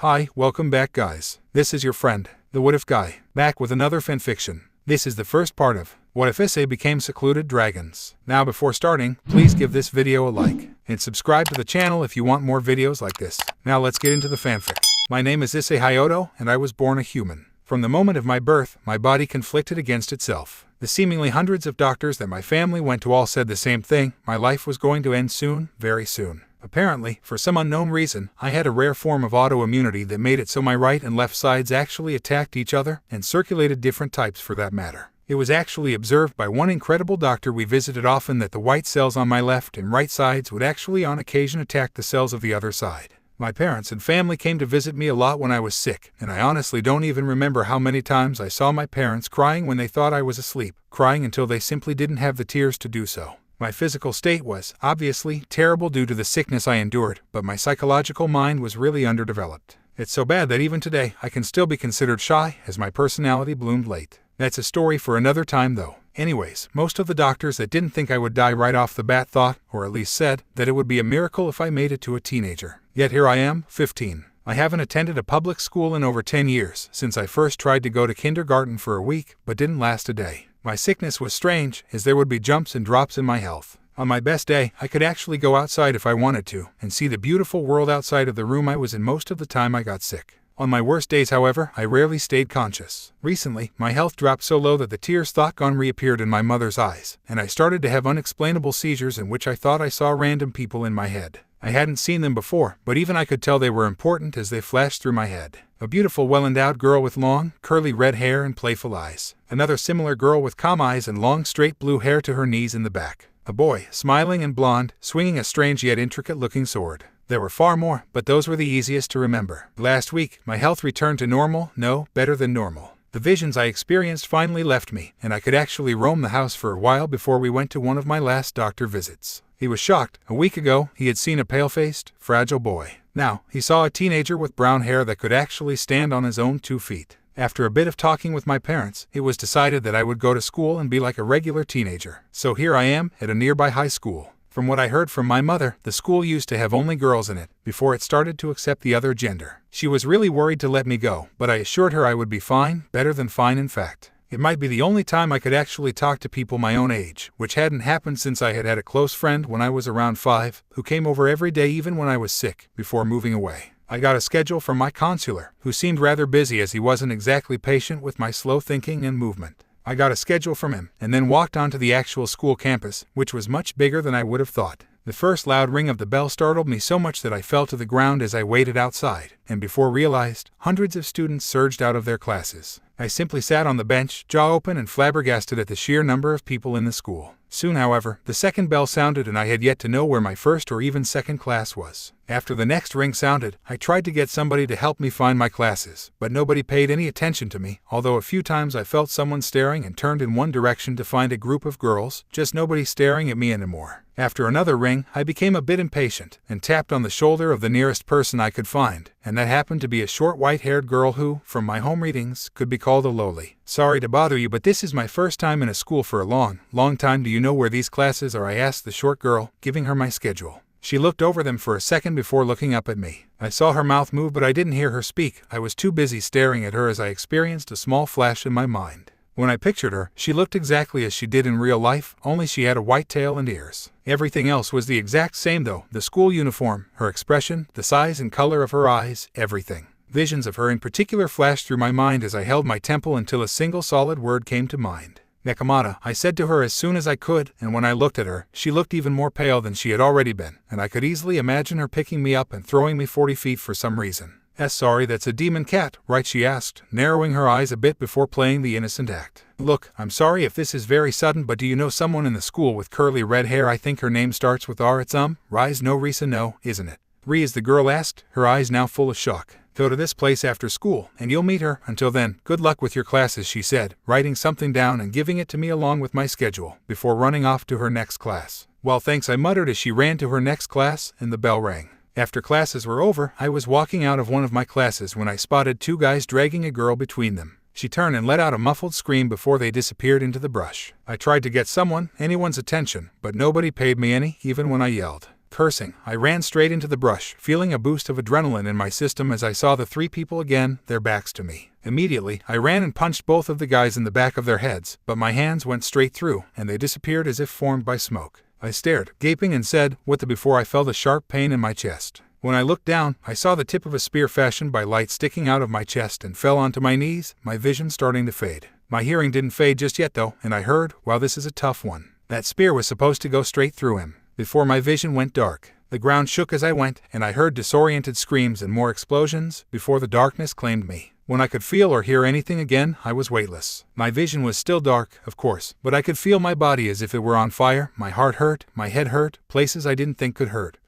Hi, welcome back guys. This is your friend, the What If Guy, back with another fanfiction. This is the first part of What If Issei Became Secluded Dragons. Now before starting, please give this video a like, and subscribe to the channel if you want more videos like this. Now let's get into the fanfic. My name is Issei Hyoto, and I was born a human. From the moment of my birth, my body conflicted against itself. The seemingly hundreds of doctors that my family went to all said the same thing: my life was going to end soon, very soon. Apparently, for some unknown reason, I had a rare form of autoimmunity that made it so my right and left sides actually attacked each other, and circulated different types for that matter. It was actually observed by one incredible doctor we visited often that the white cells on my left and right sides would actually on occasion attack the cells of the other side. My parents and family came to visit me a lot when I was sick, and I honestly don't even remember how many times I saw my parents crying when they thought I was asleep, crying until they simply didn't have the tears to do so. My physical state was, obviously, terrible due to the sickness I endured, but my psychological mind was really underdeveloped. It's so bad that even today, I can still be considered shy, as my personality bloomed late. That's a story for another time though. Anyways, most of the doctors that didn't think I would die right off the bat thought, or at least said, that it would be a miracle if I made it to a teenager. Yet here I am, 15. I haven't attended a public school in over 10 years, since I first tried to go to kindergarten for a week, but didn't last a day. My sickness was strange, as there would be jumps and drops in my health. On my best day, I could actually go outside if I wanted to, and see the beautiful world outside of the room I was in most of the time I got sick. On my worst days, however, I rarely stayed conscious. Recently, my health dropped so low that the tears thought gone reappeared in my mother's eyes, and I started to have unexplainable seizures in which I thought I saw random people in my head. I hadn't seen them before, but even I could tell they were important as they flashed through my head. A beautiful, well-endowed girl with long, curly red hair and playful eyes. Another similar girl with calm eyes and long, straight blue hair to her knees in the back. A boy, smiling and blonde, swinging a strange yet intricate-looking sword. There were far more, but those were the easiest to remember. Last week, my health returned to normal, no, better than normal. The visions I experienced finally left me, and I could actually roam the house for a while before we went to one of my last doctor visits. He was shocked. A week ago, he had seen a pale-faced, fragile boy. Now, he saw a teenager with brown hair that could actually stand on his own 2 feet. After a bit of talking with my parents, it was decided that I would go to school and be like a regular teenager. So here I am, at a nearby high school. From what I heard from my mother, the school used to have only girls in it, before it started to accept the other gender. She was really worried to let me go, but I assured her I would be fine, better than fine in fact. It might be the only time I could actually talk to people my own age, which hadn't happened since I had had a close friend when I was around 5, who came over every day even when I was sick, before moving away. I got a schedule from my counselor, who seemed rather busy as he wasn't exactly patient with my slow thinking and movement. I got a schedule from him, and then walked onto the actual school campus, which was much bigger than I would have thought. The first loud ring of the bell startled me so much that I fell to the ground as I waited outside, and before realized, hundreds of students surged out of their classes. I simply sat on the bench, jaw open and flabbergasted at the sheer number of people in the school. Soon, however, the second bell sounded and I had yet to know where my first or even second class was. After the next ring sounded, I tried to get somebody to help me find my classes, but nobody paid any attention to me, although a few times I felt someone staring and turned in one direction to find a group of girls, just nobody staring at me anymore. After another ring, I became a bit impatient, and tapped on the shoulder of the nearest person I could find, and that happened to be a short white-haired girl who, from my home readings, could be called a lowly. Sorry to bother you, but this is my first time in a school for a long time. Do you know where these classes are? I asked the short girl, giving her my schedule. She looked over them for a second before looking up at me. I saw her mouth move, but I didn't hear her speak. I was too busy staring at her as I experienced a small flash in my mind. When I pictured her, she looked exactly as she did in real life, only she had a white tail and ears. Everything else was the exact same though: the school uniform, her expression, the size and color of her eyes, everything. Visions of her in particular flashed through my mind as I held my temple until a single solid word came to mind. Nakamata, I said to her as soon as I could, and when I looked at her, she looked even more pale than she had already been, and I could easily imagine her picking me up and throwing me 40 feet for some reason. Sorry, that's a demon cat, right? She asked, narrowing her eyes a bit before playing the innocent act. Look, I'm sorry if this is very sudden, but do you know someone in the school with curly red hair? I think her name starts with R. It's Rias. No, Risa, no, isn't it? Rias, the girl asked, her eyes now full of shock. Go to this place after school, and you'll meet her. Until then, good luck with your classes, she said, writing something down and giving it to me along with my schedule, before running off to her next class. Well, thanks, I muttered as she ran to her next class, and the bell rang. After classes were over, I was walking out of one of my classes when I spotted 2 guys dragging a girl between them. She turned and let out a muffled scream before they disappeared into the brush. I tried to get anyone's attention, but nobody paid me any, even when I yelled. Cursing, I ran straight into the brush, feeling a boost of adrenaline in my system as I saw the three people again, their backs to me. Immediately, I ran and punched both of the guys in the back of their heads, but my hands went straight through, and they disappeared as if formed by smoke. I stared, gaping, and said, "What the?" before I felt a sharp pain in my chest. When I looked down, I saw the tip of a spear fashioned by light sticking out of my chest and fell onto my knees, my vision starting to fade. My hearing didn't fade just yet though, and I heard, "Wow, this is a tough one." That spear was supposed to go straight through him. Before my vision went dark, the ground shook as I went, and I heard disoriented screams and more explosions before the darkness claimed me. When I could feel or hear anything again, I was weightless. My vision was still dark, of course, but I could feel my body as if it were on fire, my heart hurt, my head hurt, places I didn't think could hurt.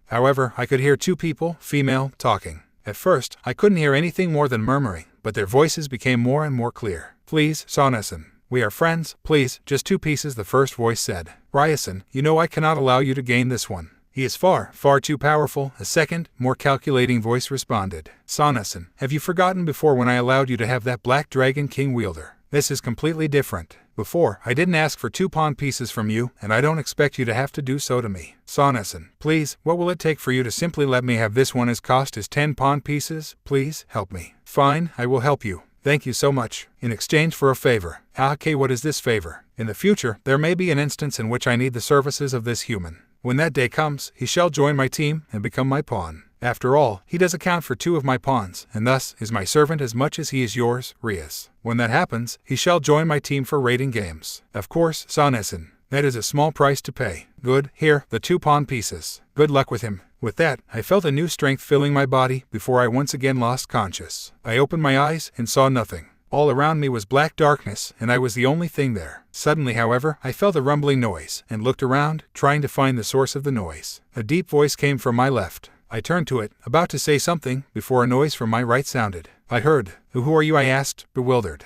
However, I could hear two people, female, talking. At first, I couldn't hear anything more than murmuring, but their voices became more and more clear. "Please, Sonasan. We are friends, please, just 2 pieces," the first voice said. "Riasan, you know I cannot allow you to gain this one. He is far, far too powerful," a second, more calculating voice responded. "Sonasan, have you forgotten before when I allowed you to have that black dragon king wielder? This is completely different. Before, I didn't ask for 2 pawn pieces from you, and I don't expect you to have to do so to me. Sonasan, please, what will it take for you to simply let me have this one as cost as 10 pawn pieces? Please, help me." "Fine, I will help you. Thank you so much. In exchange for a favor." "Okay, what is this favor?" "In the future, there may be an instance in which I need the services of this human. When that day comes, he shall join my team and become my pawn. After all, he does account for 2 of my pawns, and thus is my servant as much as he is yours, Rias. When that happens, he shall join my team for raiding games. Of course, Sonasan. That is a small price to pay. Good, here, the 2 pawn pieces. Good luck with him." With that, I felt a new strength filling my body before I once again lost conscious. I opened my eyes and saw nothing. All around me was black darkness, and I was the only thing there. Suddenly, however, I felt a rumbling noise, and looked around, trying to find the source of the noise. A deep voice came from my left. I turned to it, about to say something, before a noise from my right sounded. I heard, "Who are you?" I asked, bewildered.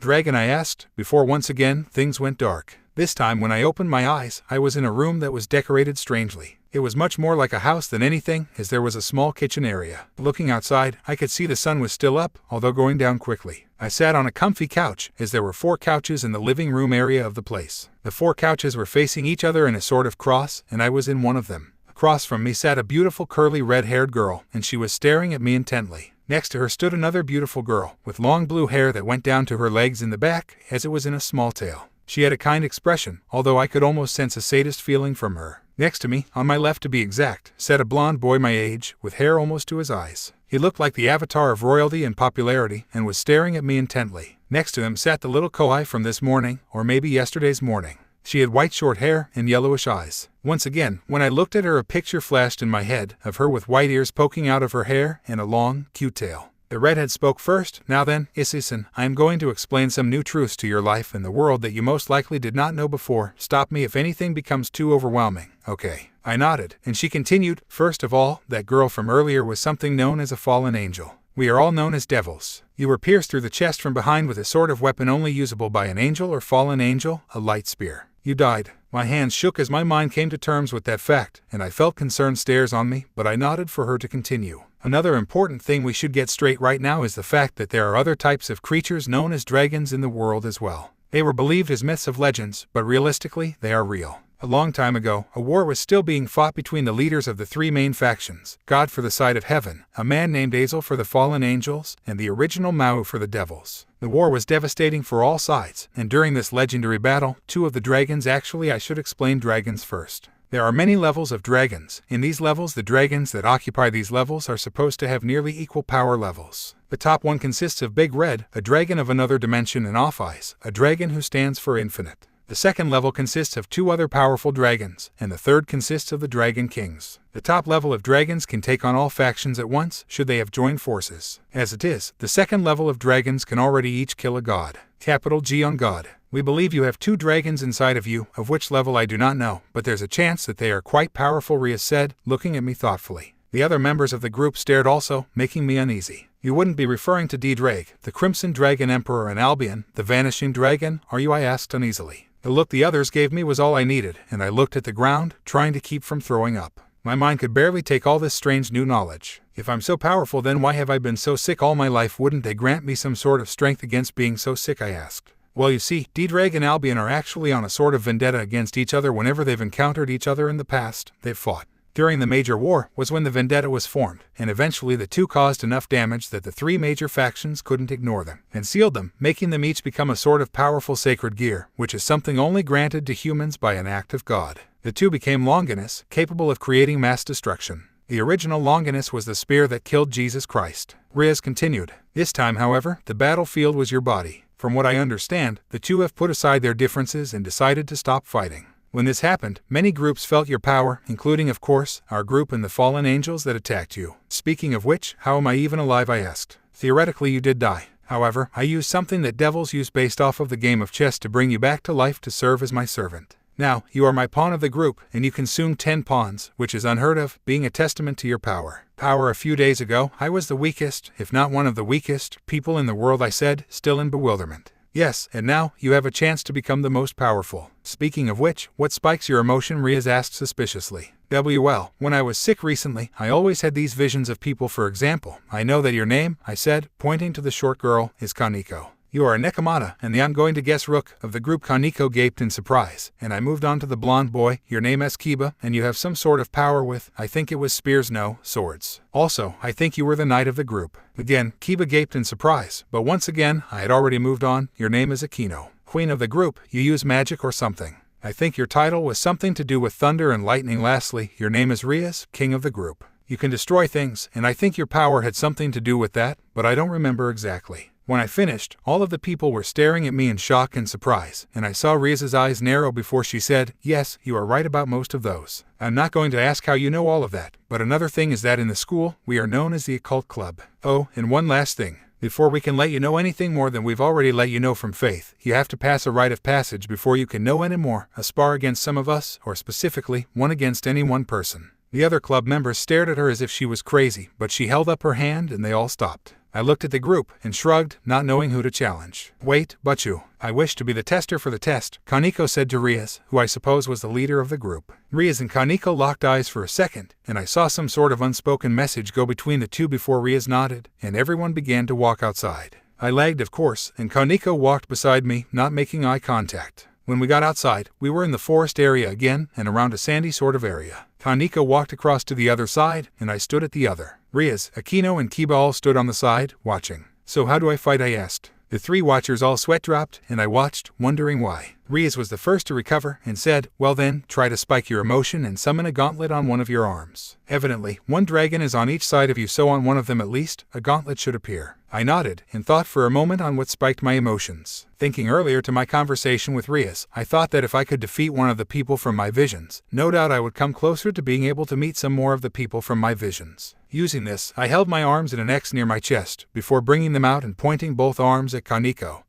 "Dragon," I asked, before once again things went dark. This time when I opened my eyes, I was in a room that was decorated strangely. It was much more like a house than anything, as there was a small kitchen area. Looking outside, I could see the sun was still up, although going down quickly. I sat on a comfy couch, as there were 4 couches in the living room area of the place. The 4 couches were facing each other in a sort of cross, and I was in one of them. Across from me sat a beautiful curly red-haired girl, and she was staring at me intently. Next to her stood another beautiful girl, with long blue hair that went down to her legs in the back, as it was in a small tail. She had a kind expression, although I could almost sense a sadist feeling from her. Next to me, on my left to be exact, sat a blond boy my age, with hair almost to his eyes. He looked like the avatar of royalty and popularity, and was staring at me intently. Next to him sat the little Kohai from this morning, or maybe yesterday's morning. She had white short hair and yellowish eyes. Once again, when I looked at her, a picture flashed in my head, of her with white ears poking out of her hair, and a long, cute tail. The redhead spoke first. "Now then, Issei-san, I am going to explain some new truths to your life and the world that you most likely did not know before. Stop me if anything becomes too overwhelming, okay?" I nodded, and she continued, "First of all, that girl from earlier was something known as a fallen angel. We are all known as devils. You were pierced through the chest from behind with a sort of weapon only usable by an angel or fallen angel, a light spear. You died." My hands shook as my mind came to terms with that fact, and I felt concerned stares on me, but I nodded for her to continue. "Another important thing we should get straight right now is the fact that there are other types of creatures known as dragons in the world as well. They were believed as myths of legends, but realistically, they are real. A long time ago, a war was still being fought between the leaders of the 3 main factions, God for the side of heaven, a man named Azel for the fallen angels, and the original Mau for the devils. The war was devastating for all sides, and during this legendary battle, 2 of the dragons I should explain dragons first. There are many levels of dragons. In these levels, the dragons that occupy these levels are supposed to have nearly equal power levels. The top one consists of Big Red, a dragon of another dimension, and Off Eyes, a dragon who stands for infinite. The second level consists of 2 other powerful dragons, and the third consists of the Dragon Kings. The top level of dragons can take on all factions at once, should they have joined forces. As it is, the second level of dragons can already each kill a god. Capital G on God. We believe you have 2 dragons inside of you, of which level I do not know, but there's a chance that they are quite powerful, Rias said, looking at me thoughtfully. The other members of the group stared also, making me uneasy. "You wouldn't be referring to D-Drag, the Crimson Dragon Emperor and Albion, the Vanishing Dragon, are you?" I asked uneasily. The look the others gave me was all I needed, and I looked at the ground, trying to keep from throwing up. My mind could barely take all this strange new knowledge. If I'm so powerful, then why have I been so sick all my life? Wouldn't they grant me some sort of strength against being so sick? I asked. "Well, you see, D-Drag and Albion are actually on a sort of vendetta against each other. Whenever they've encountered each other in the past, they've fought. During the major war was when the vendetta was formed, and eventually the two caused enough damage that the three major factions couldn't ignore them, and sealed them, making them each become a sort of powerful sacred gear, which is something only granted to humans by an act of God. The two became Longinus, capable of creating mass destruction. The original Longinus was the spear that killed Jesus Christ. Rias continued. This time, however, the battlefield was your body. From what I understand, the two have put aside their differences and decided to stop fighting. When this happened, many groups felt your power, including, of course, our group and the fallen angels that attacked you. Speaking of which, how am I even alive, I asked. Theoretically, you did die. However, I used something that devils use based off of the game of chess to bring you back to life to serve as my servant. Now, you are my pawn of the group, and you consumed 10 pawns, which is unheard of, being a testament to your power. A few days ago, I was the weakest, if not one of the weakest, people in the world, I said, still in bewilderment. Yes, and now, you have a chance to become the most powerful. Speaking of which, what spikes your emotion? Rias asked suspiciously. Well, when I was sick recently, I always had these visions of people. For example, I know that your name, I said, pointing to the short girl, is Kaneko. You are a Nekomata, and I'm going to guess Rook of the group. Kaneko gaped in surprise, and I moved on to the blonde boy. Your name is Kiba, and you have some sort of power with, I think it was spears, no, swords. Also, I think you were the knight of the group. Again, Kiba gaped in surprise, but once again, I had already moved on. Your name is Akino. Queen of the group, you use magic or something. I think your title was something to do with thunder and lightning. Lastly, your name is Rias, king of the group. You can destroy things, and I think your power had something to do with that, but I don't remember exactly. When I finished, all of the people were staring at me in shock and surprise, and I saw Rias's eyes narrow before she said, yes, you are right about most of those. I'm not going to ask how you know all of that, but another thing is that in the school, we are known as the Occult Club. Oh, and one last thing. Before we can let you know anything more than we've already let you know from Faith, you have to pass a rite of passage before you can know any more, a spar against some of us, or specifically, one against any one person. The other club members stared at her as if she was crazy, but she held up her hand and they all stopped. I looked at the group and shrugged, not knowing who to challenge. Wait, but you. I wish to be the tester for the test, Kaneko said to Rias, who I suppose was the leader of the group. Rias and Kaneko locked eyes for a second, and I saw some sort of unspoken message go between the two before Rias nodded, and everyone began to walk outside. I lagged, of course, and Kaneko walked beside me, not making eye contact. When we got outside, we were in the forest area again, and around a sandy sort of area. Kaneko walked across to the other side, and I stood at the other. Rias, Akino, and Kiba all stood on the side, watching. So how do I fight? I asked. The three watchers all sweat dropped, and I watched, wondering why. Rias was the first to recover, and said, well then, try to spike your emotion and summon a gauntlet on one of your arms. Evidently, one dragon is on each side of you, so on one of them at least, a gauntlet should appear. I nodded, and thought for a moment on what spiked my emotions. Thinking earlier to my conversation with Rias, I thought that if I could defeat one of the people from my visions, no doubt I would come closer to being able to meet some more of the people from my visions. Using this, I held my arms in an X near my chest, before bringing them out and pointing both arms at Kaneko,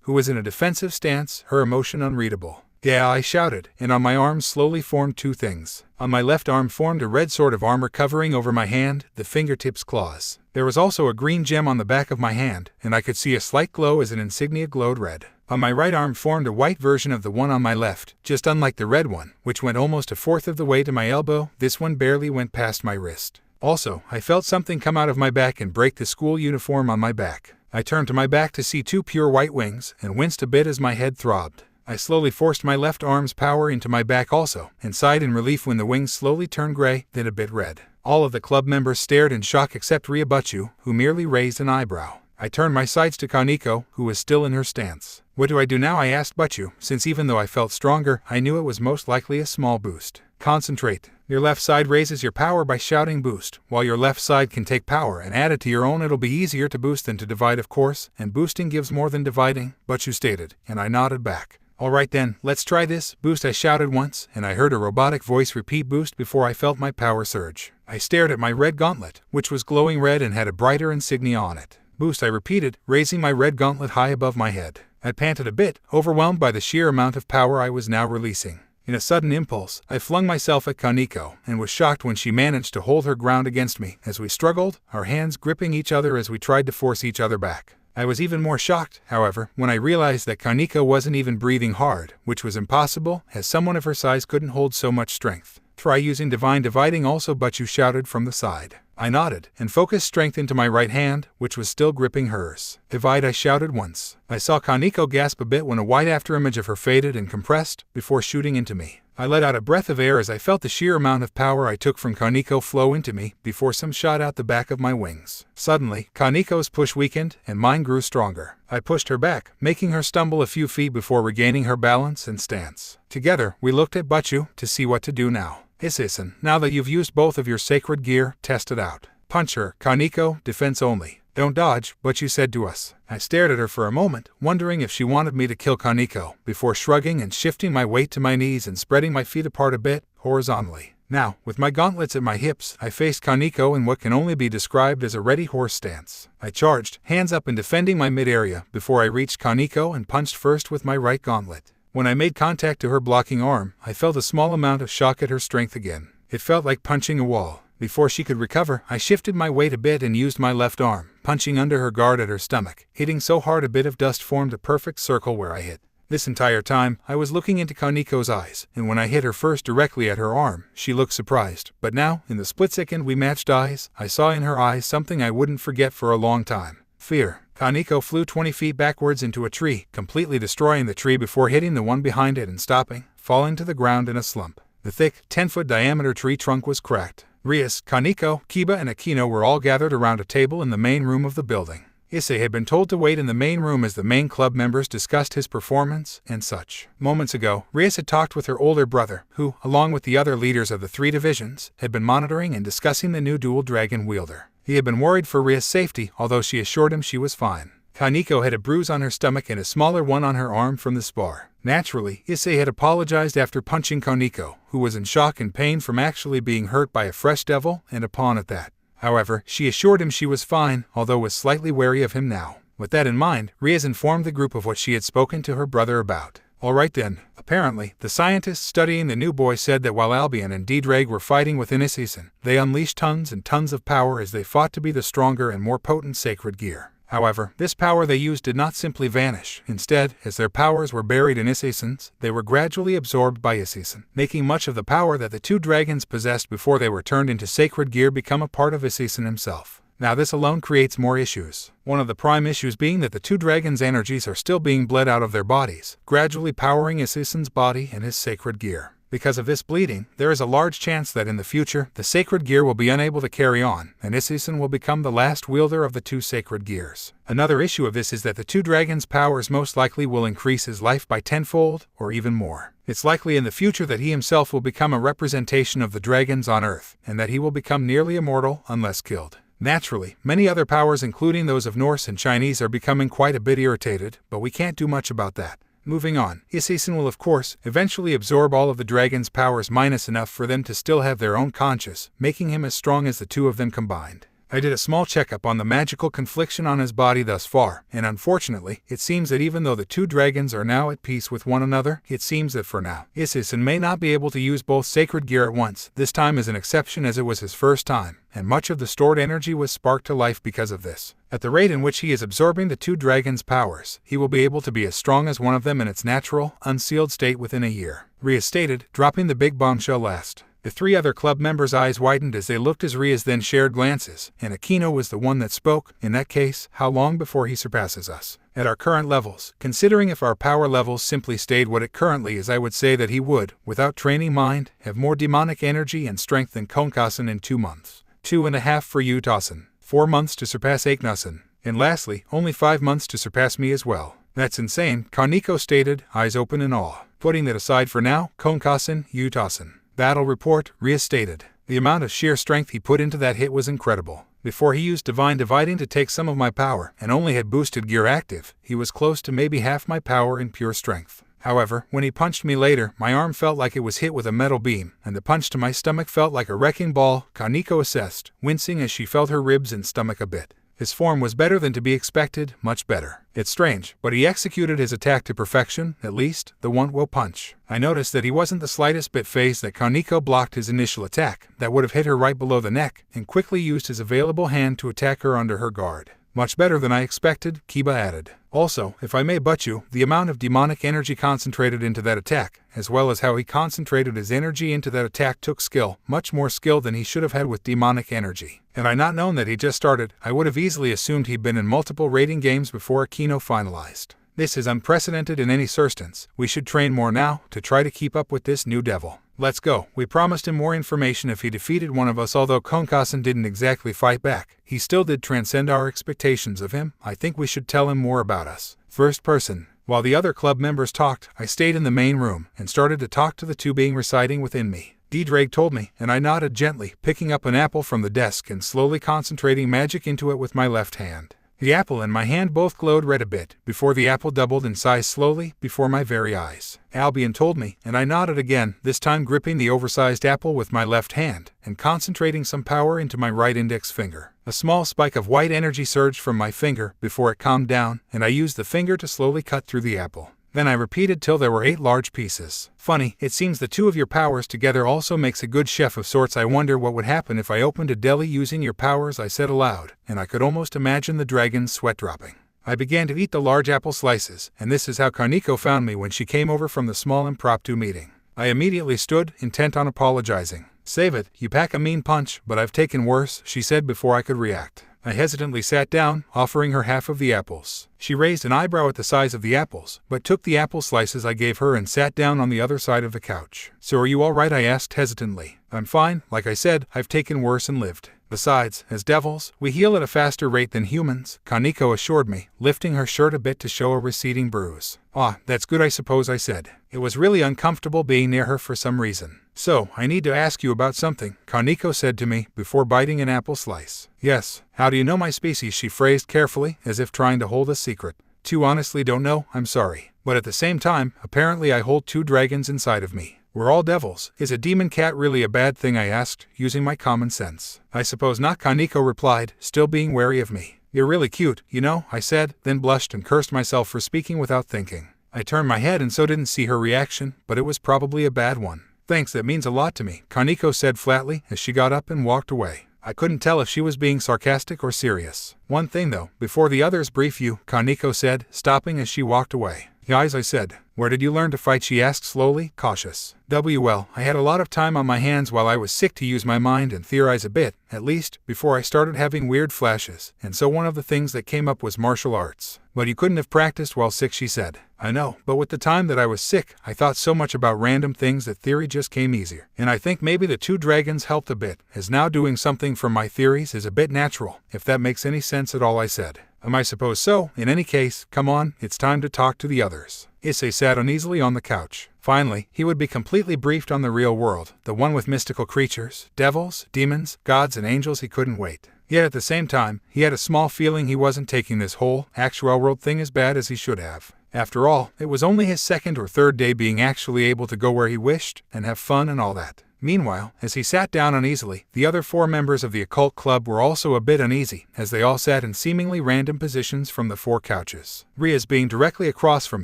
who was in a defensive stance, her emotion unreadable. Yeah, I shouted, and on my arms slowly formed two things. On my left arm formed a red sort of armor covering over my hand, the fingertips claws. There was also a green gem on the back of my hand, and I could see a slight glow as an insignia glowed red. On my right arm formed a white version of the one on my left, just unlike the red one, which went almost a fourth of the way to my elbow. This one barely went past my wrist. Also, I felt something come out of my back and break the school uniform on my back. I turned to my back to see two pure white wings, and winced a bit as my head throbbed. I slowly forced my left arm's power into my back also, and sighed in relief when the wings slowly turned gray, then a bit red. All of the club members stared in shock except Ryabuchi, who merely raised an eyebrow. I turned my sights to Kaneko, who was still in her stance. What do I do now? I asked Butchu, since even though I felt stronger, I knew it was most likely a small boost. Concentrate. Your left side raises your power by shouting boost, while your left side can take power and add it to your own. It'll be easier to boost than to divide, of course, and boosting gives more than dividing, Butchu stated, and I nodded back. Alright then, let's try this. Boost, I shouted once, and I heard a robotic voice repeat boost before I felt my power surge. I stared at my red gauntlet, which was glowing red and had a brighter insignia on it. Boost, I repeated, raising my red gauntlet high above my head. I panted a bit, overwhelmed by the sheer amount of power I was now releasing. In a sudden impulse, I flung myself at Kaneko, and was shocked when she managed to hold her ground against me as we struggled, our hands gripping each other as we tried to force each other back. I was even more shocked, however, when I realized that Kaneko wasn't even breathing hard, which was impossible, as someone of her size couldn't hold so much strength. Try using divine dividing also, Butchu shouted from the side. I nodded, and focused strength into my right hand, which was still gripping hers. Divide, I shouted once. I saw Kaneko gasp a bit when a white afterimage of her faded and compressed, before shooting into me. I let out a breath of air as I felt the sheer amount of power I took from Kaneko flow into me before some shot out the back of my wings. Suddenly, Kaneko's push weakened and mine grew stronger. I pushed her back, making her stumble a few feet before regaining her balance and stance. Together, we looked at Butchu to see what to do now. Issei, now that you've used both of your sacred gear, test it out. Punch her, Kaneko, defense only. Don't dodge, Butchu said to us. I stared at her for a moment, wondering if she wanted me to kill Kaneko, before shrugging and shifting my weight to my knees and spreading my feet apart a bit, horizontally. Now, with my gauntlets at my hips, I faced Kaneko in what can only be described as a ready horse stance. I charged, hands up and defending my mid-area, before I reached Kaneko and punched first with my right gauntlet. When I made contact to her blocking arm, I felt a small amount of shock at her strength again. It felt like punching a wall. Before she could recover, I shifted my weight a bit and used my left arm, punching under her guard at her stomach, hitting so hard a bit of dust formed a perfect circle where I hit. This entire time, I was looking into Kaneko's eyes, and when I hit her first directly at her arm, she looked surprised. But now, in the split second we matched eyes, I saw in her eyes something I wouldn't forget for a long time. Fear. Kaneko flew 20 feet backwards into a tree, completely destroying the tree before hitting the one behind it and stopping, falling to the ground in a slump. The thick, 10-foot diameter tree trunk was cracked. Rias, Kaneko, Kiba and Akino were all gathered around a table in the main room of the building. Issei had been told to wait in the main room as the main club members discussed his performance and such. Moments ago, Rias had talked with her older brother, who, along with the other leaders of the 3 divisions, had been monitoring and discussing the new dual dragon wielder. He had been worried for Rias' safety, although she assured him she was fine. Kaneko had a bruise on her stomach and a smaller one on her arm from the spar. Naturally, Issei had apologized after punching Kaneko, who was in shock and pain from actually being hurt by a fresh devil and a pawn at that. However, she assured him she was fine, although was slightly wary of him now. With that in mind, Rias informed the group of what she had spoken to her brother about. Alright then. Apparently, the scientists studying the new boy said that while Albion and D-Drag were fighting within Issei, they unleashed tons and tons of power as they fought to be the stronger and more potent sacred gear. However, this power they used did not simply vanish. Instead, as their powers were buried in Issei's, they were gradually absorbed by Issei, making much of the power that the 2 dragons possessed before they were turned into sacred gear become a part of Issei himself. Now this alone creates more issues. One of the prime issues being that the 2 dragons' energies are still being bled out of their bodies, gradually powering Issei's body and his sacred gear. Because of this bleeding, there is a large chance that in the future, the sacred gear will be unable to carry on, and Issei will become the last wielder of the 2 sacred gears. Another issue of this is that the 2 dragons' powers most likely will increase his life by 10-fold, or even more. It's likely in the future that he himself will become a representation of the dragons on Earth, and that he will become nearly immortal unless killed. Naturally, many other powers including those of Norse and Chinese are becoming quite a bit irritated, but we can't do much about that. Moving on, Issei will of course eventually absorb all of the dragon's powers minus enough for them to still have their own conscience, making him as strong as the 2 of them combined. I did a small checkup on the magical confliction on his body thus far, and unfortunately, it seems that even though the 2 dragons are now at peace with one another, it seems that for now, Issei may not be able to use both sacred gear at once. This time is an exception as it was his first time, and much of the stored energy was sparked to life because of this. At the rate in which he is absorbing the 2 dragons' powers, he will be able to be as strong as one of them in its natural, unsealed state within a year. Rias stated, dropping the big bombshell last. The 3 other club members' eyes widened as they looked as Rias then shared glances, and Akino was the one that spoke. In that case, how long before he surpasses us? At our current levels, considering if our power levels simply stayed what it currently is, I would say that he would, without training mind, have more demonic energy and strength than Konkasen in 2 months. 2.5 for you, Tossen. 4 months to surpass Aiknasen. And lastly, only 5 months to surpass me as well. That's insane, Kaneko stated, eyes open in awe. Putting that aside for now, Konkasen, you Tossen. Battle report, Rias stated. The amount of sheer strength he put into that hit was incredible. Before he used Divine Dividing to take some of my power, and only had boosted gear active, he was close to maybe half my power in pure strength. However, when he punched me later, my arm felt like it was hit with a metal beam, and the punch to my stomach felt like a wrecking ball, Kaneko assessed, wincing as she felt her ribs and stomach a bit. His form was better than to be expected, much better. It's strange, but he executed his attack to perfection, at least, the one-will punch. I noticed that he wasn't the slightest bit fazed that Kaneko blocked his initial attack, that would have hit her right below the neck, and quickly used his available hand to attack her under her guard. Much better than I expected, Kiba added. Also, if I may butt you, the amount of demonic energy concentrated into that attack, as well as how he concentrated his energy into that attack took skill, much more skill than he should have had with demonic energy. Had I not known that he just started, I would have easily assumed he'd been in multiple rating games before Akino finalized. This is unprecedented in any substance. We should train more now to try to keep up with this new devil. Let's go. We promised him more information if he defeated one of us, although Konkasen didn't exactly fight back. He still did transcend our expectations of him. I think we should tell him more about us. First person. While the other club members talked, I stayed in the main room and started to talk to the two being residing within me. Drake told me, and I nodded gently, picking up an apple from the desk and slowly concentrating magic into it with my left hand. The apple and my hand both glowed red a bit, before the apple doubled in size slowly, before my very eyes. Albion told me, and I nodded again, this time gripping the oversized apple with my left hand, and concentrating some power into my right index finger. A small spike of white energy surged from my finger, before it calmed down, and I used the finger to slowly cut through the apple. Then I repeated till there were 8 large pieces. Funny, it seems the two of your powers together also makes a good chef of sorts. I wonder what would happen if I opened a deli using your powers, I said aloud, and I could almost imagine the dragon's sweat dropping. I began to eat the large apple slices, and this is how Kaneko found me when she came over from the small impromptu meeting. I immediately stood, intent on apologizing. Save it, you pack a mean punch, but I've taken worse, she said before I could react. I hesitantly sat down, offering her half of the apples. She raised an eyebrow at the size of the apples, but took the apple slices I gave her and sat down on the other side of the couch. So are you all right? I asked hesitantly. I'm fine, like I said, I've taken worse and lived. Besides, as devils, we heal at a faster rate than humans, Kaneko assured me, lifting her shirt a bit to show a receding bruise. Ah, that's good I suppose, I said. It was really uncomfortable being near her for some reason. So, I need to ask you about something, Kaneko said to me, before biting an apple slice. Yes, how do you know my species? She phrased carefully, as if trying to hold a secret. Too honestly don't know, I'm sorry. But at the same time, apparently I hold 2 dragons inside of me. We're all devils. Is a demon cat really a bad thing? I asked, using my common sense. I suppose not, Kaneko replied, still being wary of me. You're really cute, you know, I said, then blushed and cursed myself for speaking without thinking. I turned my head and so didn't see her reaction, but it was probably a bad one. Thanks, that means a lot to me, Kaneko said flatly as she got up and walked away. I couldn't tell if she was being sarcastic or serious. One thing though, before the others brief you, Kaneko said, stopping as she walked away. Guys, I said. Where did you learn to fight? She asked slowly, cautious. Well, I had a lot of time on my hands while I was sick to use my mind and theorize a bit, at least, before I started having weird flashes, and so one of the things that came up was martial arts. But you couldn't have practiced while sick, she said. I know, but with the time that I was sick, I thought so much about random things that theory just came easier. And I think maybe the 2 dragons helped a bit, as now doing something from my theories is a bit natural, if that makes any sense at all, I said. I suppose so. In any case, come on, it's time to talk to the others. Issei sat uneasily on the couch. Finally, he would be completely briefed on the real world, the one with mystical creatures, devils, demons, gods and angels. He couldn't wait. Yet at the same time, he had a small feeling he wasn't taking this whole, actual world thing as bad as he should have. After all, it was only his 2nd or 3rd day being actually able to go where he wished, and have fun and all that. Meanwhile, as he sat down uneasily, the other 4 members of the occult club were also a bit uneasy, as they all sat in seemingly random positions from the 4 couches. Rias being directly across from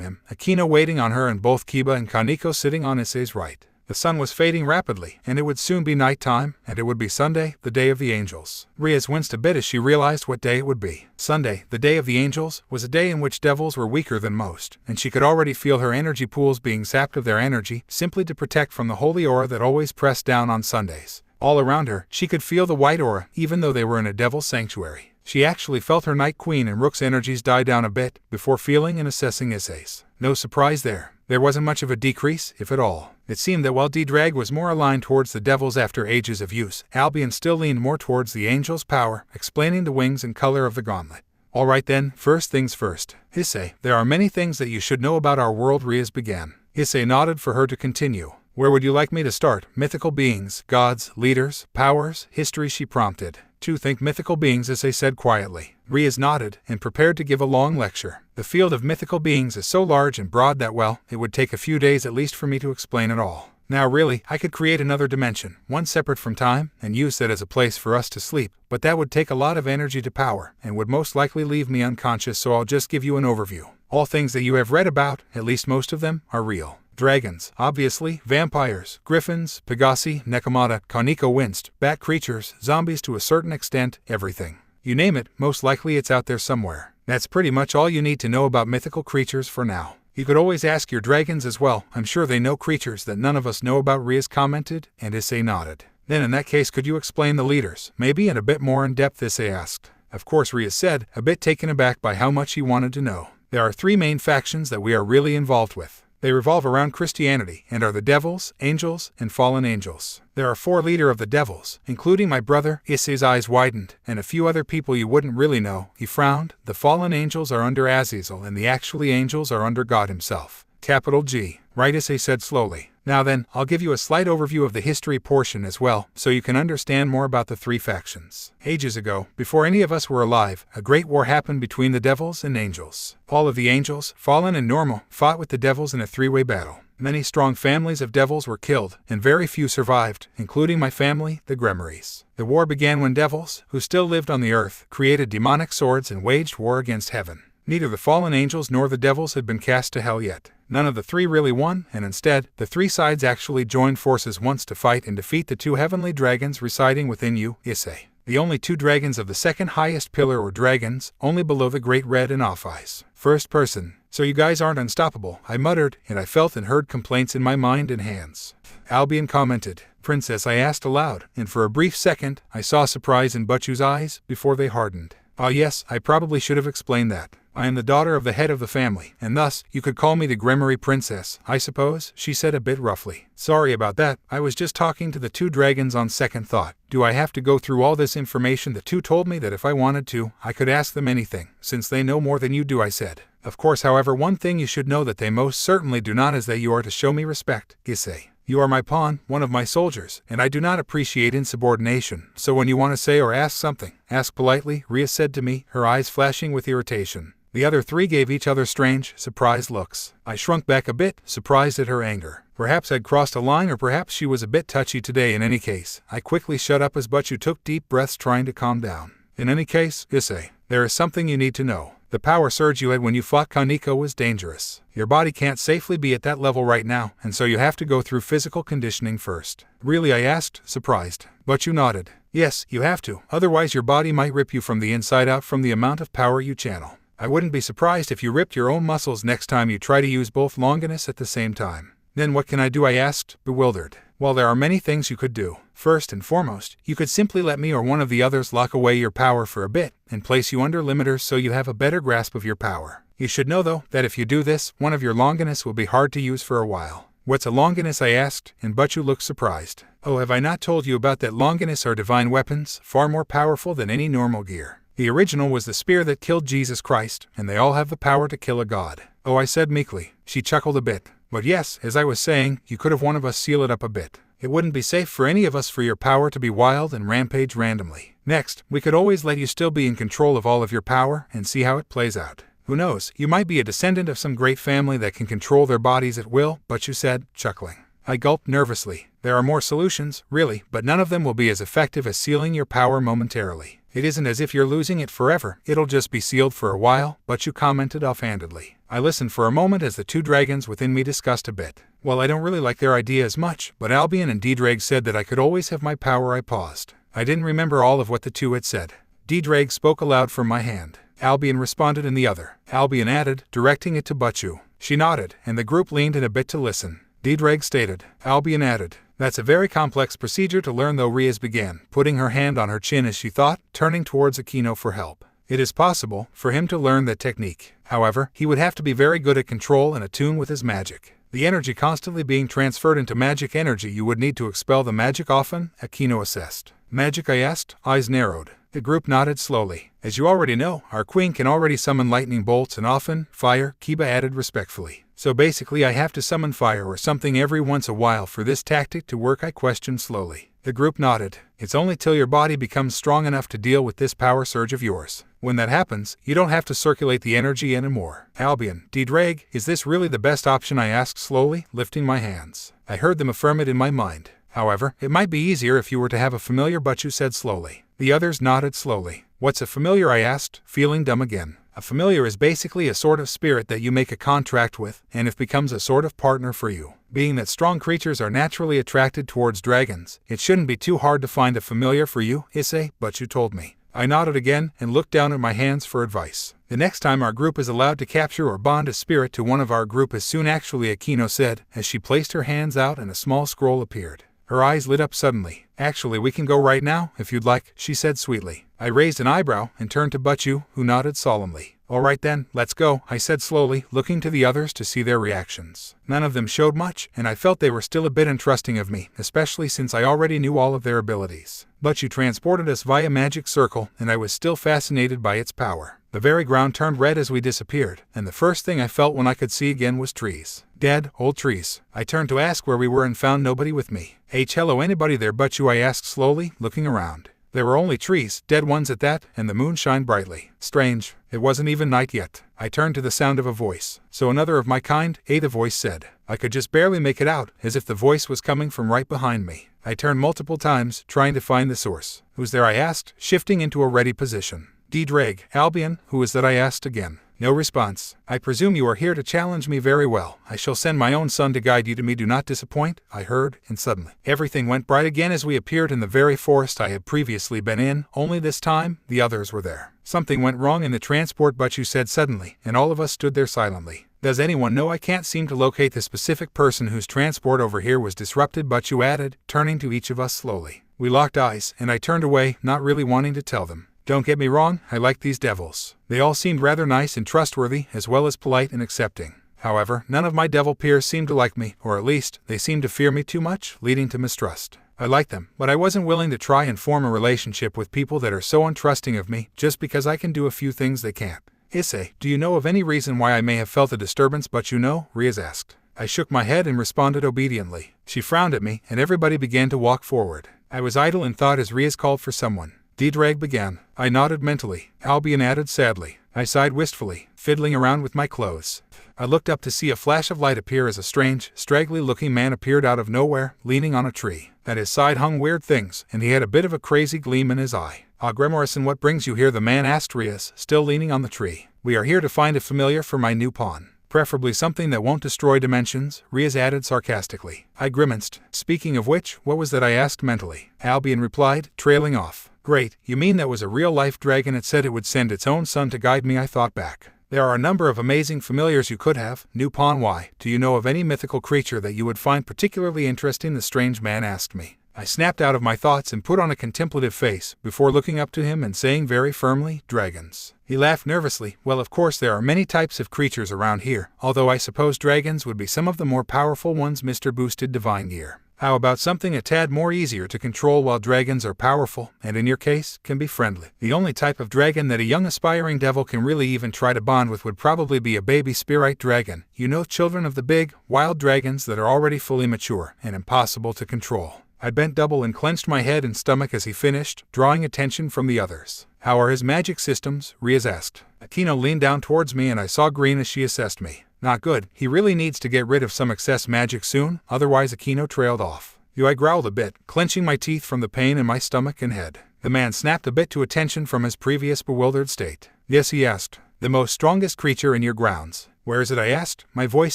him, Akino waiting on her, and both Kiba and Kaneko sitting on Issei's right. The sun was fading rapidly, and it would soon be night time, and it would be Sunday, the day of the angels. Rias winced a bit as she realized what day it would be. Sunday, the day of the angels, was a day in which devils were weaker than most, and she could already feel her energy pools being zapped of their energy, simply to protect from the holy aura that always pressed down on Sundays. All around her, she could feel the white aura, even though they were in a devil's sanctuary. She actually felt her Night Queen and Rook's energies die down a bit, before feeling and assessing Issei's. No surprise there. There wasn't much of a decrease, if at all. It seemed that while D-Drag was more aligned towards the devils after ages of use, Albion still leaned more towards the angel's power, explaining the wings and color of the gauntlet. Alright then, first things first. Issei, there are many things that you should know about our world. Rias began. Issei nodded for her to continue. Where would you like me to start? Mythical beings, gods, leaders, powers, history, she prompted. To think mythical beings, Issei said quietly. Rias nodded, and prepared to give a long lecture. The field of mythical beings is so large and broad that, well, it would take a few days at least for me to explain it all. Now really, I could create another dimension, one separate from time, and use that as a place for us to sleep, but that would take a lot of energy to power, and would most likely leave me unconscious, so I'll just give you an overview. All things that you have read about, at least most of them, are real. Dragons, obviously, vampires, griffins, pegasi, nekomata, Kaneko winced, bat creatures, zombies to a certain extent, everything. You name it, most likely it's out there somewhere. That's pretty much all you need to know about mythical creatures for now. You could always ask your dragons as well, I'm sure they know creatures that none of us know about, Rias commented, and Issei nodded. Then in that case could you explain the leaders, maybe in a bit more in depth, Issei asked. Of course, Rias said, a bit taken aback by how much he wanted to know. There are three main factions that we are really involved with. They revolve around Christianity and are the devils, angels, and fallen angels. There are 4 leaders of the devils, including my brother. Issei's eyes widened, and a few other people you wouldn't really know. He frowned. The fallen angels are under Azazel and the actually angels are under God himself. Capital G. Right, Issei said slowly. Now then, I'll give you a slight overview of the history portion as well, so you can understand more about the 3 factions. Ages ago, before any of us were alive, a great war happened between the devils and angels. All of the angels, fallen and normal, fought with the devils in a 3-way battle. Many strong families of devils were killed, and very few survived, including my family, the Gremmaries. The war began when devils, who still lived on the earth, created demonic swords and waged war against heaven. Neither the fallen angels nor the devils had been cast to hell yet. None of the 3 really won, and instead, the 3 sides actually joined forces once to fight and defeat the 2 heavenly dragons residing within you, Issei. The only 2 dragons of the 2nd highest pillar were dragons, only below the Great Red and Off-Eyes. First person. So you guys aren't unstoppable, I muttered, and I felt and heard complaints in my mind and hands. Albion commented. Princess, I asked aloud, and for a brief second, I saw surprise in Butchu's eyes before they hardened. Ah yes, I probably should have explained that. I am the daughter of the head of the family, and thus, you could call me the Gremmery Princess, I suppose, she said a bit roughly. Sorry about that, I was just talking to the 2 dragons on second thought. Do I have to go through all this information? The 2 told me that if I wanted to, I could ask them anything, since they know more than you do, I said. Of course, however, one thing you should know that they most certainly do not is that you are to show me respect, Issei. You are my pawn, one of my soldiers, and I do not appreciate insubordination, so when you want to say or ask something, ask politely, Rias said to me, her eyes flashing with irritation. The other 3 gave each other strange, surprised looks. I shrunk back a bit, surprised at her anger. Perhaps I'd crossed a line, or perhaps she was a bit touchy today. In any case, I quickly shut up as Butchu took deep breaths trying to calm down. In any case, Issei, there is something you need to know. The power surge you had when you fought Kaneko was dangerous. Your body can't safely be at that level right now, and so you have to go through physical conditioning first. Really, I asked, surprised. Butchu nodded. Yes, you have to, otherwise your body might rip you from the inside out from the amount of power you channel. I wouldn't be surprised if you ripped your own muscles next time you try to use both Longinus at the same time. Then what can I do? I asked, bewildered. Well, there are many things you could do. First and foremost, you could simply let me or one of the others lock away your power for a bit, and place you under limiters so you have a better grasp of your power. You should know though, that if you do this, one of your Longinus will be hard to use for a while. What's a Longinus? I asked, and Butchu looked surprised. Oh, have I not told you about that? Longinus are divine weapons, far more powerful than any normal gear. The original was the spear that killed Jesus Christ, and they all have the power to kill a god. Oh, I said meekly. She chuckled a bit. But yes, as I was saying, you could have one of us seal it up a bit. It wouldn't be safe for any of us for your power to be wild and rampage randomly. Next, we could always let you still be in control of all of your power and see how it plays out. Who knows, you might be a descendant of some great family that can control their bodies at will, Butchu said, chuckling. I gulped nervously. There are more solutions, really, but none of them will be as effective as sealing your power momentarily. It isn't as if you're losing it forever, it'll just be sealed for a while, Butchu commented offhandedly. I listened for a moment as the 2 dragons within me discussed a bit. Well, I don't really like their idea as much, but Albion and D-Drag said that I could always have my power. I paused. I didn't remember all of what the 2 had said. D-Drag spoke aloud from my hand. Albion responded in the other. Albion added, directing it to Butchu. She nodded, and the group leaned in a bit to listen. D-Drag stated. Albion added. That's a very complex procedure to learn though. Rias began, putting her hand on her chin as she thought, turning towards Aquino for help. It is possible for him to learn that technique. However, he would have to be very good at control and attune with his magic. The energy constantly being transferred into magic energy, you would need to expel the magic often, Aquino assessed. Magic? I asked, eyes narrowed. The group nodded slowly. As you already know, our queen can already summon lightning bolts and often, fire, Kiba added respectfully. So basically I have to summon fire or something every once a while for this tactic to work? I questioned slowly. The group nodded. It's only till your body becomes strong enough to deal with this power surge of yours. When that happens, you don't have to circulate the energy anymore. Albion, D-Drag, is this really the best option? I asked slowly, lifting my hands. I heard them affirm it in my mind. However, it might be easier if you were to have a familiar, Butchu said slowly. The others nodded slowly. What's a familiar? I asked, feeling dumb again. A familiar is basically a sort of spirit that you make a contract with, and it becomes a sort of partner for you. Being that strong creatures are naturally attracted towards dragons, it shouldn't be too hard to find a familiar for you, Issei, Butchu told me. I nodded again and looked down at my hands for advice. The next time our group is allowed to capture or bond a spirit to one of our group as soon actually, Aquino said, as she placed her hands out and a small scroll appeared. Her eyes lit up suddenly. Actually, we can go right now, if you'd like, she said sweetly. I raised an eyebrow and turned to Butchu, who nodded solemnly. Alright then, let's go, I said slowly, looking to the others to see their reactions. None of them showed much, and I felt they were still a bit untrusting of me, especially since I already knew all of their abilities. But you transported us via magic circle, and I was still fascinated by its power. The very ground turned red as we disappeared, and the first thing I felt when I could see again was trees. Dead, old trees. I turned to ask where we were and found nobody with me. Hello, anybody there but you? I asked slowly, looking around. There were only trees, dead ones at that, and the moon shined brightly. Strange. It wasn't even night yet. I turned to the sound of a voice. So another of my kind, the voice said. I could just barely make it out, as if the voice was coming from right behind me. I turned multiple times, trying to find the source. Who's there? I asked, shifting into a ready position. D-Drag, Albion, who is that? I asked again. No response. I presume you are here to challenge me. Very well. I shall send my own son to guide you to me. Do not disappoint, I heard, and suddenly everything went bright again as we appeared in the very forest I had previously been in, only this time, the others were there. Something went wrong in the transport, but you said suddenly, and all of us stood there silently. Does anyone know? I can't seem to locate the specific person whose transport over here was disrupted, but you added, turning to each of us slowly. We locked eyes, and I turned away, not really wanting to tell them. Don't get me wrong, I like these devils. They all seemed rather nice and trustworthy, as well as polite and accepting. However, none of my devil peers seemed to like me, or at least, they seemed to fear me too much, leading to mistrust. I liked them, but I wasn't willing to try and form a relationship with people that are so untrusting of me, just because I can do a few things they can't. Issei, do you know of any reason why I may have felt a disturbance? But you know, Rias asked. I shook my head and responded obediently. She frowned at me, and everybody began to walk forward. I was idle in thought as Rias called for someone. D-Drag began. I nodded mentally. Albion added sadly. I sighed wistfully, fiddling around with my clothes. I looked up to see a flash of light appear as a strange, straggly-looking man appeared out of nowhere, leaning on a tree. At his side hung weird things, and he had a bit of a crazy gleam in his eye. Gremorison, what brings you here? The man asked Rias, still leaning on the tree. We are here to find a familiar for my new pawn. Preferably something that won't destroy dimensions, Rias added sarcastically. I grimaced. Speaking of which, what was that? I asked mentally. Albion replied, trailing off. Great, you mean that was a real-life dragon? It said it would send its own son to guide me. I thought back. There are a number of amazing familiars you could have. New pawn. Why? Do you know of any mythical creature that you would find particularly interesting? The strange man asked me. I snapped out of my thoughts and put on a contemplative face, before looking up to him and saying very firmly, dragons. He laughed nervously. Well, of course there are many types of creatures around here, although I suppose dragons would be some of the more powerful ones. Mr. Boosted Divine Gear. How about something a tad more easier to control? While dragons are powerful, and in your case, can be friendly. The only type of dragon that a young aspiring devil can really even try to bond with would probably be a baby spirit dragon. You know, children of the big, wild dragons that are already fully mature, and impossible to control. I bent double and clenched my head and stomach as he finished, drawing attention from the others. How are his magic systems? Rias asked. Akino leaned down towards me and I saw green as she assessed me. Not good. He really needs to get rid of some excess magic soon, otherwise Akino trailed off. I growled a bit, clenching my teeth from the pain in my stomach and head. The man snapped a bit to attention from his previous bewildered state. Yes, he asked. The most strongest creature in your grounds. Where is it? I asked, my voice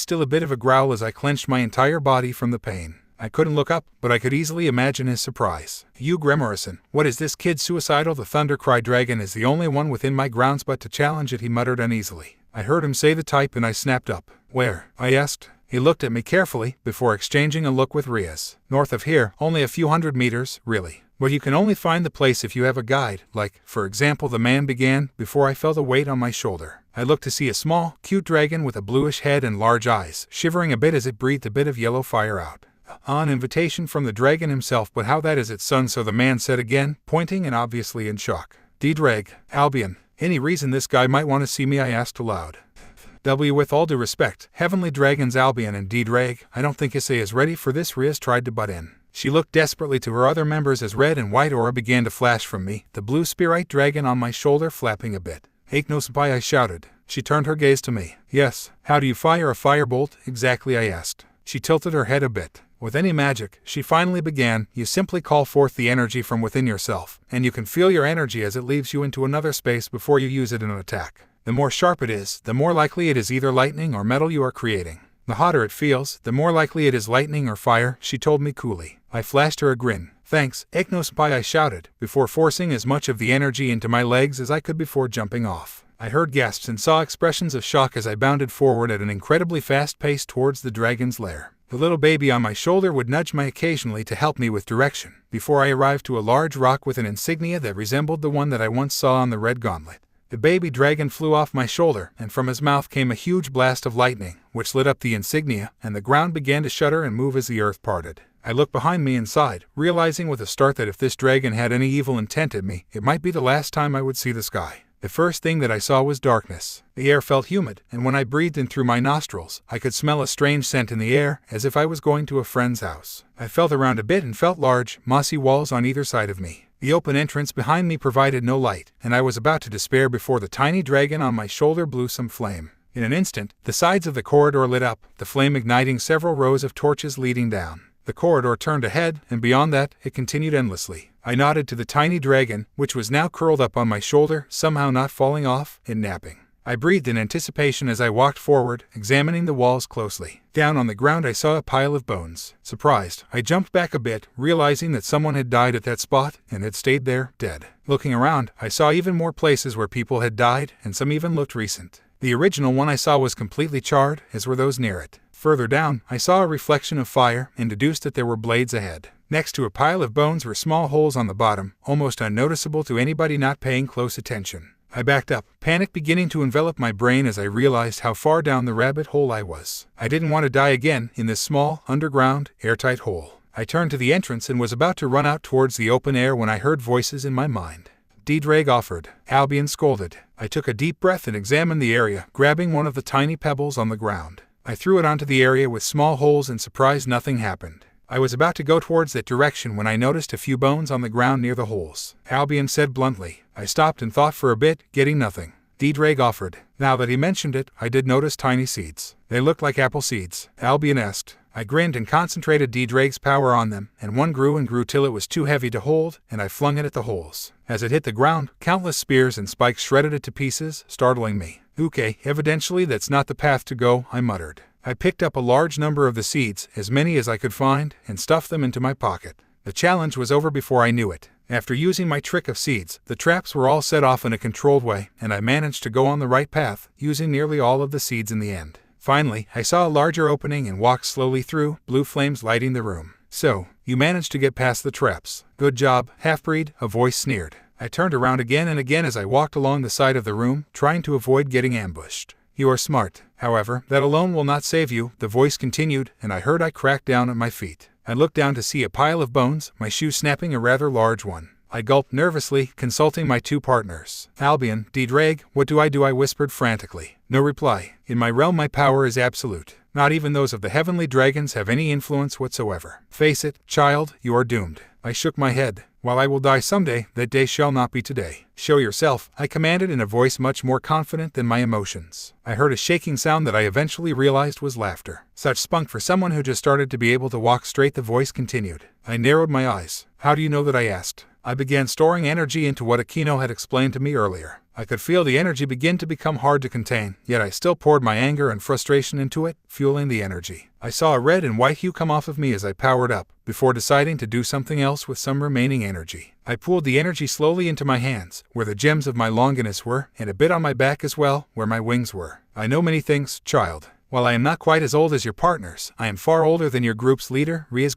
still a bit of a growl as I clenched my entire body from the pain. I couldn't look up, but I could easily imagine his surprise. You Gremorison, what is this kid suicidal? The Thundercry dragon is the only one within my grounds, but to challenge it, he muttered uneasily. I heard him say the type and I snapped up. Where? I asked. He looked at me carefully, before exchanging a look with Rias. North of here, only a few hundred meters, really. But you can only find the place if you have a guide, like, for example, the man began, before I felt a weight on my shoulder. I looked to see a small, cute dragon with a bluish head and large eyes, shivering a bit as it breathed a bit of yellow fire out. An invitation from the dragon himself, but how that is its son, so the man said again, pointing and obviously in shock. D-Drag, Albion, any reason this guy might want to see me? I asked aloud. With all due respect, Heavenly Dragons Albion and D-Drag, I don't think Issei is ready for this. Rias tried to butt in. She looked desperately to her other members as red and white aura began to flash from me, the blue spirit dragon on my shoulder flapping a bit. Aiknosupai, I shouted. She turned her gaze to me. Yes, how do you fire a firebolt, exactly? I asked. She tilted her head a bit. With any magic, she finally began, you simply call forth the energy from within yourself, and you can feel your energy as it leaves you into another space before you use it in an attack. The more sharp it is, the more likely it is either lightning or metal you are creating. The hotter it feels, the more likely it is lightning or fire, she told me coolly. I flashed her a grin. Thanks, Aiknosupai, I shouted, before forcing as much of the energy into my legs as I could before jumping off. I heard gasps and saw expressions of shock as I bounded forward at an incredibly fast pace towards the dragon's lair. The little baby on my shoulder would nudge me occasionally to help me with direction, before I arrived to a large rock with an insignia that resembled the one that I once saw on the red gauntlet. The baby dragon flew off my shoulder, and from his mouth came a huge blast of lightning, which lit up the insignia, and the ground began to shudder and move as the earth parted. I looked behind me and sighed, realizing with a start that if this dragon had any evil intent at me, it might be the last time I would see the sky. The first thing that I saw was darkness. The air felt humid, and when I breathed in through my nostrils, I could smell a strange scent in the air, as if I was going to a friend's house. I felt around a bit and felt large, mossy walls on either side of me. The open entrance behind me provided no light, and I was about to despair before the tiny dragon on my shoulder blew some flame. In an instant, the sides of the corridor lit up, the flame igniting several rows of torches leading down. The corridor turned ahead, and beyond that, it continued endlessly. I nodded to the tiny dragon, which was now curled up on my shoulder, somehow not falling off, and napping. I breathed in anticipation as I walked forward, examining the walls closely. Down on the ground I saw a pile of bones. Surprised, I jumped back a bit, realizing that someone had died at that spot, and had stayed there, dead. Looking around, I saw even more places where people had died, and some even looked recent. The original one I saw was completely charred, as were those near it. Further down, I saw a reflection of fire, and deduced that there were blades ahead. Next to a pile of bones were small holes on the bottom, almost unnoticeable to anybody not paying close attention. I backed up, panic beginning to envelop my brain as I realized how far down the rabbit hole I was. I didn't want to die again in this small, underground, airtight hole. I turned to the entrance and was about to run out towards the open air when I heard voices in my mind. D-Drag offered. Albion scolded. I took a deep breath and examined the area, grabbing one of the tiny pebbles on the ground. I threw it onto the area with small holes and surprised nothing happened. I was about to go towards that direction when I noticed a few bones on the ground near the holes. Albion said bluntly. I stopped and thought for a bit, getting nothing. D-Drag offered. Now that he mentioned it, I did notice tiny seeds. They looked like apple seeds. Albion asked. I grinned and concentrated D-Drag's power on them, and one grew and grew till it was too heavy to hold, and I flung it at the holes. As it hit the ground, countless spears and spikes shredded it to pieces, startling me. Okay, evidently that's not the path to go, I muttered. I picked up a large number of the seeds, as many as I could find, and stuffed them into my pocket. The challenge was over before I knew it. After using my trick of seeds, the traps were all set off in a controlled way, and I managed to go on the right path, using nearly all of the seeds in the end. Finally, I saw a larger opening and walked slowly through, blue flames lighting the room. So, you managed to get past the traps. Good job, half-breed, a voice sneered. I turned around again and again as I walked along the side of the room, trying to avoid getting ambushed. You are smart. However, that alone will not save you, the voice continued, and I heard I cracked down at my feet. I looked down to see a pile of bones, my shoe snapping a rather large one. I gulped nervously, consulting my two partners. Albion, D-Drag, what do? I whispered frantically. No reply. In my realm my power is absolute. Not even those of the heavenly dragons have any influence whatsoever. Face it, child, you are doomed. I shook my head. While I will die someday, that day shall not be today. Show yourself, I commanded in a voice much more confident than my emotions. I heard a shaking sound that I eventually realized was laughter. Such spunk for someone who just started to be able to walk straight, the voice continued. I narrowed my eyes. How do you know that? I asked. I began storing energy into what Aquino had explained to me earlier. I could feel the energy begin to become hard to contain, yet I still poured my anger and frustration into it, fueling the energy. I saw a red and white hue come off of me as I powered up, before deciding to do something else with some remaining energy. I pulled the energy slowly into my hands, where the gems of my longinus were, and a bit on my back as well, where my wings were. I know many things, child. While I am not quite as old as your partners, I am far older than your group's leader, Rias.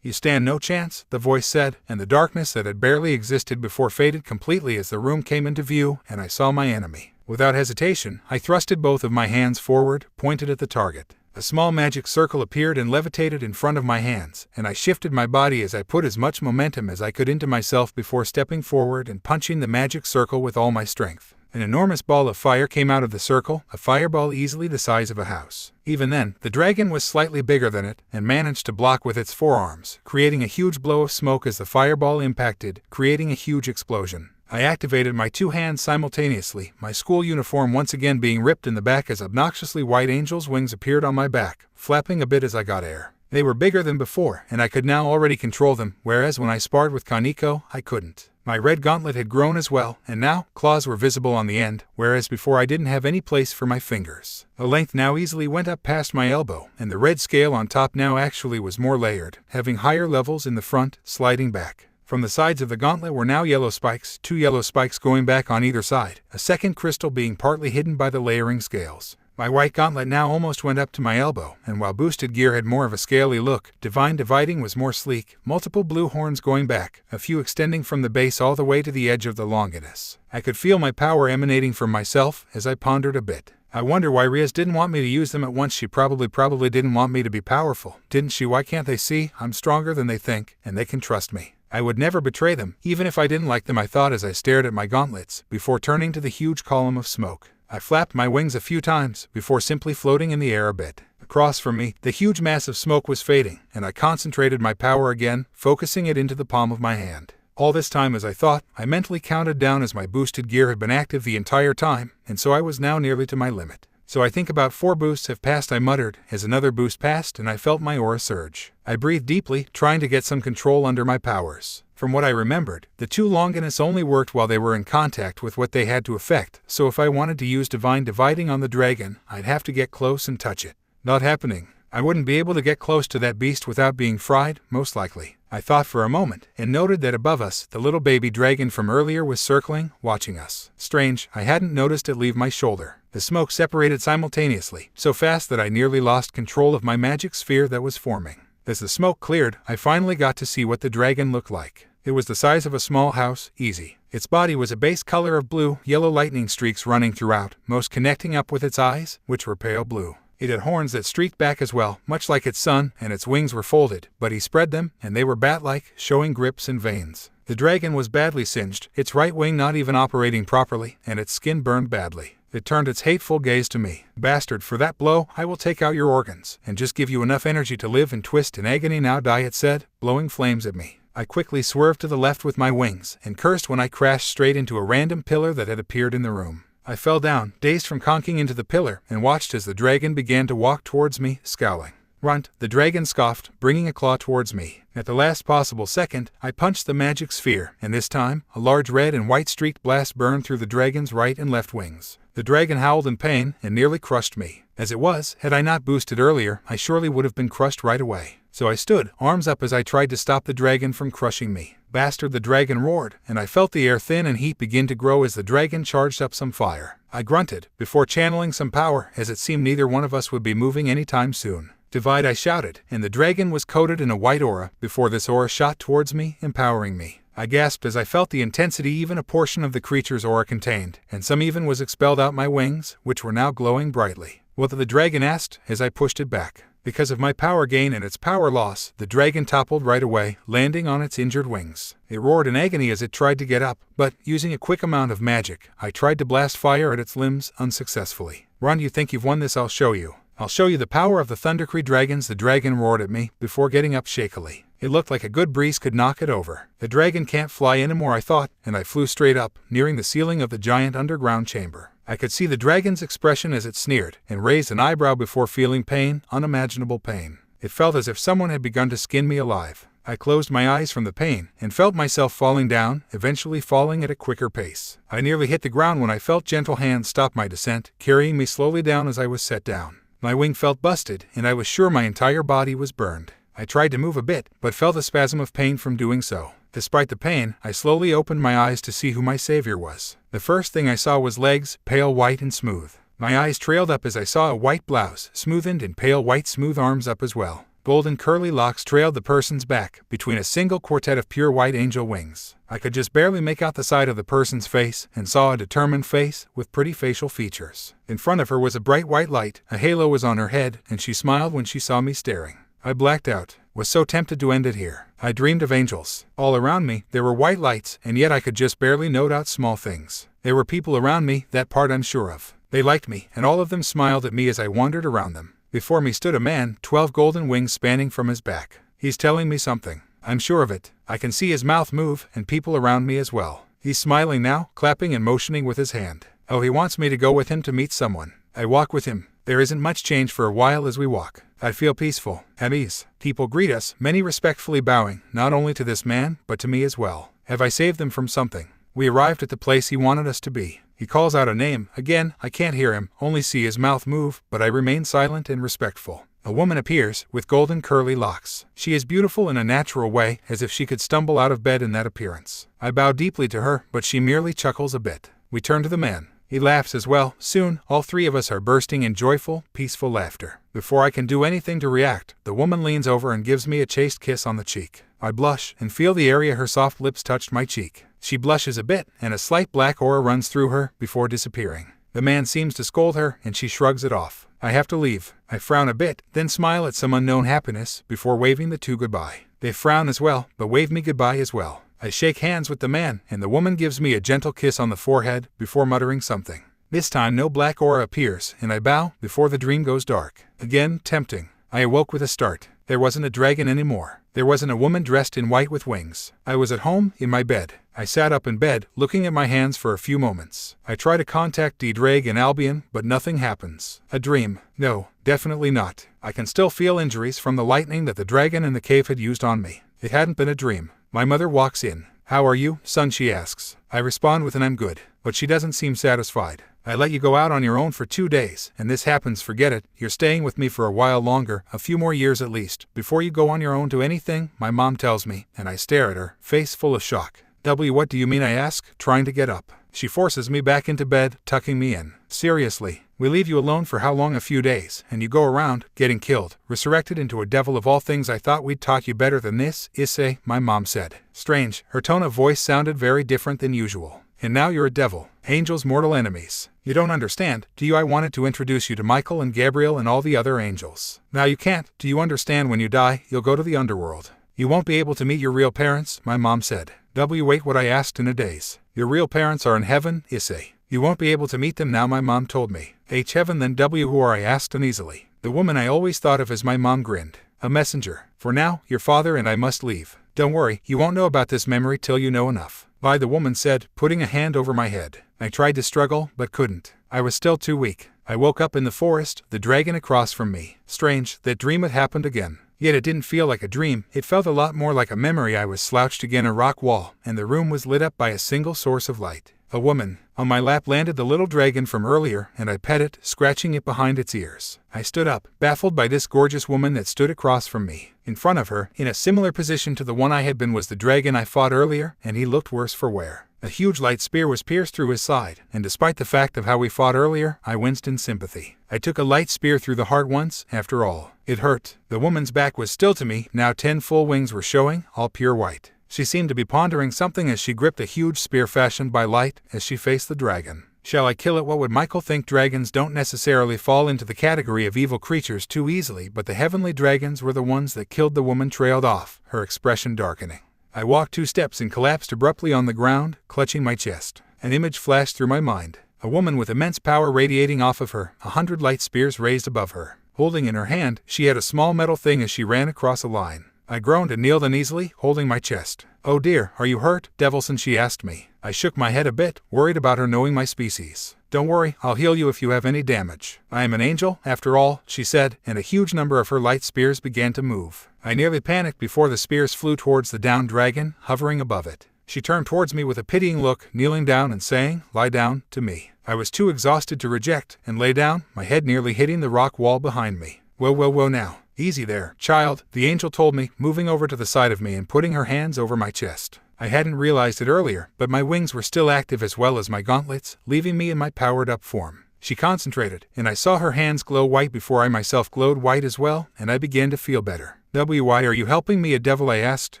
You stand no chance, the voice said, and the darkness that had barely existed before faded completely as the room came into view, and I saw my enemy. Without hesitation, I thrusted both of my hands forward, pointed at the target. A small magic circle appeared and levitated in front of my hands, and I shifted my body as I put as much momentum as I could into myself before stepping forward and punching the magic circle with all my strength. An enormous ball of fire came out of the circle, a fireball easily the size of a house. Even then, the dragon was slightly bigger than it, and managed to block with its forearms, creating a huge blow of smoke as the fireball impacted, creating a huge explosion. I activated my two hands simultaneously, my school uniform once again being ripped in the back as obnoxiously white angel's wings appeared on my back, flapping a bit as I got air. They were bigger than before, and I could now already control them, whereas when I sparred with Kaneko, I couldn't. My red gauntlet had grown as well, and now, claws were visible on the end, whereas before I didn't have any place for my fingers. The length now easily went up past my elbow, and the red scale on top now actually was more layered, having higher levels in the front, sliding back. From the sides of the gauntlet were now yellow spikes, 2 yellow spikes going back on either side, a second crystal being partly hidden by the layering scales. My white gauntlet now almost went up to my elbow, and while boosted gear had more of a scaly look, divine dividing was more sleek, multiple blue horns going back, a few extending from the base all the way to the edge of the longinus. I could feel my power emanating from myself as I pondered a bit. I wonder why Rias didn't want me to use them at once. She probably didn't want me to be powerful, didn't she? Why can't they see I'm stronger than they think, and they can trust me? I would never betray them, even if I didn't like them, I thought as I stared at my gauntlets, before turning to the huge column of smoke. I flapped my wings a few times, before simply floating in the air a bit. Across from me, the huge mass of smoke was fading, and I concentrated my power again, focusing it into the palm of my hand. All this time as I thought, I mentally counted down as my boosted gear had been active the entire time, and so I was now nearly to my limit. So I think about 4 boosts have passed, I muttered, as another boost passed and I felt my aura surge. I breathed deeply, trying to get some control under my powers. From what I remembered, the 2 longinus only worked while they were in contact with what they had to affect, so if I wanted to use divine dividing on the dragon, I'd have to get close and touch it. Not happening. I wouldn't be able to get close to that beast without being fried, most likely. I thought for a moment, and noted that above us, the little baby dragon from earlier was circling, watching us. Strange, I hadn't noticed it leave my shoulder. The smoke separated simultaneously, so fast that I nearly lost control of my magic sphere that was forming. As the smoke cleared, I finally got to see what the dragon looked like. It was the size of a small house, easy. Its body was a base color of blue, yellow lightning streaks running throughout, most connecting up with its eyes, which were pale blue. It had horns that streaked back as well, much like its son, and its wings were folded, but he spread them, and they were bat-like, showing grips and veins. The dragon was badly singed, its right wing not even operating properly, and its skin burned badly. It turned its hateful gaze to me. Bastard, for that blow, I will take out your organs, and just give you enough energy to live and twist in agony. Now die, it said, blowing flames at me. I quickly swerved to the left with my wings, and cursed when I crashed straight into a random pillar that had appeared in the room. I fell down, dazed from conking into the pillar, and watched as the dragon began to walk towards me, scowling. Runt, the dragon scoffed, bringing a claw towards me. At the last possible second, I punched the magic sphere, and this time, a large red and white streaked blast burned through the dragon's right and left wings. The dragon howled in pain and nearly crushed me. As it was, had I not boosted earlier, I surely would have been crushed right away. So I stood, arms up as I tried to stop the dragon from crushing me. Bastard, the dragon roared, and I felt the air thin and heat begin to grow as the dragon charged up some fire. I grunted, before channeling some power, as it seemed neither one of us would be moving anytime soon. Divide, I shouted, and the dragon was coated in a white aura, before this aura shot towards me, empowering me. I gasped as I felt the intensity even a portion of the creature's aura contained, and some even was expelled out my wings, which were now glowing brightly. What the dragon asked, as I pushed it back. Because of my power gain and its power loss, the dragon toppled right away, landing on its injured wings. It roared in agony as it tried to get up, but, using a quick amount of magic, I tried to blast fire at its limbs, unsuccessfully. Run, you think you've won this? I'll show you. I'll show you the power of the Thundercree dragons, the dragon roared at me, before getting up shakily. It looked like a good breeze could knock it over. The dragon can't fly anymore, I thought, and I flew straight up, nearing the ceiling of the giant underground chamber. I could see the dragon's expression as it sneered, and raised an eyebrow before feeling pain, unimaginable pain. It felt as if someone had begun to skin me alive. I closed my eyes from the pain, and felt myself falling down, eventually falling at a quicker pace. I nearly hit the ground when I felt gentle hands stop my descent, carrying me slowly down as I was set down. My wing felt busted, and I was sure my entire body was burned. I tried to move a bit, but felt a spasm of pain from doing so. Despite the pain, I slowly opened my eyes to see who my savior was. The first thing I saw was legs, pale white and smooth. My eyes trailed up as I saw a white blouse, smoothened and pale white smooth arms up as well. Golden curly locks trailed the person's back, between a single quartet of pure white angel wings. I could just barely make out the side of the person's face, and saw a determined face, with pretty facial features. In front of her was a bright white light, a halo was on her head, and she smiled when she saw me staring. I blacked out, was so tempted to end it here. I dreamed of angels. All around me, there were white lights, and yet I could just barely note out small things. There were people around me, that part I'm sure of. They liked me, and all of them smiled at me as I wandered around them. Before me stood a man, 12 golden wings spanning from his back. He's telling me something. I'm sure of it. I can see his mouth move, and people around me as well. He's smiling now, clapping and motioning with his hand. Oh, he wants me to go with him to meet someone. I walk with him. There isn't much change for a while as we walk. I feel peaceful, at ease. People greet us, many respectfully bowing, not only to this man, but to me as well. Have I saved them from something? We arrived at the place he wanted us to be. He calls out a name. Again, I can't hear him, only see his mouth move, but I remain silent and respectful. A woman appears, with golden curly locks. She is beautiful in a natural way, as if she could stumble out of bed in that appearance. I bow deeply to her, but she merely chuckles a bit. We turn to the man. He laughs as well. Soon, all three of us are bursting in joyful, peaceful laughter. Before I can do anything to react, the woman leans over and gives me a chaste kiss on the cheek. I blush and feel the area her soft lips touched my cheek. She blushes a bit, and a slight black aura runs through her before disappearing. The man seems to scold her, and she shrugs it off. I have to leave. I frown a bit, then smile at some unknown happiness before waving the two goodbye. They frown as well, but wave me goodbye as well. I shake hands with the man, and the woman gives me a gentle kiss on the forehead before muttering something. This time no black aura appears, and I bow before the dream goes dark. Again, tempting. I awoke with a start. There wasn't a dragon anymore. There wasn't a woman dressed in white with wings. I was at home, in my bed. I sat up in bed, looking at my hands for a few moments. I try to contact Drake and Albion, but nothing happens. A dream? No, definitely not. I can still feel injuries from the lightning that the dragon in the cave had used on me. It hadn't been a dream. My mother walks in. "How are you, son?" she asks. I respond with an "I'm good," but she doesn't seem satisfied. "I let you go out on your own for 2 days, and this happens, forget it. You're staying with me for a while longer, a few more years at least, before you go on your own to anything," my mom tells me, and I stare at her, face full of shock. What do you mean?" I ask, trying to get up. She forces me back into bed, tucking me in. "Seriously, we leave you alone for how long? A few days, and you go around, getting killed, resurrected into a devil of all things. I thought we'd taught you better than this, Issei," my mom said. Strange, her tone of voice sounded very different than usual. "And now you're a devil. Angels mortal enemies. You don't understand, do you? I wanted to introduce you to Michael and Gabriel and all the other angels. Now you can't, do you understand? When you die, you'll go to the underworld. You won't be able to meet your real parents," my mom said. Wait, what? I asked in a daze. "Your real parents are in heaven, Issei. You won't be able to meet them now," my mom told me. Heaven then? Who are? I asked uneasily. "The woman I always thought of as," my mom grinned. "A messenger. For now, your father and I must leave. Don't worry, you won't know about this memory till you know enough." "Bye," the woman said, putting a hand over my head. I tried to struggle, but couldn't. I was still too weak. I woke up in the forest, the dragon across from me. Strange, that dream had happened again. Yet it didn't feel like a dream, it felt a lot more like a memory. I was slouched against a rock wall, and the room was lit up by a single source of light. A woman. On my lap landed the little dragon from earlier, and I pet it, scratching it behind its ears. I stood up, baffled by this gorgeous woman that stood across from me. In front of her, in a similar position to the one I had been, was the dragon I fought earlier, and he looked worse for wear. A huge light spear was pierced through his side, and despite the fact of how we fought earlier, I winced in sympathy. I took a light spear through the heart once, after all. It hurt. The woman's back was still to me, now 10 full wings were showing, all pure white. She seemed to be pondering something as she gripped a huge spear fashioned by light, as she faced the dragon. Shall I kill it? What would Michael think? Dragons don't necessarily fall into the category of evil creatures too easily, but the heavenly dragons were the ones that killed. The woman trailed off, her expression darkening. I walked 2 steps and collapsed abruptly on the ground, clutching my chest. An image flashed through my mind. A woman with immense power radiating off of her, 100 light spears raised above her. Holding in her hand, she had a small metal thing as she ran across a line. I groaned and kneeled uneasily, holding my chest. "Oh dear, are you hurt, Devilson?" she asked me. I shook my head a bit, worried about her knowing my species. "Don't worry, I'll heal you if you have any damage. I am an angel, after all," she said, and a huge number of her light spears began to move. I nearly panicked before the spears flew towards the downed dragon, hovering above it. She turned towards me with a pitying look, kneeling down and saying, "Lie down," to me. I was too exhausted to reject, and lay down, my head nearly hitting the rock wall behind me. Whoa now. "Easy there, child," the angel told me, moving over to the side of me and putting her hands over my chest. I hadn't realized it earlier, but my wings were still active as well as my gauntlets, leaving me in my powered-up form. She concentrated, and I saw her hands glow white before I myself glowed white as well, and I began to feel better. "Why are you helping me, a devil?" I asked,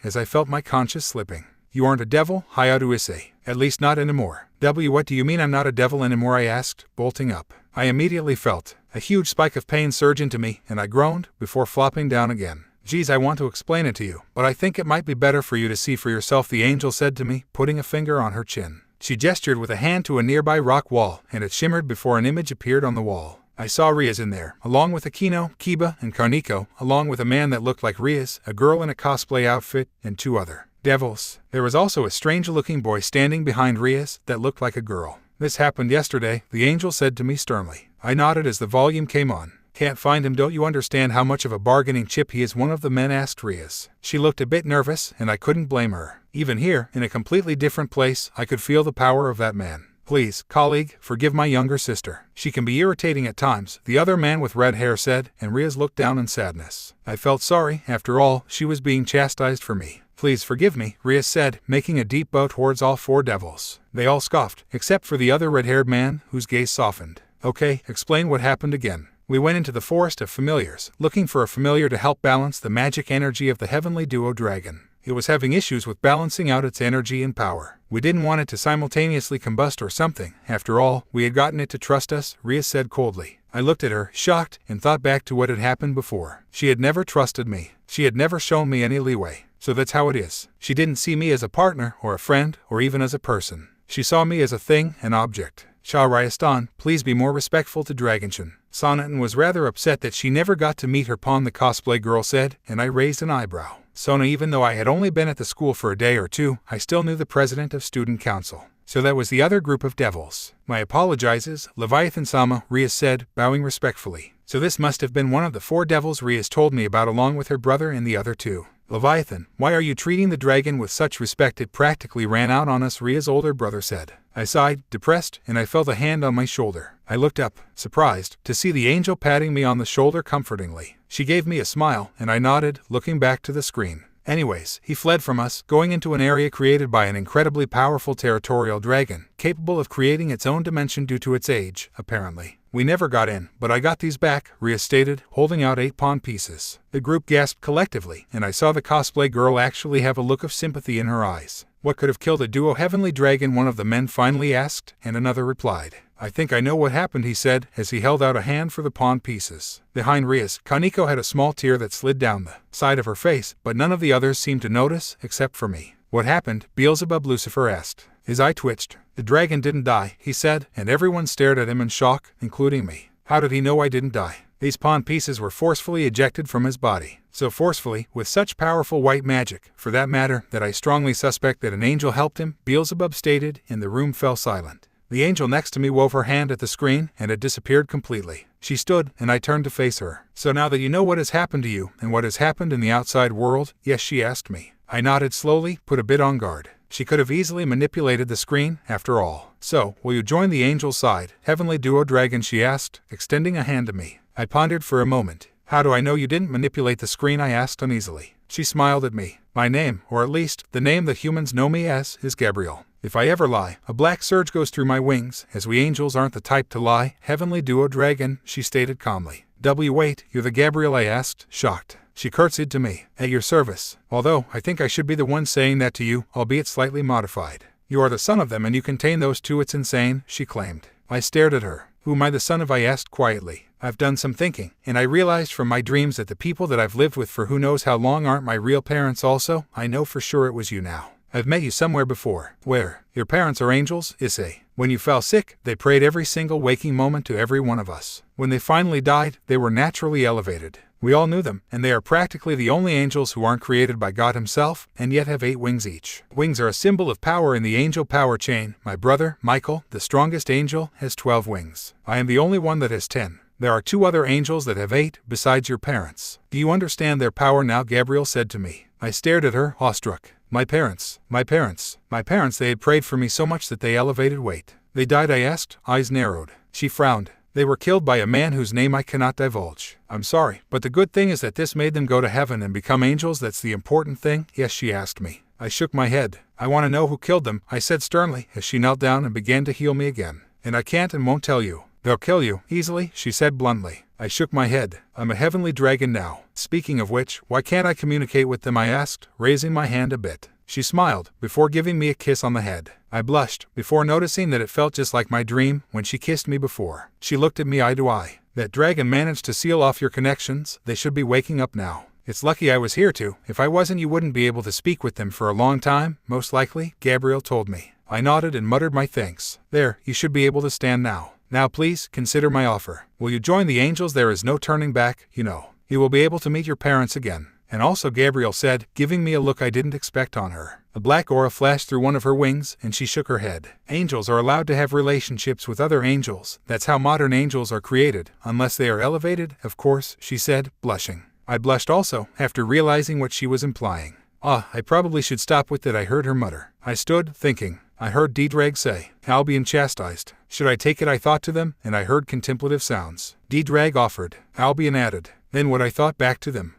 as I felt my conscience slipping. "You aren't a devil, hiatus Issei. At least not anymore." What do you mean I'm not a devil anymore?" I asked, bolting up. I immediately felt a huge spike of pain surge into me, and I groaned, before flopping down again. "Geez, I want to explain it to you, but I think it might be better for you to see for yourself," the angel said to me, putting a finger on her chin. She gestured with a hand to a nearby rock wall, and it shimmered before an image appeared on the wall. I saw Rias in there, along with Akino, Kiba, and Karniko, along with a man that looked like Rias, a girl in a cosplay outfit, and 2 other devils. There was also a strange-looking boy standing behind Rias that looked like a girl. "This happened yesterday," the angel said to me sternly. I nodded as the volume came on. "Can't find him? Don't you understand how much of a bargaining chip he is?" one of the men asked Rias. She looked a bit nervous, and I couldn't blame her. Even here, in a completely different place, I could feel the power of that man. "Please, colleague, forgive my younger sister. She can be irritating at times," the other man with red hair said, and Rias looked down in sadness. I felt sorry. After all, she was being chastised for me. Please forgive me, Rias said, making a deep bow towards all 4 devils. They all scoffed, except for the other red-haired man, whose gaze softened. Okay, explain what happened again. We went into the forest of familiars, looking for a familiar to help balance the magic energy of the heavenly duo dragon. It was having issues with balancing out its energy and power. We didn't want it to simultaneously combust or something. After all, we had gotten it to trust us, Rias said coldly. I looked at her, shocked, and thought back to what had happened before. She had never trusted me. She had never shown me any leeway. So that's how it is. She didn't see me as a partner, or a friend, or even as a person. She saw me as a thing, an object. Shah Riastan, please be more respectful to Dragonshan. Sonatan was rather upset that she never got to meet her pawn, the cosplay girl said, and I raised an eyebrow. Sona, even though I had only been at the school for a day or two, I still knew the president of student council. So that was the other group of devils. My apologizes, Leviathan-sama, Rias said, bowing respectfully. So this must have been one of the 4 devils Rias told me about along with her brother and the other 2. Leviathan, why are you treating the dragon with such respect? It practically ran out on us, Rias' older brother said. I sighed, depressed, and I felt a hand on my shoulder. I looked up, surprised, to see the angel patting me on the shoulder comfortingly. She gave me a smile, and I nodded, looking back to the screen. Anyways, he fled from us, going into an area created by an incredibly powerful territorial dragon, capable of creating its own dimension due to its age, apparently. We never got in, but I got these back, Rias stated, holding out 8 pawn pieces. The group gasped collectively, and I saw the cosplay girl actually have a look of sympathy in her eyes. What could have killed a duo heavenly dragon? One of the men finally asked, and another replied. I think I know what happened, he said, as he held out a hand for the pawn pieces. Behind Rias, Kaneko had a small tear that slid down the side of her face, but none of the others seemed to notice, except for me. What happened? Beelzebub Lucifer asked. His eye twitched. The dragon didn't die, he said, and everyone stared at him in shock, including me. How did he know I didn't die? These pawn pieces were forcefully ejected from his body. So forcefully, with such powerful white magic, for that matter, that I strongly suspect that an angel helped him, Beelzebub stated, and the room fell silent. The angel next to me wove her hand at the screen, and it disappeared completely. She stood, and I turned to face her. So now that you know what has happened to you, and what has happened in the outside world, yes, she asked me. I nodded slowly, put a bit on guard. She could have easily manipulated the screen, after all. So, will you join the angel's side, heavenly duo dragon, she asked, extending a hand to me. I pondered for a moment. How do I know you didn't manipulate the screen? I asked uneasily. She smiled at me. My name, or at least, the name that humans know me as, is Gabriel. If I ever lie, a black surge goes through my wings, as we angels aren't the type to lie, heavenly duo dragon, she stated calmly. Wait, you're the Gabriel? I asked, shocked. She curtsied to me. At your service. Although, I think I should be the one saying that to you, albeit slightly modified. You are the son of them and you contain those 2, it's insane, she claimed. I stared at her. Who am I the son of? I asked quietly. I've done some thinking, and I realized from my dreams that the people that I've lived with for who knows how long aren't my real parents also. I know for sure it was you now. I've met you somewhere before. Where? Your parents are angels, Issei. When you fell sick, they prayed every single waking moment to every one of us. When they finally died, they were naturally elevated. We all knew them, and they are practically the only angels who aren't created by God himself, and yet have 8 wings each. Wings are a symbol of power in the angel power chain. My brother, Michael, the strongest angel, has 12 wings. I am the only one that has 10. There are 2 other angels that have 8, besides your parents. Do you understand their power now? Gabriel said to me. I stared at her, awestruck. My parents, they had prayed for me so much that they elevated. Wait. They died? I asked, eyes narrowed. She frowned. They were killed by a man whose name I cannot divulge. I'm sorry, but the good thing is that this made them go to heaven and become angels. That's the important thing. Yes, she asked me. I shook my head. I want to know who killed them, I said sternly, as she knelt down and began to heal me again. And I can't and won't tell you. They'll kill you, easily, she said bluntly. I shook my head. I'm a heavenly dragon now. Speaking of which, why can't I communicate with them? I asked, raising my hand a bit. She smiled, before giving me a kiss on the head. I blushed, before noticing that it felt just like my dream when she kissed me before. She looked at me eye to eye. That dragon managed to seal off your connections. They should be waking up now. It's lucky I was here too. If I wasn't, you wouldn't be able to speak with them for a long time, most likely, Gabriel told me. I nodded and muttered my thanks. There, you should be able to stand now. Now please, consider my offer. Will you join the angels? There is no turning back, you know. You will be able to meet your parents again. And also, Gabriel said, giving me a look I didn't expect on her. A black aura flashed through one of her wings, and she shook her head. Angels are allowed to have relationships with other angels. That's how modern angels are created, unless they are elevated, of course, she said, blushing. I blushed also, after realizing what she was implying. I probably should stop with that, I heard her mutter. I stood, thinking. I heard D-Drag say, I'll be chastised. Should I take it? I thought to them, and I heard contemplative sounds. D-Drag offered. Albion added. Then what I thought back to them.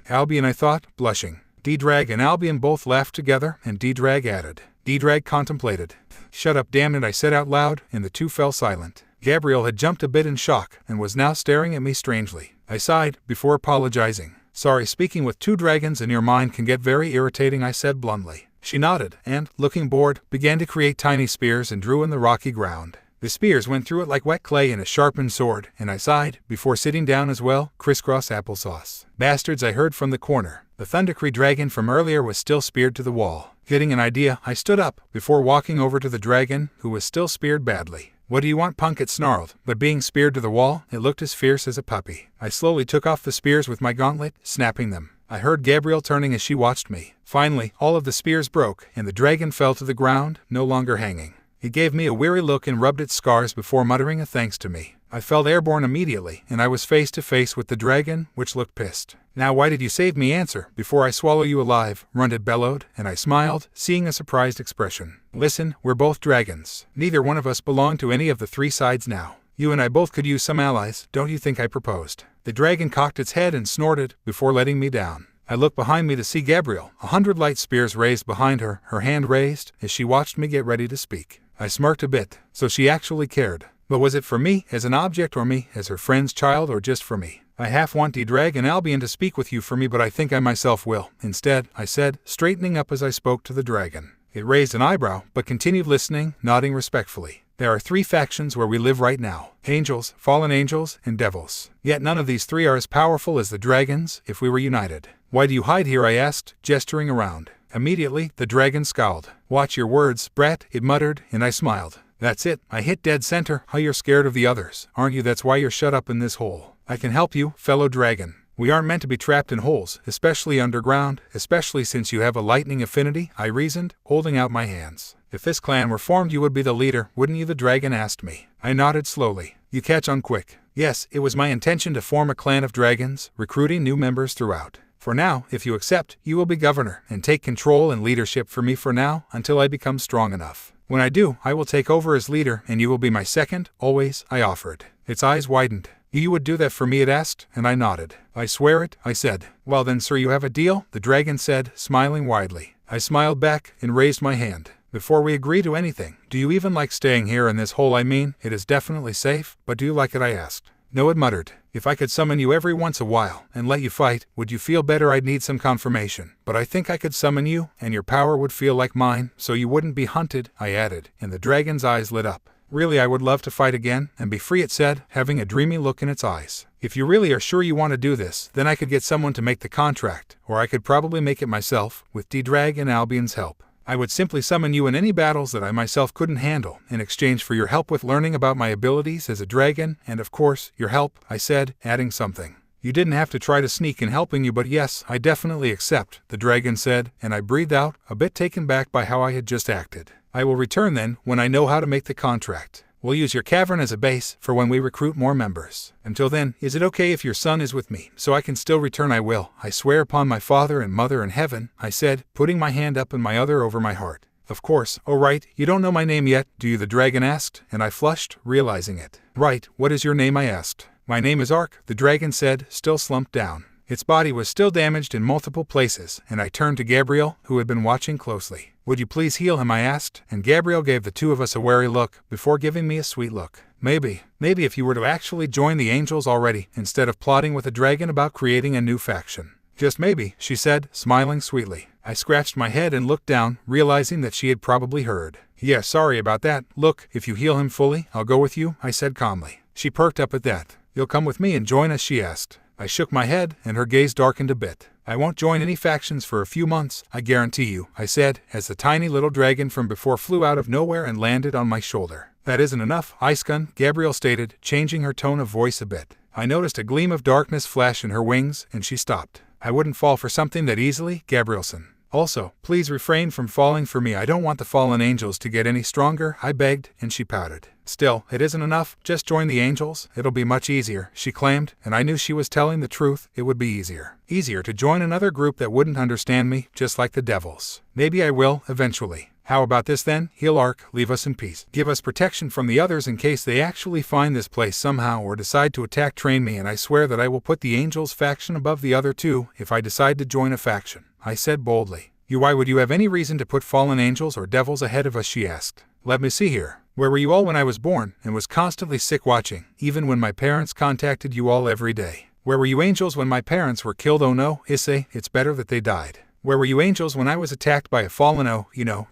Albion, I thought, blushing. D-Drag and Albion both laughed together, and D-Drag added. D-Drag contemplated. Shut up, damn it, I said out loud, and the two fell silent. Gabriel had jumped a bit in shock, and was now staring at me strangely. I sighed, before apologizing. Sorry, speaking with two dragons in your mind can get very irritating, I said bluntly. She nodded, and, looking bored, began to create tiny spears and drew in the rocky ground. The spears went through it like wet clay in a sharpened sword, and I sighed, before sitting down as well, crisscross applesauce. Bastards, I heard from the corner. The Thundercree dragon from earlier was still speared to the wall. Getting an idea, I stood up, before walking over to the dragon, who was still speared badly. What do you want, punk? It snarled, but being speared to the wall, it looked as fierce as a puppy. I slowly took off the spears with my gauntlet, snapping them. I heard Gabriel turning as she watched me. Finally, all of the spears broke, and the dragon fell to the ground, no longer hanging. It gave me a weary look and rubbed its scars before muttering a thanks to me. I felt airborne immediately, and I was face to face with the dragon, which looked pissed. Now why did you save me? Answer, before I swallow you alive, Runded bellowed, and I smiled, seeing a surprised expression. Listen, we're both dragons. Neither one of us belong to any of the three sides now. You and I both could use some allies, don't you think? I proposed. The dragon cocked its head and snorted, before letting me down. I looked behind me to see Gabriel, 100 light spears raised behind her, her hand raised, as she watched me get ready to speak. I smirked a bit, so she actually cared. But was it for me as an object, or me as her friend's child, or just for me? I half want D-Drag and Albion to speak with you for me, but I think I myself will. Instead, I said, straightening up as I spoke to the dragon. It raised an eyebrow, but continued listening, nodding respectfully. There are three factions where we live right now. Angels, fallen angels, and devils. Yet none of these three are as powerful as the dragons, if we were united. Why do you hide here? I asked, gesturing around. Immediately, the dragon scowled. Watch your words, brat, it muttered, and I smiled. That's it, I hit dead center. How you're scared of the others, aren't you? That's why you're shut up in this hole. I can help you, fellow dragon. We aren't meant to be trapped in holes, especially underground, especially since you have a lightning affinity, I reasoned, holding out my hands. If this clan were formed, you would be the leader, wouldn't you? The dragon asked me. I nodded slowly. You catch on quick. Yes, it was my intention to form a clan of dragons, recruiting new members throughout. For now, if you accept, you will be governor, and take control and leadership for me for now, until I become strong enough. When I do, I will take over as leader, and you will be my second, always, I offered. Its eyes widened. You would do that for me? It asked, and I nodded. I swear it, I said. Well then, sir, you have a deal, the dragon said, smiling widely. I smiled back, and raised my hand. Before we agree to anything, do you even like staying here in this hole? I mean, it is definitely safe, but do you like it? I asked. No, it muttered. If I could summon you every once a while, and let you fight, would you feel better? I'd need some confirmation. But I think I could summon you, and your power would feel like mine, so you wouldn't be hunted, I added, and the dragon's eyes lit up. Really, I would love to fight again, and be free, it said, having a dreamy look in its eyes. If you really are sure you want to do this, then I could get someone to make the contract, or I could probably make it myself, with D-Drag and Albion's help. I would simply summon you in any battles that I myself couldn't handle, in exchange for your help with learning about my abilities as a dragon, and of course, your help, I said, adding something. You didn't have to try to sneak in helping you, but yes, I definitely accept, the dragon said, and I breathed out, a bit taken back by how I had just acted. I will return then, when I know how to make the contract. We'll use your cavern as a base for when we recruit more members. Until then, is it okay if your son is with me, so I can still return? I will. I swear upon my father and mother in heaven, I said, putting my hand up and my other over my heart. Of course. Oh right, you don't know my name yet, do you? The dragon asked, and I flushed, realizing it. Right, what is your name? I asked. My name is Ark, the dragon said, still slumped down. Its body was still damaged in multiple places, and I turned to Gabriel, who had been watching closely. Would you please heal him? I asked, and Gabriel gave the two of us a wary look, before giving me a sweet look. Maybe if you were to actually join the angels already, instead of plotting with a dragon about creating a new faction. Just maybe, she said, smiling sweetly. I scratched my head and looked down, realizing that she had probably heard. Yeah, sorry about that. Look, if you heal him fully, I'll go with you, I said calmly. She perked up at that. You'll come with me and join us? She asked. I shook my head, and her gaze darkened a bit. I won't join any factions for a few months, I guarantee you, I said, as the tiny little dragon from before flew out of nowhere and landed on my shoulder. That isn't enough, Icegun, Gabriel stated, changing her tone of voice a bit. I noticed a gleam of darkness flash in her wings, and she stopped. I wouldn't fall for something that easily, Gabrielson. Also, please refrain from falling for me. I don't want the fallen angels to get any stronger, I begged, and she pouted. Still, it isn't enough, just join the angels, it'll be much easier, she claimed, and I knew she was telling the truth, it would be easier. Easier to join another group that wouldn't understand me, just like the devils. Maybe I will, eventually. How about this then? Heal Ark, leave us in peace. Give us protection from the others in case they actually find this place somehow or decide to attack. Train me, and I swear that I will put the angels faction above the other two if I decide to join a faction. I said boldly. Why would you have any reason to put fallen angels or devils ahead of us, she asked. Let me see here. Where were you all when I was born and was constantly sick watching, even when my parents contacted you all every day? Where were you angels when my parents were killed? Oh no, Issei, it's better that they died. Where were you angels when I was attacked by a fallen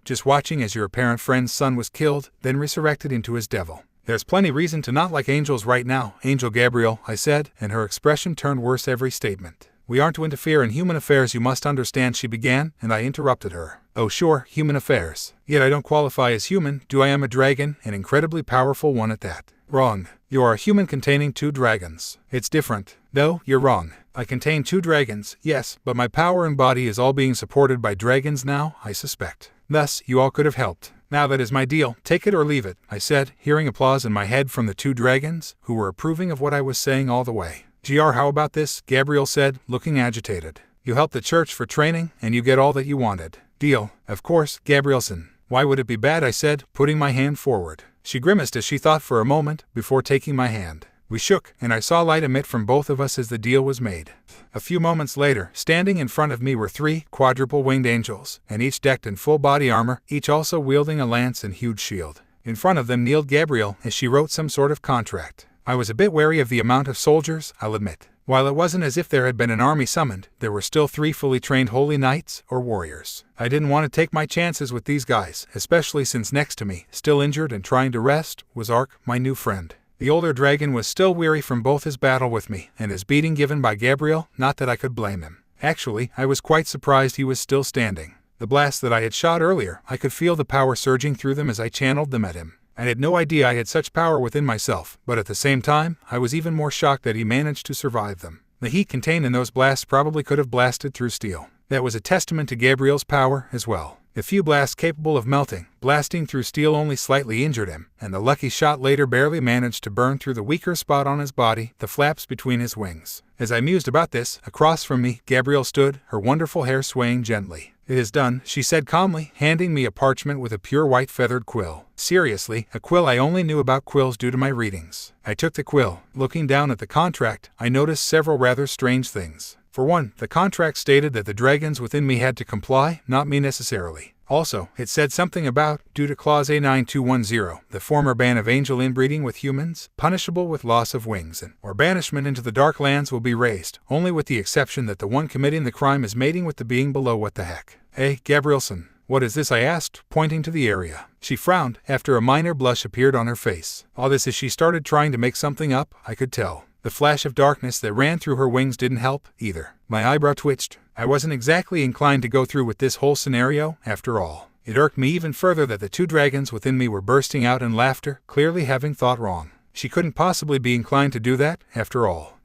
just watching as your apparent friend's son was killed, then resurrected into his devil? There's plenty reason to not like angels right now, Angel Gabriel, I said, and her expression turned worse every statement. We aren't to interfere in human affairs, you must understand, she began, and I interrupted her. Oh sure, human affairs. Yet I don't qualify as human, do I? Am a dragon, an incredibly powerful one at that. Wrong. You are a human containing 2 dragons. It's different. No, you're wrong. I contain 2 dragons, yes, but my power and body is all being supported by dragons now, I suspect. Thus, you all could have helped. Now that is my deal, take it or leave it, I said, hearing applause in my head from the 2 dragons, who were approving of what I was saying all the way. How about this? Gabriel said, looking agitated. You helped the church for training, and you get all that you wanted. Deal. Of course, Gabrielson. Why would it be bad? I said, putting my hand forward. She grimaced as she thought for a moment, before taking my hand. We shook, and I saw light emit from both of us as the deal was made. A few moments later, standing in front of me were 3 quadruple-winged angels, and each decked in full body armor, each also wielding a lance and huge shield. In front of them kneeled Gabriel as she wrote some sort of contract. I was a bit wary of the amount of soldiers, I'll admit. While it wasn't as if there had been an army summoned, there were still 3 fully trained holy knights, or warriors. I didn't want to take my chances with these guys, especially since next to me, still injured and trying to rest, was Ark, my new friend. The older dragon was still weary from both his battle with me and his beating given by Gabriel, not that I could blame him. Actually, I was quite surprised he was still standing. The blasts that I had shot earlier, I could feel the power surging through them as I channeled them at him. I had no idea I had such power within myself, but at the same time, I was even more shocked that he managed to survive them. The heat contained in those blasts probably could have blasted through steel. That was a testament to Gabriel's power as well. The few blasts capable of blasting through steel only slightly injured him, and the lucky shot later barely managed to burn through the weaker spot on his body, the flaps between his wings. As I mused about this, across from me, Gabriel stood, her wonderful hair swaying gently. It is done, she said calmly, handing me a parchment with a pure white feathered quill. Seriously, a quill. I only knew about quills due to my readings. I took the quill. Looking down at the contract, I noticed several rather strange things. For one, the contract stated that the dragons within me had to comply, not me necessarily. Also, it said something about, due to Clause A9210, the former ban of angel inbreeding with humans, punishable with loss of wings or banishment into the dark lands will be raised, only with the exception that the one committing the crime is mating with the being below. What the heck? Hey, Gabrielson, what is this? I asked, pointing to the area. She frowned, after a minor blush appeared on her face. All this as she started trying to make something up, I could tell. The flash of darkness that ran through her wings didn't help, either. My eyebrow twitched. I wasn't exactly inclined to go through with this whole scenario, after all. It irked me even further that the 2 dragons within me were bursting out in laughter, clearly having thought wrong. She couldn't possibly be inclined to do that, after all.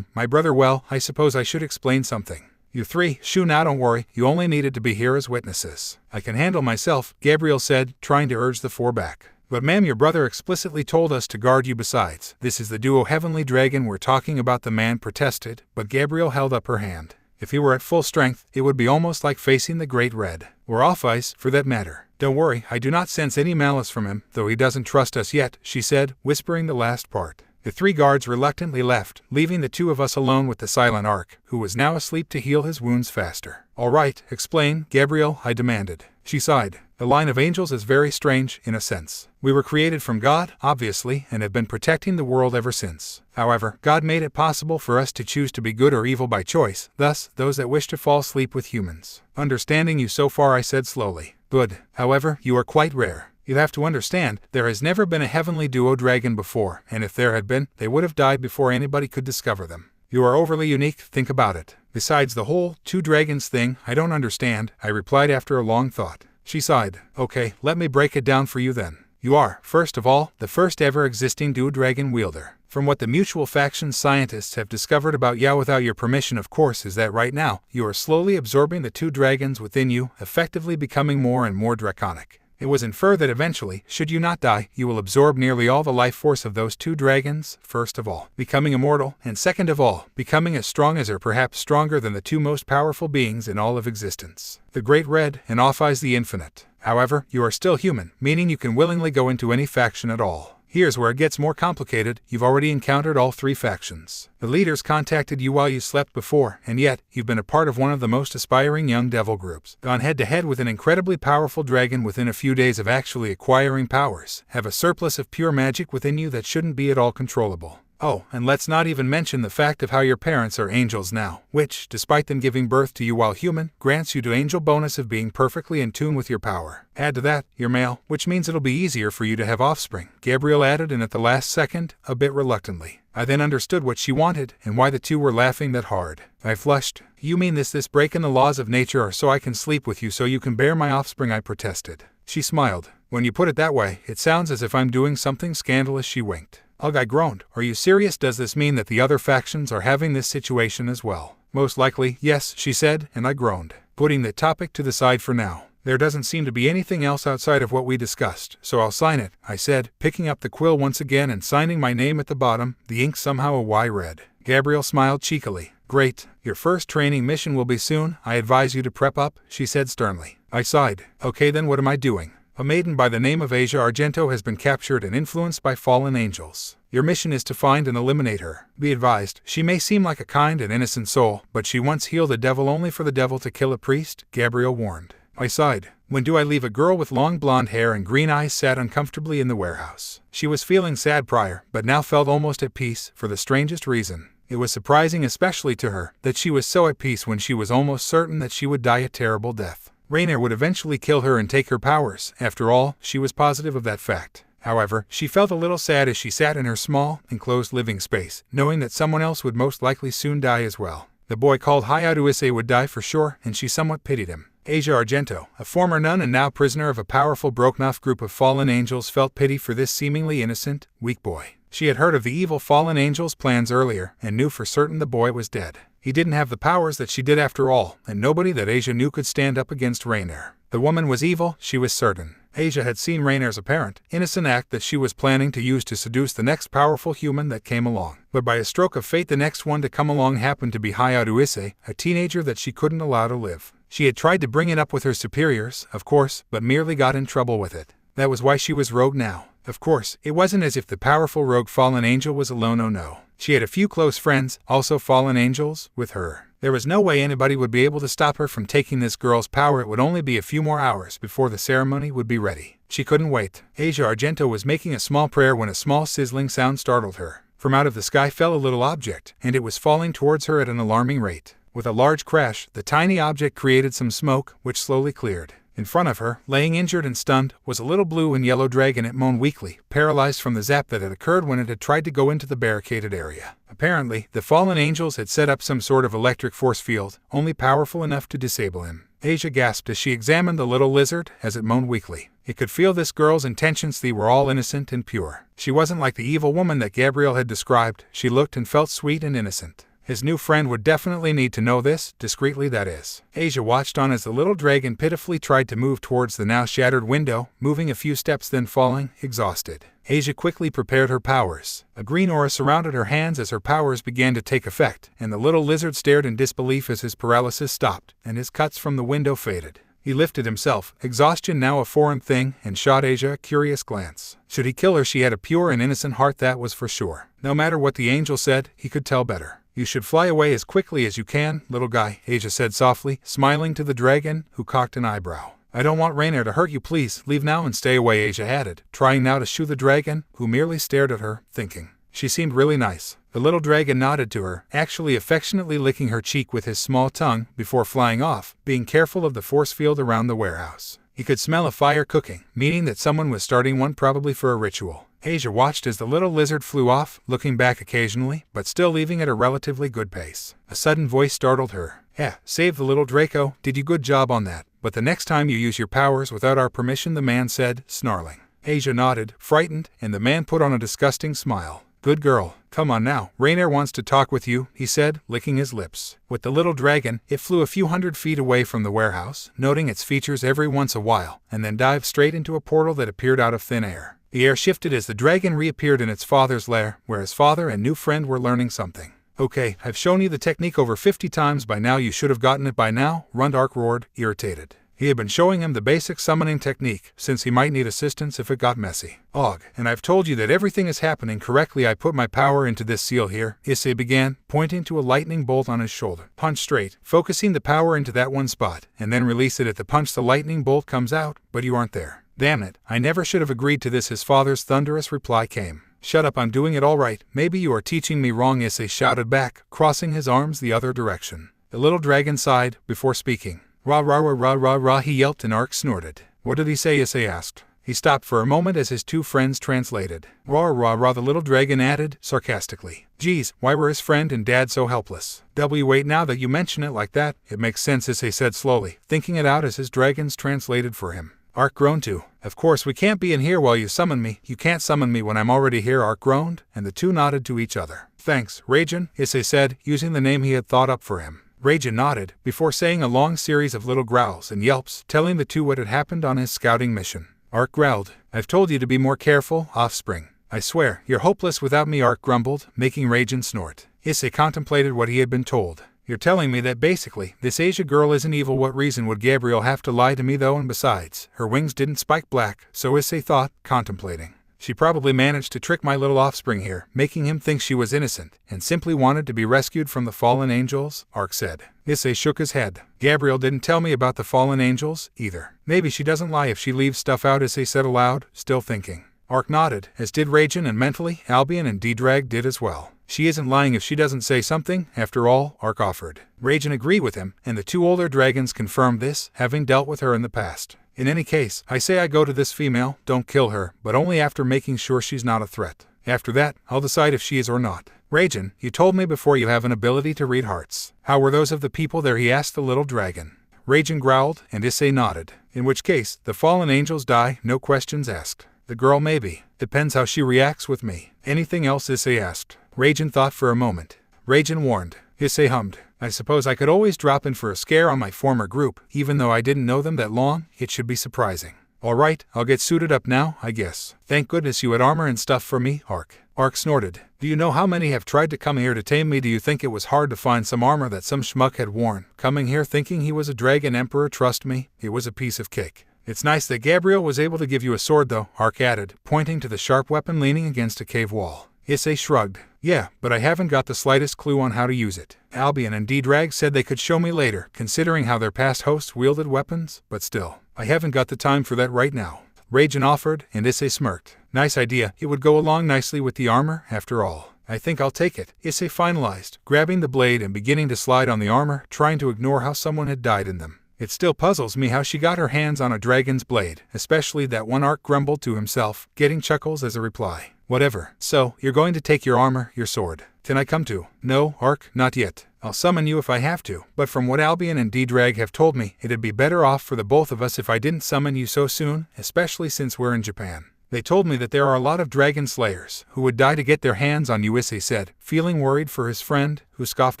My brother, well, I suppose I should explain something. You 3, shoo, now don't worry, you only needed to be here as witnesses. I can handle myself, Gabriel said, trying to urge the 4 back. But ma'am, your brother explicitly told us to guard you. Besides, this is the duo heavenly dragon we're talking about, the man protested, but Gabriel held up her hand. If he were at full strength, it would be almost like facing the Great Red. Or off ice, for that matter. Don't worry, I do not sense any malice from him, though he doesn't trust us yet, she said, whispering the last part. The 3 guards reluctantly left, leaving the 2 of us alone with the silent Ark, who was now asleep to heal his wounds faster. All right, explain, Gabriel, I demanded. She sighed. The line of angels is very strange, in a sense. We were created from God, obviously, and have been protecting the world ever since. However, God made it possible for us to choose to be good or evil by choice, thus, those that wish to fall asleep with humans. Understanding you so far, I said slowly. Good. However, you are quite rare. You have to understand, there has never been a heavenly duo dragon before, and if there had been, they would have died before anybody could discover them. You are overly unique, think about it. Besides the whole 2 dragons thing, I don't understand, I replied after a long thought. She sighed. Okay, let me break it down for you then. You are, first of all, the first ever existing duo dragon wielder. From what the mutual faction scientists have discovered about Yaoi, without your permission of course, is that right now, you are slowly absorbing the 2 dragons within you, effectively becoming more and more draconic. It was inferred that eventually, should you not die, you will absorb nearly all the life force of those 2 dragons, first of all, becoming immortal, and second of all, becoming as strong as or perhaps stronger than the 2 most powerful beings in all of existence. The Great Red, and Off-Eyes the Infinite. However, you are still human, meaning you can willingly go into any faction at all. Here's where it gets more complicated. You've already encountered all three factions. The leaders contacted you while you slept before, and yet, you've been a part of one of the most aspiring young devil groups. Gone head-to-head with an incredibly powerful dragon within a few days of actually acquiring powers. Have a surplus of pure magic within you that shouldn't be at all controllable. Oh, and let's not even mention the fact of how your parents are angels now, which, despite them giving birth to you while human, grants you the angel bonus of being perfectly in tune with your power. Add to that, you're male, which means it'll be easier for you to have offspring, Gabriel added, and at the last second, a bit reluctantly. I then understood what she wanted, and why the two were laughing that hard. I flushed. You mean this break in the laws of nature are so I can sleep with you so you can bear my offspring, I protested. She smiled. When you put it that way, it sounds as if I'm doing something scandalous, she winked. Ugh, I groaned. Are you serious? Does this mean that the other factions are having this situation as well? Most likely, yes, she said, and I groaned. Putting the topic to the side for now. There doesn't seem to be anything else outside of what we discussed, so I'll sign it, I said, picking up the quill once again and signing my name at the bottom, the ink somehow a Y red. Gabriel smiled cheekily. Great. Your first training mission will be soon. I advise you to prep up, she said sternly. I sighed. Okay, then what am I doing? A maiden by the name of Asia Argento has been captured and influenced by fallen angels. Your mission is to find and eliminate her. Be advised, she may seem like a kind and innocent soul, but she once healed a devil only for the devil to kill a priest, Gabriel warned. I sighed. When do I leave? A girl with long blonde hair and green eyes sat uncomfortably in the warehouse. She was feeling sad prior, but now felt almost at peace, for the strangest reason. It was surprising, especially to her, that she was so at peace when she was almost certain that she would die a terrible death. Rainier would eventually kill her and take her powers. After all, she was positive of that fact. However, she felt a little sad as she sat in her small, enclosed living space, knowing that someone else would most likely soon die as well. The boy called hiatus Issei would die for sure, and she somewhat pitied him. Asia Argento, a former nun and now prisoner of a powerful broken-off group of fallen angels, felt pity for this seemingly innocent, weak boy. She had heard of the evil fallen angels' plans earlier, and knew for certain the boy was dead. He didn't have the powers that she did after all, and nobody that Asia knew could stand up against Rainier. The woman was evil, she was certain. Asia had seen Rainier's apparent, innocent act that she was planning to use to seduce the next powerful human that came along. But by a stroke of fate, the next one to come along happened to be hiatus Issei, a teenager that she couldn't allow to live. She had tried to bring it up with her superiors, of course, but merely got in trouble with it. That was why she was rogue now. Of course, it wasn't as if the powerful rogue fallen angel was alone, oh no. She had a few close friends, also fallen angels, with her. There was no way anybody would be able to stop her from taking this girl's power. It would only be a few more hours before the ceremony would be ready. She couldn't wait. Asia Argento was making a small prayer when a small sizzling sound startled her. From out of the sky fell a little object, and it was falling towards her at an alarming rate. With a large crash, the tiny object created some smoke, which slowly cleared. In front of her, laying injured and stunned, was a little blue and yellow dragon. It moaned weakly, paralyzed from the zap that had occurred when it had tried to go into the barricaded area. Apparently, the fallen angels had set up some sort of electric force field, only powerful enough to disable him. Asia gasped as she examined the little lizard, as it moaned weakly. It could feel this girl's intentions. They were all innocent and pure. She wasn't like the evil woman that Gabriel had described. She looked and felt sweet and innocent. His new friend would definitely need to know this, discreetly that is. Asia watched on as the little dragon pitifully tried to move towards the now shattered window, moving a few steps then falling, exhausted. Asia quickly prepared her powers. A green aura surrounded her hands as her powers began to take effect, and the little lizard stared in disbelief as his paralysis stopped, and his cuts from the window faded. He lifted himself, exhaustion now a foreign thing, and shot Asia a curious glance. Should he kill her? She had a pure and innocent heart, that was for sure. No matter what the angel said, he could tell better. You should fly away as quickly as you can, little guy, Asia said softly, smiling to the dragon, who cocked an eyebrow. I don't want Rainier to hurt you, please, leave now and stay away, Asia added, trying now to shoo the dragon, who merely stared at her, thinking. She seemed really nice. The little dragon nodded to her, actually affectionately licking her cheek with his small tongue, before flying off, being careful of the force field around the warehouse. He could smell a fire cooking, meaning that someone was starting one, probably for a ritual. Asia watched as the little lizard flew off, looking back occasionally, but still leaving at a relatively good pace. A sudden voice startled her. Save the little Draco, did you good job on that, but the next time you use your powers without our permission, the man said, snarling. Asia nodded, frightened, and the man put on a disgusting smile. Good girl, come on now, Rainier wants to talk with you, he said, licking his lips. With the little dragon, it flew a few hundred feet away from the warehouse, noting its features every once a while, and then dived straight into a portal that appeared out of thin air. The air shifted as the dragon reappeared in its father's lair, where his father and new friend were learning something. Okay, I've shown you the technique over 50 times by now, you should have gotten it by now, Rundark roared, irritated. He had been showing him the basic summoning technique, since he might need assistance if it got messy. Og, and I've told you that everything is happening correctly. I put my power into this seal here, Issei began, pointing to a lightning bolt on his shoulder. Punch straight, focusing the power into that one spot, and then release it at the punch. The lightning bolt comes out, but you aren't there. Damn it, I never should have agreed to this. His father's thunderous reply came. Shut up, I'm doing it all right. Maybe you are teaching me wrong, Issei shouted back, crossing his arms the other direction. The little dragon sighed, before speaking. Rah rah rah rah rah rah, he yelped and Ark snorted. What did he say? Issei asked. He stopped for a moment as his two friends translated. Rah rah rah, the little dragon added, sarcastically. Geez, why were his friend and dad so helpless? Wait, now that you mention it like that, it makes sense, Issei said slowly, thinking it out as his dragons translated for him. Ark groaned too. Of course we can't be in here while you summon me. You can't summon me when I'm already here, Ark groaned, and the two nodded to each other. Thanks, Raijin, Issei said, using the name he had thought up for him. Raijin nodded, before saying a long series of little growls and yelps, telling the two what had happened on his scouting mission. Ark growled. I've told you to be more careful, offspring. I swear, you're hopeless without me, Ark grumbled, making Raijin snort. Issei contemplated what he had been told. You're telling me that basically, this Asia girl isn't evil. What reason would Gabriel have to lie to me though? And besides, her wings didn't spike black, so Issei thought, contemplating. She probably managed to trick my little offspring here, making him think she was innocent, and simply wanted to be rescued from the fallen angels, Ark said. Issei shook his head. Gabriel didn't tell me about the fallen angels, either. Maybe she doesn't lie if she leaves stuff out, Issei said aloud, still thinking. Ark nodded, as did Raijin, and mentally, Albion and D-Drag did as well. She isn't lying if she doesn't say something, after all, Ark offered. Raijin agreed with him, and the two older dragons confirmed this, having dealt with her in the past. In any case, I say I go to this female, don't kill her, but only after making sure she's not a threat. After that, I'll decide if she is or not. Raijin, you told me before you have an ability to read hearts. How were those of the people there? He asked the little dragon. Raijin growled, and Issei nodded. In which case, the fallen angels die, no questions asked. The girl maybe. Depends how she reacts with me. Anything else? Issei asked. Raijin thought for a moment. Raijin warned. Issei hummed. I suppose I could always drop in for a scare on my former group, even though I didn't know them that long. It should be surprising. Alright, I'll get suited up now, I guess. Thank goodness you had armor and stuff for me, Ark. Ark snorted. Do you know how many have tried to come here to tame me? Do you think it was hard to find some armor that some schmuck had worn? Coming here thinking he was a dragon emperor, trust me, it was a piece of cake. It's nice that Gabriel was able to give you a sword though, Ark added, pointing to the sharp weapon leaning against a cave wall. Issei shrugged. Yeah, but I haven't got the slightest clue on how to use it. Albion and D-Drag said they could show me later, considering how their past hosts wielded weapons, but still, I haven't got the time for that right now. Raijin offered, and Issei smirked. Nice idea, it would go along nicely with the armor, after all. I think I'll take it, Issei finalized, grabbing the blade and beginning to slide on the armor, trying to ignore how someone had died in them. It still puzzles me how she got her hands on a dragon's blade, especially that one. Ark grumbled to himself, getting chuckles as a reply. Whatever. So, you're going to take your armor, your sword. Can I come too? No, Ark, not yet. I'll summon you if I have to, but from what Albion and D-Drag have told me, it'd be better off for the both of us if I didn't summon you so soon, especially since we're in Japan. They told me that there are a lot of dragon slayers who would die to get their hands on you, Issei said, feeling worried for his friend, who scoffed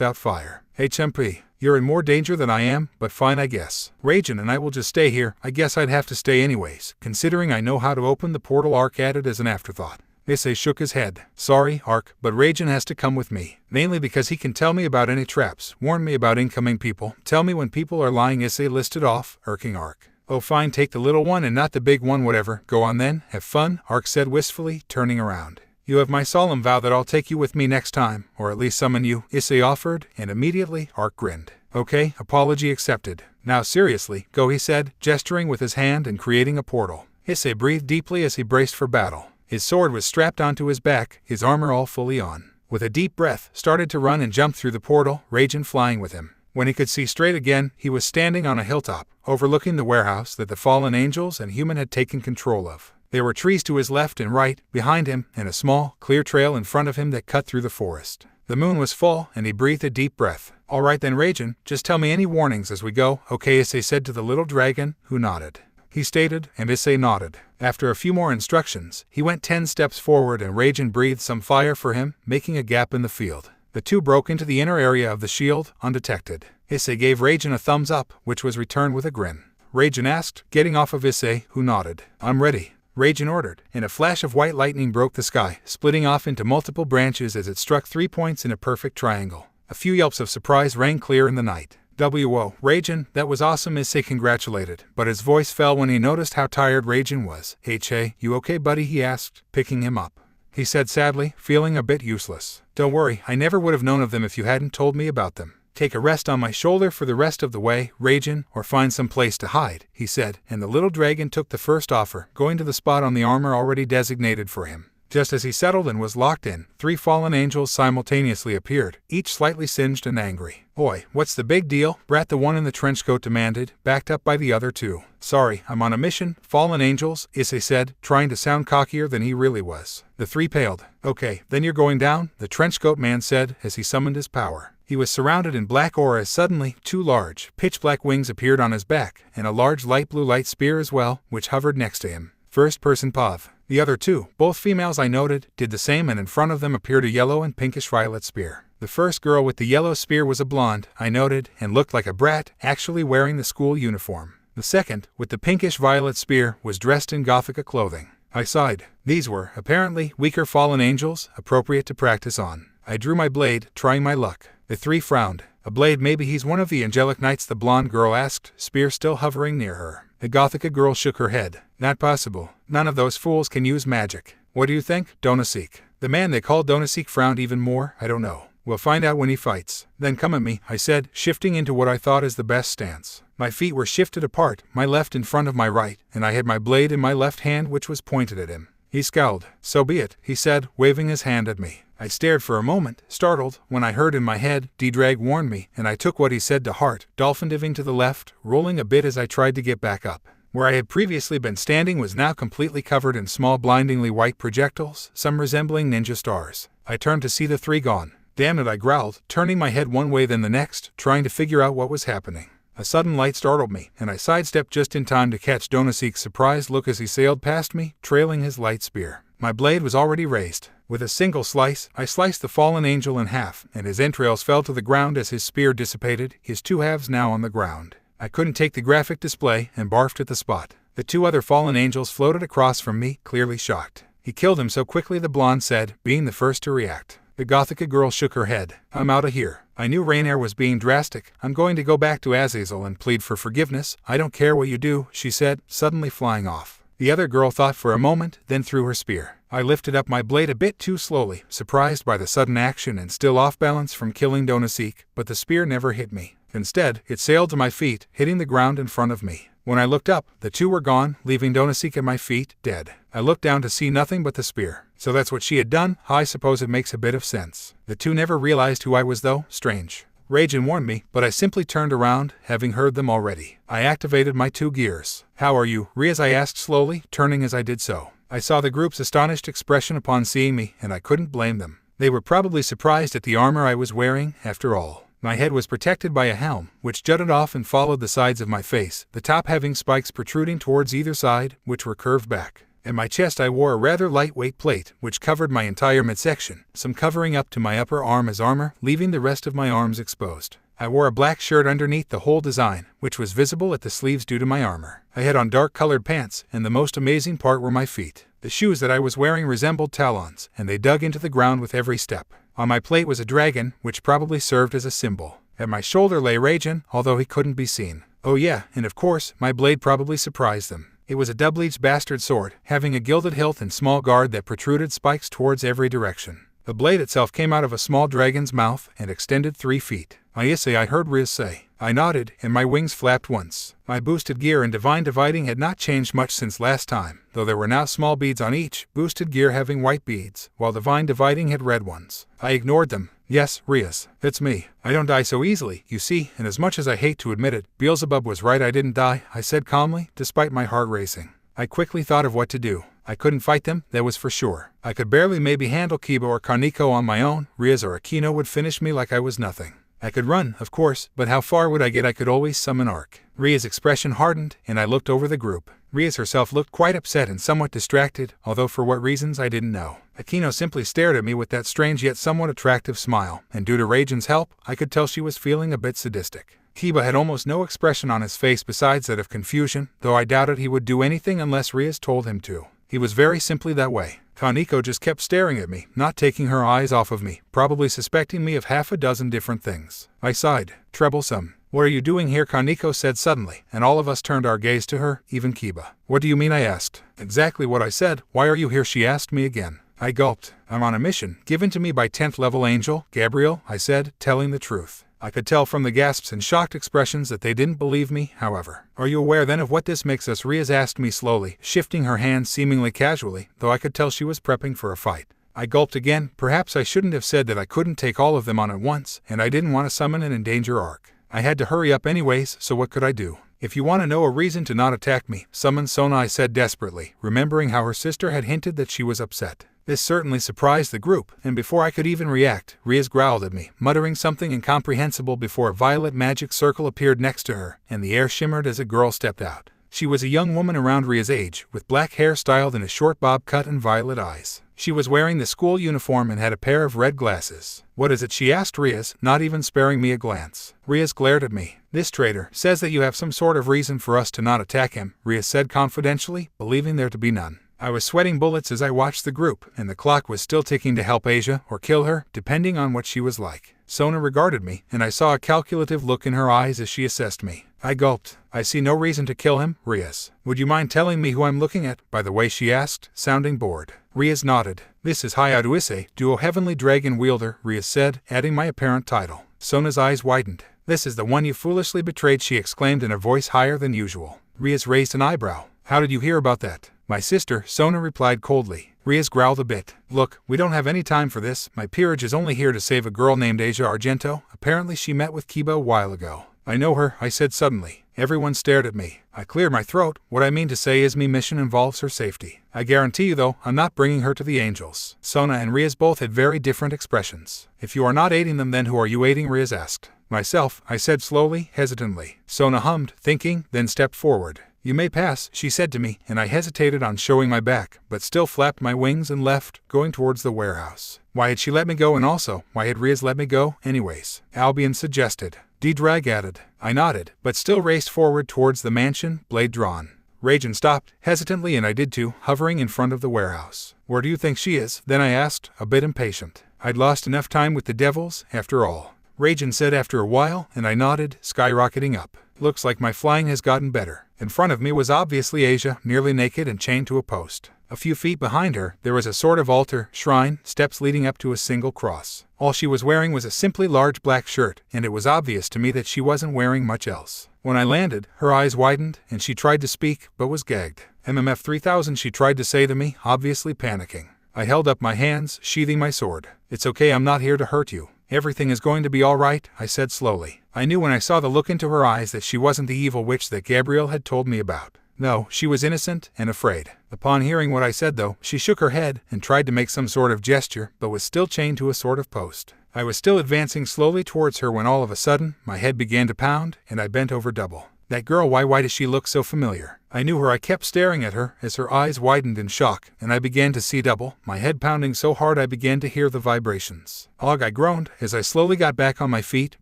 out fire. HMP. You're in more danger than I am, but fine I guess. Raijin and I will just stay here. I guess I'd have to stay anyways, considering I know how to open the portal, Ark added as an afterthought. Issei shook his head. Sorry, Ark, but Raijin has to come with me. Mainly because he can tell me about any traps, warn me about incoming people, tell me when people are lying. Issei listed off, irking Ark. Oh fine, take the little one and not the big one, whatever. Go on then, have fun, Ark said wistfully, turning around. You have my solemn vow that I'll take you with me next time, or at least summon you, Issei offered, and immediately, Ark grinned. Okay, apology accepted. Now seriously, go, he said, gesturing with his hand and creating a portal. Issei breathed deeply as he braced for battle. His sword was strapped onto his back, his armor all fully on. With a deep breath, started to run and jump through the portal, Raijin flying with him. When he could see straight again, he was standing on a hilltop, overlooking the warehouse that the fallen angels and human had taken control of. There were trees to his left and right, behind him, and a small, clear trail in front of him that cut through the forest. The moon was full, and he breathed a deep breath. All right then, Raijin, just tell me any warnings as we go, okay, Issei said to the little dragon, who nodded. He stated, and Issei nodded. After a few more instructions, he went 10 steps forward and Raijin breathed some fire for him, making a gap in the field. The two broke into the inner area of the shield, undetected. Issei gave Raijin a thumbs up, which was returned with a grin. Raijin asked, getting off of Issei, who nodded. I'm ready. Raijin ordered, and a flash of white lightning broke the sky, splitting off into multiple branches as it struck 3 points in a perfect triangle. A few yelps of surprise rang clear in the night. Whoa, Raijin, that was awesome, Issei congratulated, but his voice fell when he noticed how tired Raijin was. Hey, you okay buddy, he asked, picking him up. He said sadly, feeling a bit useless. Don't worry, I never would have known of them if you hadn't told me about them. Take a rest on my shoulder for the rest of the way, Raijin, or find some place to hide, he said, and the little dragon took the first offer, going to the spot on the armor already designated for him. Just as he settled and was locked in, 3 fallen angels simultaneously appeared, each slightly singed and angry. Oi, what's the big deal? Brat, the one in the trenchcoat demanded, backed up by the other 2. Sorry, I'm on a mission, fallen angels, Issei said, trying to sound cockier than he really was. The 3 paled. Okay, then you're going down, the trenchcoat man said as he summoned his power. He was surrounded in black aura as suddenly 2 large, pitch-black wings appeared on his back, and a large light blue light spear as well, which hovered next to him. First-person POV. The other 2, both females I noted, did the same, and in front of them appeared a yellow and pinkish-violet spear. The first girl with the yellow spear was a blonde, I noted, and looked like a brat, actually wearing the school uniform. The second, with the pinkish-violet spear, was dressed in Gothica clothing. I sighed. These were, apparently, weaker fallen angels, appropriate to practice on. I drew my blade, trying my luck. The 3 frowned. A blade, maybe he's one of the angelic knights, the blonde girl asked, spear still hovering near her. The Gothica girl shook her head. Not possible. None of those fools can use magic. What do you think, Donaseek? The man they called Donaseek frowned even more. I don't know. We'll find out when he fights. Then come at me, I said, shifting into what I thought is the best stance. My feet were shifted apart, my left in front of my right, and I had my blade in my left hand, which was pointed at him. He scowled. So be it, he said, waving his hand at me. I stared for a moment, startled, when I heard in my head, D-Drag warned me, and I took what he said to heart, dolphin diving to the left, rolling a bit as I tried to get back up. Where I had previously been standing was now completely covered in small blindingly white projectiles, some resembling ninja stars. I turned to see the 3 gone. Damn it, I growled, turning my head one way then the next, trying to figure out what was happening. A sudden light startled me, and I sidestepped just in time to catch Donaseek's surprised look as he sailed past me, trailing his light spear. My blade was already raised. With a single slice, I sliced the fallen angel in half, and his entrails fell to the ground as his spear dissipated, his 2 halves now on the ground. I couldn't take the graphic display and barfed at the spot. The 2 other fallen angels floated across from me, clearly shocked. He killed him so quickly, the blonde said, being the first to react. The Gothica girl shook her head. I'm out of here. I knew Rainier was being drastic. I'm going to go back to Azazel and plead for forgiveness. I don't care what you do, she said, suddenly flying off. The other girl thought for a moment, then threw her spear. I lifted up my blade a bit too slowly, surprised by the sudden action and still off balance from killing Donaseek, but the spear never hit me. Instead, it sailed to my feet, hitting the ground in front of me. When I looked up, the 2 were gone, leaving Donaseek at my feet, dead. I looked down to see nothing but the spear. So that's what she had done? I suppose it makes a bit of sense. The 2 never realized who I was though, strange. Raijin warned me, but I simply turned around, having heard them already. I activated my 2 gears. How are you, Rias? I asked slowly, turning as I did so. I saw the group's astonished expression upon seeing me, and I couldn't blame them. They were probably surprised at the armor I was wearing, after all. My head was protected by a helm, which jutted off and followed the sides of my face, the top having spikes protruding towards either side, which were curved back. At my chest I wore a rather lightweight plate, which covered my entire midsection, some covering up to my upper arm as armor, leaving the rest of my arms exposed. I wore a black shirt underneath the whole design, which was visible at the sleeves due to my armor. I had on dark-colored pants, and the most amazing part were my feet. The shoes that I was wearing resembled talons, and they dug into the ground with every step. On my plate was a dragon, which probably served as a symbol. At my shoulder lay Raijin, although he couldn't be seen. Oh yeah, and of course, my blade probably surprised them. It was a double-edged bastard sword, having a gilded hilt and small guard that protruded spikes towards every direction. The blade itself came out of a small dragon's mouth and extended 3 feet. Issei, I heard Rias say. I nodded, and my wings flapped once. My boosted gear and divine dividing had not changed much since last time, though there were now small beads on each, boosted gear having white beads, while divine dividing had red ones. I ignored them. Yes, Rias, it's me. I don't die so easily, you see, and as much as I hate to admit it, Beelzebub was right, I didn't die, I said calmly, despite my heart racing. I quickly thought of what to do. I couldn't fight them, that was for sure. I could barely maybe handle Kiba or Kaneko on my own. Rias or Akino would finish me like I was nothing. I could run, of course, but how far would I get? I could always summon Arc. Rias' expression hardened, and I looked over the group. Rias herself looked quite upset and somewhat distracted, although for what reasons I didn't know. Akino simply stared at me with that strange yet somewhat attractive smile, and due to Raijin's help, I could tell she was feeling a bit sadistic. Kiba had almost no expression on his face besides that of confusion, though I doubted he would do anything unless Rias told him to. He was very simply that way. Kaneko just kept staring at me, not taking her eyes off of me, probably suspecting me of half a dozen different things. I sighed. Troublesome. What are you doing here? Kaneko said suddenly, and all of us turned our gaze to her, even Kiba. What do you mean? I asked. Exactly what I said. Why are you here? She asked me again. I gulped. I'm on a mission, given to me by 10th level angel, Gabriel, I said, telling the truth. I could tell from the gasps and shocked expressions that they didn't believe me, however. Are you aware then of what this makes us? Rias asked me slowly, shifting her hands seemingly casually, though I could tell she was prepping for a fight. I gulped again. Perhaps I shouldn't have said that I couldn't take all of them on at once, and I didn't want to summon and endanger Arc. I had to hurry up anyways, so what could I do? If you want to know a reason to not attack me, summon Sona, I said desperately, remembering how her sister had hinted that she was upset. This certainly surprised the group, and before I could even react, Rias growled at me, muttering something incomprehensible before a violet magic circle appeared next to her, and the air shimmered as a girl stepped out. She was a young woman around Ria's age, with black hair styled in a short bob cut and violet eyes. She was wearing the school uniform and had a pair of red glasses. What is it? She asked Rias, not even sparing me a glance. Rias glared at me. This traitor says that you have some sort of reason for us to not attack him, Rias said confidentially, believing there to be none. I was sweating bullets as I watched the group, and the clock was still ticking to help Asia or kill her, depending on what she was like. Sona regarded me, and I saw a calculative look in her eyes as she assessed me. I gulped. I see no reason to kill him, Rias. Would you mind telling me who I'm looking at, by the way? She asked, sounding bored. Rias nodded. This is hiatus Issei, Duo Heavenly Dragon Wielder, Rias said, adding my apparent title. Sona's eyes widened. This is the one you foolishly betrayed, she exclaimed in a voice higher than usual. Rias raised an eyebrow. How did you hear about that? My sister, Sona replied coldly. Rias growled a bit. Look, we don't have any time for this. My peerage is only here to save a girl named Asia Argento. Apparently she met with Kiba a while ago. I know her, I said suddenly. Everyone stared at me. I cleared my throat. What I mean to say is my mission involves her safety. I guarantee you though, I'm not bringing her to the angels. Sona and Rias both had very different expressions. If you are not aiding them, then who are you aiding? Rias asked. Myself, I said slowly, hesitantly. Sona hummed, thinking, then stepped forward. You may pass, she said to me, and I hesitated on showing my back, but still flapped my wings and left, going towards the warehouse. Why had she let me go, and also, why had Rias let me go, anyways? Albion suggested. D-Drag added. I nodded, but still raced forward towards the mansion, blade drawn. Rajan stopped, hesitantly, and I did too, hovering in front of the warehouse. Where do you think she is? Then I asked, a bit impatient. I'd lost enough time with the devils, after all. Rajan said after a while, and I nodded, skyrocketing up. Looks like my flying has gotten better. In front of me was obviously Asia, nearly naked and chained to a post. A few feet behind her, there was a sort of altar, shrine, steps leading up to a single cross. All she was wearing was a simply large black shirt, and it was obvious to me that she wasn't wearing much else. When I landed, her eyes widened, and she tried to speak, but was gagged. MMF 3000, she tried to say to me, obviously panicking. I held up my hands, sheathing my sword. It's okay, I'm not here to hurt you. Everything is going to be all right, I said slowly. I knew when I saw the look into her eyes that she wasn't the evil witch that Gabriel had told me about. No, she was innocent and afraid. Upon hearing what I said though, she shook her head and tried to make some sort of gesture, but was still chained to a sort of post. I was still advancing slowly towards her when all of a sudden, my head began to pound, and I bent over double. That girl, why does she look so familiar? I knew her. I kept staring at her as her eyes widened in shock, and I began to see double, my head pounding so hard I began to hear the vibrations. Og, I groaned as I slowly got back on my feet,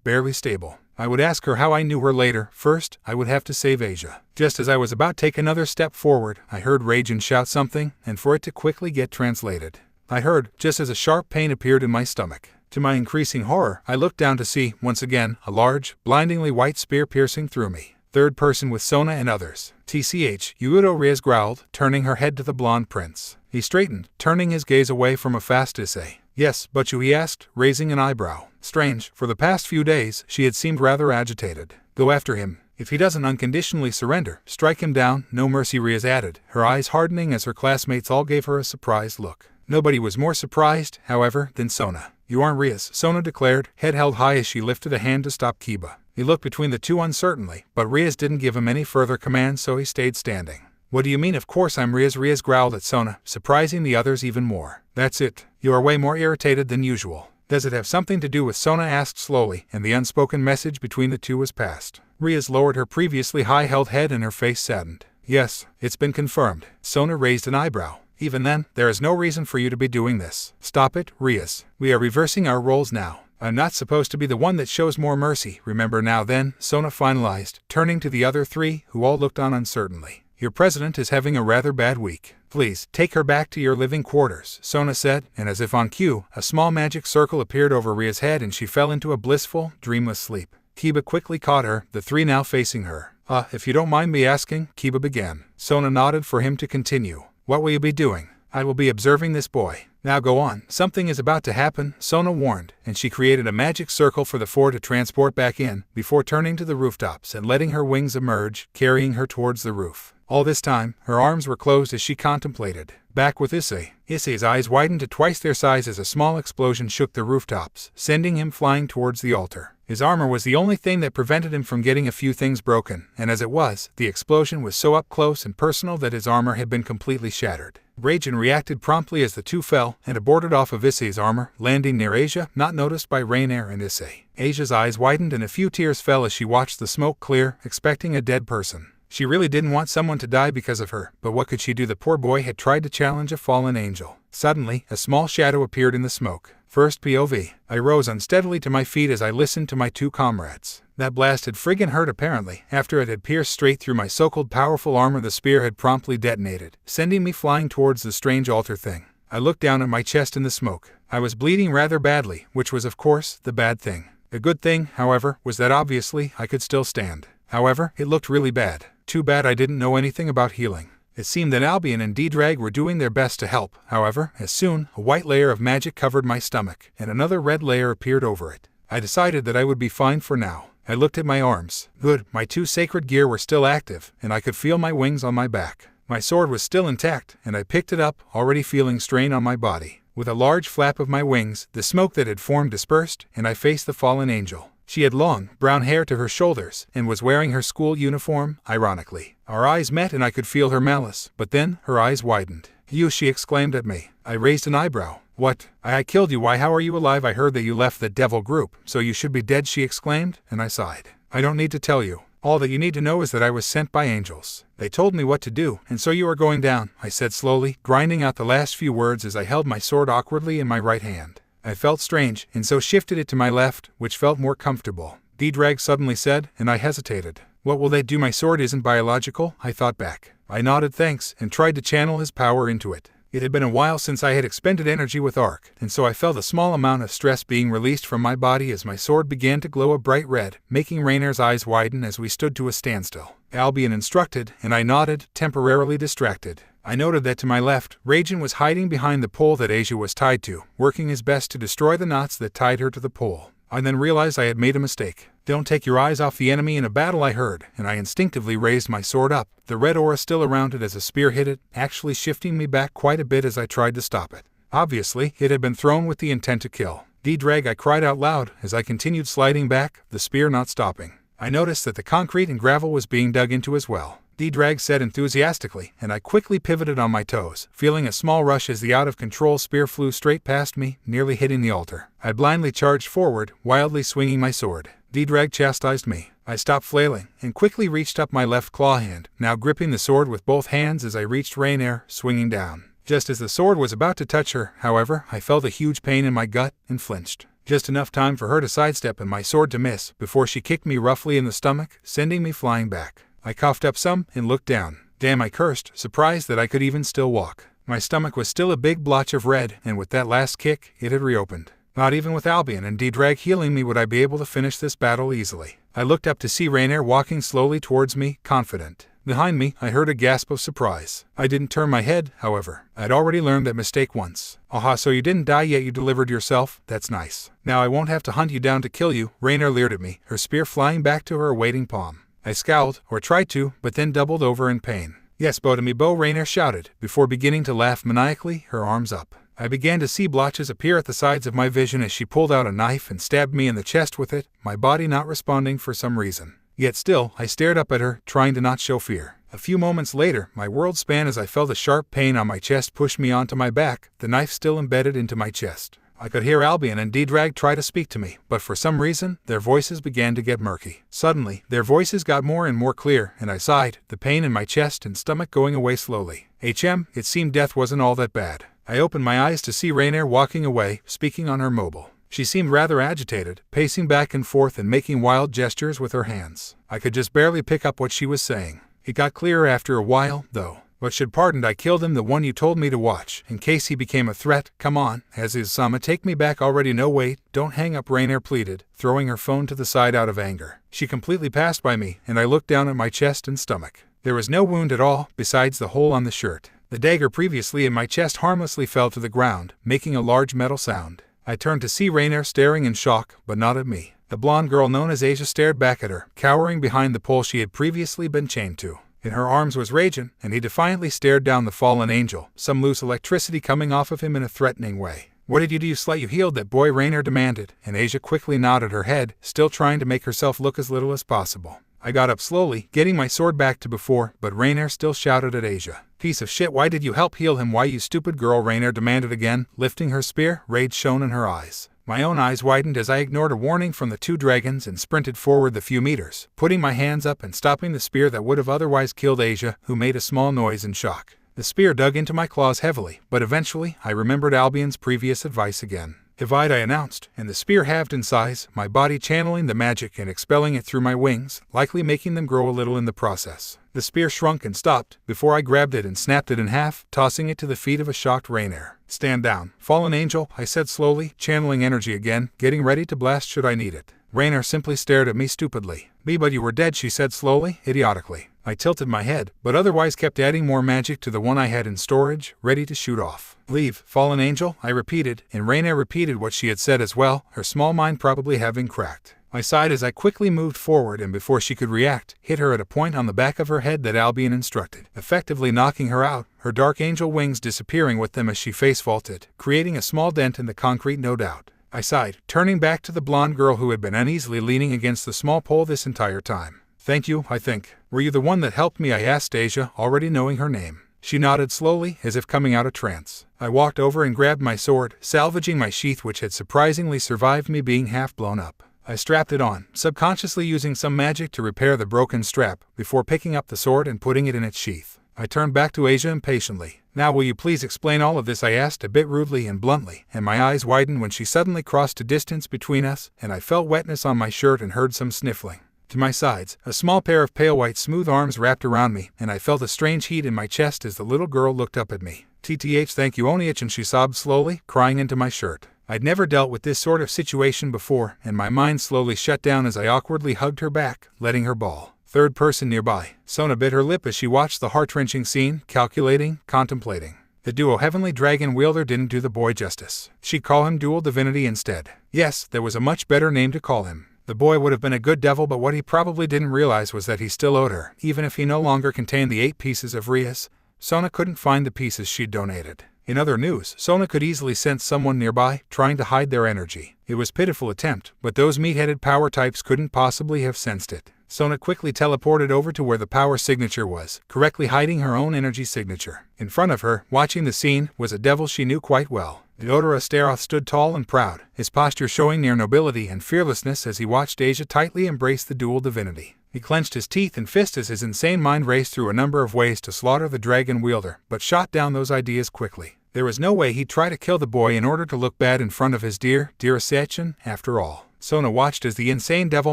barely stable. I would ask her how I knew her later. First, I would have to save Asia. Just as I was about to take another step forward, I heard Rajan shout something, and for it to quickly get translated. I heard, just as a sharp pain appeared in my stomach. To my increasing horror, I looked down to see, once again, a large, blindingly white spear piercing through me. Third person with Sona and others. TCH, Yuudo, Rias growled, turning her head to the blonde prince. He straightened, turning his gaze away from a fast Issei. Yes, but you, he asked, raising an eyebrow. Strange, for the past few days, she had seemed rather agitated. Go after him. If he doesn't unconditionally surrender, strike him down, no mercy, Rias added, her eyes hardening as her classmates all gave her a surprised look. Nobody was more surprised, however, than Sona. You aren't Rias, Sona declared, head held high as she lifted a hand to stop Kiba. He looked between the two uncertainly, but Rias didn't give him any further commands, so he stayed standing. What do you mean? Of course I'm Rias, Rias growled at Sona, surprising the others even more. That's it. You are way more irritated than usual. Does it have something to do with? Sona asked slowly, and the unspoken message between the two was passed. Rias lowered her previously high-held head and her face saddened. Yes, it's been confirmed. Sona raised an eyebrow. Even then, there is no reason for you to be doing this. Stop it, Rias. We are reversing our roles now. I'm not supposed to be the one that shows more mercy, remember now then, Sona finalized, turning to the other three, who all looked on uncertainly. Your president is having a rather bad week. Please, take her back to your living quarters, Sona said, and as if on cue, a small magic circle appeared over Ria's head and she fell into a blissful, dreamless sleep. Kiba quickly caught her, the three now facing her. If you don't mind me asking, Kiba began. Sona nodded for him to continue. What will you be doing? I will be observing this boy. Now go on. Something is about to happen, Sona warned, and she created a magic circle for the four to transport back in, before turning to the rooftops and letting her wings emerge, carrying her towards the roof. All this time, her arms were closed as she contemplated. Back with Issei. Issei's eyes widened to twice their size as a small explosion shook the rooftops, sending him flying towards the altar. His armor was the only thing that prevented him from getting a few things broken, and as it was, the explosion was so up close and personal that his armor had been completely shattered. Raijin reacted promptly as the two fell and aborted off of Issei's armor, landing near Asia, not noticed by Rainier and Issei. Asia's eyes widened and a few tears fell as she watched the smoke clear, expecting a dead person. She really didn't want someone to die because of her, but what could she do? The poor boy had tried to challenge a fallen angel. Suddenly, a small shadow appeared in the smoke. First POV. I rose unsteadily to my feet as I listened to my two comrades. That blast had friggin' hurt apparently. After it had pierced straight through my so-called powerful armor, the spear had promptly detonated, sending me flying towards the strange altar thing. I looked down at my chest in the smoke. I was bleeding rather badly, which was of course the bad thing. The good thing, however, was that obviously I could still stand. However, it looked really bad. Too bad I didn't know anything about healing. It seemed that Albion and D-Drag were doing their best to help. However, as soon, a white layer of magic covered my stomach, and another red layer appeared over it. I decided that I would be fine for now. I looked at my arms. Good, my two sacred gear were still active, and I could feel my wings on my back. My sword was still intact, and I picked it up, already feeling strain on my body. With a large flap of my wings, the smoke that had formed dispersed, and I faced the fallen angel. She had long, brown hair to her shoulders, and was wearing her school uniform, ironically. Our eyes met and I could feel her malice, but then, her eyes widened. You, she exclaimed at me. I raised an eyebrow. What? I killed you. Why, how are you alive? I heard that you left the devil group, so you should be dead, she exclaimed, and I sighed. I don't need to tell you. All that you need to know is that I was sent by angels. They told me what to do, and so you are going down, I said slowly, grinding out the last few words as I held my sword awkwardly in my right hand. I felt strange, and so shifted it to my left, which felt more comfortable. D-Drag suddenly said, and I hesitated. What will they do? My sword isn't biological, I thought back. I nodded thanks, and tried to channel his power into it. It had been a while since I had expended energy with Arc, and so I felt a small amount of stress being released from my body as my sword began to glow a bright red, making Rainier's eyes widen as we stood to a standstill. Albion instructed, and I nodded, temporarily distracted. I noted that to my left, Raijin was hiding behind the pole that Asia was tied to, working his best to destroy the knots that tied her to the pole. I then realized I had made a mistake. Don't take your eyes off the enemy in a battle, I heard, and I instinctively raised my sword up, the red aura still around it as a spear hit it, actually shifting me back quite a bit as I tried to stop it. Obviously, it had been thrown with the intent to kill. D-Drag, I cried out loud as I continued sliding back, the spear not stopping. I noticed that the concrete and gravel was being dug into as well. D-Drag said enthusiastically, and I quickly pivoted on my toes, feeling a small rush as the out-of-control spear flew straight past me, nearly hitting the altar. I blindly charged forward, wildly swinging my sword. D-Drag chastised me. I stopped flailing, and quickly reached up my left claw hand, now gripping the sword with both hands as I reached Rainier, swinging down. Just as the sword was about to touch her, however, I felt a huge pain in my gut, and flinched. Just enough time for her to sidestep and my sword to miss, before she kicked me roughly in the stomach, sending me flying back. I coughed up some, and looked down. Damn, I cursed, surprised that I could even still walk. My stomach was still a big blotch of red, and with that last kick, it had reopened. Not even with Albion and D-Drag healing me would I be able to finish this battle easily. I looked up to see Rainier walking slowly towards me, confident. Behind me, I heard a gasp of surprise. I didn't turn my head, however. I'd already learned that mistake once. Aha, so you didn't die yet, you delivered yourself? That's nice. Now I won't have to hunt you down to kill you, Rainier leered at me, her spear flying back to her awaiting palm. I scowled, or tried to, but then doubled over in pain. Yes, bow to me, bow, Rainier shouted, before beginning to laugh maniacally, her arms up. I began to see blotches appear at the sides of my vision as she pulled out a knife and stabbed me in the chest with it, my body not responding for some reason. Yet still, I stared up at her, trying to not show fear. A few moments later, my world span as I felt a sharp pain on my chest push me onto my back, the knife still embedded into my chest. I could hear Albion and D-Drag try to speak to me, but for some reason, their voices began to get murky. Suddenly, their voices got more and more clear, and I sighed, the pain in my chest and stomach going away slowly. It seemed death wasn't all that bad. I opened my eyes to see Rainier walking away, speaking on her mobile. She seemed rather agitated, pacing back and forth and making wild gestures with her hands. I could just barely pick up what she was saying. It got clearer after a while, though. But should pardoned I killed him, the one you told me to watch, in case he became a threat. Come on, as is Sama, take me back already. No wait, don't hang up, Rainier pleaded, throwing her phone to the side out of anger. She completely passed by me, and I looked down at my chest and stomach. There was no wound at all, besides the hole on the shirt. The dagger previously in my chest harmlessly fell to the ground, making a large metal sound. I turned to see Rainier staring in shock, but not at me. The blonde girl known as Asia stared back at her, cowering behind the pole she had previously been chained to. In her arms was Raijin, and he defiantly stared down the fallen angel, some loose electricity coming off of him in a threatening way. What did you do, you slut? You healed that boy, Rainier demanded, and Asia quickly nodded her head, still trying to make herself look as little as possible. I got up slowly, getting my sword back to before, but Rainier still shouted at Asia. Piece of shit, why did you help heal him? Why, you stupid girl, Rainier demanded again, lifting her spear, rage shone in her eyes. My own eyes widened as I ignored a warning from the two dragons and sprinted forward the few meters, putting my hands up and stopping the spear that would have otherwise killed Asia, who made a small noise in shock. The spear dug into my claws heavily, but eventually I remembered Albion's previous advice again. Divide, I announced, and the spear halved in size, my body channeling the magic and expelling it through my wings, likely making them grow a little in the process. The spear shrunk and stopped, before I grabbed it and snapped it in half, tossing it to the feet of a shocked Rainier. Stand down, fallen angel, I said slowly, channeling energy again, getting ready to blast should I need it. Rainier simply stared at me stupidly. But you were dead, she said slowly, idiotically. I tilted my head, but otherwise kept adding more magic to the one I had in storage, ready to shoot off. Leave, fallen angel, I repeated, and Rainier repeated what she had said as well, her small mind probably having cracked. I sighed as I quickly moved forward and before she could react, hit her at a point on the back of her head that Albion instructed, effectively knocking her out, her dark angel wings disappearing with them as she face vaulted, creating a small dent in the concrete, no doubt. I sighed, turning back to the blonde girl who had been uneasily leaning against the small pole this entire time. Thank you, I think. Were you the one that helped me? I asked Asia, already knowing her name. She nodded slowly, as if coming out of trance. I walked over and grabbed my sword, salvaging my sheath which had surprisingly survived me being half blown up. I strapped it on, subconsciously using some magic to repair the broken strap, before picking up the sword and putting it in its sheath. I turned back to Asia impatiently. Now will you please explain all of this? I asked a bit rudely and bluntly, and my eyes widened when she suddenly crossed a distance between us, and I felt wetness on my shirt and heard some sniffling. To my sides, a small pair of pale white smooth arms wrapped around me, and I felt a strange heat in my chest as the little girl looked up at me. TTH, thank you, Oniich, and she sobbed slowly, crying into my shirt. I'd never dealt with this sort of situation before, and my mind slowly shut down as I awkwardly hugged her back, letting her bawl. Third person nearby. Sona bit her lip as she watched the heart-wrenching scene, calculating, contemplating. The duo Heavenly Dragon Wielder didn't do the boy justice. She'd call him Dual Divinity instead. Yes, there was a much better name to call him. The boy would have been a good devil, but what he probably didn't realize was that he still owed her, even if he no longer contained the 8 pieces of Rias. Sona couldn't find the pieces she'd donated. In other news, Sona could easily sense someone nearby, trying to hide their energy. It was a pitiful attempt, but those meat-headed power types couldn't possibly have sensed it. Sona quickly teleported over to where the power signature was, correctly hiding her own energy signature. In front of her, watching the scene, was a devil she knew quite well. Deodora Astaroth stood tall and proud, his posture showing near nobility and fearlessness as he watched Asia tightly embrace the dual divinity. He clenched his teeth and fists as his insane mind raced through a number of ways to slaughter the dragon wielder, but shot down those ideas quickly. There was no way he'd try to kill the boy in order to look bad in front of his dear Sechin, after all. Sona watched as the insane devil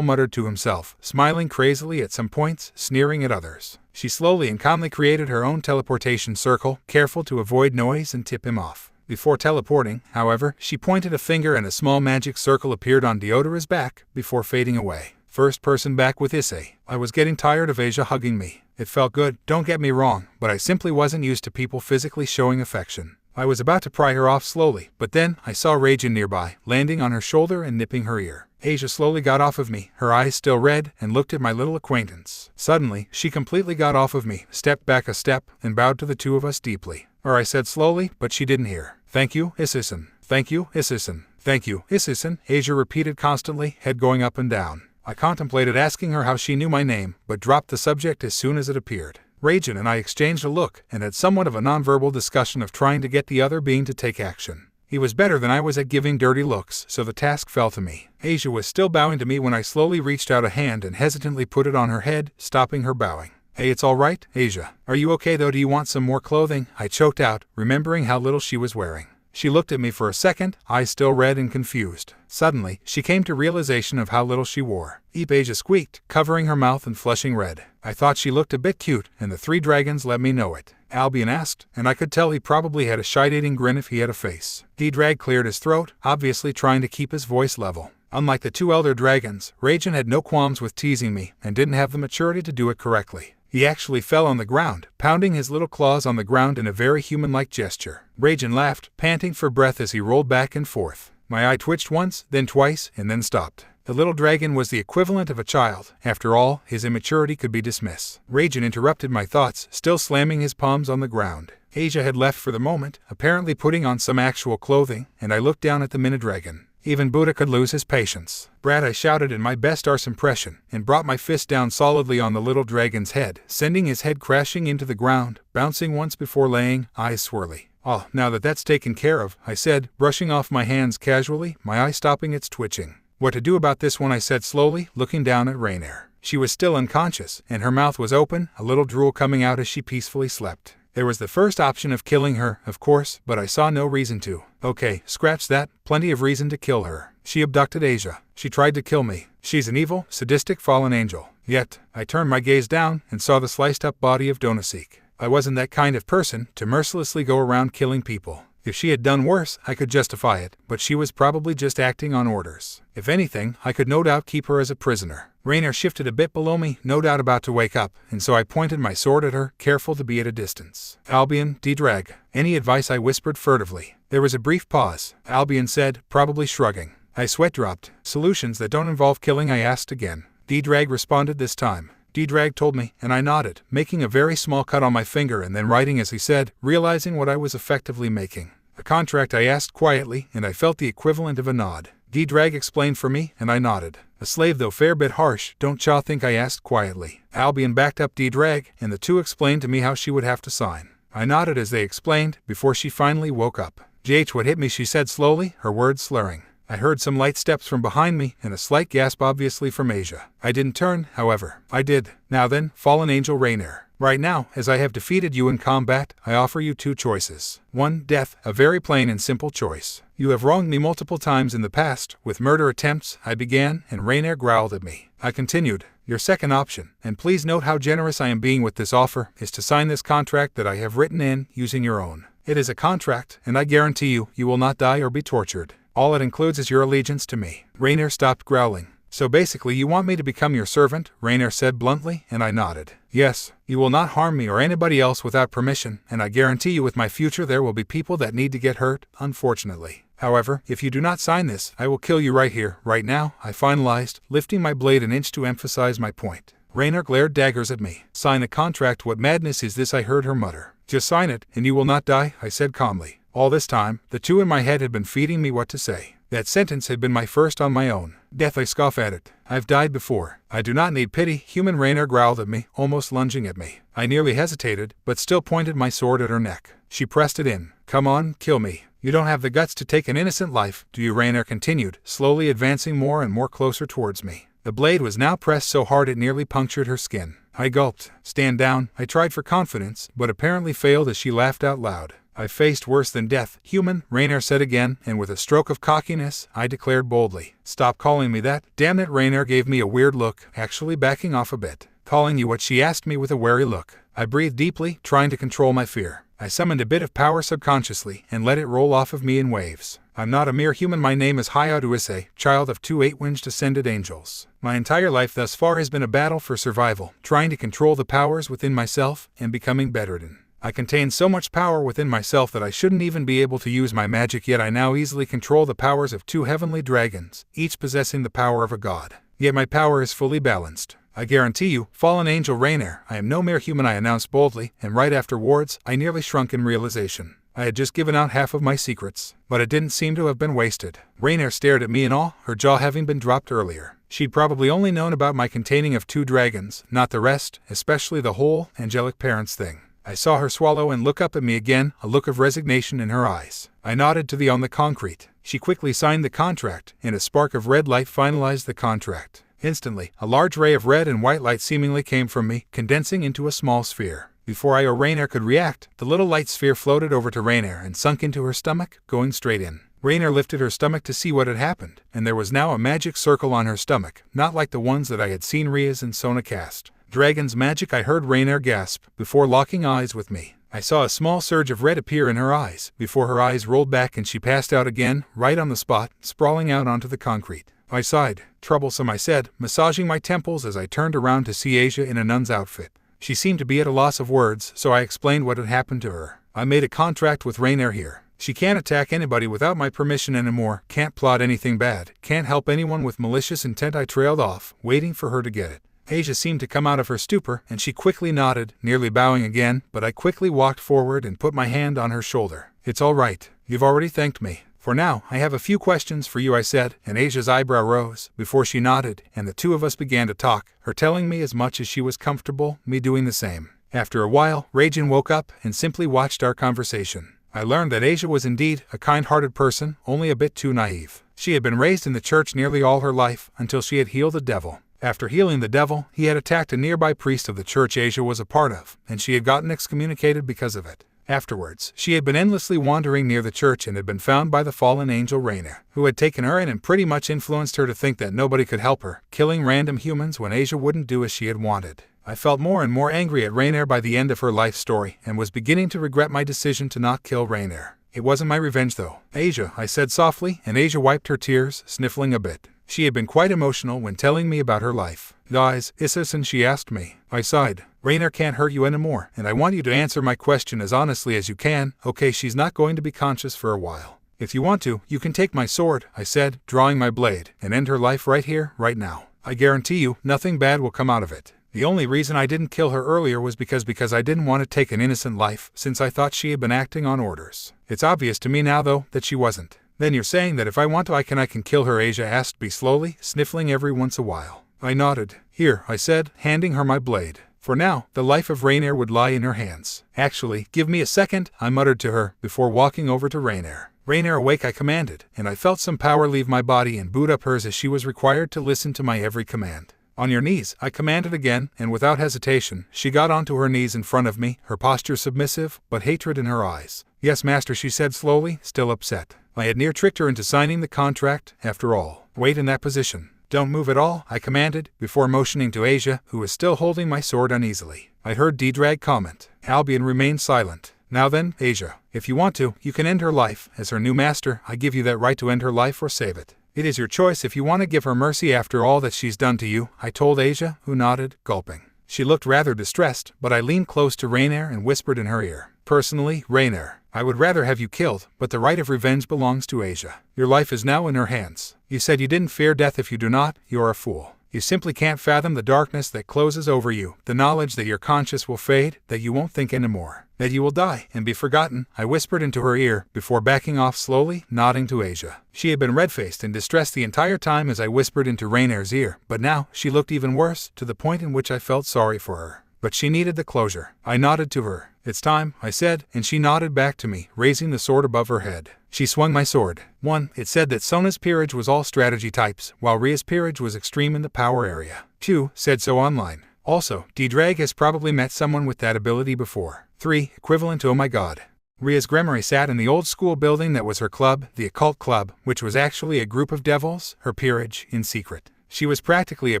muttered to himself, smiling crazily at some points, sneering at others. She slowly and calmly created her own teleportation circle, careful to avoid noise and tip him off. Before teleporting, however, she pointed a finger and a small magic circle appeared on Deodora's back, before fading away. First person back with Issei. I was getting tired of Asia hugging me. It felt good, don't get me wrong, but I simply wasn't used to people physically showing affection. I was about to pry her off slowly, but then I saw Raijin nearby, landing on her shoulder and nipping her ear. Asia slowly got off of me, her eyes still red, and looked at my little acquaintance. Suddenly, she completely got off of me, stepped back a step, and bowed to the two of us deeply. Or I said slowly, but she didn't hear. Thank you, Issei. Thank you, Issei. Thank you, Issei, Asia repeated constantly, head going up and down. I contemplated asking her how she knew my name, but dropped the subject as soon as it appeared. Raijin and I exchanged a look, and had somewhat of a nonverbal discussion of trying to get the other being to take action. He was better than I was at giving dirty looks, so the task fell to me. Asia was still bowing to me when I slowly reached out a hand and hesitantly put it on her head, stopping her bowing. Hey, it's all right, Asia. Are you okay though? Do you want some more clothing? I choked out, remembering how little she was wearing. She looked at me for a second, eyes still red and confused. Suddenly, she came to realization of how little she wore. Eep, Asia squeaked, covering her mouth and flushing red. I thought she looked a bit cute, and the 3 dragons let me know it. Albion asked, and I could tell he probably had a shite-eating grin if he had a face. D-Drag cleared his throat, obviously trying to keep his voice level. Unlike the 2 elder dragons, Rajan had no qualms with teasing me, and didn't have the maturity to do it correctly. He actually fell on the ground, pounding his little claws on the ground in a very human-like gesture. Rajan laughed, panting for breath as he rolled back and forth. My eye twitched once, then twice, and then stopped. The little dragon was the equivalent of a child. After all, his immaturity could be dismissed. Rajan interrupted my thoughts, still slamming his palms on the ground. Asia had left for the moment, apparently putting on some actual clothing, and I looked down at the mini-dragon. Even Buddha could lose his patience. Brat, I shouted in my best arse impression, and brought my fist down solidly on the little dragon's head, sending his head crashing into the ground, bouncing once before laying, eyes swirly. Oh, now that that's taken care of, I said, brushing off my hands casually, my eye stopping its twitching. What to do about this one, I said slowly, looking down at Rainier. She was still unconscious, and her mouth was open, a little drool coming out as she peacefully slept. There was the first option of killing her, of course, but I saw no reason to. Okay, scratch that, plenty of reason to kill her. She abducted Asia. She tried to kill me. She's an evil, sadistic fallen angel. Yet, I turned my gaze down and saw the sliced-up body of Donaseek. I wasn't that kind of person to mercilessly go around killing people. If she had done worse, I could justify it, but she was probably just acting on orders. If anything, I could no doubt keep her as a prisoner. Rainier shifted a bit below me, no doubt about to wake up, and so I pointed my sword at her, careful to be at a distance. Albion, D-Drag. Any advice? I whispered furtively. There was a brief pause. Albion said, probably shrugging. I sweat dropped. Solutions that don't involve killing? I asked again. D-Drag responded this time. D-Drag told me, and I nodded, making a very small cut on my finger and then writing as he said, realizing what I was effectively making. A contract? I asked quietly, and I felt the equivalent of a nod. D-Drag explained for me, and I nodded. A slave, though fair bit harsh, don't cha think? I asked quietly. Albion backed up D-Drag, and the two explained to me how she would have to sign. I nodded as they explained, before she finally woke up. JH, what hit me? She said slowly, her words slurring. I heard some light steps from behind me, and a slight gasp obviously from Asia. I didn't turn, however. I did. Now then, fallen angel Rainier. Right now, as I have defeated you in combat, I offer you 2 choices. 1, death, a very plain and simple choice. You have wronged me multiple times in the past, with murder attempts, I began, and Rainier growled at me. I continued. Your second option, and please note how generous I am being with this offer, is to sign this contract that I have written in, using your own. It is a contract, and I guarantee you, you will not die or be tortured. All it includes is your allegiance to me. Rainier stopped growling. So basically you want me to become your servant, Rainier said bluntly, and I nodded. Yes, you will not harm me or anybody else without permission, and I guarantee you with my future there will be people that need to get hurt, unfortunately. However, if you do not sign this, I will kill you right here, right now, I finalized, lifting my blade an inch to emphasize my point. Rainier glared daggers at me. Sign a contract? What madness is this? I heard her mutter. Just sign it, and you will not die, I said calmly. All this time, the two in my head had been feeding me what to say. That sentence had been my first on my own. Death, I scoff at it. I've died before. I do not need pity, human. Rainier growled at me, almost lunging at me. I nearly hesitated, but still pointed my sword at her neck. She pressed it in. Come on, kill me. You don't have the guts to take an innocent life, do you? Rainier continued, slowly advancing more and more closer towards me. The blade was now pressed so hard it nearly punctured her skin. I gulped. Stand down. I tried for confidence, but apparently failed as she laughed out loud. I faced worse than death, human, Rainier said again, and with a stroke of cockiness, I declared boldly. Stop calling me that. Damn it. Rainier gave me a weird look, actually backing off a bit. Calling you what? She asked me with a wary look. I breathed deeply, trying to control my fear. I summoned a bit of power subconsciously, and let it roll off of me in waves. I'm not a mere human. My name is Issei, child of 2 8-winged descended angels. My entire life thus far has been a battle for survival, trying to control the powers within myself, and becoming bedridden. I contain so much power within myself that I shouldn't even be able to use my magic, yet I now easily control the powers of 2 heavenly dragons, each possessing the power of a god. Yet my power is fully balanced. I guarantee you, fallen angel Rainier, I am no mere human, I announced boldly, and right afterwards, I nearly shrunk in realization. I had just given out half of my secrets, but it didn't seem to have been wasted. Rainier stared at me in awe, her jaw having been dropped earlier. She'd probably only known about my containing of 2 dragons, not the rest, especially the whole angelic parents thing. I saw her swallow and look up at me again, a look of resignation in her eyes. I nodded to the on the concrete. She quickly signed the contract, and a spark of red light finalized the contract. Instantly, a large ray of red and white light seemingly came from me, condensing into a small sphere. Before I or Rainier could react, the little light sphere floated over to Rainier and sunk into her stomach, going straight in. Rainier lifted her stomach to see what had happened, and there was now a magic circle on her stomach, not like the ones that I had seen Rias and Sona cast. Dragon's magic, I heard Rainier gasp, before locking eyes with me. I saw a small surge of red appear in her eyes, before her eyes rolled back and she passed out again, right on the spot, sprawling out onto the concrete. I sighed. Troublesome, I said, massaging my temples as I turned around to see Asia in a nun's outfit. She seemed to be at a loss of words, so I explained what had happened to her. I made a contract with Rainier here. She can't attack anybody without my permission anymore, can't plot anything bad, can't help anyone with malicious intent. I trailed off, waiting for her to get it. Asia seemed to come out of her stupor, and she quickly nodded, nearly bowing again, but I quickly walked forward and put my hand on her shoulder. It's all right. You've already thanked me. For now, I have a few questions for you, I said, and Asia's eyebrow rose, before she nodded, and the two of us began to talk, her telling me as much as she was comfortable, me doing the same. After a while, Raijin woke up and simply watched our conversation. I learned that Asia was indeed a kind-hearted person, only a bit too naive. She had been raised in the church nearly all her life, until she had healed the devil. After healing the devil, he had attacked a nearby priest of the church Asia was a part of, and she had gotten excommunicated because of it. Afterwards, she had been endlessly wandering near the church and had been found by the fallen angel Rainier, who had taken her in and pretty much influenced her to think that nobody could help her, killing random humans when Asia wouldn't do as she had wanted. I felt more and more angry at Rainier by the end of her life story, and was beginning to regret my decision to not kill Rainier. It wasn't my revenge though. Asia, I said softly, and Asia wiped her tears, sniffling a bit. She had been quite emotional when telling me about her life. Guys, Issei, she asked me. I sighed. Rainier can't hurt you anymore, and I want you to answer my question as honestly as you can. Okay, she's not going to be conscious for a while. If you want to, you can take my sword, I said, drawing my blade, and end her life right here, right now. I guarantee you, nothing bad will come out of it. The only reason I didn't kill her earlier was because I didn't want to take an innocent life, since I thought she had been acting on orders. It's obvious to me now, though, that she wasn't. Then you're saying that if I want to I can kill her, Asia asked me slowly, sniffling every once a while. I nodded. Here, I said, handing her my blade. For now, the life of Rainier would lie in her hands. Actually, give me a second, I muttered to her, before walking over to Rainier. Rainier, awake, I commanded, and I felt some power leave my body and boot up hers as she was required to listen to my every command. On your knees, I commanded again, and without hesitation, she got onto her knees in front of me, her posture submissive, but hatred in her eyes. Yes, master, she said slowly, still upset. I had near tricked her into signing the contract, after all. Wait in that position. Don't move at all, I commanded, before motioning to Asia, who was still holding my sword uneasily. I heard D-Drag comment. Albion remained silent. Now then, Asia, if you want to, you can end her life. As her new master, I give you that right to end her life or save it. It is your choice if you want to give her mercy after all that she's done to you, I told Asia, who nodded, gulping. She looked rather distressed, but I leaned close to Rainier and whispered in her ear. Personally, Rainier, I would rather have you killed, but the right of revenge belongs to Asia. Your life is now in her hands. You said you didn't fear death. If you do not, you are a fool. You simply can't fathom the darkness that closes over you, the knowledge that your conscience will fade, that you won't think anymore, that you will die and be forgotten, I whispered into her ear, before backing off slowly, nodding to Asia. She had been red-faced and distressed the entire time as I whispered into Rainier's ear, but now she looked even worse, to the point in which I felt sorry for her. But she needed the closure. I nodded to her. It's time, I said, and she nodded back to me, raising the sword above her head. She swung my sword. 1. It said that Sona's peerage was all strategy types, while Ria's peerage was extreme in the power area. 2. Said so online. Also, D-Drag has probably met someone with that ability before. 3. Equivalent to oh my god. Ria's Gremory sat in the old school building that was her club, the Occult Club, which was actually a group of devils, her peerage, in secret. She was practically a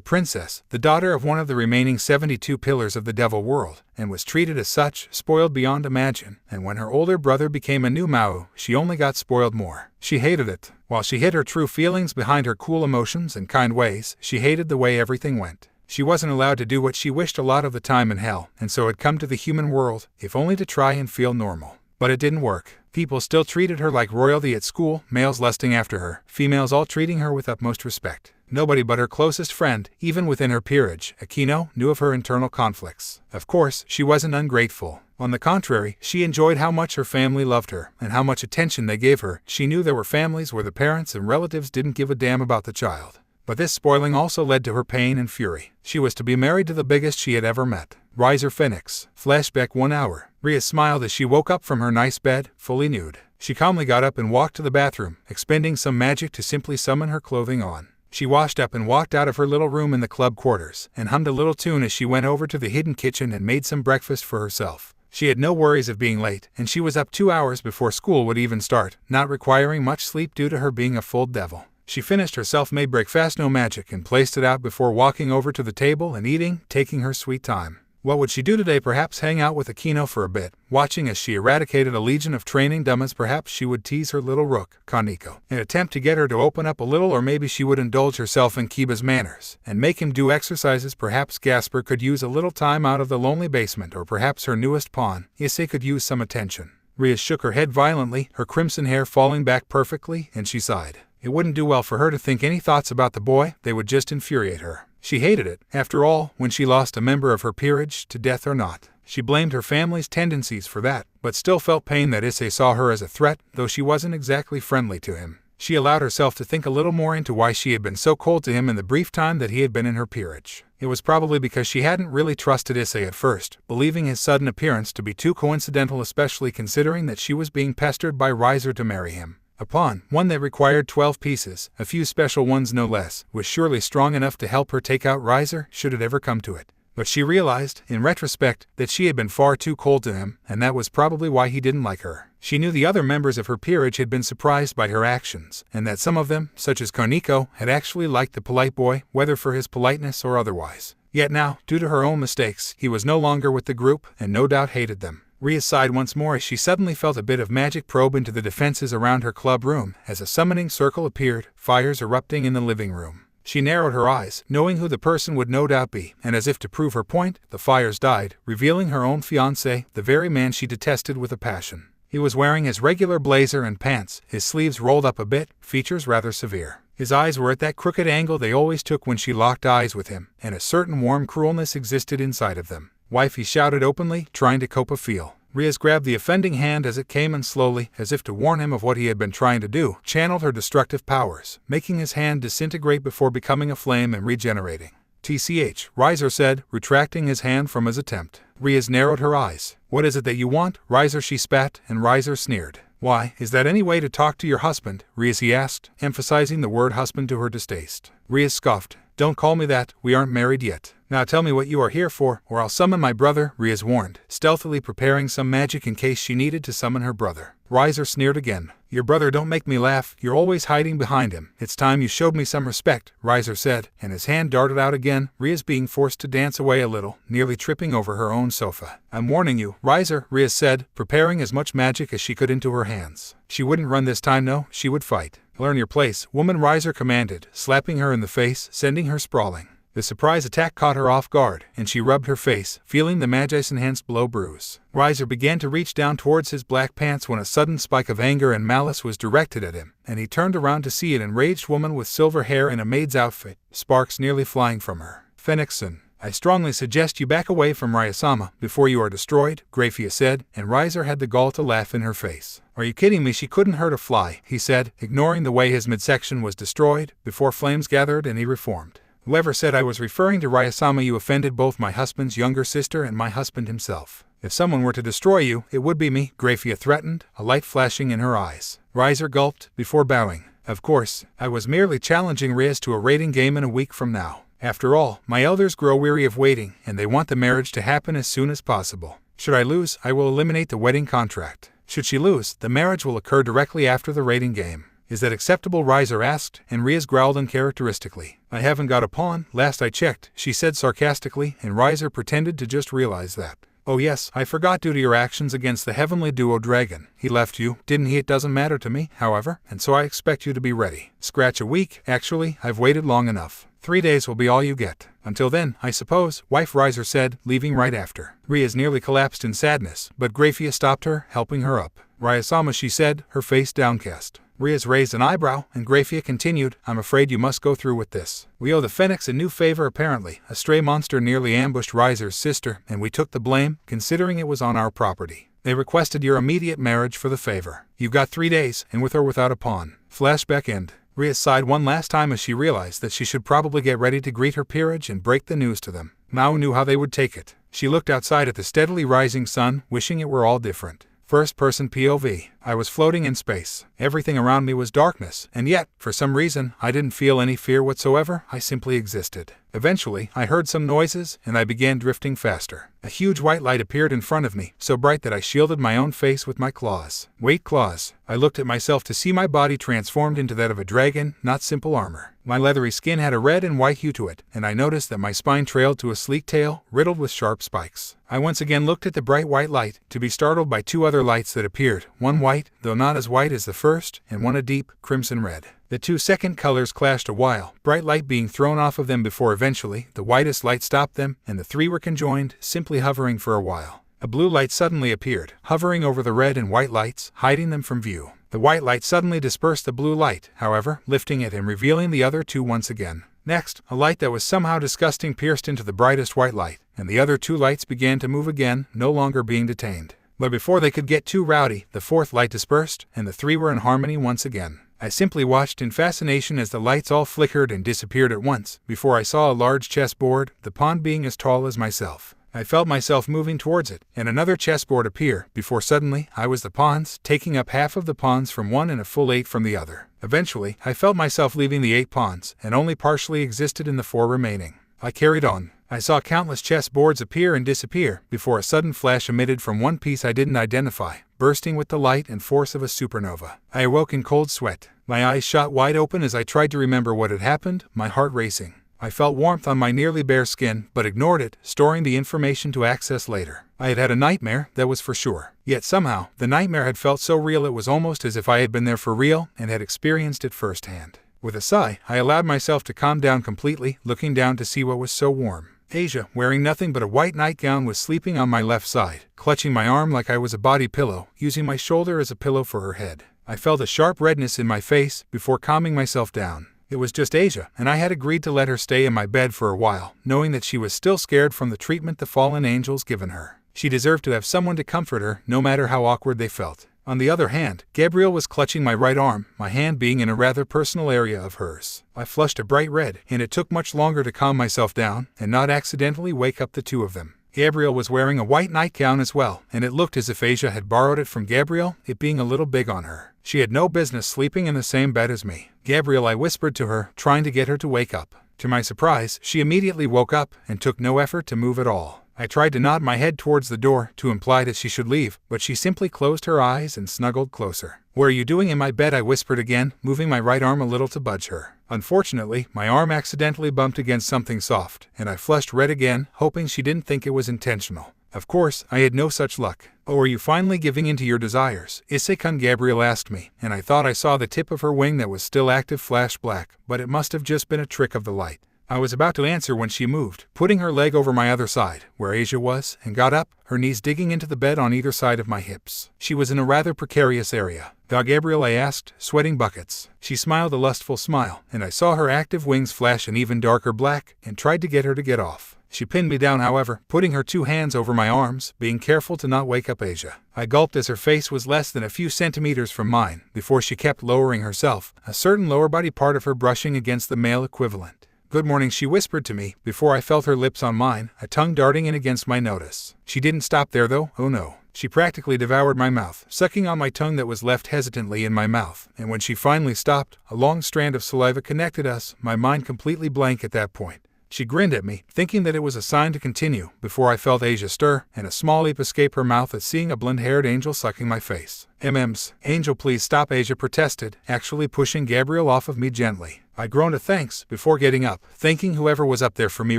princess, the daughter of one of the remaining 72 pillars of the devil world, and was treated as such, spoiled beyond imagine, and when her older brother became a new Mao, she only got spoiled more. She hated it. While she hid her true feelings behind her cool emotions and kind ways, she hated the way everything went. She wasn't allowed to do what she wished a lot of the time in hell, and so had come to the human world, if only to try and feel normal. But it didn't work. People still treated her like royalty at school, males lusting after her, females all treating her with utmost respect. Nobody but her closest friend, even within her peerage, Akino, knew of her internal conflicts. Of course, she wasn't ungrateful. On the contrary, she enjoyed how much her family loved her, and how much attention they gave her. She knew there were families where the parents and relatives didn't give a damn about the child. But this spoiling also led to her pain and fury. She was to be married to the biggest she had ever met. Riser Phoenix. Flashback 1 hour. Ria smiled as she woke up from her nice bed, fully nude. She calmly got up and walked to the bathroom, expending some magic to simply summon her clothing on. She washed up and walked out of her little room in the club quarters, and hummed a little tune as she went over to the hidden kitchen and made some breakfast for herself. She had no worries of being late, and she was up 2 hours before school would even start, not requiring much sleep due to her being a full devil. She finished her self-made breakfast no magic and placed it out before walking over to the table and eating, taking her sweet time. What would she do today? Perhaps hang out with Akino for a bit, watching as she eradicated a legion of training dummies. Perhaps she would tease her little rook, Kaneko, in an attempt to get her to open up a little, or maybe she would indulge herself in Kiba's manners and make him do exercises. Perhaps Gasper could use a little time out of the lonely basement, or perhaps her newest pawn, Issei, could use some attention. Rias shook her head violently, her crimson hair falling back perfectly, and she sighed. It wouldn't do well for her to think any thoughts about the boy, they would just infuriate her. She hated it. After all, when she lost a member of her peerage, to death or not, she blamed her family's tendencies for that, but still felt pain that Issei saw her as a threat, though she wasn't exactly friendly to him. She allowed herself to think a little more into why she had been so cold to him in the brief time that he had been in her peerage. It was probably because she hadn't really trusted Issei at first, believing his sudden appearance to be too coincidental, especially considering that she was being pestered by Rias to marry him. A pawn, one that required 12 pieces, a few special ones no less, was surely strong enough to help her take out Rias, should it ever come to it. But she realized, in retrospect, that she had been far too cold to him, and that was probably why he didn't like her. She knew the other members of her peerage had been surprised by her actions, and that some of them, such as Kaneko, had actually liked the polite boy, whether for his politeness or otherwise. Yet now, due to her own mistakes, he was no longer with the group, and no doubt hated them. Rias sighed once more as she suddenly felt a bit of magic probe into the defenses around her club room, as a summoning circle appeared, fires erupting in the living room. She narrowed her eyes, knowing who the person would no doubt be, and as if to prove her point, the fires died, revealing her own fiancé, the very man she detested with a passion. He was wearing his regular blazer and pants, his sleeves rolled up a bit, features rather severe. His eyes were at that crooked angle they always took when she locked eyes with him, and a certain warm cruelness existed inside of them. "Wife," he shouted openly, trying to cope a feel. Rias grabbed the offending hand as it came and slowly, as if to warn him of what he had been trying to do, channeled her destructive powers, making his hand disintegrate before becoming a flame and regenerating. "TCH, Rias said, retracting his hand from his attempt. Rias narrowed her eyes. "What is it that you want, Rias?" she spat, and Rias sneered. "Why, is that any way to talk to your husband, Rias?" he asked, emphasizing the word husband to her distaste. Rias scoffed. "Don't call me that, we aren't married yet. Now tell me what you are here for, or I'll summon my brother," Rias warned, stealthily preparing some magic in case she needed to summon her brother. Rias sneered again. "Your brother, don't make me laugh, you're always hiding behind him. It's time you showed me some respect," Rias said, and his hand darted out again, Rias being forced to dance away a little, nearly tripping over her own sofa. "I'm warning you, Rias said, preparing as much magic as she could into her hands. She wouldn't run this time, no, she would fight. "Learn your place, woman," Rias commanded, slapping her in the face, sending her sprawling. The surprise attack caught her off guard, and she rubbed her face, feeling the magic's-enhanced blow bruise. Rias began to reach down towards his black pants when a sudden spike of anger and malice was directed at him, and he turned around to see an enraged woman with silver hair in a maid's outfit, sparks nearly flying from her. "Phoenixson, I strongly suggest you back away from Rias-sama before you are destroyed," Grafia said, and Rias had the gall to laugh in her face. "Are you kidding me? She couldn't hurt a fly," he said, ignoring the way his midsection was destroyed, before flames gathered and he reformed. "Whoever said I was referring to Rias-sama, you offended both my husband's younger sister and my husband himself. If someone were to destroy you, it would be me," Grafia threatened, a light flashing in her eyes. Rias gulped, before bowing. "Of course, I was merely challenging Rias to a rating game in a week from now. After all, my elders grow weary of waiting, and they want the marriage to happen as soon as possible. Should I lose, I will eliminate the wedding contract. Should she lose, the marriage will occur directly after the rating game. Is that acceptable?" Rias asked, and Rias growled uncharacteristically. "I haven't got a pawn, last I checked," she said sarcastically, and Rias pretended to just realize that. "Oh yes, I forgot due to your actions against the heavenly duo dragon. He left you, didn't he? It doesn't matter to me, however, and so I expect you to be ready. Scratch a week, actually, I've waited long enough. 3 days will be all you get. Until then, I suppose," wife Rias said, leaving right after. Rias nearly collapsed in sadness, but Grafia stopped her, helping her up. "Rias-sama," she said, her face downcast. Rias raised an eyebrow, and Grafia continued, "I'm afraid you must go through with this. We owe the Phoenix a new favor apparently. A stray monster nearly ambushed Rias's sister, and we took the blame, considering it was on our property. They requested your immediate marriage for the favor. You've got 3 days, and with or without a pawn." Flashback end. Rias sighed one last time as she realized that she should probably get ready to greet her peerage and break the news to them. Mao knew how they would take it. She looked outside at the steadily rising sun, wishing it were all different. First-person POV. I was floating in space. Everything around me was darkness, and yet, for some reason, I didn't feel any fear whatsoever. I simply existed. Eventually, I heard some noises, and I began drifting faster. A huge white light appeared in front of me, so bright that I shielded my own face with my claws. Wait, claws. I looked at myself to see my body transformed into that of a dragon, not simple armor. My leathery skin had a red and white hue to it, and I noticed that my spine trailed to a sleek tail, riddled with sharp spikes. I once again looked at the bright white light, to be startled by two other lights that appeared, one white, though not as white as the first, and one a deep, crimson red. The two second colors clashed a while, bright light being thrown off of them before eventually, the whitest light stopped them, and the three were conjoined, simply hovering for a while. A blue light suddenly appeared, hovering over the red and white lights, hiding them from view. The white light suddenly dispersed the blue light, however, lifting it and revealing the other two once again. Next, a light that was somehow disgusting pierced into the brightest white light, and the other two lights began to move again, no longer being detained. But before they could get too rowdy, the fourth light dispersed, and the three were in harmony once again. I simply watched in fascination as the lights all flickered and disappeared at once, before I saw a large chessboard, the pawn being as tall as myself. I felt myself moving towards it, and another chessboard appear, before suddenly, I was the pawns, taking up half of the pawns from one and a full 8 from the other. Eventually, I felt myself leaving the 8 pawns, and only partially existed in the 4 remaining. I carried on. I saw countless chessboards appear and disappear, before a sudden flash emitted from one piece I didn't identify, bursting with the light and force of a supernova. I awoke in cold sweat. My eyes shot wide open as I tried to remember what had happened, my heart racing. I felt warmth on my nearly bare skin, but ignored it, storing the information to access later. I had had a nightmare, that was for sure. Yet somehow, the nightmare had felt so real it was almost as if I had been there for real and had experienced it firsthand. With a sigh, I allowed myself to calm down completely, looking down to see what was so warm. Asia, wearing nothing but a white nightgown, was sleeping on my left side, clutching my arm like I was a body pillow, using my shoulder as a pillow for her head. I felt a sharp redness in my face, before calming myself down. It was just Asia, and I had agreed to let her stay in my bed for a while, knowing that she was still scared from the treatment the fallen angels given her. She deserved to have someone to comfort her, no matter how awkward they felt. On the other hand, Gabriel was clutching my right arm, my hand being in a rather personal area of hers. I flushed a bright red, and it took much longer to calm myself down, and not accidentally wake up the two of them. Gabriel was wearing a white nightgown as well, and it looked as if Asia had borrowed it from Gabriel, it being a little big on her. She had no business sleeping in the same bed as me. Gabriel, I whispered to her, trying to get her to wake up. To my surprise, she immediately woke up, and took no effort to move at all. I tried to nod my head towards the door, to imply that she should leave, but she simply closed her eyes and snuggled closer. "What are you doing in my bed?" I whispered again, moving my right arm a little to budge her. Unfortunately, my arm accidentally bumped against something soft, and I flushed red again, hoping she didn't think it was intentional. Of course, I had no such luck. "Oh, are you finally giving in to your desires?" Issei-kun, Gabriel asked me, and I thought I saw the tip of her wing that was still active flash black, but it must have just been a trick of the light. I was about to answer when she moved, putting her leg over my other side, where Asia was, and got up, her knees digging into the bed on either side of my hips. She was in a rather precarious area. "Dog Gabriel?" I asked, sweating buckets. She smiled a lustful smile, and I saw her active wings flash an even darker black, and tried to get her to get off. She pinned me down, however, putting her 2 hands over my arms, being careful to not wake up Asia. I gulped as her face was less than a few centimeters from mine, before she kept lowering herself, a certain lower body part of her brushing against the male equivalent. "Good morning," she whispered to me, before I felt her lips on mine, a tongue darting in against my notice. She didn't stop there though, oh no. She practically devoured my mouth, sucking on my tongue that was left hesitantly in my mouth, and when she finally stopped, a long strand of saliva connected us, my mind completely blank at that point. She grinned at me, thinking that it was a sign to continue, before I felt Asia stir, and a small leap escape her mouth at seeing a blonde-haired angel sucking my face. Angel, please stop," Asia protested, actually pushing Gabriel off of me gently. I groaned a thanks, before getting up, thanking whoever was up there for me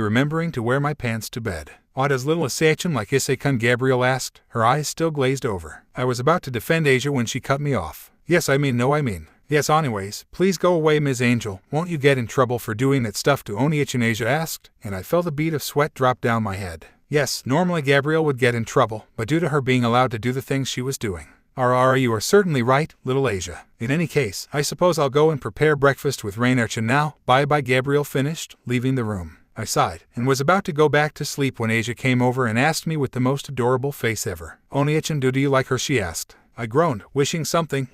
remembering to wear my pants to bed. "Odd as little Issei-kun like Issei-kun?" Gabriel asked, her eyes still glazed over. I was about to defend Asia when she cut me off. "Yes, I mean. Yes, anyways, please go away, Ms. Angel. Won't you get in trouble for doing that stuff to Oni-chan?" Asia asked, and I felt a bead of sweat drop down my head. Yes, normally Gabriel would get in trouble, but due to her being allowed to do the things she was doing. You are certainly right, little Asia. In any case, I suppose I'll go and prepare breakfast with Reconnecting now. Bye-bye. Gabriel finished, leaving the room. I sighed, and was about to go back to sleep when Asia came over and asked me with the most adorable face ever. "Oni-chan, do you like her?" she asked. I groaned, wishing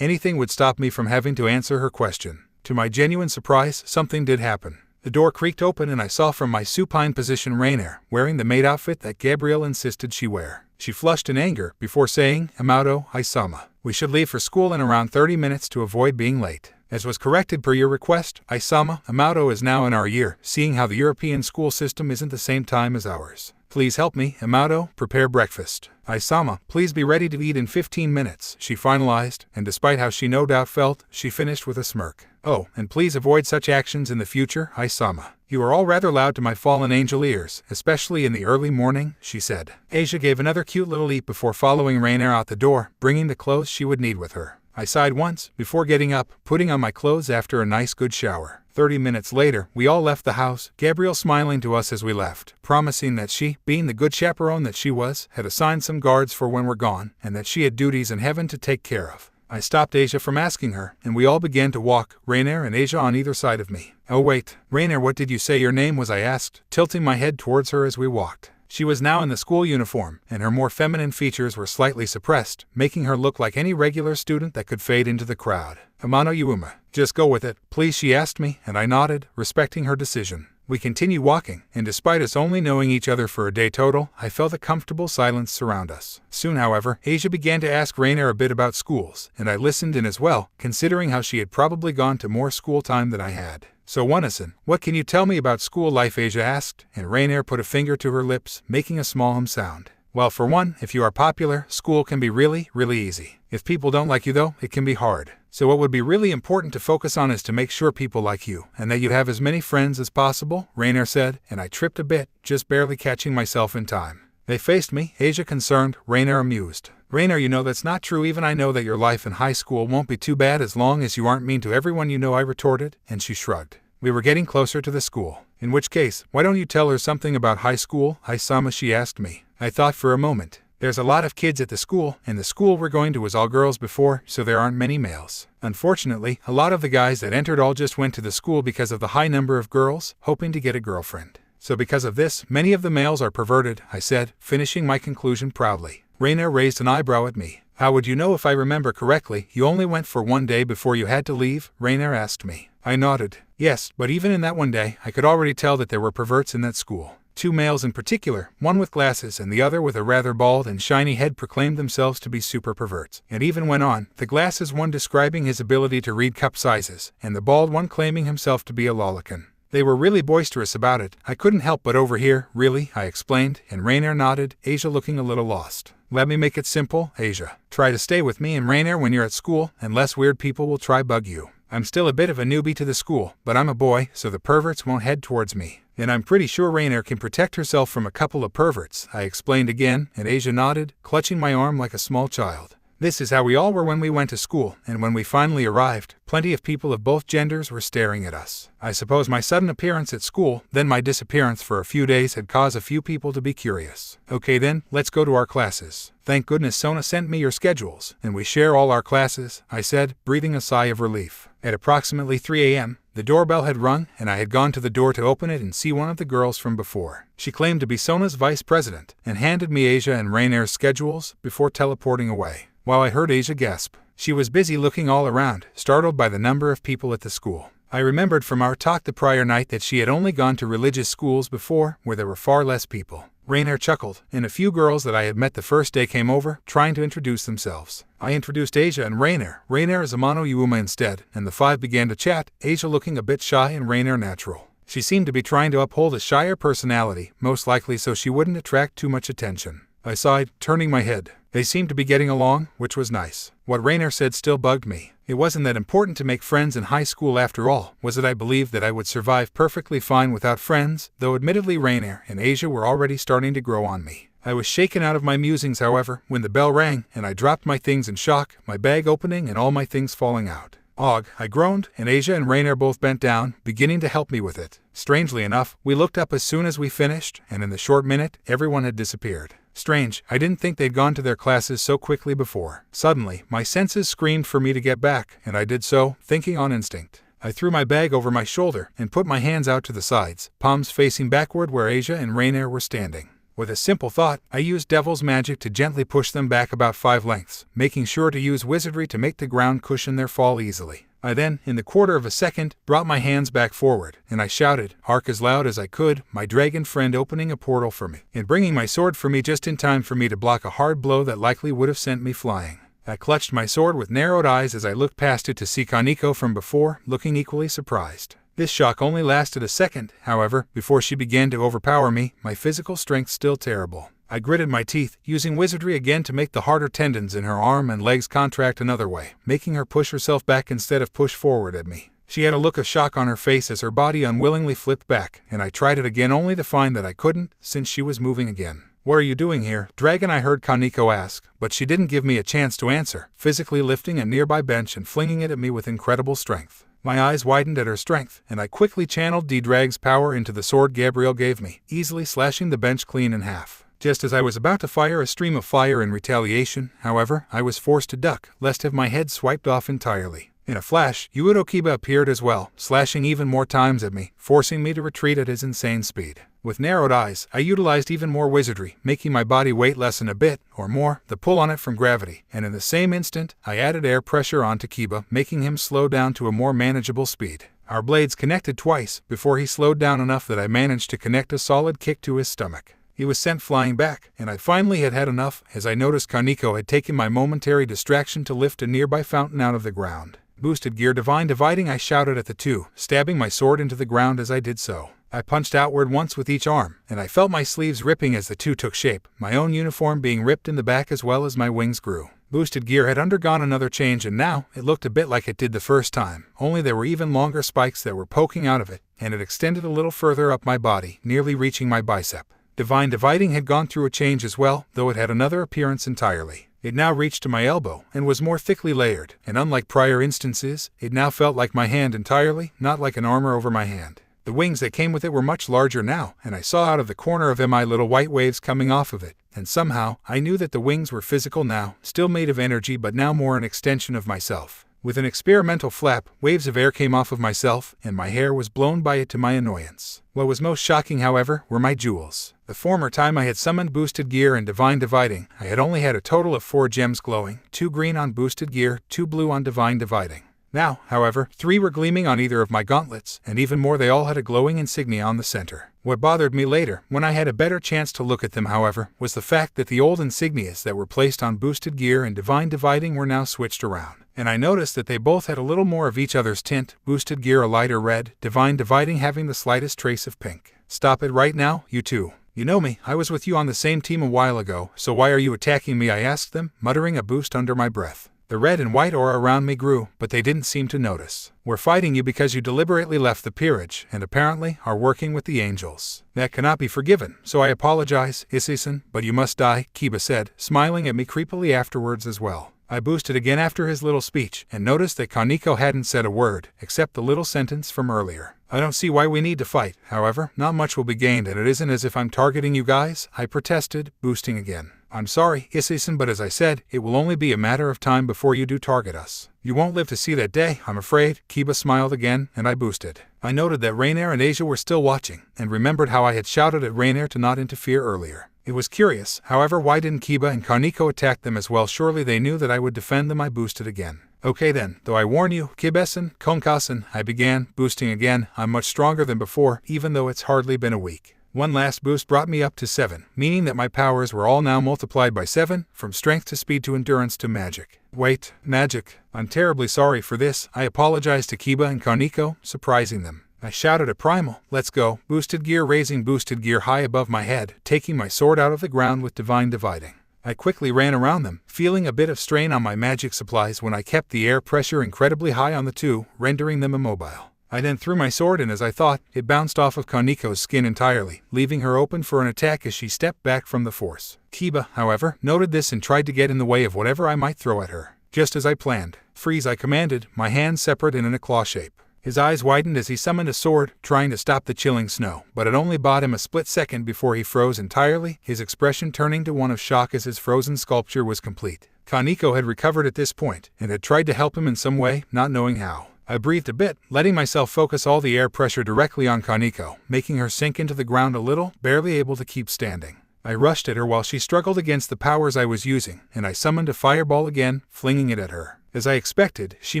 anything would stop me from having to answer her question. To my genuine surprise, something did happen. The door creaked open and I saw from my supine position Rainier, wearing the maid outfit that Gabriel insisted she wear. She flushed in anger before saying, Amato, Isama. We should leave for school in around 30 minutes to avoid being late. As was corrected per your request, Isama, Amato is now in our year, seeing how the European school system isn't the same time as ours. Please help me, Amato, prepare breakfast. Isama, please be ready to eat in 15 minutes, she finalized, and despite how she no doubt felt, she finished with a smirk. Oh, and please avoid such actions in the future, Isama. You are all rather loud to my fallen angel ears, especially in the early morning, she said. Asia gave another cute little leap before following Rainier out the door, bringing the clothes she would need with her. I sighed once, before getting up, putting on my clothes after a nice good shower. 30 minutes later, we all left the house, Gabrielle smiling to us as we left, promising that she, being the good chaperone that she was, had assigned some guards for when we're gone, and that she had duties in heaven to take care of. I stopped Asia from asking her, and we all began to walk, Rainier and Asia on either side of me. Oh wait, Rainier, what did you say your name was? I asked, tilting my head towards her as we walked. She was now in the school uniform, and her more feminine features were slightly suppressed, making her look like any regular student that could fade into the crowd. Amano Yuuma, just go with it, please, she asked me, and I nodded, respecting her decision. We continued walking, and despite us only knowing each other for a day total, I felt a comfortable silence surround us. Soon, however, Asia began to ask Rainier a bit about schools, and I listened in as well, considering how she had probably gone to more school time than I had. So Wonison, what can you tell me about school life? Asia asked, and Rainier put a finger to her lips, making a small sound. Well, for one, if you are popular, school can be really easy. If people don't like you though, it can be hard. So what would be really important to focus on is to make sure people like you, and that you have as many friends as possible, Rainier said, and I tripped a bit, just barely catching myself in time. They faced me, Asia concerned, Rainier amused. Rainier, you know that's not true. Even I know that your life in high school won't be too bad as long as you aren't mean to everyone you know, I retorted, and she shrugged. We were getting closer to the school. In which case, why don't you tell her something about high school, Isama, she asked me. I thought for a moment. There's a lot of kids at the school, and the school we're going to was all girls before, so there aren't many males. Unfortunately, a lot of the guys that entered all just went to the school because of the high number of girls, hoping to get a girlfriend. So because of this, many of the males are perverted, I said, finishing my conclusion proudly. Rainier raised an eyebrow at me. How would you know? If I remember correctly, you only went for one day before you had to leave, Rainier asked me. I nodded. Yes, but even in that one day, I could already tell that there were perverts in that school. 2 males in particular, one with glasses and the other with a rather bald and shiny head, proclaimed themselves to be super perverts. It even went on, the glasses one describing his ability to read cup sizes, and the bald one claiming himself to be a lolican. They were really boisterous about it. I couldn't help but overhear. Really, I explained, and Rainier nodded, Asia looking a little lost. Let me make it simple, Asia. Try to stay with me and Rainier when you're at school, and less weird people will try bug you. I'm still a bit of a newbie to the school, but I'm a boy, so the perverts won't head towards me. And I'm pretty sure Rainier can protect herself from a couple of perverts, I explained again, and Asia nodded, clutching my arm like a small child. This is how we all were when we went to school, and when we finally arrived, plenty of people of both genders were staring at us. I suppose my sudden appearance at school, then my disappearance for a few days, had caused a few people to be curious. Okay then, let's go to our classes. Thank goodness Sona sent me your schedules, and we share all our classes, I said, breathing a sigh of relief. At approximately 3 a.m., the doorbell had rung, and I had gone to the door to open it and see one of the girls from before. She claimed to be Sona's vice president, and handed me Asia and Rainier's schedules before teleporting away. While I heard Asia gasp, she was busy looking all around, startled by the number of people at the school. I remembered from our talk the prior night that she had only gone to religious schools before, where there were far less people. Rainier chuckled, and a few girls that I had met the first day came over, trying to introduce themselves. I introduced Asia and Rainier as Amano Yuuma instead, and the 5 began to chat, Asia looking a bit shy and Rainier natural. She seemed to be trying to uphold a shyer personality, most likely so she wouldn't attract too much attention. I sighed, turning my head. They seemed to be getting along, which was nice. What Rainier said still bugged me. It wasn't that important to make friends in high school after all, was it? I believed that I would survive perfectly fine without friends, though admittedly Rainier and Asia were already starting to grow on me. I was shaken out of my musings, however, when the bell rang, and I dropped my things in shock, my bag opening and all my things falling out. Og, I groaned, and Asia and Rainier both bent down, beginning to help me with it. Strangely enough, we looked up as soon as we finished, and in the short minute, everyone had disappeared. Strange, I didn't think they'd gone to their classes so quickly before. Suddenly, my senses screamed for me to get back, and I did so, thinking on instinct. I threw my bag over my shoulder and put my hands out to the sides, palms facing backward where Asia and Rainier were standing. With a simple thought, I used devil's magic to gently push them back about 5 lengths, making sure to use wizardry to make the ground cushion their fall easily. I then, in the quarter of a second, brought my hands back forward, and I shouted, arc as loud as I could, my dragon friend opening a portal for me, and bringing my sword for me just in time for me to block a hard blow that likely would have sent me flying. I clutched my sword with narrowed eyes as I looked past it to see Kaneko from before, looking equally surprised. This shock only lasted a second, however, before she began to overpower me, my physical strength still terrible. I gritted my teeth, using wizardry again to make the harder tendons in her arm and legs contract another way, making her push herself back instead of push forward at me. She had a look of shock on her face as her body unwillingly flipped back, and I tried it again only to find that I couldn't, since she was moving again. What are you doing here, Dragon? I heard Kaneko ask, but she didn't give me a chance to answer, physically lifting a nearby bench and flinging it at me with incredible strength. My eyes widened at her strength, and I quickly channeled D-Drag's power into the sword Gabriel gave me, easily slashing the bench clean in half. Just as I was about to fire a stream of fire in retaliation, however, I was forced to duck, lest have my head swiped off entirely. In a flash, Yuito Kiba appeared as well, slashing even more times at me, forcing me to retreat at his insane speed. With narrowed eyes, I utilized even more wizardry, making my body weight lessen a bit, or more, the pull on it from gravity, and in the same instant, I added air pressure onto Kiba, making him slow down to a more manageable speed. Our blades connected twice, before he slowed down enough that I managed to connect a solid kick to his stomach. He was sent flying back, and I finally had had enough, as I noticed Kaneko had taken my momentary distraction to lift a nearby fountain out of the ground. Boosted gear divine dividing, I shouted at the two, stabbing my sword into the ground as I did so. I punched outward once with each arm, and I felt my sleeves ripping as the two took shape, my own uniform being ripped in the back as well as my wings grew. Boosted gear had undergone another change, and now it looked a bit like it did the first time, only there were even longer spikes that were poking out of it, and it extended a little further up my body, nearly reaching my bicep. Divine dividing had gone through a change as well, though it had another appearance entirely. It now reached to my elbow, and was more thickly layered, and unlike prior instances, it now felt like my hand entirely, not like an armor over my hand. The wings that came with it were much larger now, and I saw out of the corner of them little white waves coming off of it, and somehow, I knew that the wings were physical now, still made of energy but now more an extension of myself. With an experimental flap, waves of air came off of myself, and my hair was blown by it to my annoyance. What was most shocking, however, were my jewels. The former time I had summoned boosted gear and divine dividing, I had only had a total of 4 gems glowing, 2 green on boosted gear, 2 blue on divine dividing. Now, however, 3 were gleaming on either of my gauntlets, and even more, they all had a glowing insignia on the center. What bothered me later, when I had a better chance to look at them, however, was the fact that the old insignias that were placed on boosted gear and divine dividing were now switched around. And I noticed that they both had a little more of each other's tint, boosted gear a lighter red, divine dividing having the slightest trace of pink. Stop it right now, you two. You know me, I was with you on the same team a while ago, so why are you attacking me? I asked them, muttering a boost under my breath. The red and white aura around me grew, but they didn't seem to notice. We're fighting you because you deliberately left the peerage, and apparently are working with the angels. That cannot be forgiven, so I apologize, Issei-san, but you must die, Kiba said, smiling at me creepily afterwards as well. I boosted again after his little speech, and noticed that Kaneko hadn't said a word, except the little sentence from earlier. I don't see why we need to fight, however, not much will be gained, and it isn't as if I'm targeting you guys, I protested, boosting again. I'm sorry, Issei-san, but as I said, it will only be a matter of time before you do target us. You won't live to see that day, I'm afraid. Kiba smiled again, and I boosted. I noted that Rainier and Asia were still watching, and remembered how I had shouted at Rainier to not interfere earlier. It was curious, however, why didn't Kiba and Kaneko attack them as well? Surely they knew that I would defend them. I boosted again. Okay then, though I warn you, Kiba-san, Konka-san, I began, boosting again. I'm much stronger than before, even though it's hardly been a week. One last boost brought me up to 7, meaning that my powers were all now multiplied by 7, from strength to speed to endurance to magic. Wait, magic? I'm terribly sorry for this. I apologized to Kiba and Kaneko, surprising them. I shouted at Primal, let's go, boosted gear, raising boosted gear high above my head, taking my sword out of the ground with divine dividing. I quickly ran around them, feeling a bit of strain on my magic supplies when I kept the air pressure incredibly high on the two, rendering them immobile. I then threw my sword, and as I thought, it bounced off of Kaneko's skin entirely, leaving her open for an attack as she stepped back from the force. Kiba, however, noted this and tried to get in the way of whatever I might throw at her. Just as I planned. Freeze, I commanded, my hands separate and in a claw shape. His eyes widened as he summoned a sword, trying to stop the chilling snow, but it only bought him a split second before he froze entirely, his expression turning to one of shock as his frozen sculpture was complete. Kaneko had recovered at this point, and had tried to help him in some way, not knowing how. I breathed a bit, letting myself focus all the air pressure directly on Kaneko, making her sink into the ground a little, barely able to keep standing. I rushed at her while she struggled against the powers I was using, and I summoned a fireball again, flinging it at her. As I expected, she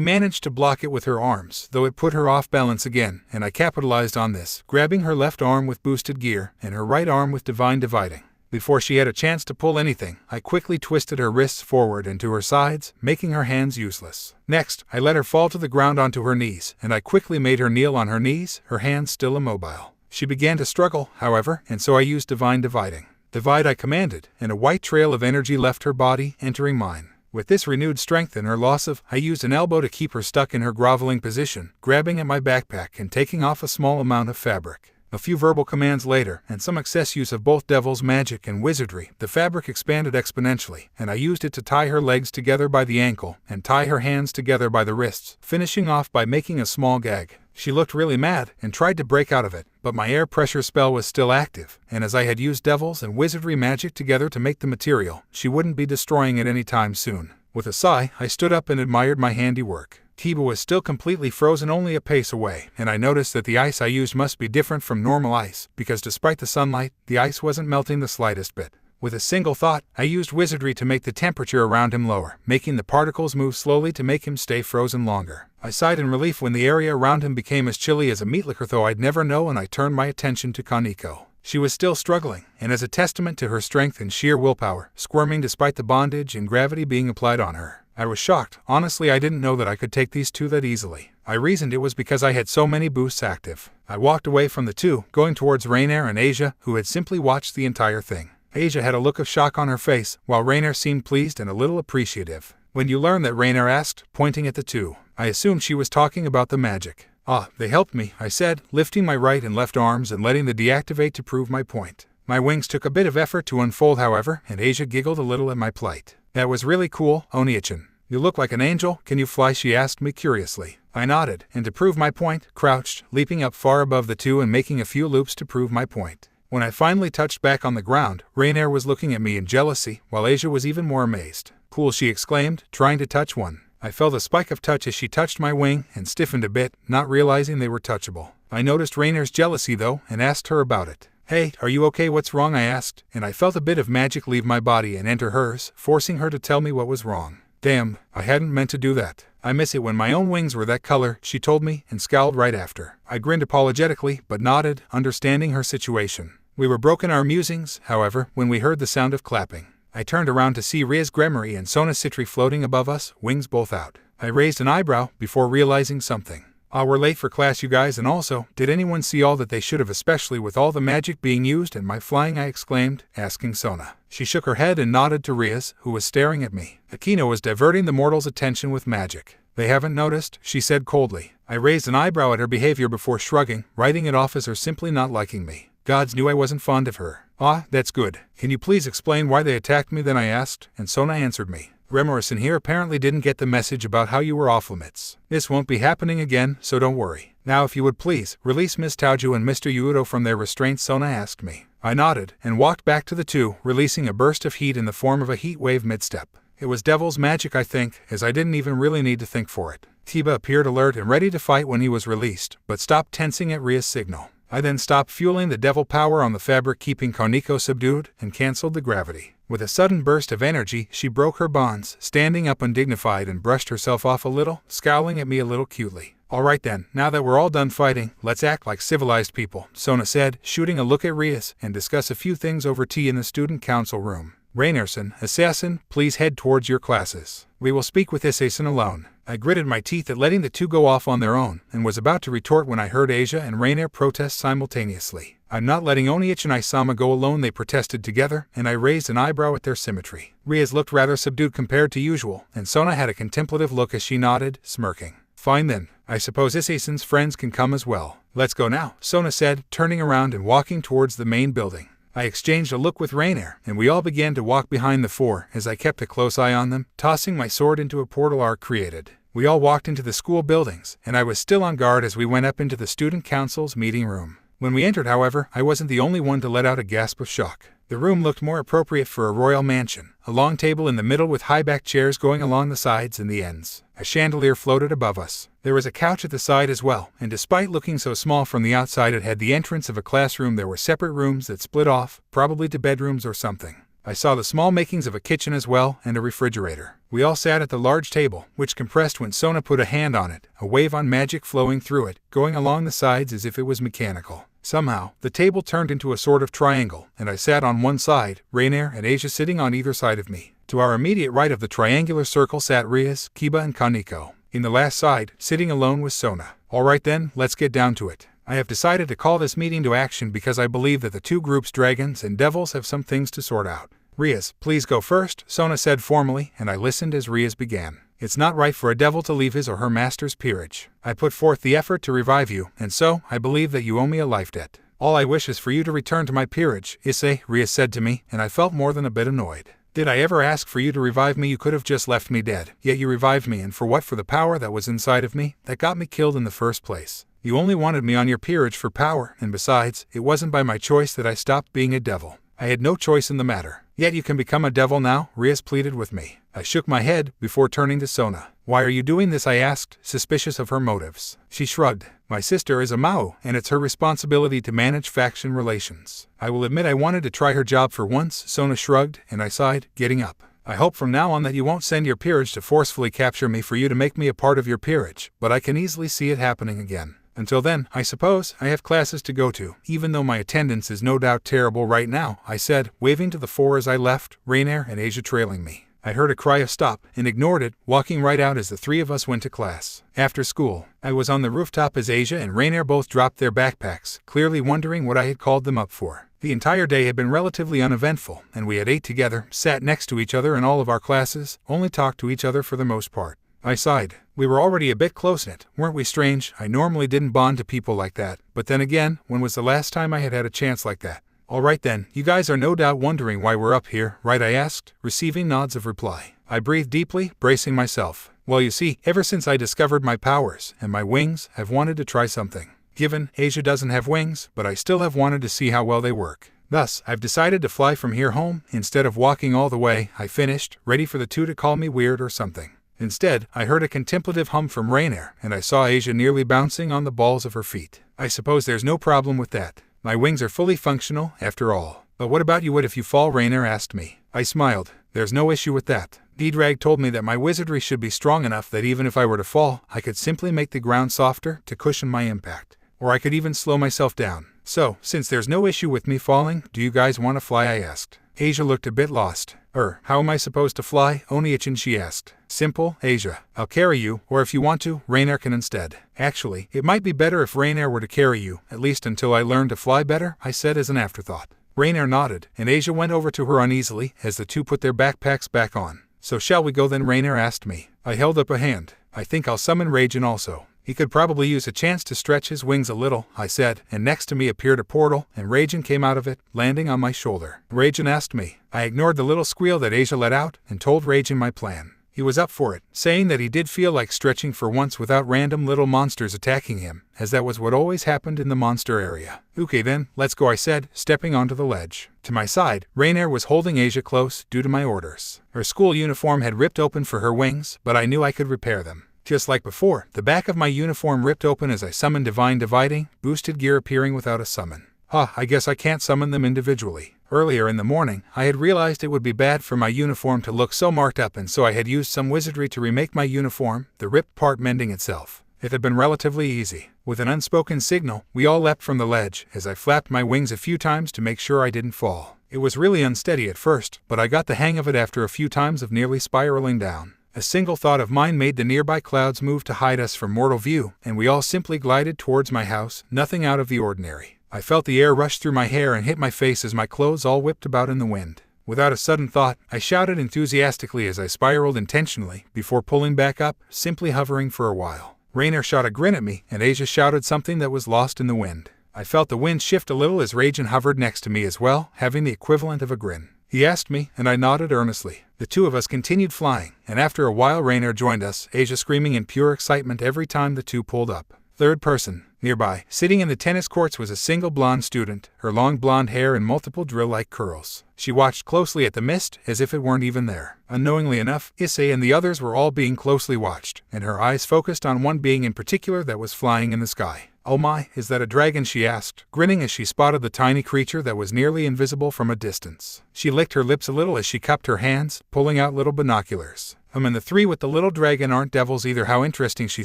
managed to block it with her arms, though it put her off balance again, and I capitalized on this, grabbing her left arm with boosted gear, and her right arm with divine dividing. Before she had a chance to pull anything, I quickly twisted her wrists forward and to her sides, making her hands useless. Next, I let her fall to the ground onto her knees, and I quickly made her kneel on her knees, her hands still immobile. She began to struggle, however, and so I used divine dividing. Divide, I commanded, and a white trail of energy left her body, entering mine. With this renewed strength and her loss of, I used an elbow to keep her stuck in her groveling position, grabbing at my backpack and taking off a small amount of fabric. A few verbal commands later, and some excess use of both devil's magic and wizardry, the fabric expanded exponentially, and I used it to tie her legs together by the ankle, and tie her hands together by the wrists, finishing off by making a small gag. She looked really mad, and tried to break out of it, but my air pressure spell was still active, and as I had used devil's and wizardry magic together to make the material, she wouldn't be destroying it anytime soon. With a sigh, I stood up and admired my handiwork. Tiba was still completely frozen only a pace away, and I noticed that the ice I used must be different from normal ice, because despite the sunlight, the ice wasn't melting the slightest bit. With a single thought, I used wizardry to make the temperature around him lower, making the particles move slowly to make him stay frozen longer. I sighed in relief when the area around him became as chilly as a meat liquor, though I'd never know, and I turned my attention to Kaneko. She was still struggling, and as a testament to her strength and sheer willpower, squirming despite the bondage and gravity being applied on her. I was shocked. Honestly, I didn't know that I could take these two that easily. I reasoned it was because I had so many boosts active. I walked away from the two, going towards Rainier and Asia, who had simply watched the entire thing. Asia had a look of shock on her face, while Rainier seemed pleased and a little appreciative. When you learn that, Rainier asked, pointing at the two. I assumed she was talking about the magic. Ah, they helped me, I said, lifting my right and left arms and letting the deactivate to prove my point. My wings took a bit of effort to unfold, however, and Asia giggled a little at my plight. That was really cool, Oni-chan. You look like an angel. Can you fly? She asked me curiously. I nodded, and to prove my point, crouched, leaping up far above the two and making a few loops to prove my point. When I finally touched back on the ground, Rainier was looking at me in jealousy, while Asia was even more amazed. Cool, she exclaimed, trying to touch one. I felt a spike of touch as she touched my wing and stiffened a bit, not realizing they were touchable. I noticed Rainier's jealousy though, and asked her about it. Hey, are you okay? What's wrong? I asked, and I felt a bit of magic leave my body and enter hers, forcing her to tell me what was wrong. Damn, I hadn't meant to do that. I miss it when my own wings were that color, she told me, and scowled right after. I grinned apologetically, but nodded, understanding her situation. We were broken our musings, however, when we heard the sound of clapping. I turned around to see Rias Gremory and Sona Citri floating above us, wings both out. I raised an eyebrow before realizing something. We're late for class, you guys, and also, did anyone see all that they should have, especially with all the magic being used and my flying? I exclaimed, asking Sona. She shook her head and nodded to Rias, who was staring at me. Akino was diverting the mortal's attention with magic. They haven't noticed, she said coldly. I raised an eyebrow at her behavior before shrugging, writing it off as her simply not liking me. Gods knew I wasn't fond of her. That's good. Can you please explain why they attacked me? Then I asked, and Sona answered me. Remorison here apparently didn't get the message about how you were off limits. This won't be happening again, so don't worry. Now if you would please, release Miss Taoju and Mr. Yudo from their restraints, Sona asked me. I nodded, and walked back to the two, releasing a burst of heat in the form of a heat wave mid-step. It was devil's magic, I think, as I didn't even really need to think for it. Tiba appeared alert and ready to fight when he was released, but stopped tensing at Ria's signal. I then stopped fueling the devil power on the fabric, keeping Kaneko subdued, and cancelled the gravity. With a sudden burst of energy, she broke her bonds, standing up undignified and brushed herself off a little, scowling at me a little cutely. Alright then, now that we're all done fighting, let's act like civilized people, Sona said, shooting a look at Rias, and discuss a few things over tea in the student council room. Rainierson, assassin, please head towards your classes. We will speak with Issei alone. I gritted my teeth at letting the two go off on their own, and was about to retort when I heard Asia and Rainier protest simultaneously. I'm not letting Oni-chan and Isama go alone, they protested together, and I raised an eyebrow at their symmetry. Rias looked rather subdued compared to usual, and Sona had a contemplative look as she nodded, smirking. Fine then, I suppose Issei-san's friends can come as well. Let's go now, Sona said, turning around and walking towards the main building. I exchanged a look with Rainier, and we all began to walk behind the four as I kept a close eye on them, tossing my sword into a portal arc created. We all walked into the school buildings, and I was still on guard as we went up into the student council's meeting room. When we entered, however, I wasn't the only one to let out a gasp of shock. The room looked more appropriate for a royal mansion, a long table in the middle with high-backed chairs going along the sides and the ends. A chandelier floated above us. There was a couch at the side as well, and despite looking so small from the outside, it had the entrance of a classroom. There were separate rooms that split off, probably to bedrooms or something. I saw the small makings of a kitchen as well, and a refrigerator. We all sat at the large table, which compressed when Sona put a hand on it, a wave on magic flowing through it, going along the sides as if it was mechanical. Somehow, the table turned into a sort of triangle, and I sat on one side, Rainier and Asia sitting on either side of me. To our immediate right of the triangular circle sat Rias, Kiba and Kaneko. In the last side, sitting alone was Sona. Alright then, let's get down to it. I have decided to call this meeting to action because I believe that the two groups, dragons and devils, have some things to sort out. Rias, please go first, Sona said formally, and I listened as Rias began. It's not right for a devil to leave his or her master's peerage. I put forth the effort to revive you, and so, I believe that you owe me a life debt. All I wish is for you to return to my peerage, Issei, Rias said to me, and I felt more than a bit annoyed. Did I ever ask for you to revive me? You could have just left me dead. Yet you revived me, and for what? For the power that was inside of me, that got me killed in the first place. You only wanted me on your peerage for power, and besides, it wasn't by my choice that I stopped being a devil. I had no choice in the matter. Yet you can become a devil now, Rias pleaded with me. I shook my head, before turning to Sona. Why are you doing this? I asked, suspicious of her motives. She shrugged. My sister is a Mao, and it's her responsibility to manage faction relations. I will admit I wanted to try her job for once, Sona shrugged, and I sighed, getting up. I hope from now on that you won't send your peerage to forcefully capture me for you to make me a part of your peerage, but I can easily see it happening again. Until then, I suppose, I have classes to go to, even though my attendance is no doubt terrible right now, I said, waving to the four as I left, Rainier and Asia trailing me. I heard a cry of stop, and ignored it, walking right out as the three of us went to class. After school, I was on the rooftop as Asia and Rainier both dropped their backpacks, clearly wondering what I had called them up for. The entire day had been relatively uneventful, and we had ate together, sat next to each other in all of our classes, only talked to each other for the most part. I sighed. We were already a bit close-knit, weren't we? Strange, I normally didn't bond to people like that, but then again, when was the last time I had had a chance like that? Alright then, you guys are no doubt wondering why we're up here, right? I asked, receiving nods of reply. I breathed deeply, bracing myself. Well, you see, ever since I discovered my powers and my wings, I've wanted to try something. Given Asia doesn't have wings, but I still have wanted to see how well they work. Thus, I've decided to fly from here home, instead of walking all the way, I finished, ready for the two to call me weird or something. Instead, I heard a contemplative hum from Rainier, and I saw Asia nearly bouncing on the balls of her feet. I suppose there's no problem with that. My wings are fully functional, after all. But what about you? What if you fall? Rainier asked me. I smiled. There's no issue with that. D-Drag told me that my wizardry should be strong enough that even if I were to fall, I could simply make the ground softer to cushion my impact. Or I could even slow myself down. So, since there's no issue with me falling, do you guys want to fly? I asked. Asia looked a bit lost. How am I supposed to fly? Oni-chan, she asked. Simple, Asia. I'll carry you, or if you want to, Rainier can instead. Actually, it might be better if Rainier were to carry you, at least until I learn to fly better, I said as an afterthought. Rainier nodded, and Asia went over to her uneasily as the two put their backpacks back on. So shall we go then? Rainier asked me. I held up a hand. I think I'll summon Raijin also. He could probably use a chance to stretch his wings a little, I said, and next to me appeared a portal, and Raijin came out of it, landing on my shoulder. Raijin asked me. I ignored the little squeal that Asia let out, and told Raijin my plan. He was up for it, saying that he did feel like stretching for once without random little monsters attacking him, as that was what always happened in the monster area. Okay then, let's go, I said, stepping onto the ledge. To my side, Rainier was holding Asia close, due to my orders. Her school uniform had ripped open for her wings, but I knew I could repair them. Just like before, the back of my uniform ripped open as I summoned Divine Dividing, boosted gear appearing without a summon. I guess I can't summon them individually. Earlier in the morning, I had realized it would be bad for my uniform to look so marked up, and so I had used some wizardry to remake my uniform, the ripped part mending itself. It had been relatively easy. With an unspoken signal, we all leapt from the ledge, as I flapped my wings a few times to make sure I didn't fall. It was really unsteady at first, but I got the hang of it after a few times of nearly spiraling down. A single thought of mine made the nearby clouds move to hide us from mortal view, and we all simply glided towards my house, nothing out of the ordinary. I felt the air rush through my hair and hit my face as my clothes all whipped about in the wind. Without a sudden thought, I shouted enthusiastically as I spiraled intentionally, before pulling back up, simply hovering for a while. Rainier shot a grin at me, and Asia shouted something that was lost in the wind. I felt the wind shift a little as Raijin hovered next to me as well, having the equivalent of a grin. He asked me, and I nodded earnestly. The two of us continued flying, and after a while Rainier joined us, Asia screaming in pure excitement every time the two pulled up. Third person. Nearby, sitting in the tennis courts, was a single blonde student, her long blonde hair in multiple drill-like curls. She watched closely at the mist, as if it weren't even there. Unknowingly enough, Issei and the others were all being closely watched, and her eyes focused on one being in particular that was flying in the sky. "Oh my, is that a dragon?" she asked, grinning as she spotted the tiny creature that was nearly invisible from a distance. She licked her lips a little as she cupped her hands, pulling out little binoculars. And the three with the little dragon aren't devils either. How interesting," she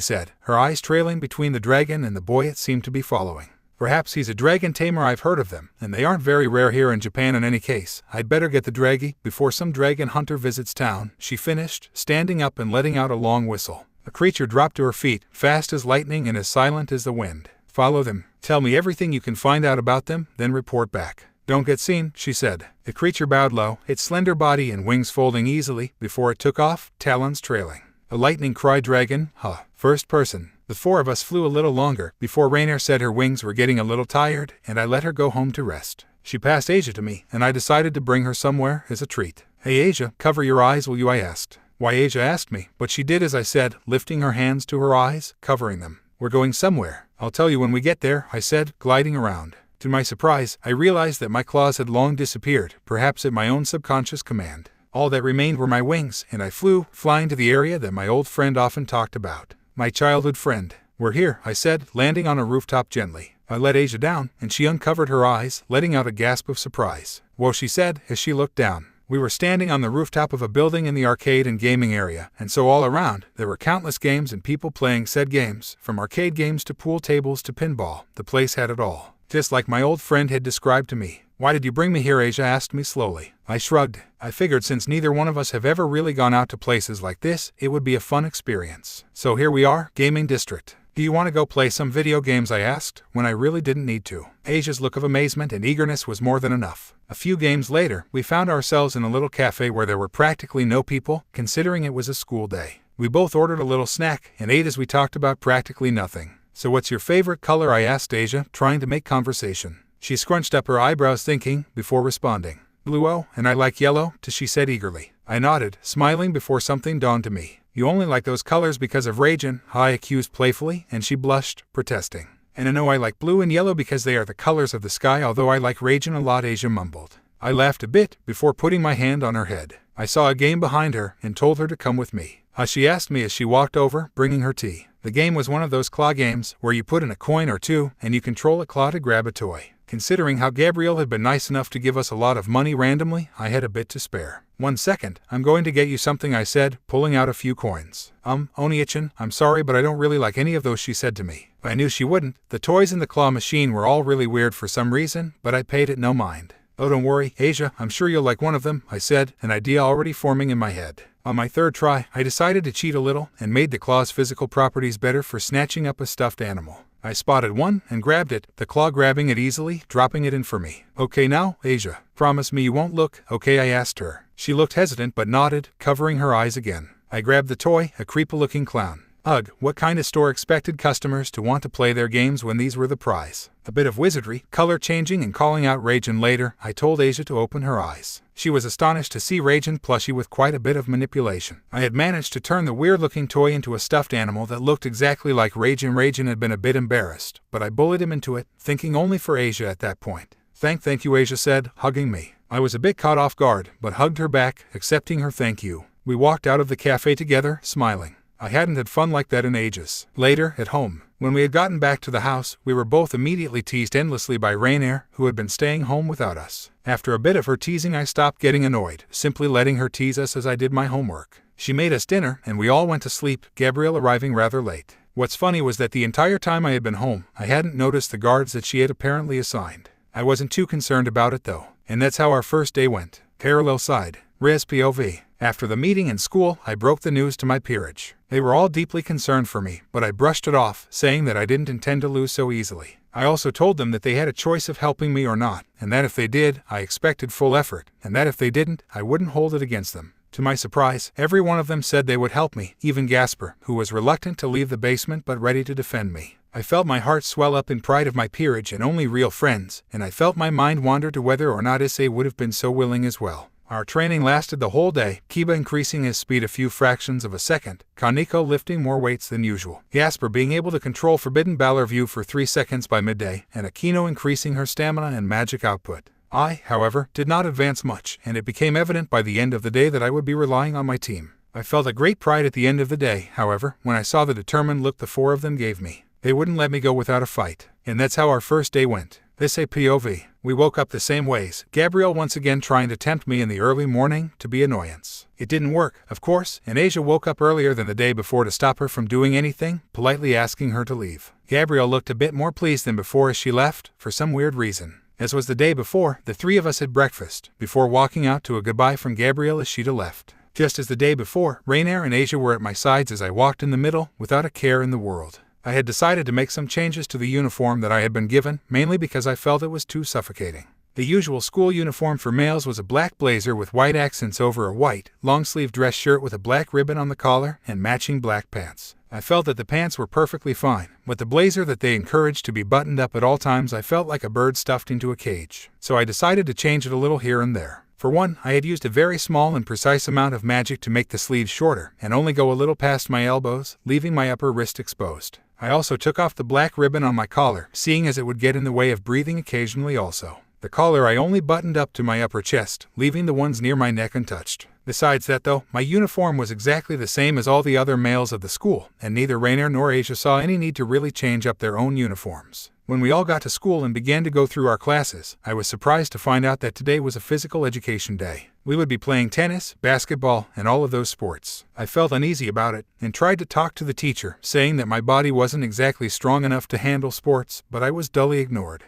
said, her eyes trailing between the dragon and the boy it seemed to be following. "Perhaps he's a dragon tamer. I've heard of them, and they aren't very rare here in Japan in any case. I'd better get the draggy before some dragon hunter visits town," she finished, standing up and letting out a long whistle. The creature dropped to her feet, fast as lightning and as silent as the wind. "Follow them. Tell me everything you can find out about them, then report back. Don't get seen," she said. The creature bowed low, its slender body and wings folding easily before it took off, talons trailing. A lightning cry dragon, huh? First person. The four of us flew a little longer before Rainier said her wings were getting a little tired, and I let her go home to rest. She passed Asia to me, and I decided to bring her somewhere as a treat. "Hey Asia, cover your eyes, will you?" I asked. Why, Asia asked me, but she did as I said, lifting her hands to her eyes, covering them. "We're going somewhere. I'll tell you when we get there," I said, gliding around. To my surprise, I realized that my claws had long disappeared, perhaps at my own subconscious command. All that remained were my wings, and I flew, flying to the area that my old friend often talked about. My childhood friend. "We're here," I said, landing on a rooftop gently. I let Asia down, and she uncovered her eyes, letting out a gasp of surprise. "Whoa," she said, as she looked down. We were standing on the rooftop of a building in the arcade and gaming area, and so all around, there were countless games and people playing said games, from arcade games to pool tables to pinball. The place had it all, just like my old friend had described to me. "Why did you bring me here?" Asia asked me slowly. I shrugged. I figured since neither one of us have ever really gone out to places like this, it would be a fun experience. "So here we are, gaming district. Do you want to go play some video games?" I asked, when I really didn't need to. Asia's look of amazement and eagerness was more than enough. A few games later, we found ourselves in a little cafe where there were practically no people, considering it was a school day. We both ordered a little snack and ate as we talked about practically nothing. "So what's your favorite color?" I asked Asia, trying to make conversation. She scrunched up her eyebrows thinking, before responding. "Blue, oh, and I like yellow," she said eagerly. I nodded, smiling before something dawned to me. "You only like those colors because of Raijin," I accused playfully, and she blushed, protesting. "And I know I like blue and yellow because they are the colors of the sky, although I like Raijin a lot," Asia mumbled. I laughed a bit, before putting my hand on her head. I saw a game behind her, and told her to come with me. She asked me as she walked over, bringing her tea. The game was one of those claw games, where you put in a coin or two, and you control a claw to grab a toy. Considering how Gabrielle had been nice enough to give us a lot of money randomly, I had a bit to spare. "1 second, I'm going to get you something," I said, pulling out a few coins. Oni-chan, I'm sorry but I don't really like any of those," she said to me. I knew she wouldn't. The toys in the claw machine were all really weird for some reason, but I paid it no mind. "Oh, don't worry, Asia, I'm sure you'll like one of them," I said, an idea already forming in my head. On my third try, I decided to cheat a little, and made the claw's physical properties better for snatching up a stuffed animal. I spotted one, and grabbed it, the claw grabbing it easily, dropping it in for me. "Okay now, Asia, promise me you won't look, okay?" I asked her. She looked hesitant but nodded, covering her eyes again. I grabbed the toy, a creepy-looking clown. Ugh, what kind of store expected customers to want to play their games when these were the prize? A bit of wizardry, color changing and calling out Raijin later, I told Asia to open her eyes. She was astonished to see Raijin plushie with quite a bit of manipulation. I had managed to turn the weird-looking toy into a stuffed animal that looked exactly like Raijin. Raijin had been a bit embarrassed, but I bullied him into it, thinking only for Asia at that point. Thank you," Asia said, hugging me. I was a bit caught off guard, but hugged her back, accepting her thank you. We walked out of the cafe together, smiling. I hadn't had fun like that in ages. Later, at home, when we had gotten back to the house, we were both immediately teased endlessly by Rainier, who had been staying home without us. After a bit of her teasing, I stopped getting annoyed, simply letting her tease us as I did my homework. She made us dinner, and we all went to sleep, Gabrielle arriving rather late. What's funny was that the entire time I had been home, I hadn't noticed the guards that she had apparently assigned. I wasn't too concerned about it though, and that's how our first day went. Parallel side. Rias POV. After the meeting in school, I broke the news to my peerage. They were all deeply concerned for me, but I brushed it off, saying that I didn't intend to lose so easily. I also told them that they had a choice of helping me or not, and that if they did, I expected full effort, and that if they didn't, I wouldn't hold it against them. To my surprise, every one of them said they would help me, even Gasper, who was reluctant to leave the basement but ready to defend me. I felt my heart swell up in pride of my peerage and only real friends, and I felt my mind wander to whether or not Issei would have been so willing as well. Our training lasted the whole day, Kiba increasing his speed a few fractions of a second, Kaneko lifting more weights than usual, Gasper being able to control Forbidden Valor View for 3 seconds by midday, and Akino increasing her stamina and magic output. I, however, did not advance much, and it became evident by the end of the day that I would be relying on my team. I felt a great pride at the end of the day, however, when I saw the determined look the 4 of them gave me. They wouldn't let me go without a fight. And that's how our first day went. Issei POV. We woke up the same ways, Gabrielle once again trying to tempt me in the early morning to be annoyance. It didn't work, of course, and Asia woke up earlier than the day before to stop her from doing anything, politely asking her to leave. Gabrielle looked a bit more pleased than before as she left, for some weird reason. As was the day before, the three of us had breakfast, before walking out to a goodbye from Gabrielle as Sheeta left. Just as the day before, Rainier and Asia were at my sides as I walked in the middle, without a care in the world. I had decided to make some changes to the uniform that I had been given, mainly because I felt it was too suffocating. The usual school uniform for males was a black blazer with white accents over a white, long-sleeve dress shirt with a black ribbon on the collar and matching black pants. I felt that the pants were perfectly fine, but the blazer that they encouraged to be buttoned up at all times I felt like a bird stuffed into a cage. So I decided to change it a little here and there. For one, I had used a very small and precise amount of magic to make the sleeves shorter, and only go a little past my elbows, leaving my upper wrist exposed. I also took off the black ribbon on my collar, seeing as it would get in the way of breathing occasionally also. The collar I only buttoned up to my upper chest, leaving the ones near my neck untouched. Besides that though, my uniform was exactly the same as all the other males of the school, and neither Rainier nor Asia saw any need to really change up their own uniforms. When we all got to school and began to go through our classes, I was surprised to find out that today was a physical education day. We would be playing tennis, basketball, and all of those sports. I felt uneasy about it, and tried to talk to the teacher, saying that my body wasn't exactly strong enough to handle sports, but I was dully ignored.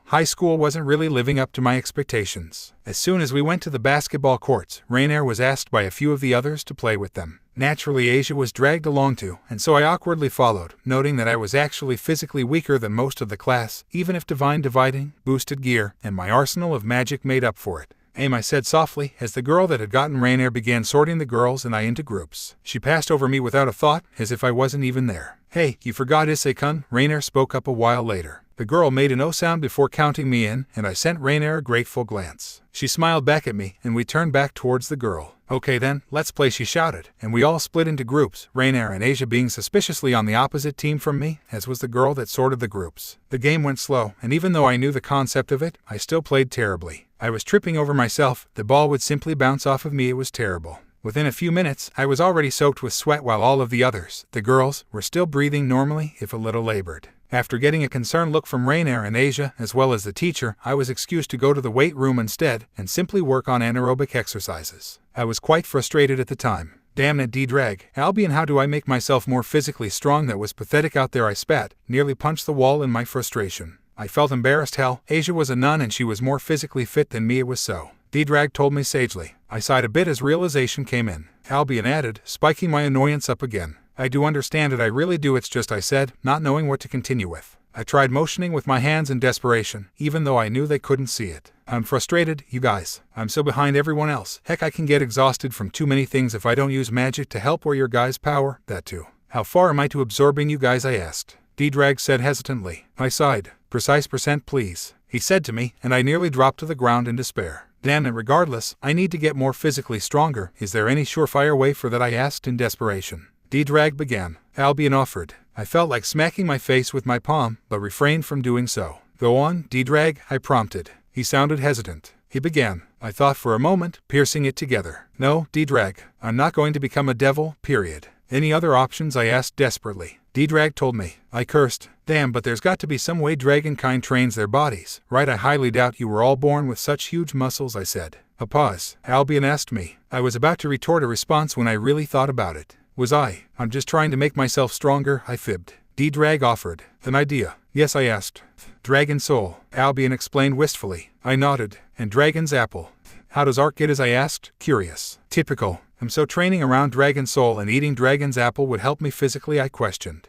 High school wasn't really living up to my expectations. As soon as we went to the basketball courts, Rainier was asked by a few of the others to play with them. Naturally, Asia was dragged along too, and so I awkwardly followed, noting that I was actually physically weaker than most of the class, even if divine dividing, boosted gear, and my arsenal of magic made up for it. Aim, I said softly, as the girl that had gotten Rainier began sorting the girls and I into groups. She passed over me without a thought, as if I wasn't even there. Hey, you forgot Issei-kun, Rainier spoke up a while later. The girl made a no sound before counting me in, and I sent Rainier a grateful glance. She smiled back at me, and we turned back towards the girl. Okay then, let's play, she shouted, and we all split into groups, Rainier and Asia being suspiciously on the opposite team from me, as was the girl that sorted the groups. The game went slow, and even though I knew the concept of it, I still played terribly. I was tripping over myself, the ball would simply bounce off of me, it was terrible. Within a few minutes, I was already soaked with sweat while all of the others, the girls, were still breathing normally, if a little labored. After getting a concerned look from Rainier and Asia, as well as the teacher, I was excused to go to the weight room instead, and simply work on anaerobic exercises. I was quite frustrated at the time. Damn it, D-drag, Albion, how do I make myself more physically strong? That was pathetic out there, I spat, nearly punched the wall in my frustration. I felt embarrassed. Hell, Asia was a nun and she was more physically fit than me, it was so. D-drag told me sagely. I sighed a bit as realization came in. Albion added, spiking my annoyance up again. I do understand it, I really do, it's just, I said, not knowing what to continue with. I tried motioning with my hands in desperation, even though I knew they couldn't see it. I'm frustrated, you guys. I'm so behind everyone else. Heck, I can get exhausted from too many things if I don't use magic to help or your guys' power, that too. How far am I to absorbing you guys, I asked. D-drag said hesitantly. I sighed. Precise percent, please, he said to me, and I nearly dropped to the ground in despair. Damn it, regardless, I need to get more physically stronger. Is there any surefire way for that? I asked in desperation. D-drag began. Albion offered. I felt like smacking my face with my palm, but refrained from doing so. Go on, D-drag, I prompted. He sounded hesitant. He began. I thought for a moment, piercing it together. No, D-drag, I'm not going to become a devil, period. Any other options? I asked desperately. D-drag told me. I cursed. Damn, but there's got to be some way dragonkind trains their bodies, right? I highly doubt you were all born with such huge muscles, I said. A pause. Albion asked me. I was about to retort a response when I really thought about it. Was I? I'm just trying to make myself stronger, I fibbed. D-drag offered. An idea. Yes, I asked. Dragon soul, Albion explained wistfully. I nodded. And dragon's apple. How does Ark get as? I asked, curious. Typical. So training around dragon soul and eating dragon's apple would help me physically, I questioned.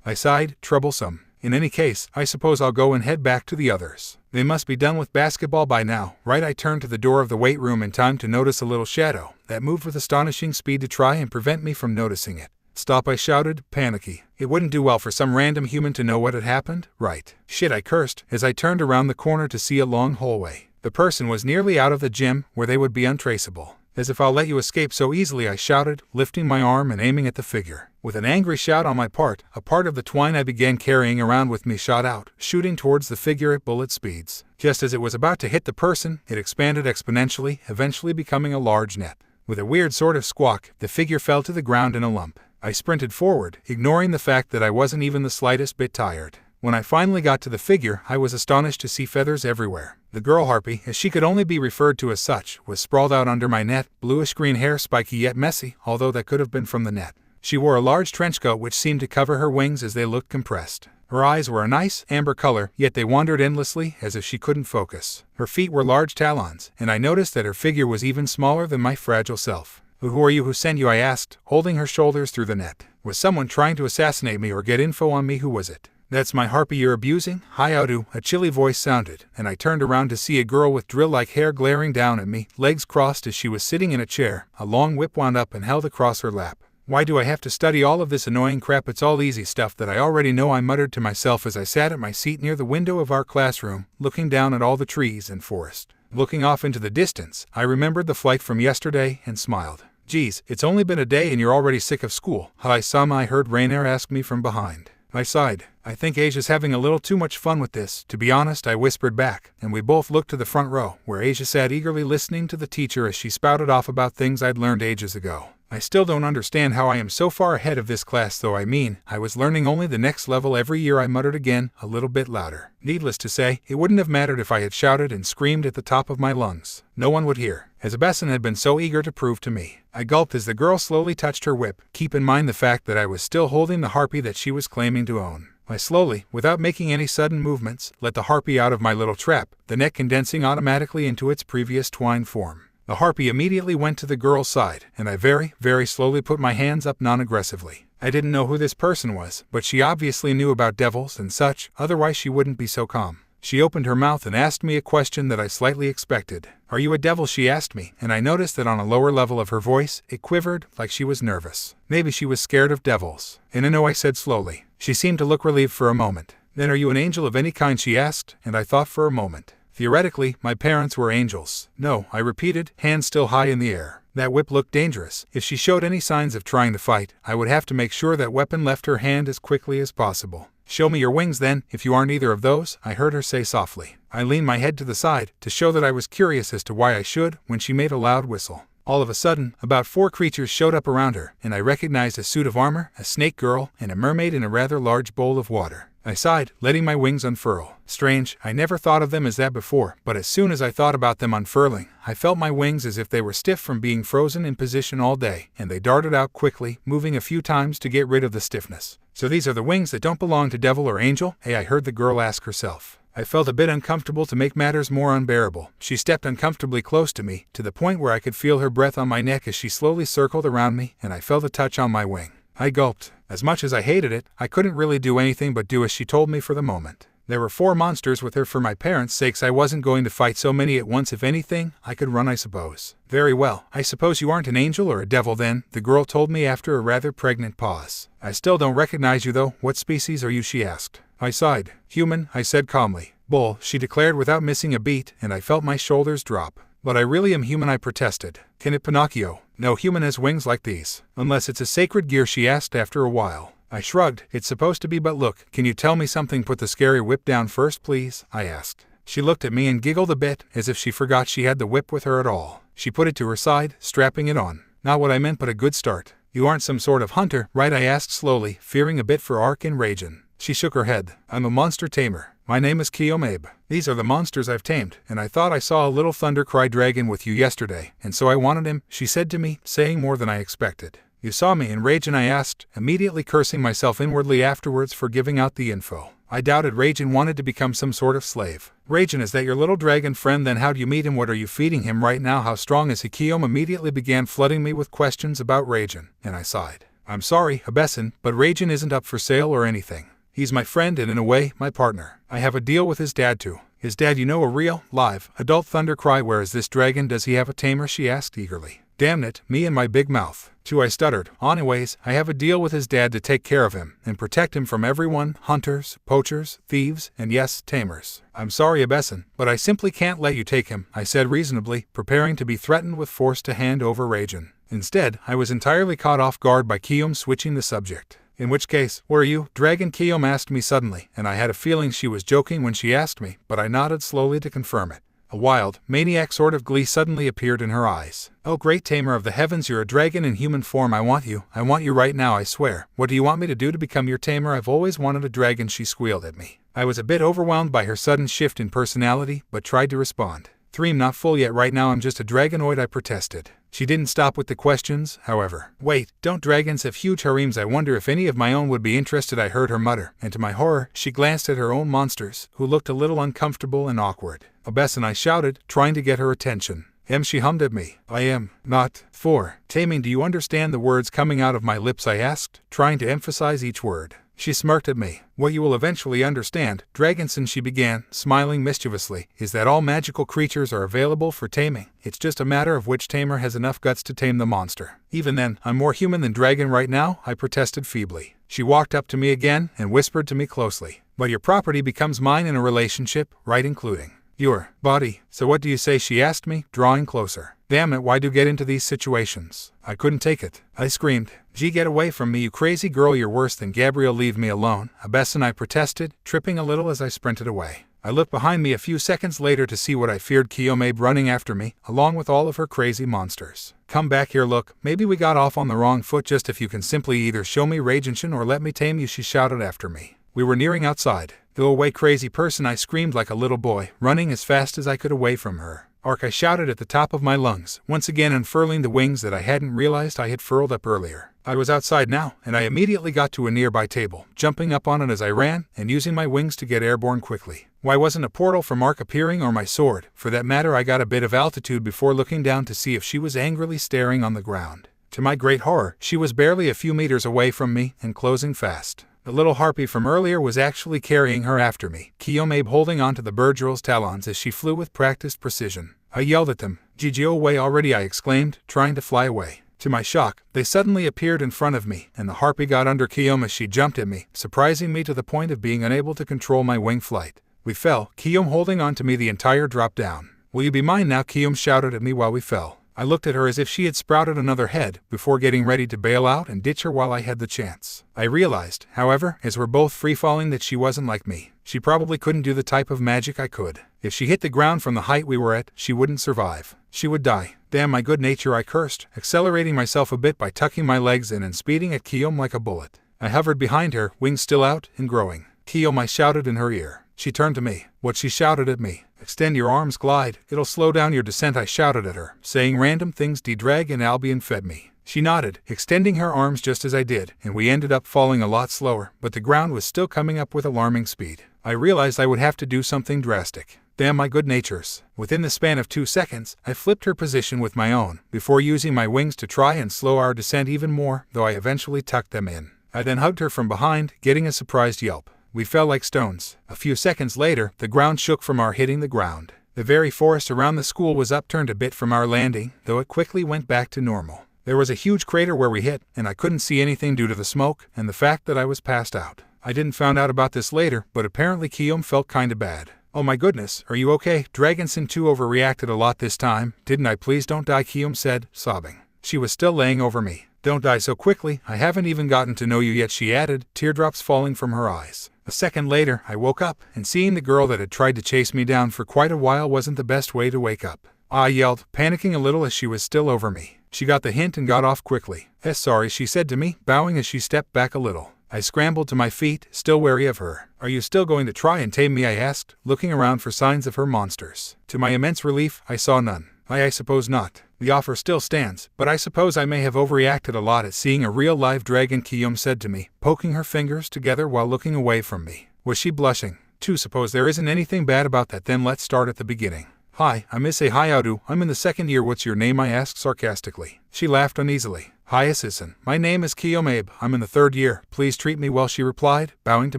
I sighed, troublesome. In any case, I suppose I'll go and head back to the others. They must be done with basketball by now, right? I turned to the door of the weight room in time to notice a little shadow that moved with astonishing speed to try and prevent me from noticing it. Stop, I shouted, panicky. It wouldn't do well for some random human to know what had happened, right? Shit, I cursed, as I turned around the corner to see a long hallway. The person was nearly out of the gym, where they would be untraceable. As if I'll let you escape so easily, I shouted, lifting my arm and aiming at the figure. With an angry shout on my part, a part of the twine I began carrying around with me shot out, shooting towards the figure at bullet speeds. Just as it was about to hit the person, it expanded exponentially, eventually becoming a large net. With a weird sort of squawk, the figure fell to the ground in a lump. I sprinted forward, ignoring the fact that I wasn't even the slightest bit tired. When I finally got to the figure, I was astonished to see feathers everywhere. The girl harpy, as she could only be referred to as such, was sprawled out under my net, bluish-green hair spiky yet messy, although that could have been from the net. She wore a large trench coat which seemed to cover her wings as they looked compressed. Her eyes were a nice, amber color, yet they wandered endlessly, as if she couldn't focus. Her feet were large talons, and I noticed that her figure was even smaller than my fragile self. "Who are you? Who sent you?" I asked, holding her shoulders through the net. Was someone trying to assassinate me or get info on me? Who was it? "That's my harpy you're abusing, hiatus," a chilly voice sounded, and I turned around to see a girl with drill-like hair glaring down at me, legs crossed as she was sitting in a chair, a long whip wound up and held across her lap. "Why do I have to study all of this annoying crap? It's all easy stuff that I already know," I muttered to myself as I sat at my seat near the window of our classroom, looking down at all the trees and forest. Looking off into the distance, I remembered the flight from yesterday and smiled. "Geez, it's only been a day and you're already sick of school." "Hi, Sama," I heard Rainier ask me from behind. I sighed. "I think Asia's having a little too much fun with this, to be honest," I whispered back, and we both looked to the front row, where Asia sat eagerly listening to the teacher as she spouted off about things I'd learned ages ago. I still don't understand how I am so far ahead of this class though. I mean, I was learning only the next level every year," I muttered again, a little bit louder. Needless to say, it wouldn't have mattered if I had shouted and screamed at the top of my lungs. No one would hear, as Abesan had been so eager to prove to me. I gulped as the girl slowly touched her whip. Keep in mind the fact that I was still holding the harpy that she was claiming to own. I slowly, without making any sudden movements, let the harpy out of my little trap, the net condensing automatically into its previous twine form. The harpy immediately went to the girl's side, and I very, very slowly put my hands up non-aggressively. I didn't know who this person was, but she obviously knew about devils and such, otherwise she wouldn't be so calm. She opened her mouth and asked me a question that I slightly expected. "Are you a devil?" she asked me, and I noticed that on a lower level of her voice, it quivered, like she was nervous. Maybe she was scared of devils. "And no," I said slowly. She seemed to look relieved for a moment. "Then are you an angel of any kind?" she asked, and I thought for a moment. Theoretically, my parents were angels. "No," I repeated, hands still high in the air. That whip looked dangerous. If she showed any signs of trying to fight, I would have to make sure that weapon left her hand as quickly as possible. "Show me your wings then, if you aren't either of those," I heard her say softly. I leaned my head to the side, to show that I was curious as to why I should, when she made a loud whistle. All of a sudden, about 4 creatures showed up around her, and I recognized a suit of armor, a snake girl, and a mermaid in a rather large bowl of water. I sighed, letting my wings unfurl. Strange, I never thought of them as that before, but as soon as I thought about them unfurling, I felt my wings as if they were stiff from being frozen in position all day, and they darted out quickly, moving a few times to get rid of the stiffness. "So these are the wings that don't belong to devil or angel?" I heard the girl ask herself. I felt a bit uncomfortable. To make matters more unbearable, she stepped uncomfortably close to me, to the point where I could feel her breath on my neck as she slowly circled around me, and I felt a touch on my wing. I gulped. As much as I hated it, I couldn't really do anything but do as she told me for the moment. There were 4 monsters with her. For my parents' sakes, I wasn't going to fight so many at once. If anything, I could run, I suppose. "Very well, I suppose you aren't an angel or a devil then," the girl told me after a rather pregnant pause. "I still don't recognize you though. What species are you?" she asked. I sighed. "Human," I said calmly. "Bull," she declared without missing a beat, and I felt my shoulders drop. "But I really am human," I protested. "Can it?" "Pinocchio. No human has wings like these. Unless it's a sacred gear," she asked after a while. I shrugged. "It's supposed to be, but look, can you tell me something?" "Put the scary whip down first, please," I asked. She looked at me and giggled a bit, as if she forgot she had the whip with her at all. She put it to her side, strapping it on. "Not what I meant, but a good start." "You aren't some sort of hunter, right?" I asked slowly, fearing a bit for Ark and Ragin. She shook her head. "I'm a monster tamer. My name is Kiyomabe. These are the monsters I've tamed, and I thought I saw a little thunder cry dragon with you yesterday, and so I wanted him," she said to me, saying more than I expected. "You saw me in Ragin?" I asked, immediately cursing myself inwardly afterwards for giving out the info. I doubted Ragin wanted to become some sort of slave. "Ragin, is that your little dragon friend? Then how'd you meet him? What are you feeding him right now? How strong is he?" Kiyom immediately began flooding me with questions about Ragin, and I sighed. "I'm sorry, Abesan, but Ragin isn't up for sale or anything. He's my friend and in a way, my partner. I have a deal with his dad too." "His dad? You know, a real, live, adult thunder cry? Where is this dragon? Does he have a tamer?" she asked eagerly. Damn it, me and my big mouth. "Too," I stuttered. "Anyways, I have a deal with his dad to take care of him and protect him from everyone, hunters, poachers, thieves, and yes, tamers." "I'm sorry, Abesan, but I simply can't let you take him," I said reasonably, preparing to be threatened with force to hand over Ragin. Instead, I was entirely caught off guard by Kiyom switching the subject. "In which case, what are you, dragon?" Kiyom asked me suddenly, and I had a feeling she was joking when she asked me, but I nodded slowly to confirm it. A wild, maniac sort of glee suddenly appeared in her eyes. "Oh great tamer of the heavens, you're a dragon in human form. I want you right now, I swear. What do you want me to do to become your tamer? I've always wanted a dragon," she squealed at me. I was a bit overwhelmed by her sudden shift in personality, but tried to respond. "I'm not full yet right now, I'm just a dragonoid," I protested. She didn't stop with the questions, however. "Wait, don't dragons have huge harems? I wonder if any of my own would be interested," I heard her mutter, and to my horror, she glanced at her own monsters, who looked a little uncomfortable and awkward. "Obesen," I shouted, trying to get her attention. She hummed at me. "I am not for taming. Do you understand the words coming out of my lips?" I asked, trying to emphasize each word. She smirked at me. "What you will eventually understand, Dragonson," she began, smiling mischievously, "is that all magical creatures are available for taming. It's just a matter of which tamer has enough guts to tame the monster. Even then, I'm more human than dragon right now," I protested feebly. She walked up to me again and whispered to me closely. "But your property becomes mine in a relationship, right, including your body. So what do you say?" she asked me, drawing closer. "Damn it, why do you get into these situations?" I couldn't take it. I screamed. "Gee, get away from me, you crazy girl, you're worse than Gabriel, leave me alone." "Obesen," I protested, tripping a little as I sprinted away. I looked behind me a few seconds later to see what I feared, Kiyomabe running after me, along with all of her crazy monsters. "Come back here, look, maybe we got off on the wrong foot, just if you can simply either show me Ragenshin or let me tame you," she shouted after me. We were nearing outside. "Go away, crazy person," I screamed like a little boy, running as fast as I could away from her. "Ark," I shouted at the top of my lungs, once again unfurling the wings that I hadn't realized I had furled up earlier. I was outside now, and I immediately got to a nearby table, jumping up on it as I ran, and using my wings to get airborne quickly. Why wasn't a portal from Ark appearing, or my sword? For that matter, I got a bit of altitude before looking down to see if she was angrily staring on the ground. To my great horror, she was barely a few meters away from me, and closing fast. The little harpy from earlier was actually carrying her after me, Kiyomabe holding onto the Birdgirl's talons as she flew with practiced precision. I yelled at them. "Gigi, away already," I exclaimed, trying to fly away. To my shock, they suddenly appeared in front of me, and the harpy got under Kiyom as she jumped at me, surprising me to the point of being unable to control my wing flight. We fell, Kiyom holding on to me the entire drop down. "Will you be mine now?" Kiyom shouted at me while we fell. I looked at her as if she had sprouted another head, before getting ready to bail out and ditch her while I had the chance. I realized, however, as we're both free-falling, that she wasn't like me. She probably couldn't do the type of magic I could. If she hit the ground from the height we were at, she wouldn't survive. She would die. "Damn my good nature," I cursed, accelerating myself a bit by tucking my legs in and speeding at Kiyom like a bullet. I hovered behind her, wings still out and growing. "Kiyom," I shouted in her ear. She turned to me. What she shouted at me. "Extend your arms, glide. It'll slow down your descent," I shouted at her, saying random things D-Drag and Albion fed me. She nodded, extending her arms just as I did, and we ended up falling a lot slower, but the ground was still coming up with alarming speed. I realized I would have to do something drastic. Damn my good natures. Within the span of 2 seconds, I flipped her position with my own, before using my wings to try and slow our descent even more, though I eventually tucked them in. I then hugged her from behind, getting a surprised yelp. We fell like stones. A few seconds later, the ground shook from our hitting the ground. The very forest around the school was upturned a bit from our landing, though it quickly went back to normal. There was a huge crater where we hit, and I couldn't see anything due to the smoke and the fact that I was passed out. I didn't find out about this later, but apparently Kiyom felt kinda bad. "Oh my goodness, are you okay? Dragonson 2 overreacted a lot this time, didn't I? Please don't die," Kiyom said, sobbing. She was still laying over me. "Don't die so quickly, I haven't even gotten to know you yet," she added, teardrops falling from her eyes. A second later, I woke up, and seeing the girl that had tried to chase me down for quite a while wasn't the best way to wake up. I yelled, panicking a little as she was still over me. She got the hint and got off quickly. "Sorry," she said to me, bowing as she stepped back a little. I scrambled to my feet, still wary of her. "Are you still going to try and tame me?" I asked, looking around for signs of her monsters. To my immense relief, I saw none. I suppose not. The offer still stands, but I suppose I may have overreacted a lot at seeing a real live dragon," Kiyom said to me, poking her fingers together while looking away from me. Was she blushing? Suppose there isn't anything bad about that, then let's start at the beginning. "Hi, I'm Issei Hayadu. I'm in the 2nd year. What's your name?" I asked sarcastically. She laughed uneasily. "Hi, Assistant. My name is Kiyomabe. I'm in the 3rd year. Please treat me well," she replied, bowing to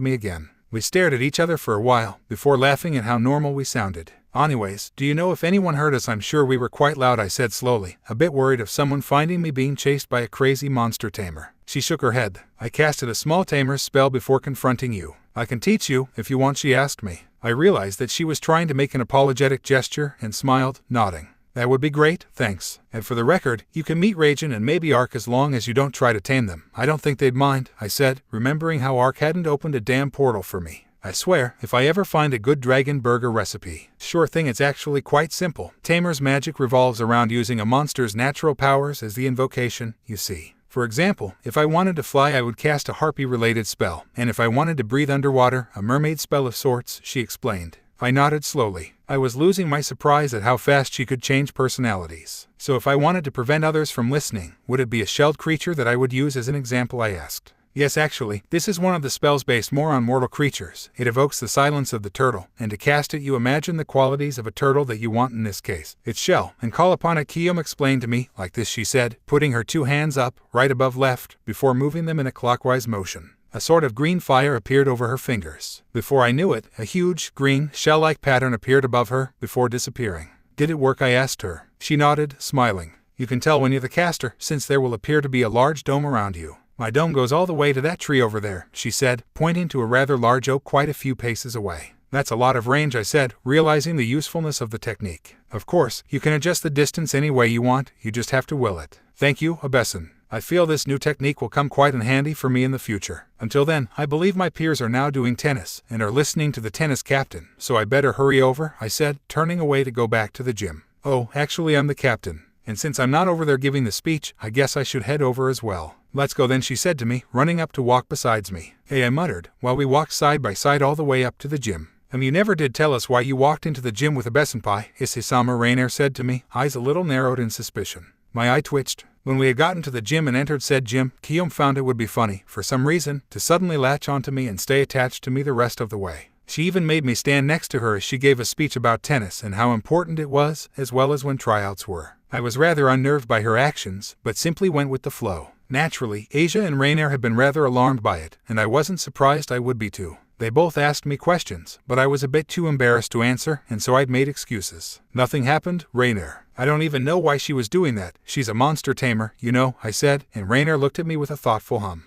me again. We stared at each other for a while, before laughing at how normal we sounded. "Anyways, do you know if anyone heard us?" "I'm sure we were quite loud," I said slowly, a bit worried of someone finding me being chased by a crazy monster tamer. She shook her head. "I casted a small tamer's spell before confronting you. I can teach you, if you want," she asked me. I realized that she was trying to make an apologetic gesture and smiled, nodding. "That would be great, thanks. And for the record, you can meet Ragen and maybe Ark as long as you don't try to tame them. I don't think they'd mind," I said, remembering how Ark hadn't opened a damn portal for me. I swear, if I ever find a good dragon burger recipe. Sure thing, it's actually quite simple. Tamer's magic revolves around using a monster's natural powers as the invocation, you see. For example, if I wanted to fly, I would cast a harpy-related spell, and if I wanted to breathe underwater, a mermaid spell of sorts, she explained. I nodded slowly. I was losing my surprise at how fast she could change personalities. So if I wanted to prevent others from listening, would it be a shelled creature that I would use as an example, I asked. Yes, actually, this is one of the spells based more on mortal creatures. It evokes the silence of the turtle, and to cast it you imagine the qualities of a turtle that you want, in this case its shell, and call upon it. Kiyom explained to me, like this, she said, putting her 2 hands up, right above left, before moving them in a clockwise motion. A sort of green fire appeared over her fingers. Before I knew it, a huge, green, shell-like pattern appeared above her, before disappearing. Did it work? I asked her. She nodded, smiling. You can tell when you're the caster, since there will appear to be a large dome around you. My dome goes all the way to that tree over there, she said, pointing to a rather large oak quite a few paces away. That's a lot of range, I said, realizing the usefulness of the technique. Of course, you can adjust the distance any way you want, you just have to will it. Thank you, Obeson. I feel this new technique will come quite in handy for me in the future. Until then, I believe my peers are now doing tennis, and are listening to the tennis captain, so I better hurry over, I said, turning away to go back to the gym. Oh, actually I'm the captain, and since I'm not over there giving the speech, I guess I should head over as well. Let's go then, she said to me, running up to walk beside me. Hey, I muttered, while we walked side by side all the way up to the gym. You never did tell us why you walked into the gym with a besenpai, Issei-sama, Rainier said to me, eyes a little narrowed in suspicion. My eye twitched. When we had gotten to the gym and entered said gym, Kiyom found it would be funny, for some reason, to suddenly latch onto me and stay attached to me the rest of the way. She even made me stand next to her as she gave a speech about tennis and how important it was, as well as when tryouts were. I was rather unnerved by her actions, but simply went with the flow. Naturally, Asia and Rainier had been rather alarmed by it, and I wasn't surprised I would be too. They both asked me questions, but I was a bit too embarrassed to answer, and so I'd made excuses. Nothing happened, Rainier. I don't even know why she was doing that. She's a monster tamer, you know, I said, and Rainier looked at me with a thoughtful hum.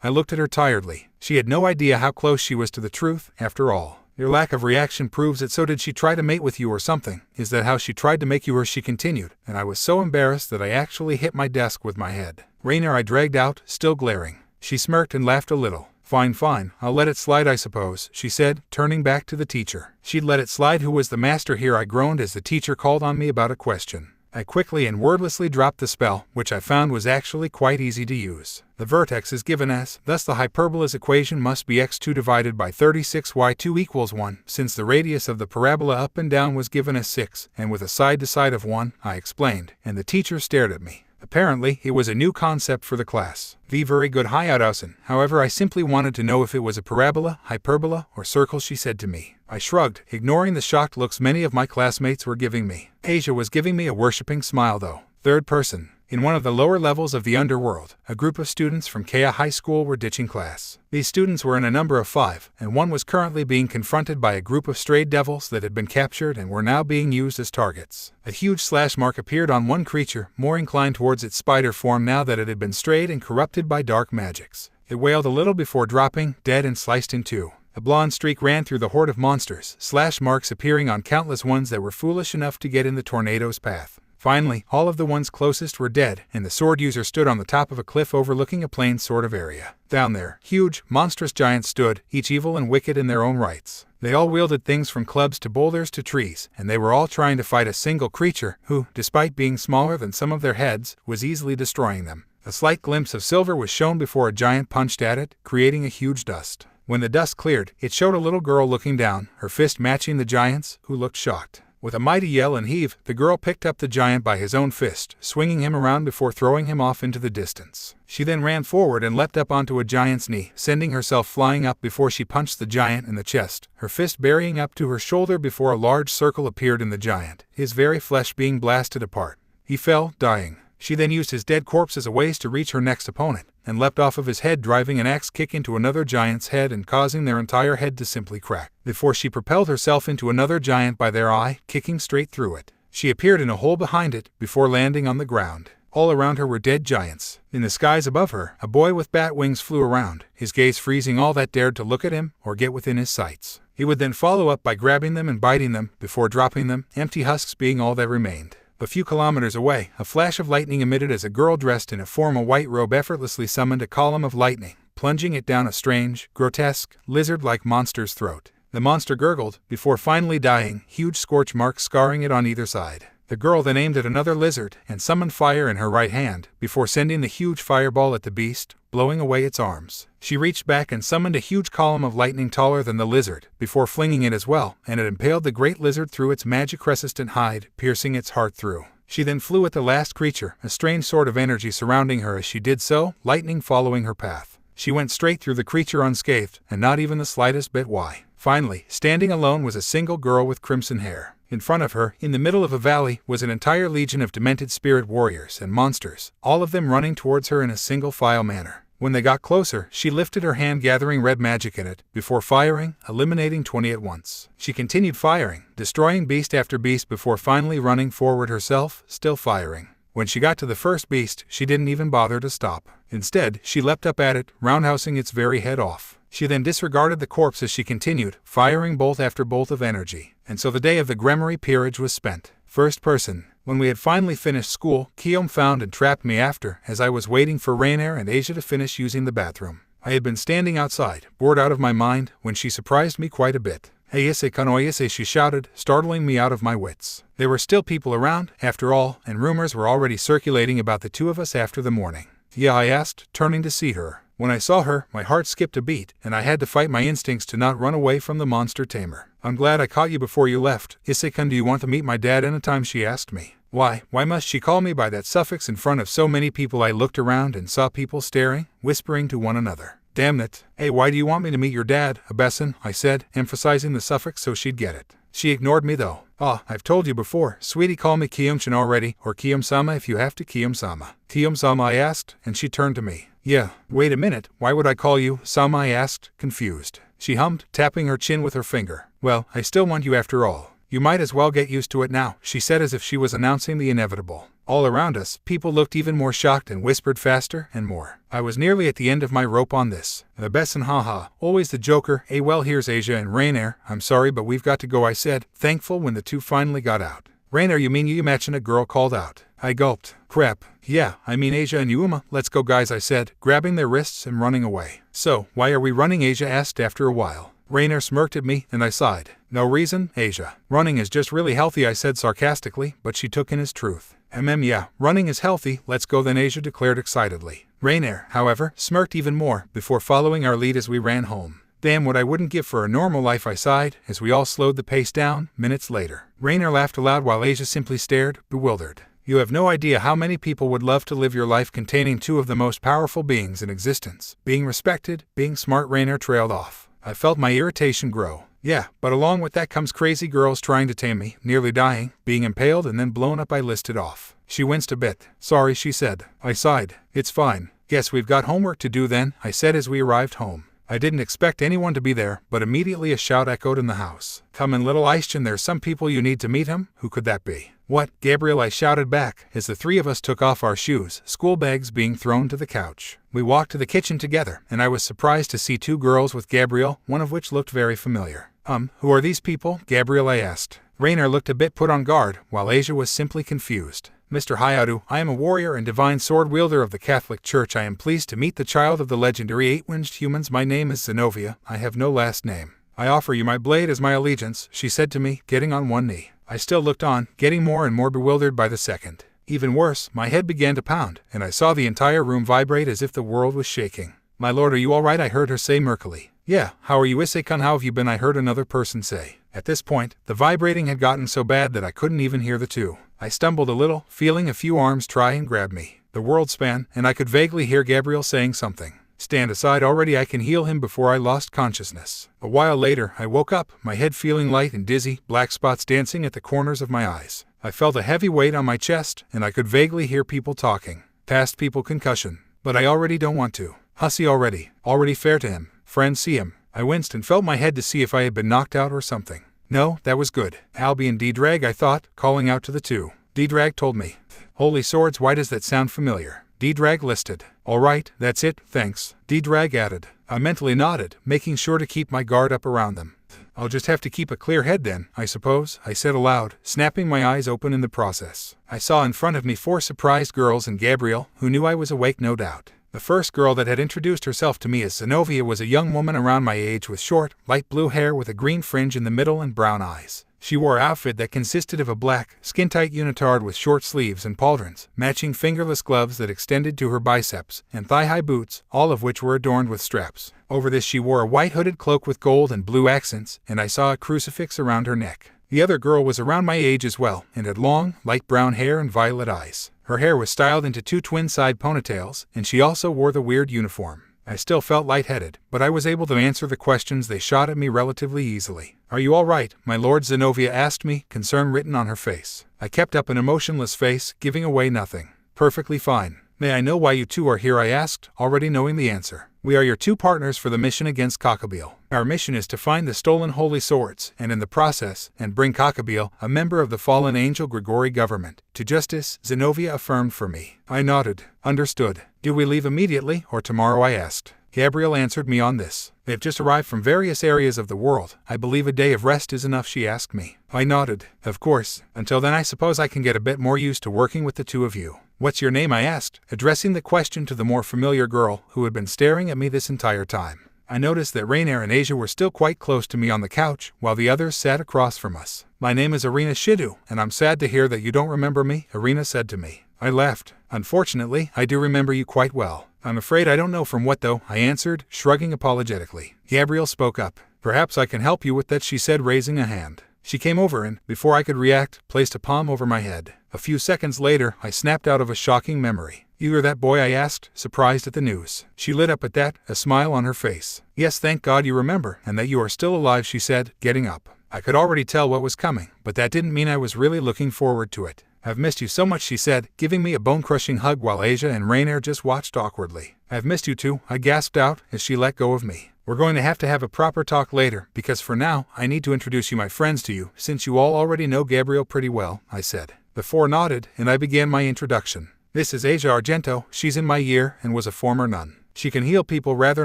I looked at her tiredly. She had no idea how close she was to the truth, after all. Your lack of reaction proves it. So did she try to mate with you or something? Is that how she tried to make you? Or she continued, and I was so embarrassed that I actually hit my desk with my head. Rainier, I dragged out, still glaring. She smirked and laughed a little. Fine, I'll let it slide I suppose, she said, turning back to the teacher. She'd let it slide. Who was the master here? I groaned as the teacher called on me about a question. I quickly and wordlessly dropped the spell, which I found was actually quite easy to use. The vertex is given as, thus the hyperbola's equation must be x2 divided by 36 y2 equals 1, since the radius of the parabola up and down was given as 6, and with a side to side of 1, I explained, and the teacher stared at me. Apparently, it was a new concept for the class. Very good, hiatus. However, I simply wanted to know if it was a parabola, hyperbola, or circle, she said to me. I shrugged, ignoring the shocked looks many of my classmates were giving me. Asia was giving me a worshipping smile though. Third person. In one of the lower levels of the underworld, a group of students from Kea High School were ditching class. These students were in a number of 5, and one was currently being confronted by a group of strayed devils that had been captured and were now being used as targets. A huge slash mark appeared on one creature, more inclined towards its spider form now that it had been strayed and corrupted by dark magics. It wailed a little before dropping, dead and sliced in two. A blonde streak ran through the horde of monsters, slash marks appearing on countless ones that were foolish enough to get in the tornado's path. Finally, all of the ones closest were dead, and the sword user stood on the top of a cliff overlooking a plain sort of area. Down there, huge, monstrous giants stood, each evil and wicked in their own rights. They all wielded things from clubs to boulders to trees, and they were all trying to fight a single creature who, despite being smaller than some of their heads, was easily destroying them. A slight glimpse of silver was shown before a giant punched at it, creating a huge dust. When the dust cleared, it showed a little girl looking down, her fist matching the giant's, who looked shocked. With a mighty yell and heave, the girl picked up the giant by his own fist, swinging him around before throwing him off into the distance. She then ran forward and leapt up onto a giant's knee, sending herself flying up before she punched the giant in the chest, her fist burying up to her shoulder before a large circle appeared in the giant, his very flesh being blasted apart. He fell, dying. She then used his dead corpse as a ways to reach her next opponent, and leapt off of his head, driving an axe kick into another giant's head and causing their entire head to simply crack, before she propelled herself into another giant by their eye, kicking straight through it. She appeared in a hole behind it, before landing on the ground. All around her were dead giants. In the skies above her, a boy with bat wings flew around, his gaze freezing all that dared to look at him or get within his sights. He would then follow up by grabbing them and biting them before dropping them, empty husks being all that remained. A few kilometers away, a flash of lightning emitted as a girl dressed in a formal white robe effortlessly summoned a column of lightning, plunging it down a strange, grotesque, lizard-like monster's throat. The monster gurgled, before finally dying, huge scorch marks scarring it on either side. The girl then aimed at another lizard and summoned fire in her right hand, before sending the huge fireball at the beast, blowing away its arms. She reached back and summoned a huge column of lightning taller than the lizard, before flinging it as well, and it impaled the great lizard through its magic-resistant hide, piercing its heart through. She then flew at the last creature, a strange sort of energy surrounding her as she did so, lightning following her path. She went straight through the creature unscathed, and not even the slightest bit why. Finally, standing alone was a single girl with crimson hair. In front of her, in the middle of a valley, was an entire legion of demented spirit warriors and monsters, all of them running towards her in a single-file manner. When they got closer, she lifted her hand gathering red magic in it, before firing, eliminating 20 at once. She continued firing, destroying beast after beast before finally running forward herself, still firing. When she got to the first beast, she didn't even bother to stop. Instead, she leapt up at it, roundhousing its very head off. She then disregarded the corpse as she continued, firing bolt after bolt of energy. And so the day of the Gremory peerage was spent. First person. When we had finally finished school, Guillaume found and trapped me after, as I was waiting for Rainier and Asia to finish using the bathroom. I had been standing outside, bored out of my mind, when she surprised me quite a bit. "Hey Issei, Issei," she shouted, startling me out of my wits. There were still people around, after all, and rumors were already circulating about the two of us after the morning. "Yeah," I asked, turning to see her. When I saw her, my heart skipped a beat, and I had to fight my instincts to not run away from the monster tamer. "I'm glad I caught you before you left. Issei-kun, do you want to meet my dad anytime?" she asked me. Why must she call me by that suffix in front of so many people? I looked around and saw people staring, whispering to one another. "Damn it. Hey, why do you want me to meet your dad, Abesan?" I said, emphasizing the suffix so she'd get it. She ignored me though. I've told you before, sweetie, call me Guillaume-chan already, or Guillaume-sama if you have to. Guillaume-sama. Guillaume-sama, I asked, and she turned to me. Yeah, wait a minute, why would I call you Sama? I asked, confused. She hummed, tapping her chin with her finger. Well, I still want you after all. You might as well get used to it now, she said as if she was announcing the inevitable. All around us, people looked even more shocked and whispered faster and more. I was nearly at the end of my rope on this. The Besson, haha, always the joker. Well, here's Asia and Rainier. I'm sorry, but we've got to go, I said, thankful when the two finally got out. Rainier, you mean you imagine? A girl called out. I gulped. Crap. Yeah, I mean Asia and Yuma. Let's go, guys, I said, grabbing their wrists and running away. So, why are we running? Asia asked after a while. Rainier smirked at me, and I sighed. No reason, Asia. Running is just really healthy, I said sarcastically, but she took in as truth. Yeah, running is healthy, let's go then, Asia declared excitedly. Rainier, however, smirked even more, before following our lead as we ran home. Damn what I wouldn't give for a normal life, I sighed, as we all slowed the pace down, minutes later. Rainier laughed aloud while Asia simply stared, bewildered. You have no idea how many people would love to live your life containing two of the most powerful beings in existence. Being respected, being smart. Rainier trailed off. I felt my irritation grow. Yeah, but along with that comes crazy girls trying to tame me, nearly dying, being impaled and then blown up. I listed off. She winced a bit. Sorry, she said. I sighed. It's fine. Guess we've got homework to do then, I said as we arrived home. I didn't expect anyone to be there, but immediately a shout echoed in the house. Come in, little Aishan, there's some people you need to meet him. Who could that be? What, Gabriel? I shouted back, as the three of us took off our shoes, school bags being thrown to the couch. We walked to the kitchen together, and I was surprised to see two girls with Gabriel, one of which looked very familiar. Who are these people, Gabriel? I asked. Rainier looked a bit put on guard, while Asia was simply confused. Mr. Hiatus, I am a warrior and divine sword wielder of the Catholic Church. I am pleased to meet the child of the legendary eight-winged humans. My name is Zenobia. I have no last name. I offer you my blade as my allegiance, she said to me, getting on one knee. I still looked on, getting more and more bewildered by the second. Even worse, my head began to pound, and I saw the entire room vibrate as if the world was shaking. My lord, are you all right? I heard her say murkily. Yeah, how are you, Issei-kun? How have you been? I heard another person say. At this point, the vibrating had gotten so bad that I couldn't even hear the two. I stumbled a little, feeling a few arms try and grab me. The world span, and I could vaguely hear Gabriel saying something. Stand aside already, I can heal him. Before I lost consciousness. A while later, I woke up, my head feeling light and dizzy, black spots dancing at the corners of my eyes. I felt a heavy weight on my chest, and I could vaguely hear people talking. Past people concussion. But I already don't want to. Hussy already. Already fair to him. Friends see him. I winced and felt my head to see if I had been knocked out or something. No, that was good. Albie and D-Drag, I thought, calling out to the two. D-Drag told me. Holy swords, why does that sound familiar? D-Drag listed. All right, that's it, thanks. D-Drag added. I mentally nodded, making sure to keep my guard up around them. I'll just have to keep a clear head then, I suppose, I said aloud, snapping my eyes open in the process. I saw in front of me 4 surprised girls and Gabrielle, who knew I was awake no doubt. The first girl that had introduced herself to me as Zenobia was a young woman around my age with short, light blue hair with a green fringe in the middle and brown eyes. She wore an outfit that consisted of a black, skin-tight unitard with short sleeves and pauldrons, matching fingerless gloves that extended to her biceps, and thigh-high boots, all of which were adorned with straps. Over this she wore a white hooded cloak with gold and blue accents, and I saw a crucifix around her neck. The other girl was around my age as well, and had long, light brown hair and violet eyes. Her hair was styled into 2 twin-side ponytails, and she also wore the weird uniform. I still felt lightheaded, but I was able to answer the questions they shot at me relatively easily. "Are you all right, my lord?" Zenobia asked me, concern written on her face. I kept up an emotionless face, giving away nothing. "Perfectly fine." "May I know why you two are here?" I asked, already knowing the answer. "We are your 2 partners for the mission against Cockabeel. Our mission is to find the stolen holy swords, and in the process, and bring Cockabeel, a member of the fallen angel Grigori government, to justice," Zenobia affirmed for me. I nodded. "Understood. Do we leave immediately, or tomorrow?" I asked. Gabrielle answered me on this. "They've just arrived from various areas of the world. I believe a day of rest is enough," she asked me. I nodded. "Of course. Until then I suppose I can get a bit more used to working with the 2 of you." "What's your name?" I asked, addressing the question to the more familiar girl, who had been staring at me this entire time. I noticed that Rainier and Asia were still quite close to me on the couch, while the others sat across from us. "My name is Irina Shidu, and I'm sad to hear that you don't remember me," Irina said to me. I laughed. "Unfortunately, I do remember you quite well." "I'm afraid I don't know from what though," I answered, shrugging apologetically. Gabrielle spoke up. "Perhaps I can help you with that," she said, raising a hand. She came over and, before I could react, placed a palm over my head. A few seconds later, I snapped out of a shocking memory. "You are that boy?" I asked, surprised at the news. She lit up at that, a smile on her face. "Yes, thank God you remember, and that you are still alive," she said, getting up. I could already tell what was coming, but that didn't mean I was really looking forward to it. "I've missed you so much," she said, giving me a bone-crushing hug while Asia and Rainier just watched awkwardly. "I've missed you too," I gasped out as she let go of me. "We're going to have a proper talk later, because for now, I need to introduce my friends to you, since you all already know Gabrielle pretty well," I said. The 4 nodded, and I began my introduction. "This is Asia Argento. She's in my year and was a former nun. She can heal people rather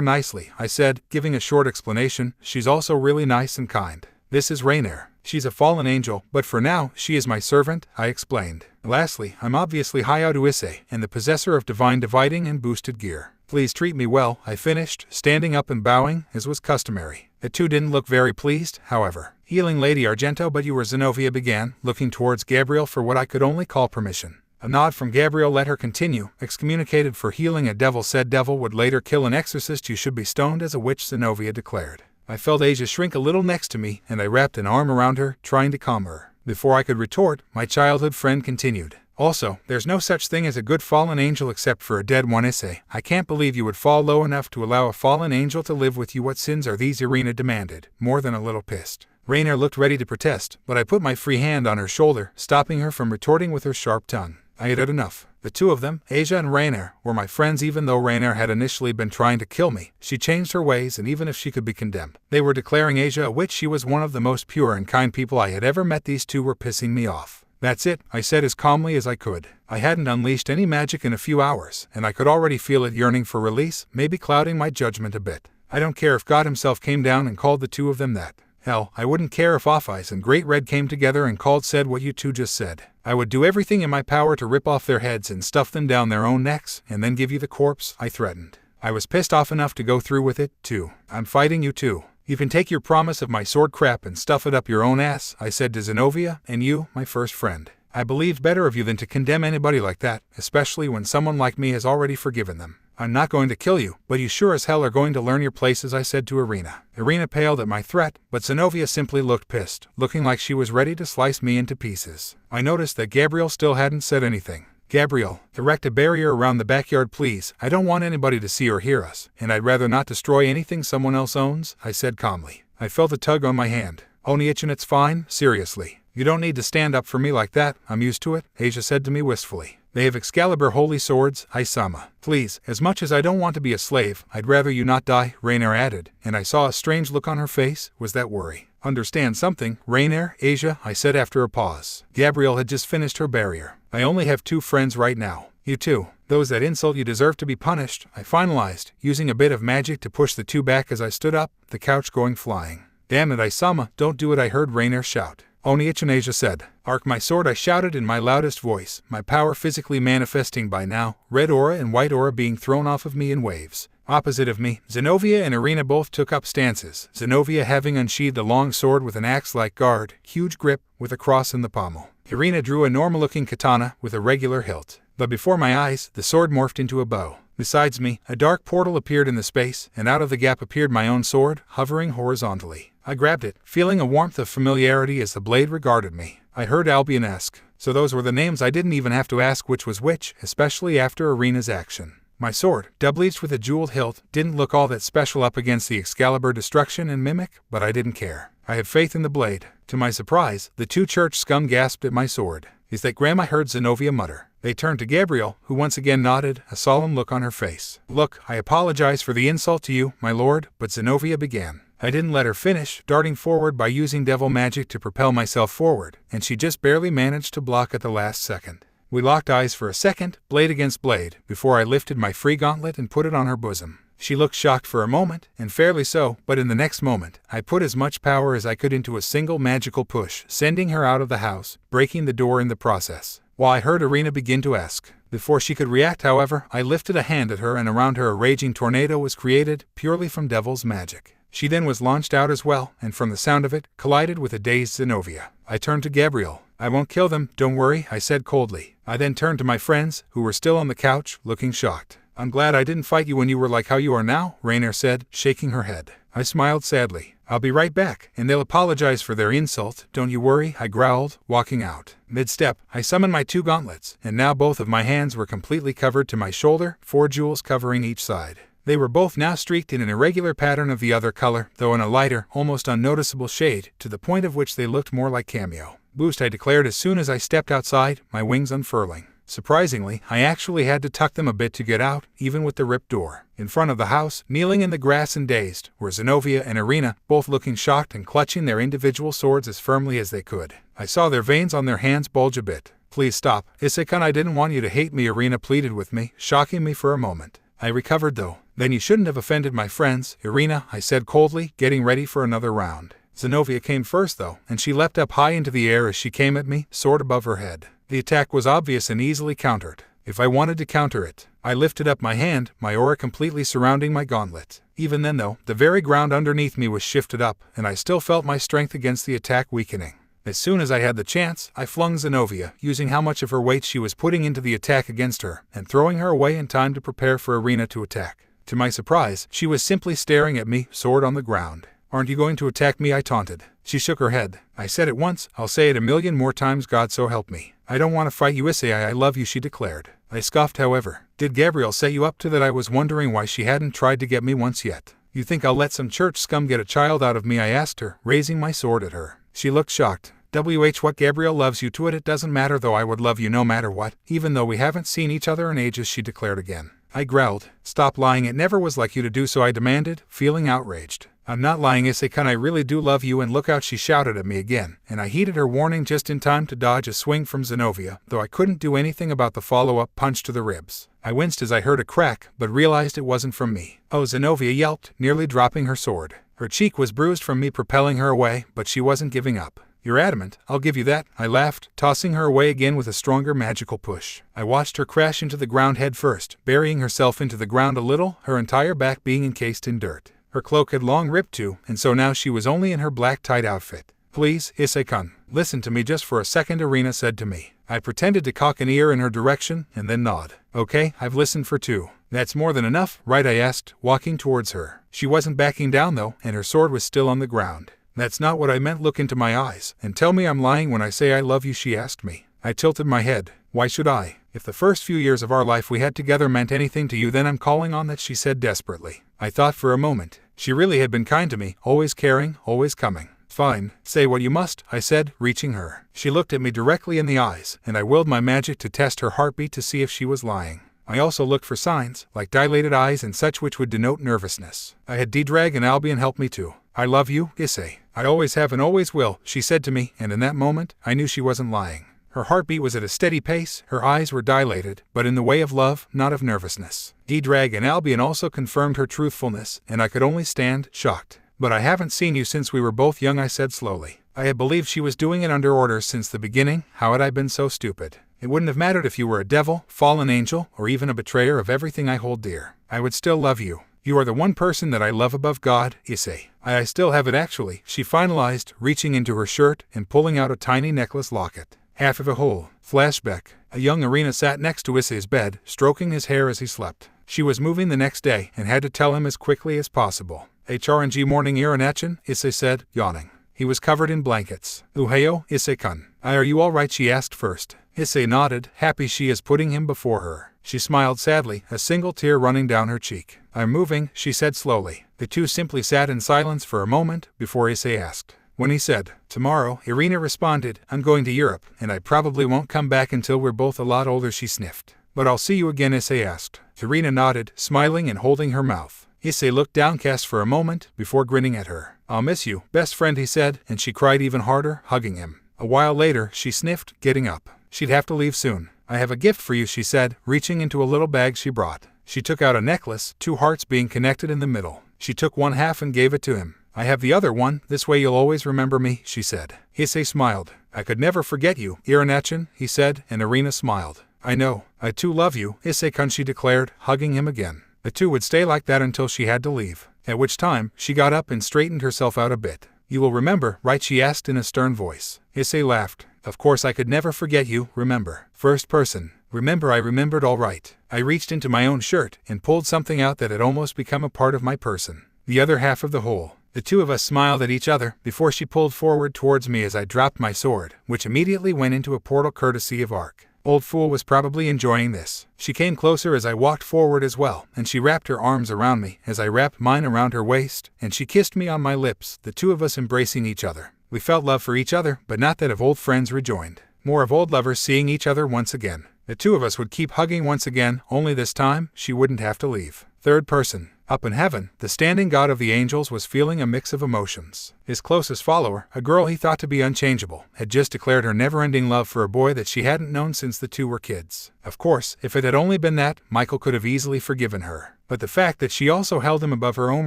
nicely," I said, giving a short explanation. "She's also really nice and kind. This is Rainier. She's a fallen angel, but for now, she is my servant," I explained. "Lastly, I'm obviously Issei, and the possessor of divine dividing and boosted gear. Please treat me well," I finished, standing up and bowing, as was customary. The 2 didn't look very pleased, however. "Healing Lady Argento, but you were," Zenobia began, looking towards Gabrielle for what I could only call permission. A nod from Gabrielle let her continue. "Excommunicated for healing a devil, said devil would later kill an exorcist. You should be stoned as a witch," Zenobia declared. I felt Asia shrink a little next to me, and I wrapped an arm around her, trying to calm her. Before I could retort, my childhood friend continued. "Also, there's no such thing as a good fallen angel except for a dead one, Issei. I can't believe you would fall low enough to allow a fallen angel to live with you. What sins are these?" Irina demanded, more than a little pissed. Rainier looked ready to protest, but I put my free hand on her shoulder, stopping her from retorting with her sharp tongue. I had had enough. The 2 of them, Asia and Rainier, were my friends. Even though Rainier had initially been trying to kill me, she changed her ways, and even if she could be condemned, they were declaring Asia a witch. She was one of the most pure and kind people I had ever met. These 2 were pissing me off. "That's it," I said as calmly as I could. I hadn't unleashed any magic in a few hours, and I could already feel it yearning for release, maybe clouding my judgment a bit. I don't care if God himself came down and called the 2 of them that. Hell, I wouldn't care if Off-Eyes and Great Red came together and said what you 2 just said. I would do everything in my power to rip off their heads and stuff them down their own necks, and then give you the corpse, I threatened. I was pissed off enough to go through with it, too. "I'm fighting you too. You can take your promise of my sword crap and stuff it up your own ass," I said to Zenobia, "and you, my first friend. I believed better of you than to condemn anybody like that, especially when someone like me has already forgiven them. I'm not going to kill you, but you sure as hell are going to learn your places," I said to Irina. Irina paled at my threat, but Zenobia simply looked pissed, looking like she was ready to slice me into pieces. I noticed that Gabrielle still hadn't said anything. "Gabrielle, erect a barrier around the backyard, please. I don't want anybody to see or hear us, and I'd rather not destroy anything someone else owns," I said calmly. I felt a tug on my hand. "Only itching, it's fine, seriously. You don't need to stand up for me like that, I'm used to it," Asia said to me wistfully. "They have Excalibur holy swords, Isama. Please, as much as I don't want to be a slave, I'd rather you not die," Rainier added, and I saw a strange look on her face. Was that worry? "Understand something, Rainier, Asia," I said after a pause. Gabrielle had just finished her barrier. "I only have 2 friends right now. You 2. Those that insult you deserve to be punished," I finalized, using a bit of magic to push the 2 back as I stood up, the couch going flying. Damn it, Isama, don't do it, I heard Rainier shout. Oni Ichinasia said. Arc my sword, I shouted in my loudest voice, my power physically manifesting by now, red aura and white aura being thrown off of me in waves. Opposite of me, Zenobia and Irina both took up stances, Zenobia having unsheathed a long sword with an axe-like guard, huge grip, with a cross in the pommel. Irina drew a normal-looking katana with a regular hilt. But before my eyes, the sword morphed into a bow. Besides me, a dark portal appeared in the space, and out of the gap appeared my own sword, hovering horizontally. I grabbed it, feeling a warmth of familiarity as the blade regarded me. I heard Albion ask, so those were the names. I didn't even have to ask which was which, especially after Irina's action. My sword, double-edged with a jeweled hilt, didn't look all that special up against the Excalibur Destruction and Mimic, but I didn't care. I had faith in the blade. To my surprise, the two church scum gasped at my sword. Is that Graham? I heard Zenobia mutter. They turned to Gabriel, who once again nodded, a solemn look on her face. Look, I apologize for the insult to you, my lord, but Zenobia began. I didn't let her finish, darting forward by using devil magic to propel myself forward, and she just barely managed to block at the last second. We locked eyes for a second, blade against blade, before I lifted my free gauntlet and put it on her bosom. She looked shocked for a moment, and fairly so, but in the next moment, I put as much power as I could into a single magical push, sending her out of the house, breaking the door in the process. While I heard Irina begin to ask. Before she could react, however, I lifted a hand at her and around her a raging tornado was created, purely from devil's magic. She then was launched out as well, and from the sound of it, collided with a dazed Zenobia. I turned to Gabriel. I won't kill them, don't worry, I said coldly. I then turned to my friends, who were still on the couch, looking shocked. I'm glad I didn't fight you when you were like how you are now, Rainier said, shaking her head. I smiled sadly. I'll be right back, and they'll apologize for their insult, don't you worry, I growled, walking out. Mid-step, I summoned my two gauntlets, and now both of my hands were completely covered to my shoulder, 4 jewels covering each side. They were both now streaked in an irregular pattern of the other color, though in a lighter, almost unnoticeable shade, to the point of which they looked more like cameo. Boost, I declared as soon as I stepped outside, my wings unfurling. Surprisingly, I actually had to tuck them a bit to get out, even with the ripped door. In front of the house, kneeling in the grass and dazed, were Zenobia and Irina, both looking shocked and clutching their individual swords as firmly as they could. I saw their veins on their hands bulge a bit. Please stop, Issei-kun, I didn't want you to hate me, Irina pleaded with me, shocking me for a moment. I recovered though. Then you shouldn't have offended my friends, Irina, I said coldly, getting ready for another round. Zenobia came first though, and she leapt up high into the air as she came at me, sword above her head. The attack was obvious and easily countered. If I wanted to counter it, I lifted up my hand, my aura completely surrounding my gauntlet. Even then though, the very ground underneath me was shifted up, and I still felt my strength against the attack weakening. As soon as I had the chance, I flung Zenobia, using how much of her weight she was putting into the attack against her, and throwing her away in time to prepare for Irina to attack. To my surprise, she was simply staring at me, sword on the ground. Aren't you going to attack me? I taunted. She shook her head. I said it once, I'll say it 1,000,000 more times, God so help me. I don't want to fight you, Issei, I love you, she declared. I scoffed, however. Did Gabriel set you up to that? I was wondering why she hadn't tried to get me once yet. You think I'll let some church scum get a child out of me? I asked her, raising my sword at her. She looked shocked. What Gabriel loves you to it doesn't matter though, I would love you no matter what, even though we haven't seen each other in ages, she declared again. I growled. Stop lying, it never was like you to do so, I demanded, feeling outraged. I'm not lying, Issei-kun, I really do love you, and look out, she shouted at me again, and I heeded her warning just in time to dodge a swing from Zenobia, though I couldn't do anything about the follow-up punch to the ribs. I winced as I heard a crack, but realized it wasn't from me. Oh, Zenobia yelped, nearly dropping her sword. Her cheek was bruised from me propelling her away, but she wasn't giving up. You're adamant, I'll give you that, I laughed, tossing her away again with a stronger magical push. I watched her crash into the ground head first, burying herself into the ground a little, her entire back being encased in dirt. Her cloak had long ripped too, and so now she was only in her black tight outfit. Please, Issei-kun, listen to me just for a second, Irina said to me. I pretended to cock an ear in her direction, and then nod. Okay, I've listened for 2. That's more than enough, right? I asked, walking towards her. She wasn't backing down though, and her sword was still on the ground. That's not what I meant, look into my eyes, and tell me I'm lying when I say I love you, she asked me. I tilted my head. Why should I? If the first few years of our life we had together meant anything to you, then I'm calling on that, she said desperately. I thought for a moment. She really had been kind to me, always caring, always coming. Fine, say what you must, I said, reaching her. She looked at me directly in the eyes, and I willed my magic to test her heartbeat to see if she was lying. I also looked for signs, like dilated eyes and such, which would denote nervousness. I had D-Drag and Albion help me too. I love you, Issei. I always have and always will, she said to me, and in that moment, I knew she wasn't lying. Her heartbeat was at a steady pace, her eyes were dilated, but in the way of love, not of nervousness. D-Drag and Albion also confirmed her truthfulness, and I could only stand, shocked. But I haven't seen you since we were both young, I said slowly. I had believed she was doing it under orders since the beginning. How had I been so stupid? It wouldn't have mattered if you were a devil, fallen angel, or even a betrayer of everything I hold dear. I would still love you. You are the one person that I love above God, Issei. I still have it actually, she finalized, reaching into her shirt and pulling out a tiny necklace locket. Half of a whole. Flashback. A young Irina sat next to Issei's bed, stroking his hair as he slept. She was moving the next day and had to tell him as quickly as possible. HRNG morning Irinachin, Issei said, yawning. He was covered in blankets. Uheyo, Issei-kun. Are you all right? She asked first. Issei nodded, happy she is putting him before her. She smiled sadly, a single tear running down her cheek. I'm moving, she said slowly. The two simply sat in silence for a moment before Issei asked. When he said, tomorrow, Irina responded, I'm going to Europe, and I probably won't come back until we're both a lot older, she sniffed. But I'll see you again, Issei asked. Irina nodded, smiling and holding her mouth. Issei looked downcast for a moment before grinning at her. I'll miss you, best friend, he said, and she cried even harder, hugging him. A while later, she sniffed, getting up. She'd have to leave soon. I have a gift for you, she said, reaching into a little bag she brought. She took out a necklace, 2 hearts being connected in the middle. She took one half and gave it to him. I have the other one, this way you'll always remember me, she said. Issei smiled. I could never forget you, Irinachin, he said, and Irina smiled. I know. I too love you, Issei-kun, she declared, hugging him again. The two would stay like that until she had to leave, at which time she got up and straightened herself out a bit. You will remember, right? She asked in a stern voice. Issei laughed. Of course I could never forget you, remember. First person. Remember, I remembered all right. I reached into my own shirt and pulled something out that had almost become a part of my person. The other half of the whole. The two of us smiled at each other before she pulled forward towards me as I dropped my sword, which immediately went into a portal courtesy of Ark. Old fool was probably enjoying this. She came closer as I walked forward as well, and she wrapped her arms around me as I wrapped mine around her waist, and she kissed me on my lips, the two of us embracing each other. We felt love for each other, but not that of old friends rejoined. More of old lovers seeing each other once again. The two of us would keep hugging once again, only this time, she wouldn't have to leave. Third person. Up in heaven, the standing god of the angels was feeling a mix of emotions. His closest follower, a girl he thought to be unchangeable, had just declared her never-ending love for a boy that she hadn't known since the two were kids. Of course, if it had only been that, Michael could have easily forgiven her. But the fact that she also held him above her own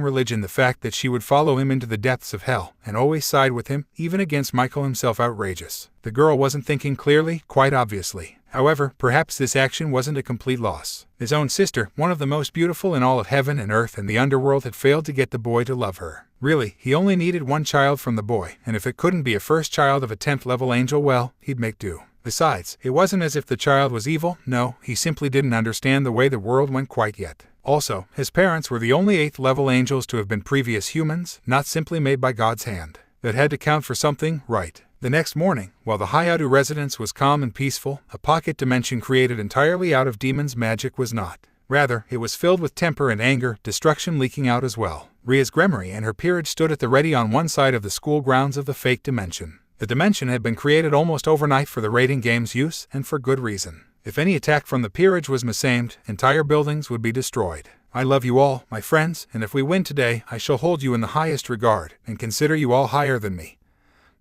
religion, the fact that she would follow him into the depths of hell, and always side with him, even against Michael himself, outrageous. The girl wasn't thinking clearly, quite obviously. However, perhaps this action wasn't a complete loss. His own sister, one of the most beautiful in all of heaven and earth and the underworld, had failed to get the boy to love her. Really, he only needed one child from the boy, and if it couldn't be a first child of a 10th level angel, well, he'd make do. Besides, it wasn't as if the child was evil, no, he simply didn't understand the way the world went quite yet. Also, his parents were the only 8th level angels to have been previous humans, not simply made by God's hand. That had to count for something, right? The next morning, while the hiatus residence was calm and peaceful, a pocket dimension created entirely out of demons' magic was not. Rather, it was filled with temper and anger, destruction leaking out as well. Rias Gremory and her peerage stood at the ready on one side of the school grounds of the fake dimension. The dimension had been created almost overnight for the raiding game's use, and for good reason. If any attack from the peerage was misaimed, entire buildings would be destroyed. I love you all, my friends, and if we win today, I shall hold you in the highest regard, and consider you all higher than me.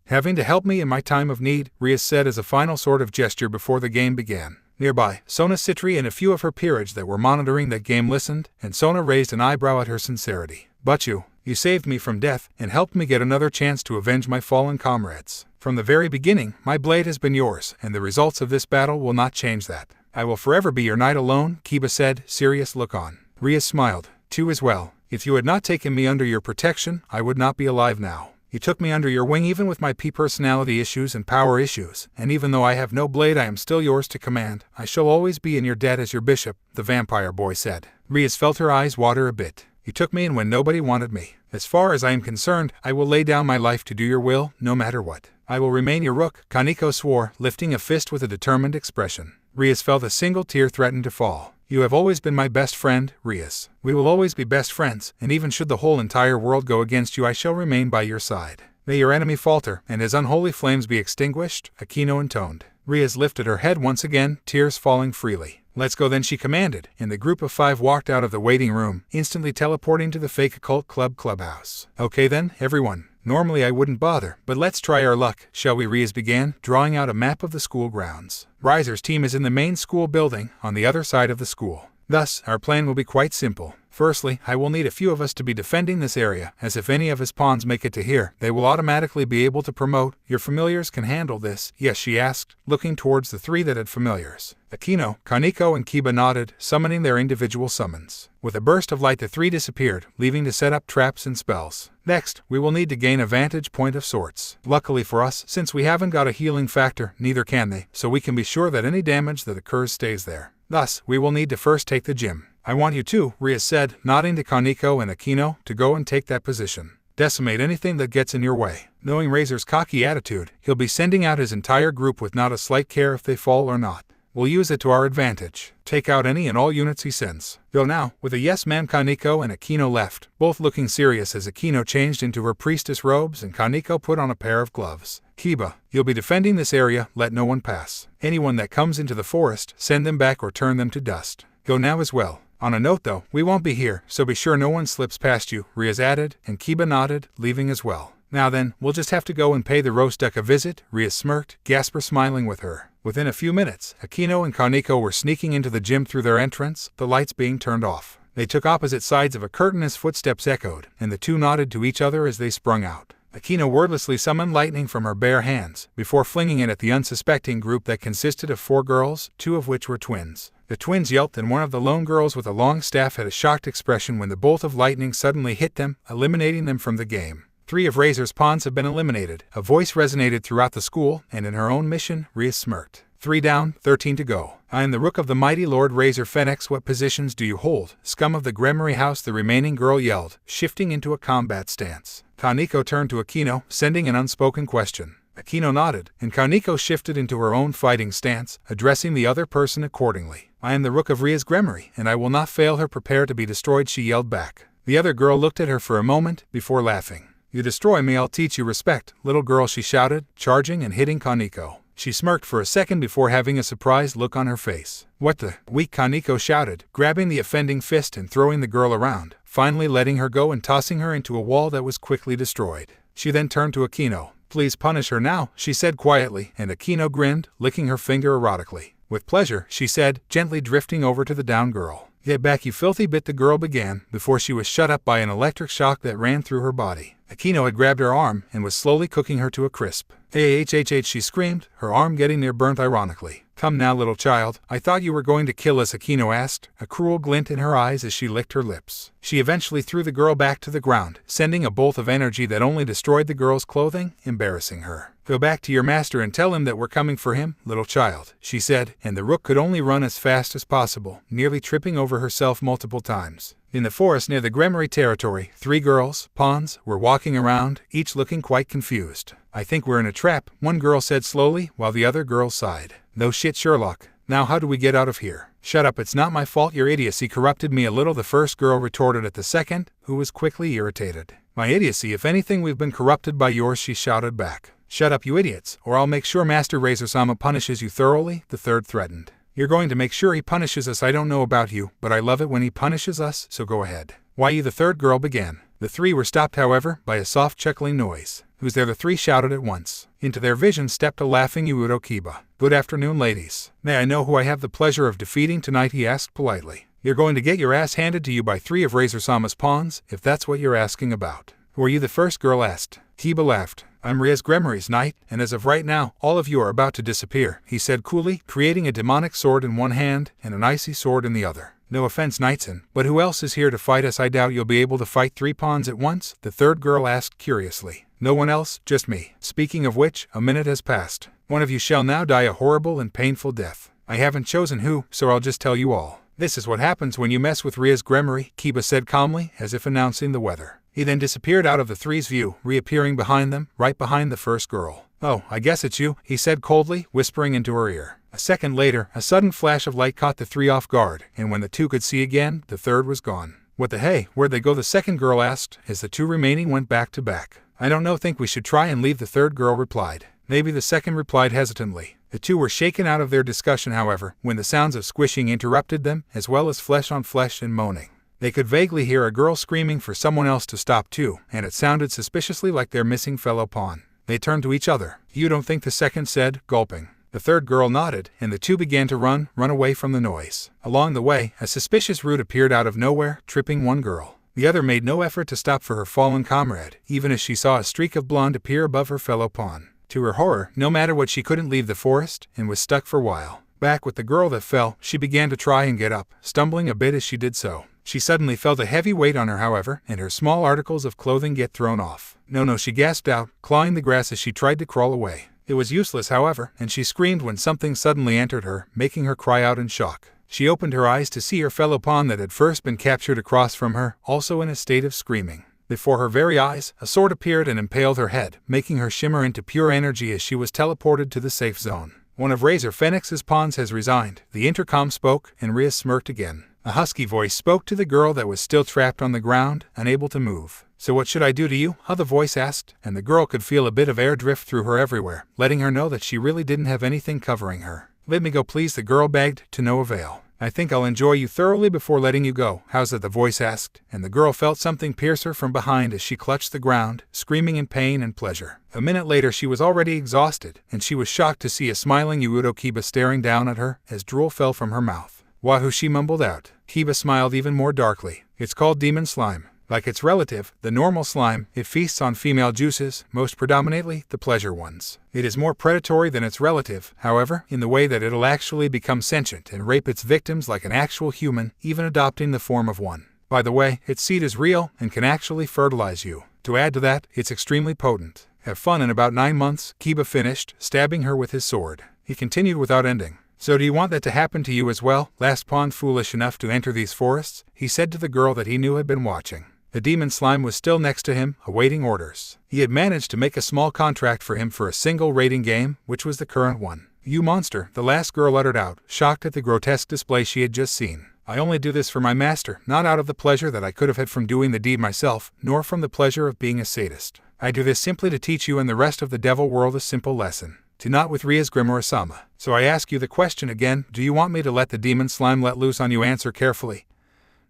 Having to help me in my time of need, Rias said as a final sort of gesture before the game began. Nearby, Sona Citri and a few of her peerage that were monitoring that game listened, and Sona raised an eyebrow at her sincerity. But you saved me from death, and helped me get another chance to avenge my fallen comrades. From the very beginning, my blade has been yours, and the results of this battle will not change that. I will forever be your knight alone, Kiba said, serious look on. Rias smiled, too as well. If you had not taken me under your protection, I would not be alive now. You took me under your wing even with my personality issues and power issues, and even though I have no blade, I am still yours to command. I shall always be in your debt as your bishop, the vampire boy said. Rias felt her eyes water a bit. You took me in when nobody wanted me. As far as I am concerned, I will lay down my life to do your will, no matter what. I will remain your rook, Kaneko swore, lifting a fist with a determined expression. Rias felt a single tear threaten to fall. You have always been my best friend, Rias. We will always be best friends, and even should the whole entire world go against you, I shall remain by your side. May your enemy falter, and his unholy flames be extinguished, Akino intoned. Rias lifted her head once again, tears falling freely. Let's go then, she commanded, and the group of 5 walked out of the waiting room, instantly teleporting to the fake occult club clubhouse. Okay then, everyone. Normally I wouldn't bother, but let's try our luck, shall we? Rias began, drawing out a map of the school grounds. Riser's team is in the main school building, on the other side of the school. Thus, our plan will be quite simple. Firstly, I will need a few of us to be defending this area, as if any of his pawns make it to here, they will automatically be able to promote. Your familiars can handle this, yes, she asked, looking towards the 3 that had familiars. Akino, Kaneko, and Kiba nodded, summoning their individual summons. With a burst of light, the 3 disappeared, leaving to set up traps and spells. Next, we will need to gain a vantage point of sorts. Luckily for us, since we haven't got a healing factor, neither can they, so we can be sure that any damage that occurs stays there. Thus, we will need to first take the gym. I want you too, Rias said, nodding to Kaneko and Akino, to go and take that position. Decimate anything that gets in your way. Knowing Razor's cocky attitude, he'll be sending out his entire group with not a slight care if they fall or not. We'll use it to our advantage. Take out any and all units he sends. Go now, with a yes man. Kaneko and Akino left, both looking serious as Akino changed into her priestess robes and Kaneko put on a pair of gloves. Kiba, you'll be defending this area, let no one pass. Anyone that comes into the forest, send them back or turn them to dust. Go now as well. On a note though, we won't be here, so be sure no one slips past you, Rias added, and Kiba nodded, leaving as well. Now then, we'll just have to go and pay the roast duck a visit, Rias smirked, Gasper smiling with her. Within a few minutes, Akino and Kaneko were sneaking into the gym through their entrance, the lights being turned off. They took opposite sides of a curtain as footsteps echoed, and the 2 nodded to each other as they sprung out. Akino wordlessly summoned lightning from her bare hands, before flinging it at the unsuspecting group that consisted of 4 girls, 2 of which were twins. The twins yelped and one of the lone girls with a long staff had a shocked expression when the bolt of lightning suddenly hit them, eliminating them from the game. 3 of Razor's pawns have been eliminated. A voice resonated throughout the school, and in her own mission, Rias smirked. 3 down, 13 to go. I am the rook of the mighty Lord Razor Fenix. What positions do you hold? Scum of the Gremory House, the remaining girl yelled, shifting into a combat stance. Kaneko turned to Akino, sending an unspoken question. Akino nodded, and Kaneko shifted into her own fighting stance, addressing the other person accordingly. I am the rook of Rias Gremory, and I will not fail her. Prepare to be destroyed, she yelled back. The other girl looked at her for a moment, before laughing. You destroy me, I'll teach you respect, little girl, she shouted, charging and hitting Kaneko. She smirked for a second before having a surprised look on her face. What the? Weak, Kaneko shouted, grabbing the offending fist and throwing the girl around, finally letting her go and tossing her into a wall that was quickly destroyed. She then turned to Akino. Please punish her now, she said quietly, and Akino grinned, licking her finger erotically. With pleasure, she said, gently drifting over to the down girl. Get back, you filthy bit, the girl began, before she was shut up by an electric shock that ran through her body. Akino had grabbed her arm and was slowly cooking her to a crisp. H, she screamed, her arm getting near burnt ironically. Come now, little child, I thought you were going to kill us, Akino asked, a cruel glint in her eyes as she licked her lips. She eventually threw the girl back to the ground, sending a bolt of energy that only destroyed the girl's clothing, embarrassing her. Go back to your master and tell him that we're coming for him, little child, she said, and the rook could only run as fast as possible, nearly tripping over herself multiple times. In the forest near the Gremory territory, 3 girls, pawns, were walking around, each looking quite confused. I think we're in a trap, one girl said slowly, while the other girl sighed. No shit, Sherlock. Now how do we get out of here? Shut up, it's not my fault, your idiocy corrupted me a little, the first girl retorted at the second, who was quickly irritated. My idiocy, if anything, we've been corrupted by yours, she shouted back. Shut up, you idiots, or I'll make sure Master Razor-sama punishes you thoroughly, the third threatened. You're going to make sure he punishes us. I don't know about you, but I love it when he punishes us, so go ahead. Why you, the third girl began. The 3 were stopped, however, by a soft chuckling noise. Who's there? The 3 shouted at once. Into their vision stepped a laughing Udo Kiba. Good afternoon, ladies. May I know who I have the pleasure of defeating tonight? He asked politely. You're going to get your ass handed to you by 3 of Razor-sama's pawns, if that's what you're asking about. Who are you? The first girl asked. Kiba laughed. I'm Rias Gremory's knight, and as of right now, all of you are about to disappear, he said coolly, creating a demonic sword in one hand and an icy sword in the other. No offense, Knightson, but who else is here to fight us? I doubt you'll be able to fight 3 pawns at once, the third girl asked curiously. No one else, just me. Speaking of which, a minute has passed. One of you shall now die a horrible and painful death. I haven't chosen who, so I'll just tell you all. This is what happens when you mess with Rias Gremory, Kiba said calmly, as if announcing the weather. He then disappeared out of the 3's view, reappearing behind them, right behind the first girl. Oh, I guess it's you, he said coldly, whispering into her ear. A second later, a sudden flash of light caught the 3 off guard, and when the 2 could see again, the third was gone. What the hey, where'd they go? The second girl asked, as the 2 remaining went back to back. I don't know, think we should try and leave, the third girl replied. Maybe, the second replied hesitantly. The 2 were shaken out of their discussion, however, when the sounds of squishing interrupted them, as well as flesh on flesh and moaning. They could vaguely hear a girl screaming for someone else to stop too, and it sounded suspiciously like their missing fellow pawn. They turned to each other. You don't think, the second said, gulping. The third girl nodded, and the two began to run away from the noise. Along the way, a suspicious root appeared out of nowhere, tripping one girl. The other made no effort to stop for her fallen comrade, even as she saw a streak of blonde appear above her fellow pawn. To her horror, no matter what, she couldn't leave the forest, and was stuck for a while. Back with the girl that fell, she began to try and get up, stumbling a bit as she did so. She suddenly felt a heavy weight on her, however, and her small articles of clothing get thrown off. No, she gasped out, clawing the grass as she tried to crawl away. It was useless, however, and she screamed when something suddenly entered her, making her cry out in shock. She opened her eyes to see her fellow pawn that had first been captured across from her, also in a state of screaming. Before her very eyes, a sword appeared and impaled her head, making her shimmer into pure energy as she was teleported to the safe zone. One of Razor Phoenix's pawns has resigned, the intercom spoke, and Rias smirked again. A husky voice spoke to the girl that was still trapped on the ground, unable to move. "So what should I do to you?" the voice asked, and the girl could feel a bit of air drift through her everywhere, letting her know that she really didn't have anything covering her. "Let me go, please," the girl begged, to no avail. "I think I'll enjoy you thoroughly before letting you go." "How's that?" the voice asked, and the girl felt something pierce her from behind as she clutched the ground, screaming in pain and pleasure. A minute later she was already exhausted, and she was shocked to see a smiling Yuudo Kiba staring down at her as drool fell from her mouth. "Wahoo," she mumbled out. Kiba smiled even more darkly. "It's called demon slime. Like its relative, the normal slime, it feasts on female juices, most predominantly the pleasure ones. It is more predatory than its relative, however, in the way that it'll actually become sentient and rape its victims like an actual human, even adopting the form of one. By the way, its seed is real and can actually fertilize you. To add to that, it's extremely potent. Have fun in about 9 months," Kiba finished, stabbing her with his sword. He continued without ending. "So do you want that to happen to you as well, last pawn foolish enough to enter these forests?" he said to the girl that he knew had been watching. The demon slime was still next to him, awaiting orders. He had managed to make a small contract for him for a single rating game, which was the current one. "You monster," the last girl uttered out, shocked at the grotesque display she had just seen. "I only do this for my master, not out of the pleasure that I could have had from doing the deed myself, nor from the pleasure of being a sadist. I do this simply to teach you and the rest of the devil world a simple lesson. To not with Rias Grimoire-sama. So I ask you the question again, do you want me to let the demon slime let loose on you? Answer carefully,"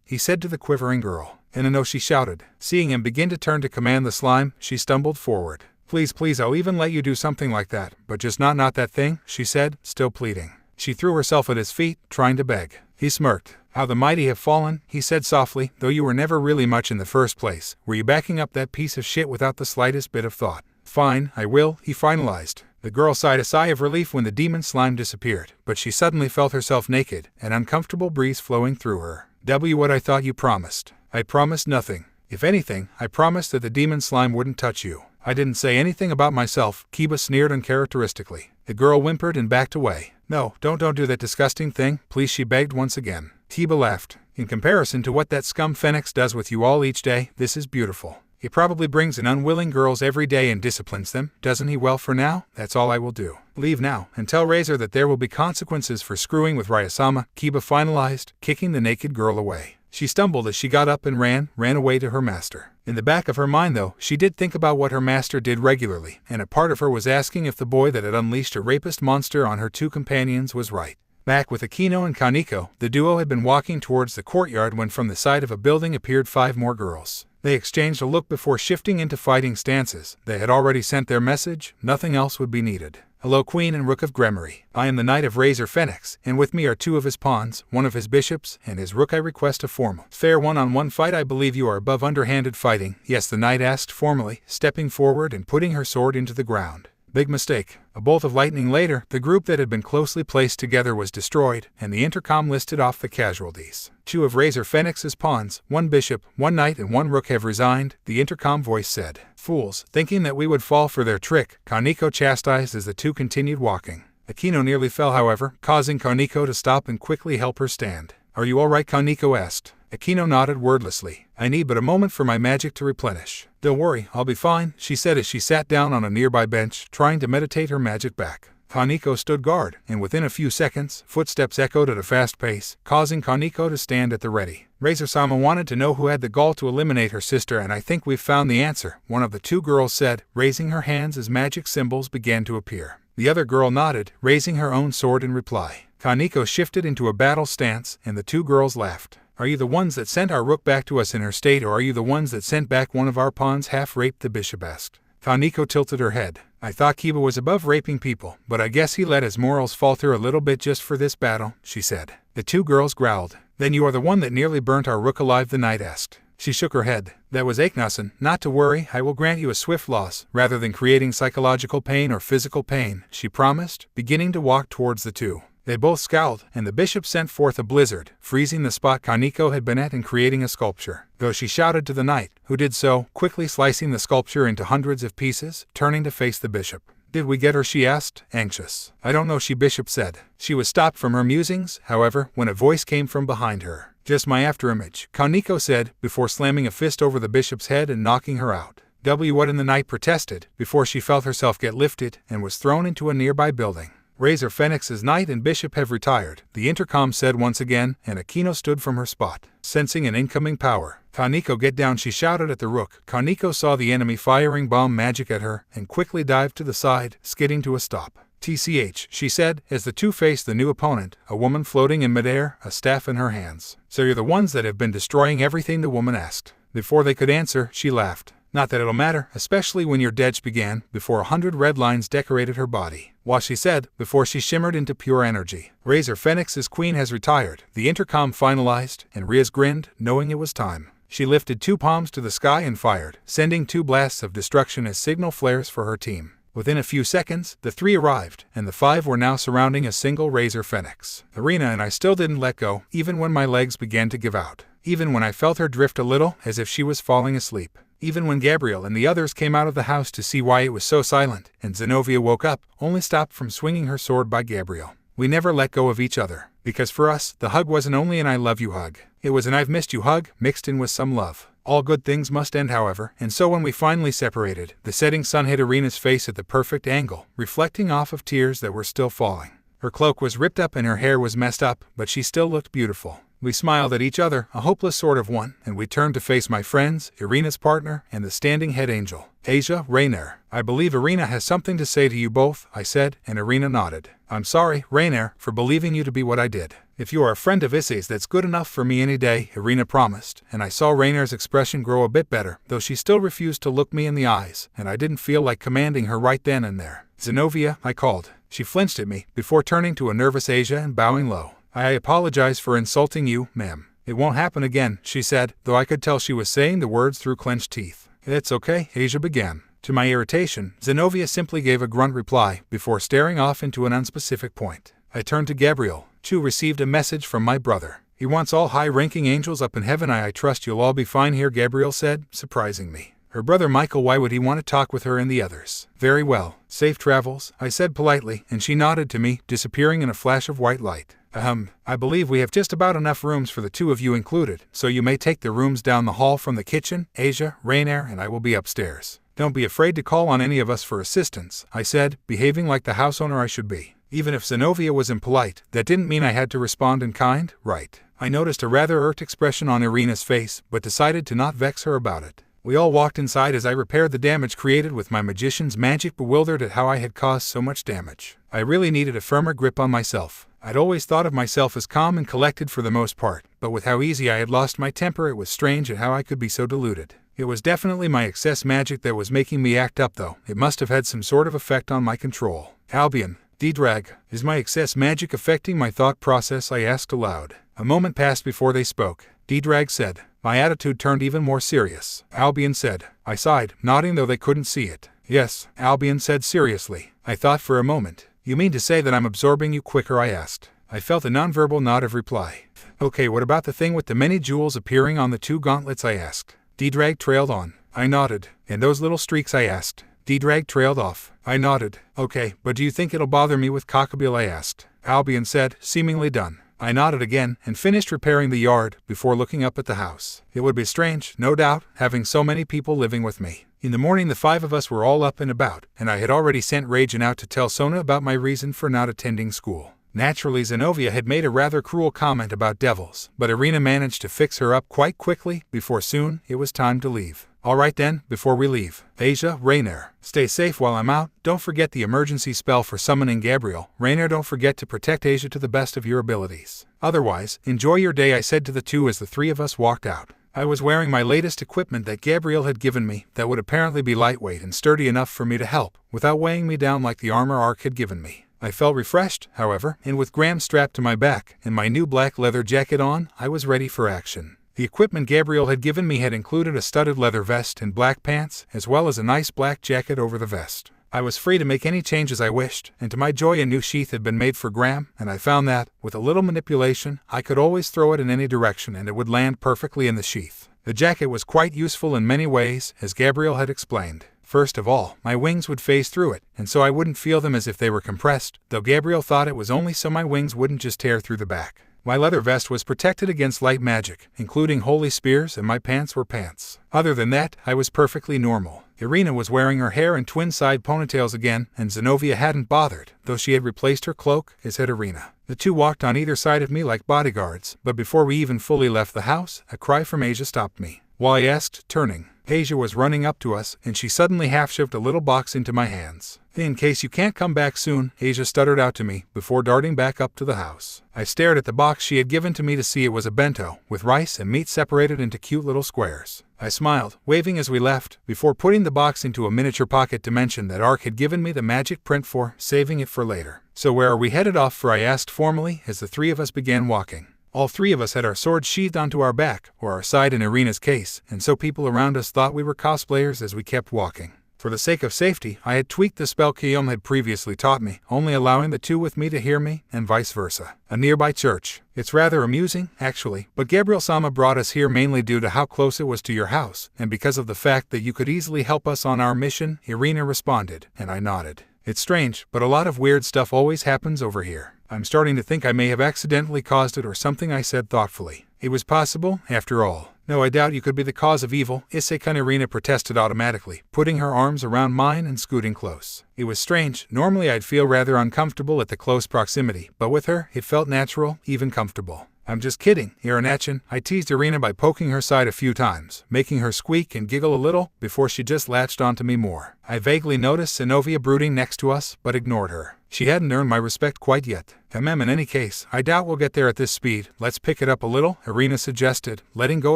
he said to the quivering girl. "And no," she shouted. Seeing him begin to turn to command the slime, she stumbled forward. Please, I'll even let you do something like that, but just not that thing," she said, still pleading. She threw herself at his feet, trying to beg. He smirked. "How the mighty have fallen," he said softly, "though you were never really much in the first place. Were you backing up that piece of shit without the slightest bit of thought?" "Fine, I will," he finalized. The girl sighed a sigh of relief when the demon slime disappeared, but she suddenly felt herself naked, an uncomfortable breeze flowing through her. What I thought you promised." "I promised nothing. If anything, I promised that the demon slime wouldn't touch you." "I didn't say anything about myself," Kiba sneered uncharacteristically. The girl whimpered and backed away. "No, don't do that disgusting thing, please," she begged once again. Kiba laughed. "In comparison to what that scum Phoenix does with you all each day, this is beautiful. He probably brings in unwilling girls every day and disciplines them, doesn't he? Well, for now, that's all I will do. Leave now, and tell Razor that there will be consequences for screwing with Rias-sama," Kiba finalized, kicking the naked girl away. She stumbled as she got up and ran away to her master. In the back of her mind, though, she did think about what her master did regularly, and a part of her was asking if the boy that had unleashed a rapist monster on her two companions was right. Back with Akino and Kaneko, the duo had been walking towards the courtyard when from the side of a building appeared 5 more girls. They exchanged a look before shifting into fighting stances. They had already sent their message, nothing else would be needed. "Hello, Queen and Rook of Grimoire. I am the Knight of Razor Phoenix, and with me are 2 of his pawns, 1 of his bishops, and his rook. I request a formal, fair one-on-one fight. I believe you are above underhanded fighting." "Yes," the knight asked formally, stepping forward and putting her sword into the ground. "Big mistake." A bolt of lightning later, the group that had been closely placed together was destroyed, and the intercom listed off the casualties. 2 of Razor Phoenix's pawns, 1 bishop, 1 knight and 1 rook have resigned, the intercom voice said. "Fools, thinking that we would fall for their trick," Kaneko chastised as the 2 continued walking. Akino nearly fell, however, causing Kaneko to stop and quickly help her stand. "Are you all right?" Kaneko asked. Akino nodded wordlessly. "I need but a moment for my magic to replenish." "Don't worry, I'll be fine," she said as she sat down on a nearby bench, trying to meditate her magic back. Kaneko stood guard, and within a few seconds, footsteps echoed at a fast pace, causing Kaneko to stand at the ready. "Razor-sama wanted to know who had the gall to eliminate her sister, and I think we've found the answer," one of the 2 girls said, raising her hands as magic symbols began to appear. The other girl nodded, raising her own sword in reply. Kaneko shifted into a battle stance, and the 2 girls laughed. "Are you the ones that sent our rook back to us in her state, or are you the ones that sent back one of our pawns half-raped?" the bishop asked. Kaneko tilted her head. I thought Kiba was above raping people, but I guess he let his morals falter a little bit just for this battle, she said. The two girls growled. Then you are the one that nearly burnt our rook alive, the knight asked. She shook her head. That was Aknason. Not to worry, I will grant you a swift loss, rather than creating psychological pain or physical pain, she promised, beginning to walk towards the two. They both scowled, and the bishop sent forth a blizzard, freezing the spot Kaneko had been at and creating a sculpture, though she shouted to the knight, who did so, quickly slicing the sculpture into hundreds of pieces, turning to face the bishop. Did we get her? She asked, anxious. I don't know, bishop said. She was stopped from her musings, however, when a voice came from behind her. Just my afterimage, Kaneko said, before slamming a fist over the bishop's head and knocking her out. What in the knight protested, before she felt herself get lifted, and was thrown into a nearby building. Razor Phoenix's knight and bishop have retired, the intercom said once again, and Akino stood from her spot, sensing an incoming power. Kaneko, get down, she shouted at the rook. Kaneko saw the enemy firing bomb magic at her, and quickly dived to the side, skidding to a stop. TCH, she said, as the two faced the new opponent, a woman floating in midair, a staff in her hands. So you're the ones that have been destroying everything, the woman asked. Before they could answer, she laughed. Not that it'll matter, especially when your death began, before 100 red lines decorated her body. While she said, before she shimmered into pure energy. Razor Phoenix's queen has retired, the intercom finalized, and Rias grinned, knowing it was time. She lifted 2 palms to the sky and fired, sending 2 blasts of destruction as signal flares for her team. Within a few seconds, the 3 arrived, and the 5 were now surrounding a single Razor Phoenix. Irina and I still didn't let go, even when my legs began to give out. Even when I felt her drift a little, as if she was falling asleep. Even when Gabriel and the others came out of the house to see why it was so silent, and Zenobia woke up, only stopped from swinging her sword by Gabriel. We never let go of each other, because for us, the hug wasn't only an I love you hug. It was an I've missed you hug, mixed in with some love. All good things must end, however, and so when we finally separated, the setting sun hit Irina's face at the perfect angle, reflecting off of tears that were still falling. Her cloak was ripped up and her hair was messed up, but she still looked beautiful. We smiled at each other, a hopeless sort of one, and we turned to face my friends, Irina's partner, and the standing head angel, Asia Rainier. I believe Irina has something to say to you both, I said, and Irina nodded. I'm sorry, Rainier, for believing you to be what I did. If you are a friend of Issei's, that's good enough for me any day, Irina promised, and I saw Rainier's expression grow a bit better, though she still refused to look me in the eyes, and I didn't feel like commanding her right then and there. Zenobia, I called. She flinched at me, before turning to a nervous Asia and bowing low. I apologize for insulting you, ma'am. It won't happen again, she said, though I could tell she was saying the words through clenched teeth. It's okay, Asia began. To my irritation, Zenobia simply gave a grunt reply, before staring off into an unspecific point. I turned to Gabriel. Chu received a message from my brother. He wants all high-ranking angels up in heaven. I trust you'll all be fine here, Gabriel said, surprising me. Her brother Michael, why would he want to talk with her and the others? Very well. Safe travels, I said politely, and she nodded to me, disappearing in a flash of white light. I believe we have just about enough rooms for the 2 of you included, so you may take the rooms down the hall from the kitchen. Asia, Rainier, and I will be upstairs. Don't be afraid to call on any of us for assistance, I said, behaving like the house owner I should be. Even if Zenobia was impolite, that didn't mean I had to respond in kind, right? I noticed a rather irked expression on Irina's face, but decided to not vex her about it. We all walked inside as I repaired the damage created with my magician's magic, bewildered at how I had caused so much damage. I really needed a firmer grip on myself. I'd always thought of myself as calm and collected for the most part, but with how easy I had lost my temper, it was strange at how I could be so deluded. It was definitely my excess magic that was making me act up, though. It must have had some sort of effect on my control. Albion, D-Drag, is my excess magic affecting my thought process? I asked aloud. A moment passed before they spoke. D-Drag said. My attitude turned even more serious. Albion said. I sighed, nodding though they couldn't see it. Yes, Albion said seriously. I thought for a moment. You mean to say that I'm absorbing you quicker? I asked. I felt a nonverbal nod of reply. Okay, what about the thing with the many jewels appearing on the 2 gauntlets? I asked. D-Drag trailed on. I nodded. And those little streaks? I asked. D-Drag trailed off. I nodded. Okay, but do you think it'll bother me with Cockabeel? I asked. Albion said, seemingly done. I nodded again, and finished repairing the yard, before looking up at the house. It would be strange, no doubt, having so many people living with me. In the morning the 5 of us were all up and about, and I had already sent Rajan out to tell Sona about my reason for not attending school. Naturally, Zenobia had made a rather cruel comment about devils, but Irina managed to fix her up quite quickly, before soon it was time to leave. Alright then, before we leave, Asia, Rainier, stay safe while I'm out. Don't forget the emergency spell for summoning Gabriel. Rainier, don't forget to protect Asia to the best of your abilities. Otherwise, enjoy your day, I said to the 2 as the 3 of us walked out. I was wearing my latest equipment that Gabriel had given me that would apparently be lightweight and sturdy enough for me to help, without weighing me down like the armor Ark had given me. I felt refreshed, however, and with Graham strapped to my back and my new black leather jacket on, I was ready for action. The equipment Gabriel had given me had included a studded leather vest and black pants, as well as a nice black jacket over the vest. I was free to make any changes I wished, and to my joy a new sheath had been made for Graham, and I found that, with a little manipulation, I could always throw it in any direction and it would land perfectly in the sheath. The jacket was quite useful in many ways, as Gabriel had explained. First of all, my wings would phase through it, and so I wouldn't feel them as if they were compressed, though Gabriel thought it was only so my wings wouldn't just tear through the back. My leather vest was protected against light magic, including holy spears, and my pants were pants. Other than that, I was perfectly normal. Irina was wearing her hair in twin-side ponytails again, and Zenobia hadn't bothered, though she had replaced her cloak, as had Irina. The two walked on either side of me like bodyguards, but before we even fully left the house, a cry from Asia stopped me. Why? I asked, turning. Asia was running up to us, and she suddenly half-shoved a little box into my hands. In case you can't come back soon, Asia stuttered out to me, before darting back up to the house. I stared at the box she had given to me to see it was a bento, with rice and meat separated into cute little squares. I smiled, waving as we left, before putting the box into a miniature pocket to mention that Ark had given me the magic print for, saving it for later. So where are we headed off for? I asked formally, as the three of us began walking. All three of us had our swords sheathed onto our back, or our side in Irina's case, and so people around us thought we were cosplayers as we kept walking. For the sake of safety, I had tweaked the spell Guillaume had previously taught me, only allowing the two with me to hear me, and vice versa. A nearby church. It's rather amusing, actually, but Gabriel-sama brought us here mainly due to how close it was to your house, and because of the fact that you could easily help us on our mission, Irina responded, and I nodded. It's strange, but a lot of weird stuff always happens over here. I'm starting to think I may have accidentally caused it or something, I said thoughtfully. It was possible, after all. No, I doubt you could be the cause of evil, Issei. Irina protested automatically, putting her arms around mine and scooting close. It was strange. Normally I'd feel rather uncomfortable at the close proximity, but with her, it felt natural, even comfortable. I'm just kidding, Irinachin. I teased Irina by poking her side a few times, making her squeak and giggle a little, before she just latched onto me more. I vaguely noticed Zenobia brooding next to us, but ignored her. She hadn't earned my respect quite yet. In any case, I doubt we'll get there at this speed. Let's pick it up a little, Irina suggested, letting go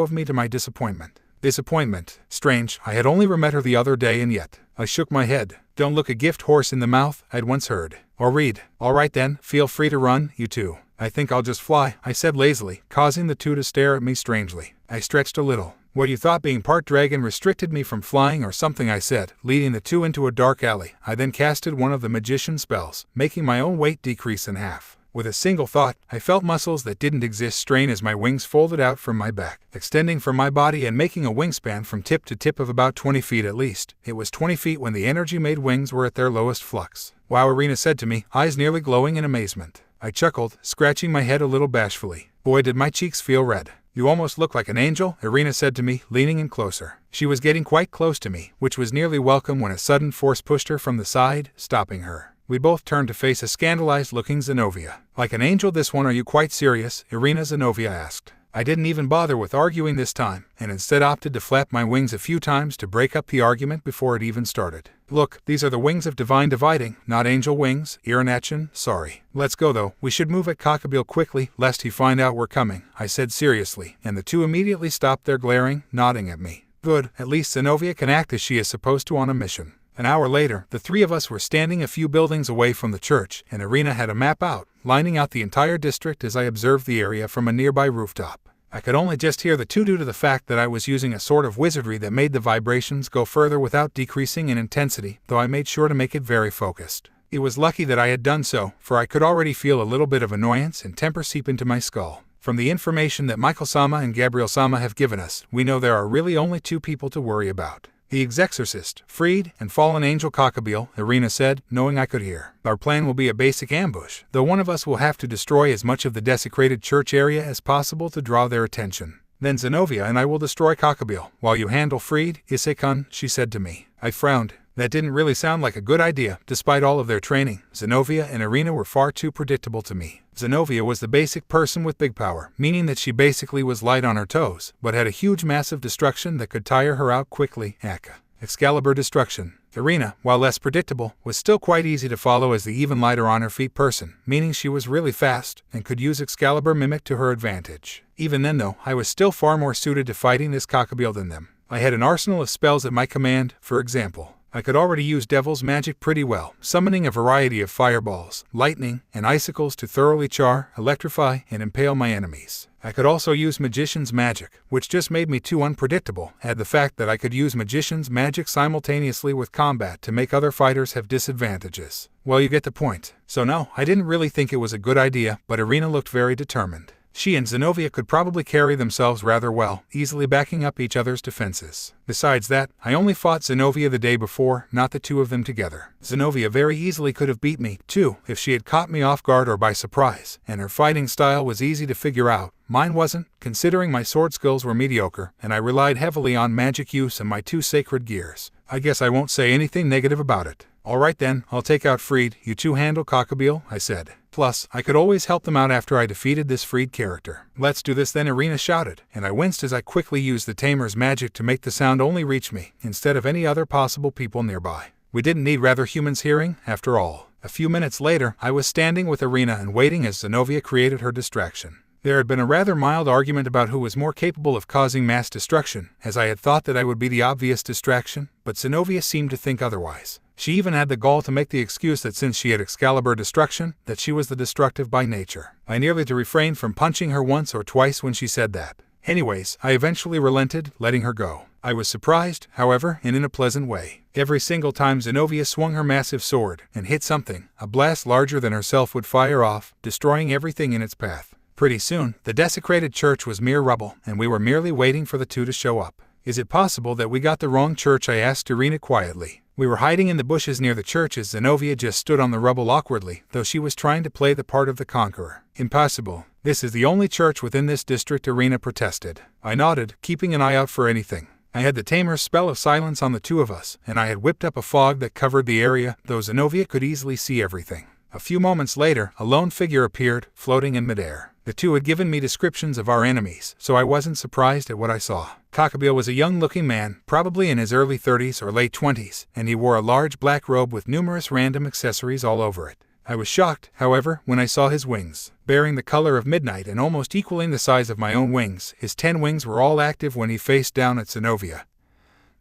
of me to my disappointment. Disappointment. Strange, I had only met her the other day and yet. I shook my head. Don't look a gift horse in the mouth, I'd once heard. Or read. All right then, feel free to run, you two. I think I'll just fly, I said lazily, causing the two to stare at me strangely. I stretched a little. What, you thought being part dragon restricted me from flying or something, I said, leading the two into a dark alley. I then casted one of the magician's spells, making my own weight decrease in half. With a single thought, I felt muscles that didn't exist strain as my wings folded out from my back, extending from my body and making a wingspan from tip to tip of about 20 feet at least. It was 20 feet when the energy-made wings were at their lowest flux. Wow, Irina said to me, eyes nearly glowing in amazement. I chuckled, scratching my head a little bashfully. Boy, did my cheeks feel red. You almost look like an angel, Irina said to me, leaning in closer. She was getting quite close to me, which was nearly welcome when a sudden force pushed her from the side, stopping her. We both turned to face a scandalized-looking Zenobia. Like an angel this one, are you quite serious? Irina, Zenobia asked. I didn't even bother with arguing this time, and instead opted to flap my wings a few times to break up the argument before it even started. Look, these are the wings of divine dividing, not angel wings, Irinachin, sorry. Let's go though, we should move at Cockabeel quickly, lest he find out we're coming, I said seriously, and the two immediately stopped their glaring, nodding at me. Good, at least Zenobia can act as she is supposed to on a mission. An hour later, the three of us were standing a few buildings away from the church, and Irina had a map out, lining out the entire district as I observed the area from a nearby rooftop. I could only just hear the two due to the fact that I was using a sort of wizardry that made the vibrations go further without decreasing in intensity, though I made sure to make it very focused. It was lucky that I had done so, for I could already feel a little bit of annoyance and temper seep into my skull. From the information that Michael-sama and Gabriel-sama have given us, we know there are really only two people to worry about. The exorcist, freed, and fallen angel Cockabeel, Irina said, knowing I could hear. Our plan will be a basic ambush, though one of us will have to destroy as much of the desecrated church area as possible to draw their attention. Then Zenobia and I will destroy Cockabeel, while you handle freed, Issei-kun, she said to me. I frowned. That didn't really sound like a good idea, despite all of their training. Zenobia and Irina were far too predictable to me. Zenobia was the basic person with big power, meaning that she basically was light on her toes, but had a huge massive destruction that could tire her out quickly, Aka. Excalibur Destruction. Irina, while less predictable, was still quite easy to follow as the even lighter on her feet person, meaning she was really fast and could use Excalibur Mimic to her advantage. Even then though, I was still far more suited to fighting this cockabeel than them. I had an arsenal of spells at my command. For example, I could already use Devil's Magic pretty well, summoning a variety of fireballs, lightning, and icicles to thoroughly char, electrify, and impale my enemies. I could also use Magician's Magic, which just made me too unpredictable. Add the fact that I could use Magician's Magic simultaneously with combat to make other fighters have disadvantages. Well, you get the point. So no, I didn't really think it was a good idea, but Irina looked very determined. She and Zenobia could probably carry themselves rather well, easily backing up each other's defenses. Besides that, I only fought Zenobia the day before, not the two of them together. Zenobia very easily could have beat me, too, if she had caught me off guard or by surprise, and her fighting style was easy to figure out. Mine wasn't, considering my sword skills were mediocre, and I relied heavily on magic use and my 2 sacred gears. I guess I won't say anything negative about it. Alright then, I'll take out Freed, you two handle cockabeel, I said. Plus, I could always help them out after I defeated this freed character. Let's do this then, Irina shouted, and I winced as I quickly used the Tamer's magic to make the sound only reach me, instead of any other possible people nearby. We didn't need rather humans hearing, after all. A few minutes later, I was standing with Irina and waiting as Zenobia created her distraction. There had been a rather mild argument about who was more capable of causing mass destruction, as I had thought that I would be the obvious distraction, but Zenobia seemed to think otherwise. She even had the gall to make the excuse that since she had Excalibur Destruction, that she was the destructive by nature. I nearly refrained from punching her once or twice when she said that. Anyways, I eventually relented, letting her go. I was surprised, however, and in a pleasant way. Every single time Zenobia swung her massive sword and hit something, a blast larger than herself would fire off, destroying everything in its path. Pretty soon, the desecrated church was mere rubble, and we were merely waiting for the two to show up. Is it possible that we got the wrong church? I asked Irina quietly. We were hiding in the bushes near the church as Zenobia just stood on the rubble awkwardly, though she was trying to play the part of the conqueror. Impossible. This is the only church within this district, Irina protested. I nodded, keeping an eye out for anything. I had the Tamer's spell of silence on the two of us, and I had whipped up a fog that covered the area, though Zenobia could easily see everything. A few moments later, a lone figure appeared, floating in midair. The two had given me descriptions of our enemies, so I wasn't surprised at what I saw. Cockabeel was a young-looking man, probably in his early 30s or late 20s, and he wore a large black robe with numerous random accessories all over it. I was shocked, however, when I saw his wings. Bearing the color of midnight and almost equaling the size of my own wings, his 10 wings were all active when he faced down at Zenobia,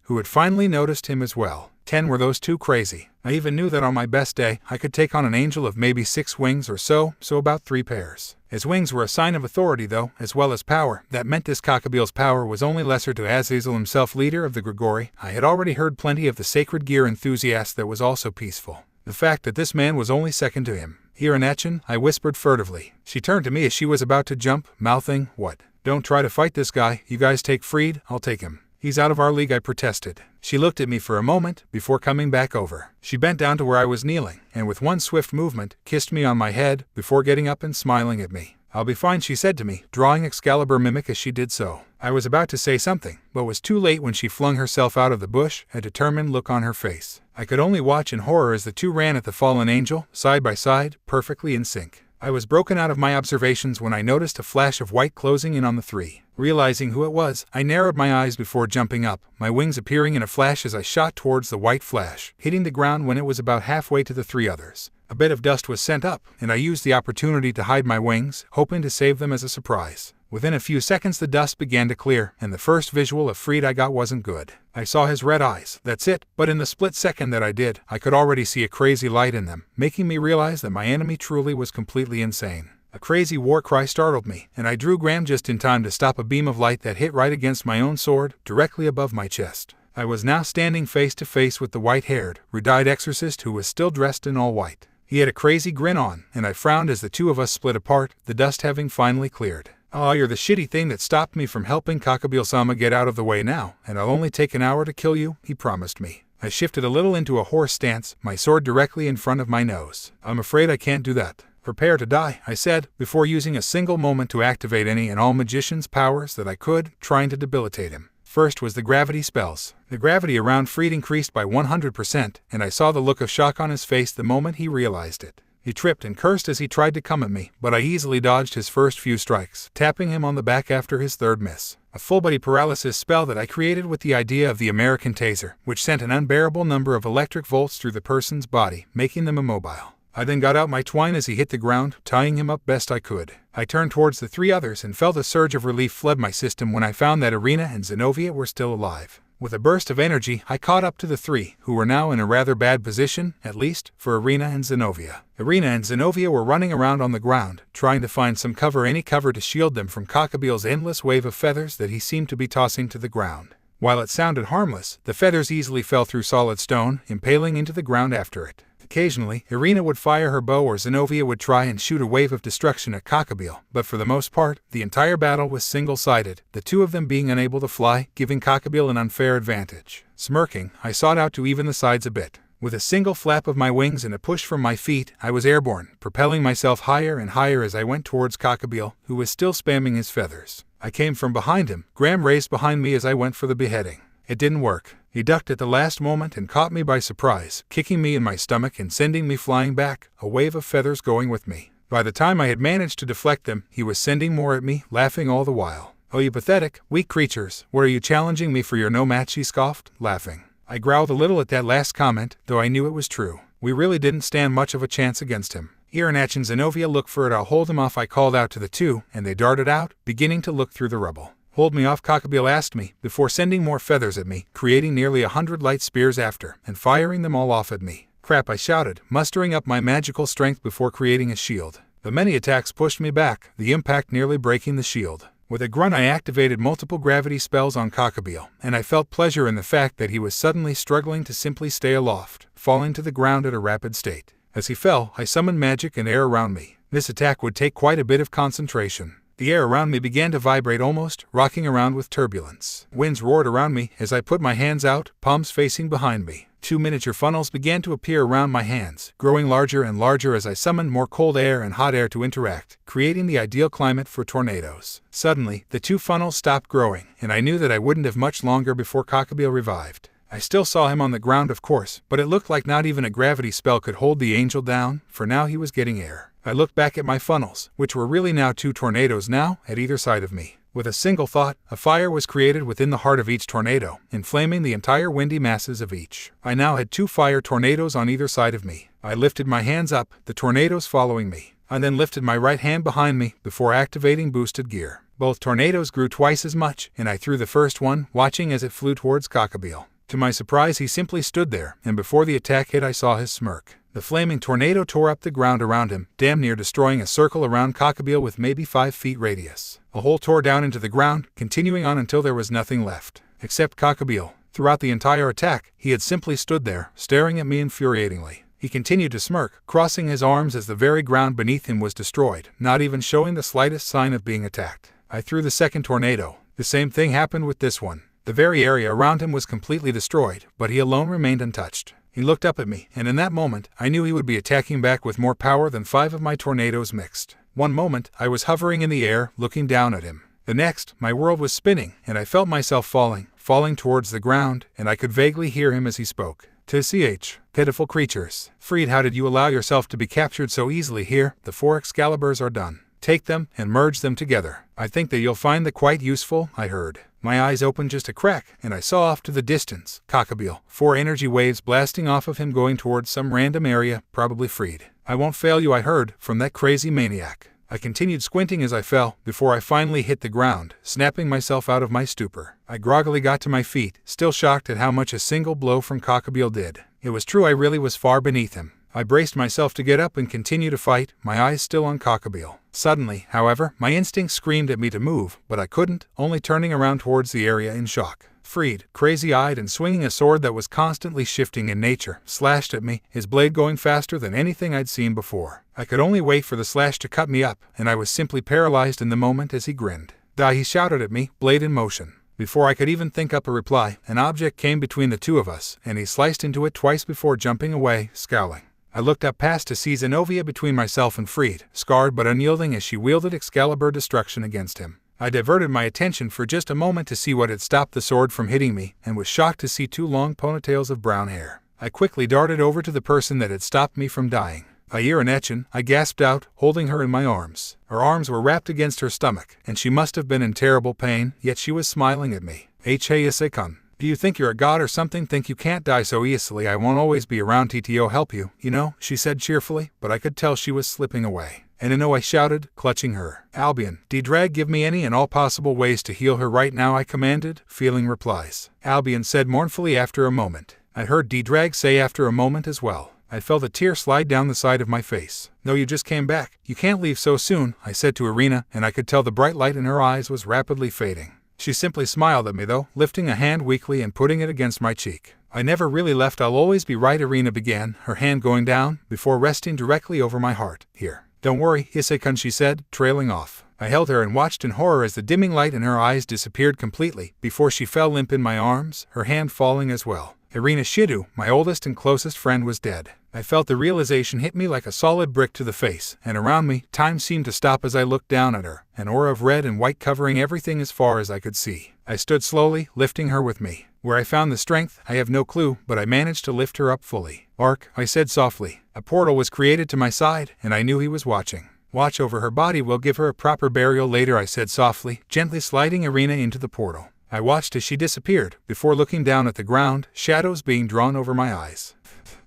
who had finally noticed him as well. 10 were those two crazy. I even knew that on my best day, I could take on an angel of maybe 6 wings or so about 3 pairs. His wings were a sign of authority though, as well as power. That meant this cockabeel's power was only lesser to Azazel himself, leader of the Grigori. I had already heard plenty of the sacred gear enthusiast that was also peaceful. The fact that this man was only second to him. Here in Etchen, I whispered furtively. She turned to me as she was about to jump, mouthing, "What? Don't try to fight this guy. You guys take Freed, I'll take him. He's out of our league," I protested. She looked at me for a moment, before coming back over. She bent down to where I was kneeling, and with one swift movement, kissed me on my head, before getting up and smiling at me. "I'll be fine," she said to me, drawing Excalibur Mimic as she did so. I was about to say something, but was too late when she flung herself out of the bush, a determined look on her face. I could only watch in horror as the two ran at the fallen angel, side by side, perfectly in sync. I was broken out of my observations when I noticed a flash of white closing in on the three. Realizing who it was, I narrowed my eyes before jumping up, my wings appearing in a flash as I shot towards the white flash, hitting the ground when it was about halfway to the 3 others. A bit of dust was sent up, and I used the opportunity to hide my wings, hoping to save them as a surprise. Within a few seconds the dust began to clear, and the first visual of Freed I got wasn't good. I saw his red eyes, that's it, but in the split second that I did, I could already see a crazy light in them, making me realize that my enemy truly was completely insane. A crazy war cry startled me, and I drew Graham just in time to stop a beam of light that hit right against my own sword, directly above my chest. I was now standing face to face with the white-haired, red-eyed exorcist who was still dressed in all white. He had a crazy grin on, and I frowned as the two of us split apart, the dust having finally cleared. "Oh, you're the shitty thing that stopped me from helping Cockabeel-sama get out of the way now, and I'll only take an hour to kill you," he promised me. I shifted a little into a horse stance, my sword directly in front of my nose. "I'm afraid I can't do that." "Prepare to die," I said, before using a single moment to activate any and all magician's powers that I could, trying to debilitate him. First was the gravity spells. The gravity around Freed increased by 100%, and I saw the look of shock on his face the moment he realized it. He tripped and cursed as he tried to come at me, but I easily dodged his first few strikes, tapping him on the back after his third miss. A full-body paralysis spell that I created with the idea of the American taser, which sent an unbearable number of electric volts through the person's body, making them immobile. I then got out my twine as he hit the ground, tying him up best I could. I turned towards the three others and felt a surge of relief flood my system when I found that Irina and Zenobia were still alive. With a burst of energy, I caught up to the three, who were now in a rather bad position, at least, for Irina and Zenobia. Irina and Zenobia were running around on the ground, trying to find some cover, any cover to shield them from Cockabeel's endless wave of feathers that he seemed to be tossing to the ground. While it sounded harmless, the feathers easily fell through solid stone, impaling into the ground after it. Occasionally, Irina would fire her bow or Zenobia would try and shoot a wave of destruction at Cockabeel, but for the most part, the entire battle was single-sided, the two of them being unable to fly, giving Cockabeel an unfair advantage. Smirking, I sought out to even the sides a bit. With a single flap of my wings and a push from my feet, I was airborne, propelling myself higher and higher as I went towards Cockabeel, who was still spamming his feathers. I came from behind him. Graham raced behind me as I went for the beheading. It didn't work. He ducked at the last moment and caught me by surprise, kicking me in my stomach and sending me flying back, a wave of feathers going with me. By the time I had managed to deflect them, he was sending more at me, laughing all the while. "Oh, you pathetic, weak creatures, what are you challenging me for your no match?" he scoffed, laughing. I growled a little at that last comment, though I knew it was true. We really didn't stand much of a chance against him. "Irinach and Zenobia, look for it, I'll hold him off," I called out to the two, and they darted out, beginning to look through the rubble. "Hold me off," Cockabeel asked me, before sending more feathers at me, creating nearly 100 light spears after, and firing them all off at me. "Crap," I shouted, mustering up my magical strength before creating a shield. The many attacks pushed me back, the impact nearly breaking the shield. With a grunt, I activated multiple gravity spells on Cockabeel, and I felt pleasure in the fact that he was suddenly struggling to simply stay aloft, falling to the ground at a rapid state. As he fell, I summoned magic and air around me. This attack would take quite a bit of concentration. The air around me began to vibrate almost, rocking around with turbulence. Winds roared around me as I put my hands out, palms facing behind me. 2 miniature funnels began to appear around my hands, growing larger and larger as I summoned more cold air and hot air to interact, creating the ideal climate for tornadoes. Suddenly, the 2 funnels stopped growing, and I knew that I wouldn't have much longer before Cockabeel revived. I still saw him on the ground, of course, but it looked like not even a gravity spell could hold the angel down, for now he was getting air. I looked back at my funnels, which were really now 2 tornadoes now, at either side of me. With a single thought, a fire was created within the heart of each tornado, inflaming the entire windy masses of each. I now had 2 fire tornadoes on either side of me. I lifted my hands up, the tornadoes following me. I then lifted my right hand behind me, before activating boosted gear. Both tornadoes grew twice as much, and I threw the first one, watching as it flew towards Cockabeel. To my surprise, he simply stood there, and before the attack hit, I saw his smirk. The flaming tornado tore up the ground around him, damn near destroying a circle around Cockabeel with maybe 5 feet radius. A hole tore down into the ground, continuing on until there was nothing left. Except Cockabeel. Throughout the entire attack, he had simply stood there, staring at me infuriatingly. He continued to smirk, crossing his arms as the very ground beneath him was destroyed, not even showing the slightest sign of being attacked. I threw the second tornado. The same thing happened with this one. The very area around him was completely destroyed, but he alone remained untouched. He looked up at me, and in that moment, I knew he would be attacking back with more power than 5 of my tornadoes mixed. One moment, I was hovering in the air, looking down at him. The next, my world was spinning, and I felt myself falling towards the ground, and I could vaguely hear him as he spoke. "Ch, pitiful creatures. Freed, how did you allow yourself to be captured so easily here? The 4 Excaliburs are done. Take them, and merge them together. I think that you'll find that quite useful," I heard. My eyes opened just a crack, and I saw off to the distance, Cockabeel, 4 energy waves blasting off of him going towards some random area, probably freed. "I won't fail you," I heard, from that crazy maniac. I continued squinting as I fell, before I finally hit the ground, snapping myself out of my stupor. I groggily got to my feet, still shocked at how much a single blow from Cockabeel did. It was true, I really was far beneath him. I braced myself to get up and continue to fight, my eyes still on Cockabeel. Suddenly, however, my instinct screamed at me to move, but I couldn't, only turning around towards the area in shock. Freed, crazy-eyed and swinging a sword that was constantly shifting in nature, slashed at me, his blade going faster than anything I'd seen before. I could only wait for the slash to cut me up, and I was simply paralyzed in the moment as he grinned. "Die," he shouted at me, blade in motion. Before I could even think up a reply, an object came between the two of us, and he sliced into it twice before jumping away, scowling. I looked up past to see Zenobia between myself and Freed, scarred but unyielding as she wielded Excalibur destruction against him. I diverted my attention for just a moment to see what had stopped the sword from hitting me, and was shocked to see 2 long ponytails of brown hair. I quickly darted over to the person that had stopped me from dying. Ayira Nechin, I gasped out, holding her in my arms. Her arms were wrapped against her stomach, and she must have been in terrible pain, yet she was smiling at me. Issei-kun. Do you think you're a god or something? Think you can't die so easily? I won't always be around to help you, you know, she said cheerfully, but I could tell she was slipping away. And no, I shouted, clutching her. Albion, D-Drag, give me any and all possible ways to heal her right now, I commanded, feeling replies. Albion said mournfully after a moment. I heard D-Drag say after a moment as well. I felt a tear slide down the side of my face. No, you just came back. You can't leave so soon, I said to Irina, and I could tell the bright light in her eyes was rapidly fading. She simply smiled at me though, lifting a hand weakly and putting it against my cheek. I never really left, I'll always be right, Irina began, her hand going down, before resting directly over my heart. Here. Don't worry, Issei-kun, she said, trailing off. I held her and watched in horror as the dimming light in her eyes disappeared completely, before she fell limp in my arms, her hand falling as well. Irina Shido, my oldest and closest friend, was dead. I felt the realization hit me like a solid brick to the face, and around me, time seemed to stop as I looked down at her, an aura of red and white covering everything as far as I could see. I stood slowly, lifting her with me. Where I found the strength, I have no clue, but I managed to lift her up fully. Ark, I said softly. A portal was created to my side, and I knew he was watching. Watch over her body, we'll give her a proper burial later, I said softly, gently sliding Irina into the portal. I watched as she disappeared, before looking down at the ground, shadows being drawn over my eyes.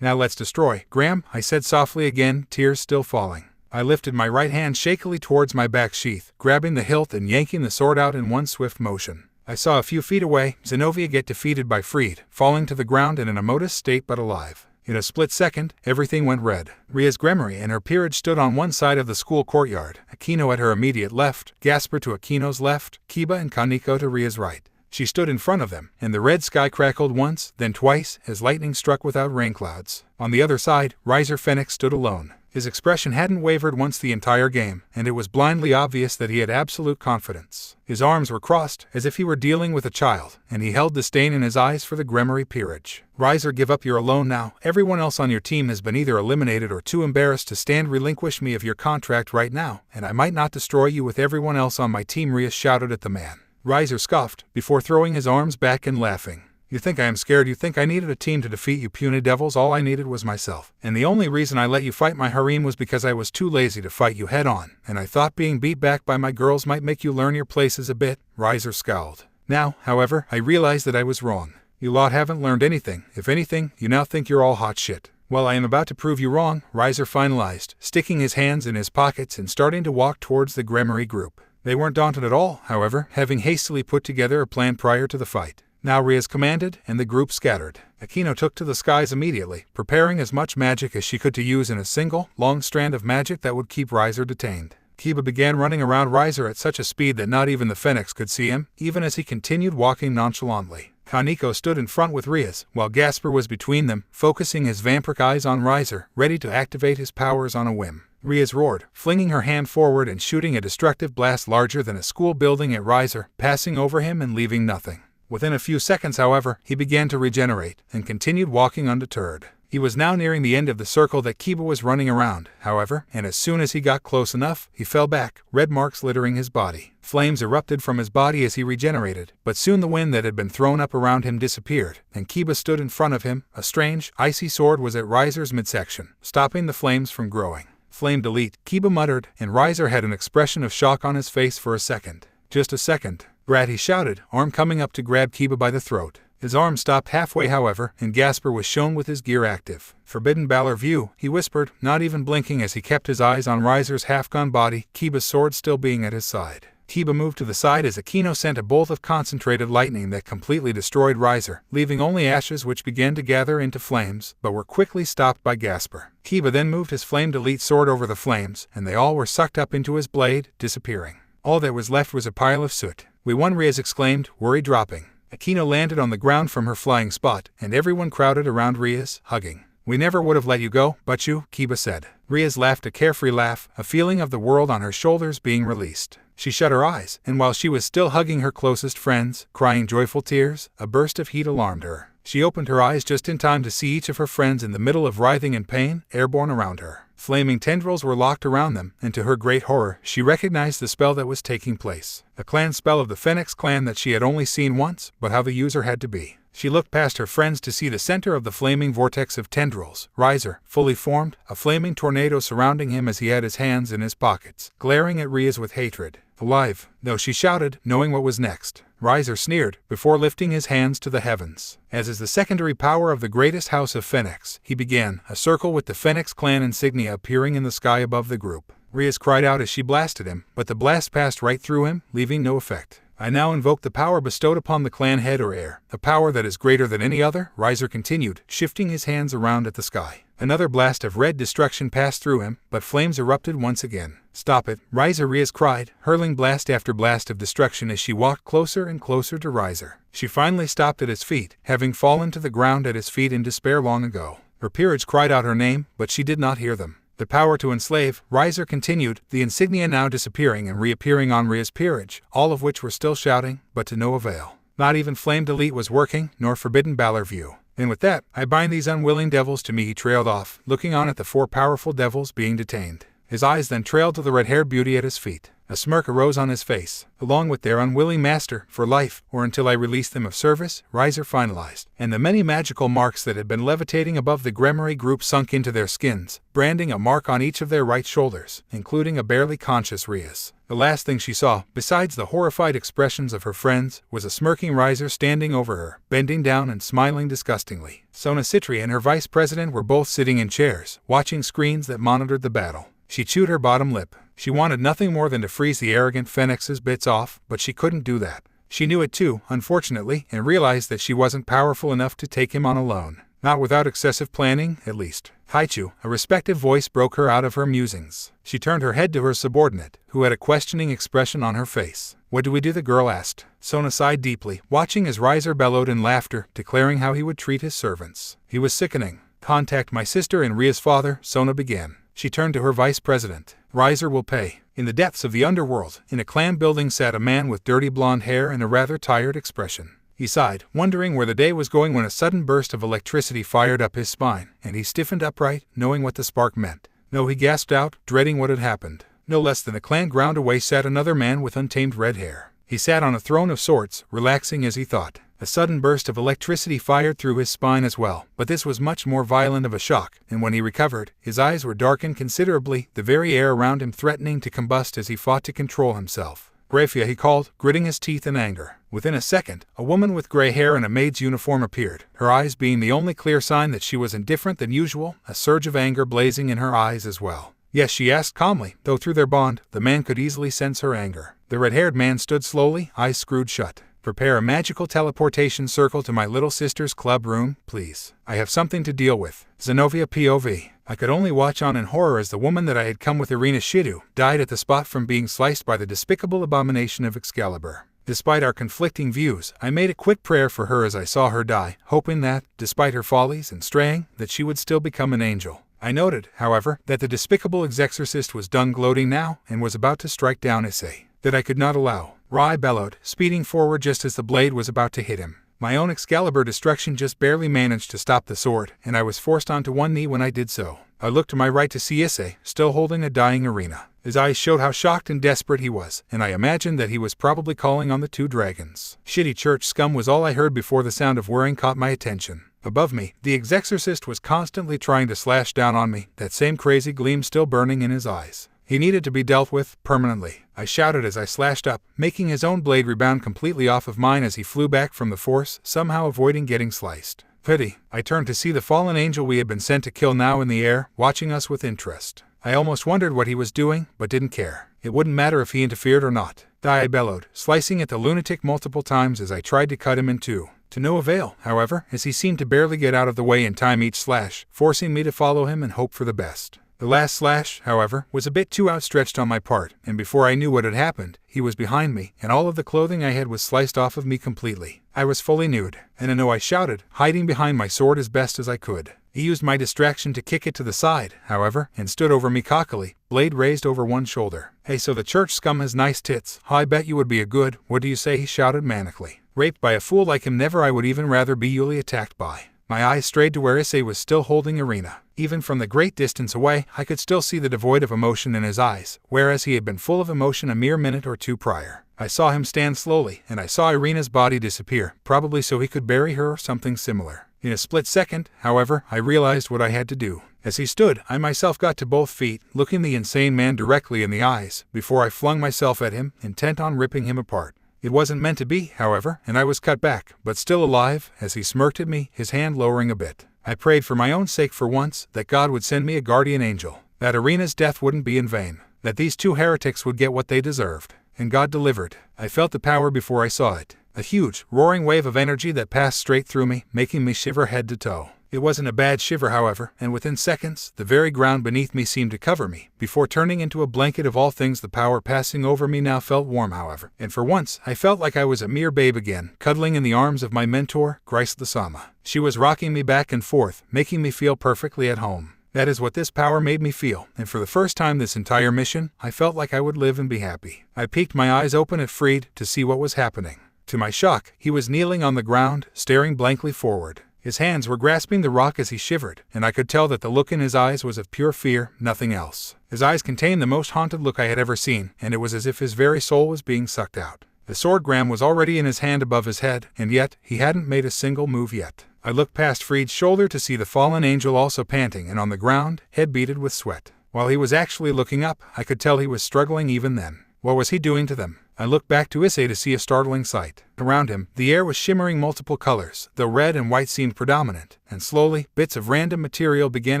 Now let's destroy, Graham, I said softly again, tears still falling. I lifted my right hand shakily towards my back sheath, grabbing the hilt and yanking the sword out in one swift motion. I saw a few feet away, Zenobia get defeated by Freed, falling to the ground in an emotive state but alive. In a split second, everything went red. Rias Gremory and her peerage stood on one side of the school courtyard, Akino at her immediate left, Gasper to Akino's left, Kiba and Kaneko to Ria's right. She stood in front of them, and the red sky crackled once, then twice, as lightning struck without rain clouds. On the other side, Riser Fennec stood alone. His expression hadn't wavered once the entire game, and it was blindly obvious that he had absolute confidence. His arms were crossed, as if he were dealing with a child, and he held disdain in his eyes for the Gremory peerage. Riser, give up, you're alone now. Everyone else on your team has been either eliminated or too embarrassed to stand. Relinquish me of your contract right now, and I might not destroy you with everyone else on my team, Rias shouted at the man. Riser scoffed, before throwing his arms back and laughing. You think I am scared? You think I needed a team to defeat you puny devils? All I needed was myself. And the only reason I let you fight my harem was because I was too lazy to fight you head on, and I thought being beat back by my girls might make you learn your places a bit, Riser scowled. Now, however, I realized that I was wrong. You lot haven't learned anything. If anything, you now think you're all hot shit. Well, I am about to prove you wrong, Riser finalized, sticking his hands in his pockets and starting to walk towards the Gremory group. They weren't daunted at all, however, having hastily put together a plan prior to the fight. Now Rias commanded, and the group scattered. Akino took to the skies immediately, preparing as much magic as she could to use in a single, long strand of magic that would keep Riser detained. Kiba began running around Riser at such a speed that not even the Phoenix could see him, even as he continued walking nonchalantly. Kaneko stood in front with Rias, while Gasper was between them, focusing his vampiric eyes on Riser, ready to activate his powers on a whim. Rias roared, flinging her hand forward and shooting a destructive blast larger than a school building at Riser, passing over him and leaving nothing. Within a few seconds, however, he began to regenerate, and continued walking undeterred. He was now nearing the end of the circle that Kiba was running around, however, and as soon as he got close enough, he fell back, red marks littering his body. Flames erupted from his body as he regenerated, but soon the wind that had been thrown up around him disappeared, and Kiba stood in front of him. A strange, icy sword was at Riser's midsection, stopping the flames from growing. Flame delete, Kiba muttered, and Riser had an expression of shock on his face for a second. Just a second. Brat, he shouted, arm coming up to grab Kiba by the throat. His arm stopped halfway, however, and Gasper was shown with his gear active. Forbidden Balor view, he whispered, not even blinking as he kept his eyes on Riser's half-gone body, Kiba's sword still being at his side. Kiba moved to the side as Akino sent a bolt of concentrated lightning that completely destroyed Riser, leaving only ashes which began to gather into flames, but were quickly stopped by Gasper. Kiba then moved his flame delete sword over the flames, and they all were sucked up into his blade, disappearing. All that was left was a pile of soot. We won, Rias exclaimed, worry dropping. Akino landed on the ground from her flying spot, and everyone crowded around Rias, hugging. We never would have let you go, but you, Kiba said. Rias laughed a carefree laugh, a feeling of the world on her shoulders being released. She shut her eyes, and while she was still hugging her closest friends, crying joyful tears, a burst of heat alarmed her. She opened her eyes just in time to see each of her friends in the middle of writhing in pain, airborne around her. Flaming tendrils were locked around them, and to her great horror, she recognized the spell that was taking place. A clan spell of the Phoenix clan that she had only seen once, but how the user had to be. She looked past her friends to see the center of the flaming vortex of tendrils, Riser, fully formed, a flaming tornado surrounding him as he had his hands in his pockets, glaring at Rias with hatred. Alive, though, she shouted, knowing what was next. Riser sneered, before lifting his hands to the heavens. As is the secondary power of the greatest house of Phoenix, he began, a circle with the Phoenix clan insignia appearing in the sky above the group. Rias cried out as she blasted him, but the blast passed right through him, leaving no effect. I now invoke the power bestowed upon the clan head or heir, a power that is greater than any other, Riser continued, shifting his hands around at the sky. Another blast of red destruction passed through him, but flames erupted once again. Stop it, Riser, Rias cried, hurling blast after blast of destruction as she walked closer and closer to Riser. She finally stopped at his feet, having fallen to the ground at his feet in despair long ago. Her peerage cried out her name, but she did not hear them. The power to enslave, Riser continued, the insignia now disappearing and reappearing on Rias' peerage, all of which were still shouting, but to no avail. Not even Flamed Elite was working, nor Forbidden Balor View. And with that, I bind these unwilling devils to me, he trailed off, looking on at the 4 powerful devils being detained. His eyes then trailed to the red-haired beauty at his feet. A smirk arose on his face. Along with their unwilling master, for life, or until I release them of service, Riser finalized, and the many magical marks that had been levitating above the Grimoire group sunk into their skins, branding a mark on each of their right shoulders, including a barely conscious Rias. The last thing she saw, besides the horrified expressions of her friends, was a smirking Riser standing over her, bending down and smiling disgustingly. Sona Citri and her vice president were both sitting in chairs, watching screens that monitored the battle. She chewed her bottom lip. She wanted nothing more than to freeze the arrogant Phoenix's bits off, but she couldn't do that. She knew it too, unfortunately, and realized that she wasn't powerful enough to take him on alone. Not without excessive planning, at least. Haichu, a respective voice, broke her out of her musings. She turned her head to her subordinate, who had a questioning expression on her face. What do we do? The girl asked. Sona sighed deeply, watching as Riser bellowed in laughter, declaring how he would treat his servants. He was sickening. Contact my sister and Ria's father, Sona began. She turned to her vice president. Riser will pay. In the depths of the underworld, in a clan building, sat a man with dirty blonde hair and a rather tired expression. He sighed, wondering where the day was going when a sudden burst of electricity fired up his spine, and he stiffened upright, knowing what the spark meant. No, he gasped out, dreading what had happened. No less than a clan ground away sat another man with untamed red hair. He sat on a throne of sorts, relaxing as he thought. A sudden burst of electricity fired through his spine as well, but this was much more violent of a shock, and when he recovered, his eyes were darkened considerably, the very air around him threatening to combust as he fought to control himself. Grafia, he called, gritting his teeth in anger. Within a second, a woman with gray hair and a maid's uniform appeared, her eyes being the only clear sign that she was indifferent than usual, a surge of anger blazing in her eyes as well. Yes, she asked calmly, though through their bond, the man could easily sense her anger. The red-haired man stood slowly, eyes screwed shut. Prepare a magical teleportation circle to my little sister's club room, please. I have something to deal with. Zenobia POV. I could only watch on in horror as the woman that I had come with, Irina Shidu, died at the spot from being sliced by the despicable abomination of Excalibur. Despite our conflicting views, I made a quick prayer for her as I saw her die, hoping that, despite her follies and straying, that she would still become an angel. I noted, however, that the despicable exorcist was done gloating now and was about to strike down Issei. That I could not allow. Rai bellowed, speeding forward just as the blade was about to hit him. My own Excalibur destruction just barely managed to stop the sword, and I was forced onto one knee when I did so. I looked to my right to see Issei, still holding a dying Irina. His eyes showed how shocked and desperate he was, and I imagined that he was probably calling on the 2 dragons. Shitty church scum was all I heard before the sound of whirring caught my attention. Above me, the exorcist was constantly trying to slash down on me, that same crazy gleam still burning in his eyes. He needed to be dealt with, permanently. I shouted as I slashed up, making his own blade rebound completely off of mine as he flew back from the force, somehow avoiding getting sliced. Pity. I turned to see the fallen angel we had been sent to kill now in the air, watching us with interest. I almost wondered what he was doing, but didn't care. It wouldn't matter if he interfered or not. Die, I bellowed, slicing at the lunatic multiple times as I tried to cut him in two. To no avail, however, as he seemed to barely get out of the way in time each slash, forcing me to follow him and hope for the best. The last slash, however, was a bit too outstretched on my part, and before I knew what had happened, he was behind me, and all of the clothing I had was sliced off of me completely. I was fully nude, and I know I shouted, hiding behind my sword as best as I could. He used my distraction to kick it to the side, however, and stood over me cockily, blade raised over one shoulder. Hey, so the church scum has nice tits. I bet you would be a good, what do you say, he shouted manically. Raped by a fool like him, never. I would even rather be Yuli attacked by. My eyes strayed to where Issei was still holding Irina. Even from the great distance away, I could still see the devoid of emotion in his eyes, whereas he had been full of emotion a mere minute or two prior. I saw him stand slowly, and I saw Irina's body disappear, probably so he could bury her or something similar. In a split second, however, I realized what I had to do. As he stood, I myself got to both feet, looking the insane man directly in the eyes, before I flung myself at him, intent on ripping him apart. It wasn't meant to be, however, and I was cut back, but still alive, as he smirked at me, his hand lowering a bit. I prayed for my own sake for once, that God would send me a guardian angel, that Irina's death wouldn't be in vain, that these two heretics would get what they deserved. And God delivered. I felt the power before I saw it. A huge, roaring wave of energy that passed straight through me, making me shiver head to toe. It wasn't a bad shiver, however, and within seconds, the very ground beneath me seemed to cover me, before turning into a blanket of all things. The power passing over me now felt warm, however, and for once, I felt like I was a mere babe again, cuddling in the arms of my mentor, Grace the Sama. She was rocking me back and forth, making me feel perfectly at home. That is what this power made me feel, and for the first time this entire mission, I felt like I would live and be happy. I peeked my eyes open at Fried to see what was happening. To my shock, he was kneeling on the ground, staring blankly forward. His hands were grasping the rock as he shivered, and I could tell that the look in his eyes was of pure fear, nothing else. His eyes contained the most haunted look I had ever seen, and it was as if his very soul was being sucked out. The swordgram was already in his hand above his head, and yet, he hadn't made a single move yet. I looked past Fried's shoulder to see the fallen angel also panting and on the ground, head beaded with sweat. While he was actually looking up, I could tell he was struggling even then. What was he doing to them? I looked back to Issei to see a startling sight. Around him, the air was shimmering multiple colors, though red and white seemed predominant, and slowly, bits of random material began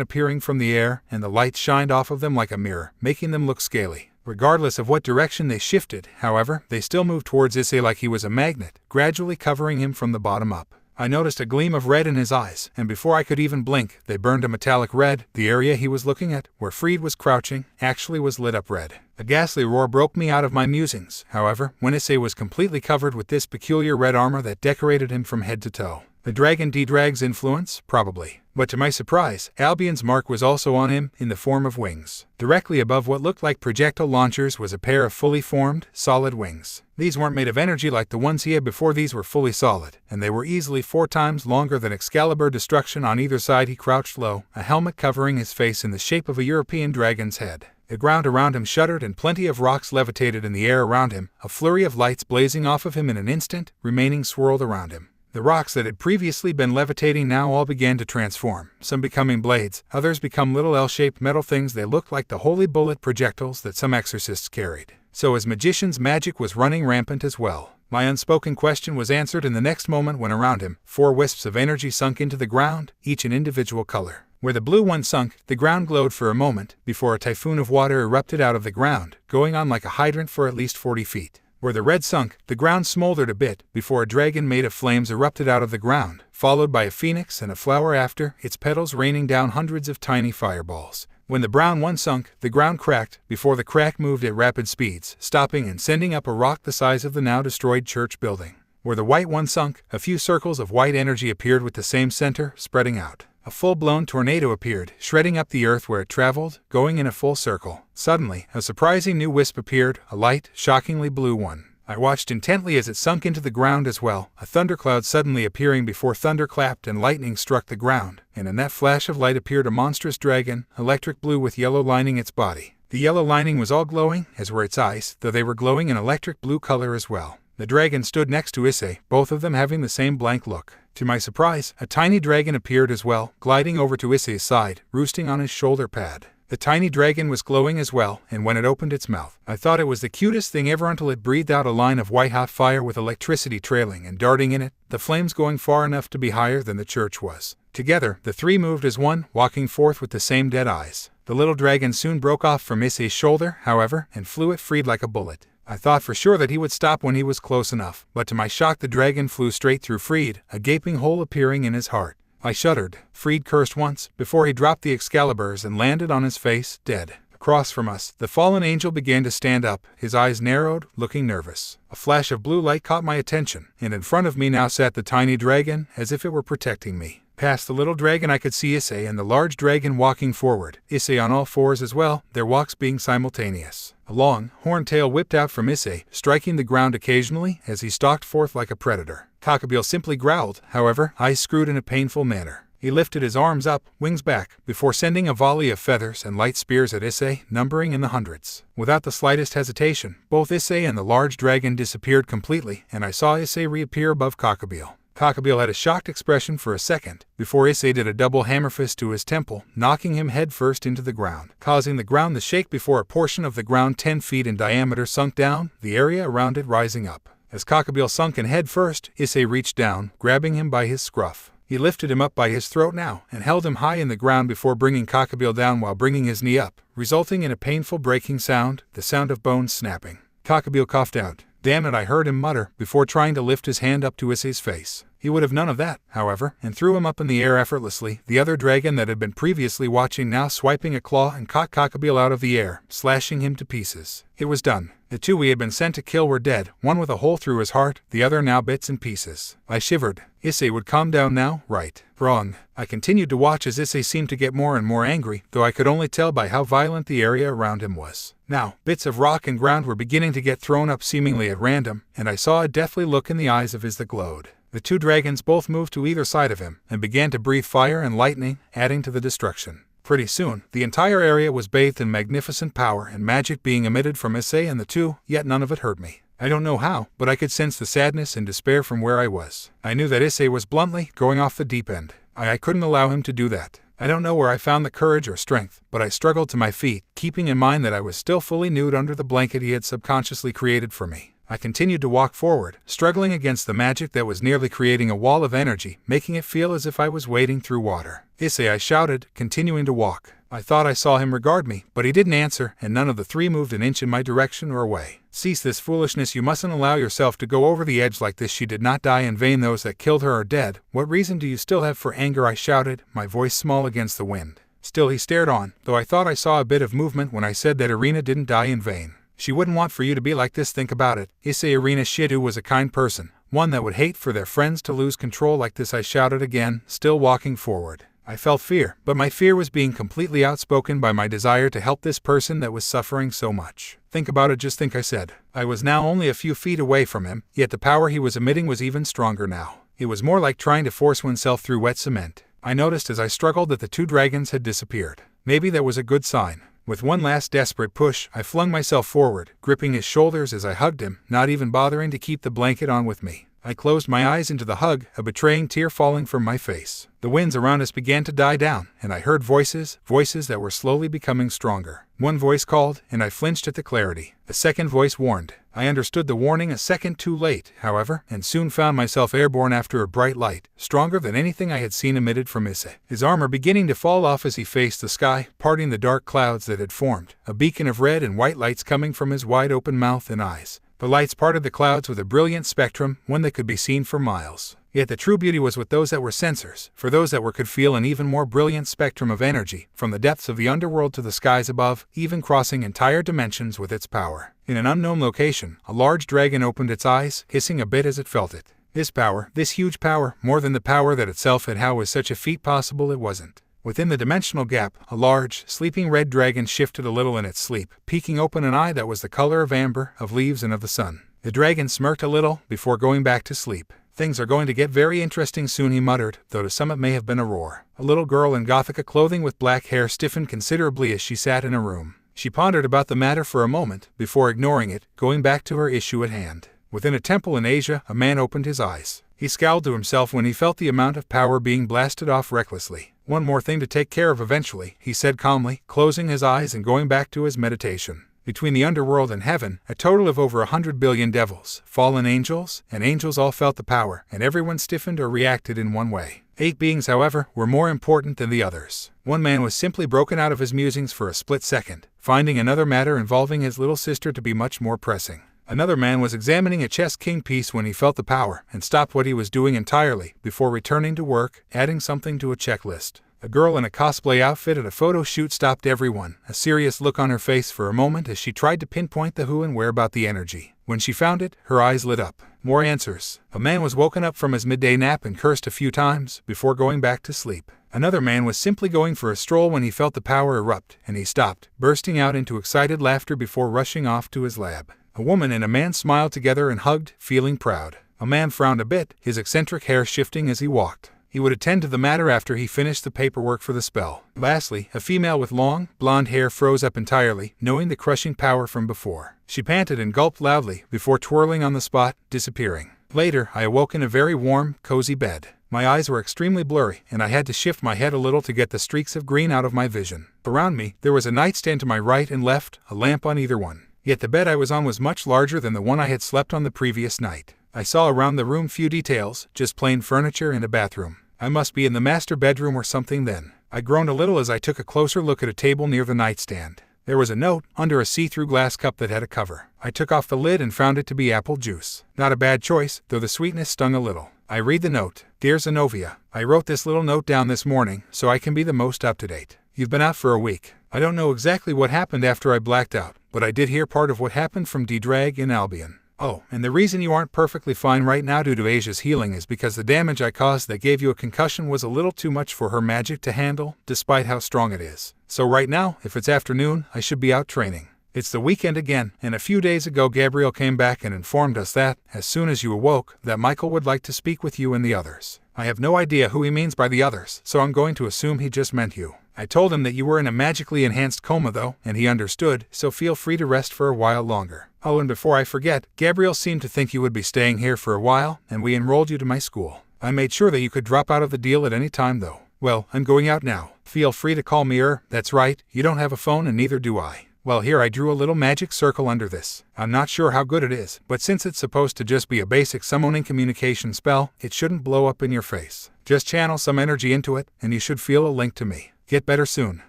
appearing from the air, and the light shined off of them like a mirror, making them look scaly. Regardless of what direction they shifted, however, they still moved towards Issei like he was a magnet, gradually covering him from the bottom up. I noticed a gleam of red in his eyes, and before I could even blink, they burned a metallic red. The area he was looking at, where Fried was crouching, actually was lit up red. A ghastly roar broke me out of my musings, however, when Issei was completely covered with this peculiar red armor that decorated him from head to toe. The Dragon D-Drag's influence? Probably. But to my surprise, Albion's mark was also on him, in the form of wings. Directly above what looked like projectile launchers was a pair of fully formed, solid wings. These weren't made of energy like the ones he had before. These were fully solid, and they were easily 4 times longer than Excalibur. Destruction on either side. He crouched low, a helmet covering his face in the shape of a European dragon's head. The ground around him shuddered and plenty of rocks levitated in the air around him, a flurry of lights blazing off of him in an instant, remaining swirled around him. The rocks that had previously been levitating now all began to transform, some becoming blades, others become little L-shaped metal things. They looked like the holy bullet projectiles that some exorcists carried. So his magician's magic was running rampant as well. My unspoken question was answered in the next moment when around him, 4 wisps of energy sunk into the ground, each an individual color. Where the blue one sunk, the ground glowed for a moment, before a typhoon of water erupted out of the ground, going on like a hydrant for at least 40 feet. Where the red sunk, the ground smoldered a bit, before a dragon made of flames erupted out of the ground, followed by a phoenix and a flower after, its petals raining down hundreds of tiny fireballs. When the brown one sunk, the ground cracked, before the crack moved at rapid speeds, stopping and sending up a rock the size of the now destroyed church building. Where the white one sunk, a few circles of white energy appeared with the same center, spreading out. A full-blown tornado appeared, shredding up the earth where it traveled, going in a full circle. Suddenly, a surprising new wisp appeared, a light, shockingly blue one. I watched intently as it sunk into the ground as well, a thundercloud suddenly appearing before thunder clapped and lightning struck the ground, and in that flash of light appeared a monstrous dragon, electric blue with yellow lining its body. The yellow lining was all glowing, as were its eyes, though they were glowing an electric blue color as well. The dragon stood next to Issei, both of them having the same blank look. To my surprise, a tiny dragon appeared as well, gliding over to Issei's side, roosting on his shoulder pad. The tiny dragon was glowing as well, and when it opened its mouth, I thought it was the cutest thing ever until it breathed out a line of white-hot fire with electricity trailing and darting in it, the flames going far enough to be higher than the church was. Together, the 3 moved as one, walking forth with the same dead eyes. The little dragon soon broke off from Issei's shoulder, however, and flew at Fried like a bullet. I thought for sure that he would stop when he was close enough, but to my shock the dragon flew straight through Fried, a gaping hole appearing in his heart. I shuddered. Fried cursed once, before he dropped the Excaliburs and landed on his face, dead. Across from us, the fallen angel began to stand up, his eyes narrowed, looking nervous. A flash of blue light caught my attention, and in front of me now sat the tiny dragon, as if it were protecting me. Past the little dragon I could see Issei and the large dragon walking forward, Issei on all fours as well, their walks being simultaneous. A long, horn tail whipped out from Issei, striking the ground occasionally as he stalked forth like a predator. Cockabeel simply growled, however, eyes screwed in a painful manner. He lifted his arms up, wings back, before sending a volley of feathers and light spears at Issei, numbering in the hundreds. Without the slightest hesitation, both Issei and the large dragon disappeared completely, and I saw Issei reappear above Cockabeel. Cockabeel had a shocked expression for a second, before Issei did a double hammer fist to his temple, knocking him headfirst into the ground, causing the ground to shake before a portion of the ground 10 feet in diameter sunk down, the area around it rising up. As Cockabeel sunk in head first, Issei reached down, grabbing him by his scruff. He lifted him up by his throat now, and held him high in the ground before bringing Cockabeel down while bringing his knee up, resulting in a painful breaking sound, the sound of bones snapping. Cockabeel coughed out. "Damn it," I heard him mutter, before trying to lift his hand up to Issei's face. He would have none of that, however, and threw him up in the air effortlessly, the other dragon that had been previously watching now swiping a claw and caught Cockabeel out of the air, slashing him to pieces. It was done. The two we had been sent to kill were dead, one with a hole through his heart, the other now bits and pieces. I shivered. Issei would calm down now, right? Wrong. I continued to watch as Issei seemed to get more and more angry, though I could only tell by how violent the area around him was. Now, bits of rock and ground were beginning to get thrown up seemingly at random, and I saw a deathly look in the eyes of his that glowed. The two dragons both moved to either side of him, and began to breathe fire and lightning, adding to the destruction. Pretty soon, the entire area was bathed in magnificent power and magic being emitted from Issei and the two, yet none of it hurt me. I don't know how, but I could sense the sadness and despair from where I was. I knew that Issei was bluntly going off the deep end. I couldn't allow him to do that. I don't know where I found the courage or strength, but I struggled to my feet, keeping in mind that I was still fully nude under the blanket he had subconsciously created for me. I continued to walk forward, struggling against the magic that was nearly creating a wall of energy, making it feel as if I was wading through water. "Issei," I shouted, continuing to walk. I thought I saw him regard me, but he didn't answer, and none of the three moved an inch in my direction or away. "Cease this foolishness, you mustn't allow yourself to go over the edge like this. She did not die in vain. Those that killed her are dead. What reason do you still have for anger?" I shouted, my voice small against the wind. Still he stared on, though I thought I saw a bit of movement when I said that Irina didn't die in vain. "She wouldn't want for you to be like this, think about it. Issei Irina Shidu was a kind person, one that would hate for their friends to lose control like this," I shouted again, still walking forward. I felt fear, but my fear was being completely outspoken by my desire to help this person that was suffering so much. "Think about it, just think," I said. I was now only a few feet away from him, yet the power he was emitting was even stronger now. It was more like trying to force oneself through wet cement. I noticed as I struggled that the two dragons had disappeared. Maybe that was a good sign. With one last desperate push, I flung myself forward, gripping his shoulders as I hugged him, not even bothering to keep the blanket on with me. I closed my eyes into the hug, a betraying tear falling from my face. The winds around us began to die down, and I heard voices that were slowly becoming stronger. One voice called, and I flinched at the clarity. A second voice warned. I understood the warning a second too late, however, and soon found myself airborne after a bright light, stronger than anything I had seen emitted from Issei. His armor beginning to fall off as he faced the sky, parting the dark clouds that had formed, a beacon of red and white lights coming from his wide-open mouth and eyes. The lights parted the clouds with a brilliant spectrum, one that could be seen for miles. Yet the true beauty was with those that were sensors, for those that could feel an even more brilliant spectrum of energy, from the depths of the underworld to the skies above, even crossing entire dimensions with its power. In an unknown location, a large dragon opened its eyes, hissing a bit as it felt it. This power, this huge power, more than the power that itself had. How was such a feat possible? It wasn't. Within the dimensional gap, a large, sleeping red dragon shifted a little in its sleep, peeking open an eye that was the color of amber, of leaves and of the sun. The dragon smirked a little, before going back to sleep. "Things are going to get very interesting soon," he muttered, though to some it may have been a roar. A little girl in Gothica clothing with black hair stiffened considerably as she sat in a room. She pondered about the matter for a moment, before ignoring it, going back to her issue at hand. Within a temple in Asia, a man opened his eyes. He scowled to himself when he felt the amount of power being blasted off recklessly. "One more thing to take care of eventually," he said calmly, closing his eyes and going back to his meditation. Between the underworld and heaven, a total of over 100 billion devils, fallen angels, and angels all felt the power, and everyone stiffened or reacted in one way. 8 beings, however, were more important than the others. One man was simply broken out of his musings for a split second, finding another matter involving his little sister to be much more pressing. Another man was examining a chess king piece when he felt the power, and stopped what he was doing entirely, before returning to work, adding something to a checklist. A girl in a cosplay outfit at a photo shoot stopped everyone, a serious look on her face for a moment as she tried to pinpoint the who and where about the energy. When she found it, her eyes lit up. More answers. A man was woken up from his midday nap and cursed a few times before going back to sleep. Another man was simply going for a stroll when he felt the power erupt, and he stopped, bursting out into excited laughter before rushing off to his lab. A woman and a man smiled together and hugged, feeling proud. A man frowned a bit, his eccentric hair shifting as he walked. He would attend to the matter after he finished the paperwork for the spell. Lastly, a female with long, blonde hair froze up entirely, knowing the crushing power from before. She panted and gulped loudly before twirling on the spot, disappearing. Later, I awoke in a very warm, cozy bed. My eyes were extremely blurry, and I had to shift my head a little to get the streaks of green out of my vision. Around me, there was a nightstand to my right and left, a lamp on either one. Yet the bed I was on was much larger than the one I had slept on the previous night. I saw around the room few details, just plain furniture and a bathroom. I must be in the master bedroom or something then. I groaned a little as I took a closer look at a table near the nightstand. There was a note under a see-through glass cup that had a cover. I took off the lid and found it to be apple juice. Not a bad choice, though the sweetness stung a little. I read the note. Dear Zenobia, I wrote this little note down this morning so I can be the most up-to-date. You've been out for a week. I don't know exactly what happened after I blacked out, but I did hear part of what happened from D-Drag in Albion. Oh, and the reason you aren't perfectly fine right now due to Asia's healing is because the damage I caused that gave you a concussion was a little too much for her magic to handle, despite how strong it is. So right now, if it's afternoon, I should be out training. It's the weekend again, and a few days ago Gabriel came back and informed us that, as soon as you awoke, that Michael would like to speak with you and the others. I have no idea who he means by the others, so I'm going to assume he just meant you. I told him that you were in a magically enhanced coma though, and he understood, so feel free to rest for a while longer. Oh, and before I forget, Gabriel seemed to think you would be staying here for a while, and we enrolled you to my school. I made sure that you could drop out of the deal at any time though. Well, I'm going out now. Feel free to call me that's right, you don't have a phone and neither do I. Well, here I drew a little magic circle under this. I'm not sure how good it is, but since it's supposed to just be a basic summoning communication spell, it shouldn't blow up in your face. Just channel some energy into it, and you should feel a link to me. Get better soon.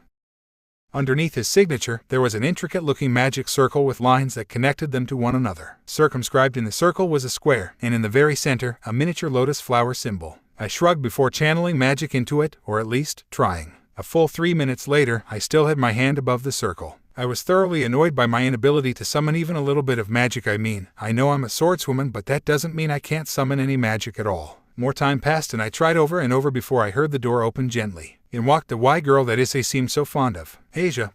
Underneath his signature, there was an intricate-looking magic circle with lines that connected them to one another. Circumscribed in the circle was a square, and in the very center, a miniature lotus flower symbol. I shrugged before channeling magic into it, or at least, trying. A full 3 minutes later, I still had my hand above the circle. I was thoroughly annoyed by my inability to summon even a little bit of magic. I know I'm a swordswoman, but that doesn't mean I can't summon any magic at all. More time passed and I tried over and over before I heard the door open gently. In walked the Y girl that Issei seemed so fond of. Asia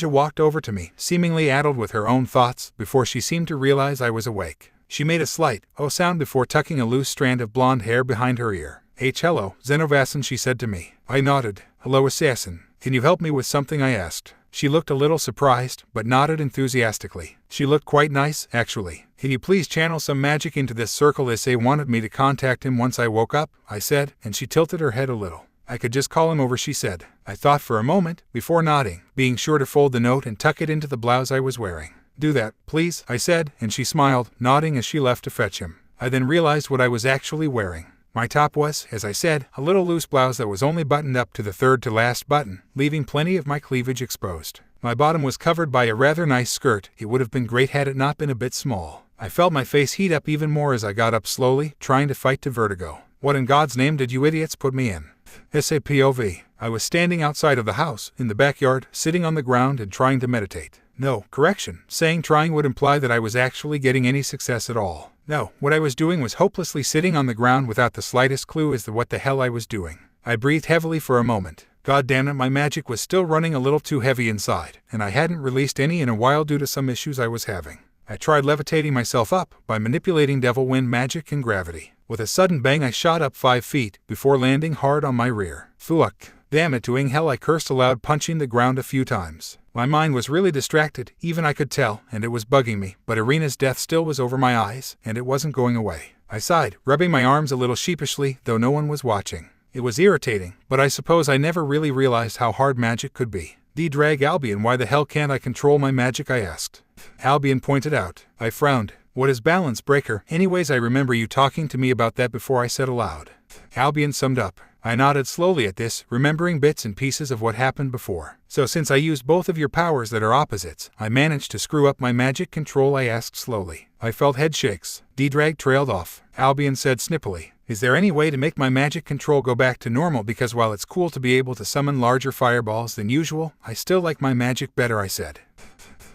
walked over to me, seemingly addled with her own thoughts, before she seemed to realize I was awake. She made a slight "oh" sound before tucking a loose strand of blonde hair behind her ear. Hello, Zenovasan, she said to me. I nodded. Hello, assassin. Can you help me with something? I asked. She looked a little surprised, but nodded enthusiastically. She looked quite nice, actually. Can you please channel some magic into this circle? Issei wanted me to contact him once I woke up, I said, and she tilted her head a little. I could just call him over, she said. I thought for a moment, before nodding, being sure to fold the note and tuck it into the blouse I was wearing. Do that, please, I said, and she smiled, nodding as she left to fetch him. I then realized what I was actually wearing. My top was, as I said, a little loose blouse that was only buttoned up to the third-to-last button, leaving plenty of my cleavage exposed. My bottom was covered by a rather nice skirt. It would have been great had it not been a bit small. I felt my face heat up even more as I got up slowly, trying to fight the vertigo. What in God's name did you idiots put me in? Issei POV. I was standing outside of the house, in the backyard, sitting on the ground and trying to meditate. No, correction, saying trying would imply that I was actually getting any success at all. No, what I was doing was hopelessly sitting on the ground without the slightest clue as to what the hell I was doing. I breathed heavily for a moment. God damn it, my magic was still running a little too heavy inside, and I hadn't released any in a while due to some issues I was having. I tried levitating myself up by manipulating devil wind magic and gravity. With a sudden bang I shot up 5 feet, before landing hard on my rear. Fuck. Damn it, doing hell, I cursed aloud, punching the ground a few times. My mind was really distracted, even I could tell, and it was bugging me, but Arena's death still was over my eyes, and it wasn't going away. I sighed, rubbing my arms a little sheepishly, though no one was watching. It was irritating, but I suppose I never really realized how hard magic could be. D-Drag Albion, why the hell can't I control my magic? I asked. Albion pointed out. I frowned. What is balance breaker? Anyways, I remember you talking to me about that before, I said aloud. Albion summed up. I nodded slowly at this, remembering bits and pieces of what happened before. So since I used both of your powers that are opposites, I managed to screw up my magic control? I asked slowly. I felt head shakes. D-Drag trailed off. Albion said snippily. Is there any way to make my magic control go back to normal? Because while it's cool to be able to summon larger fireballs than usual, I still like my magic better, I said.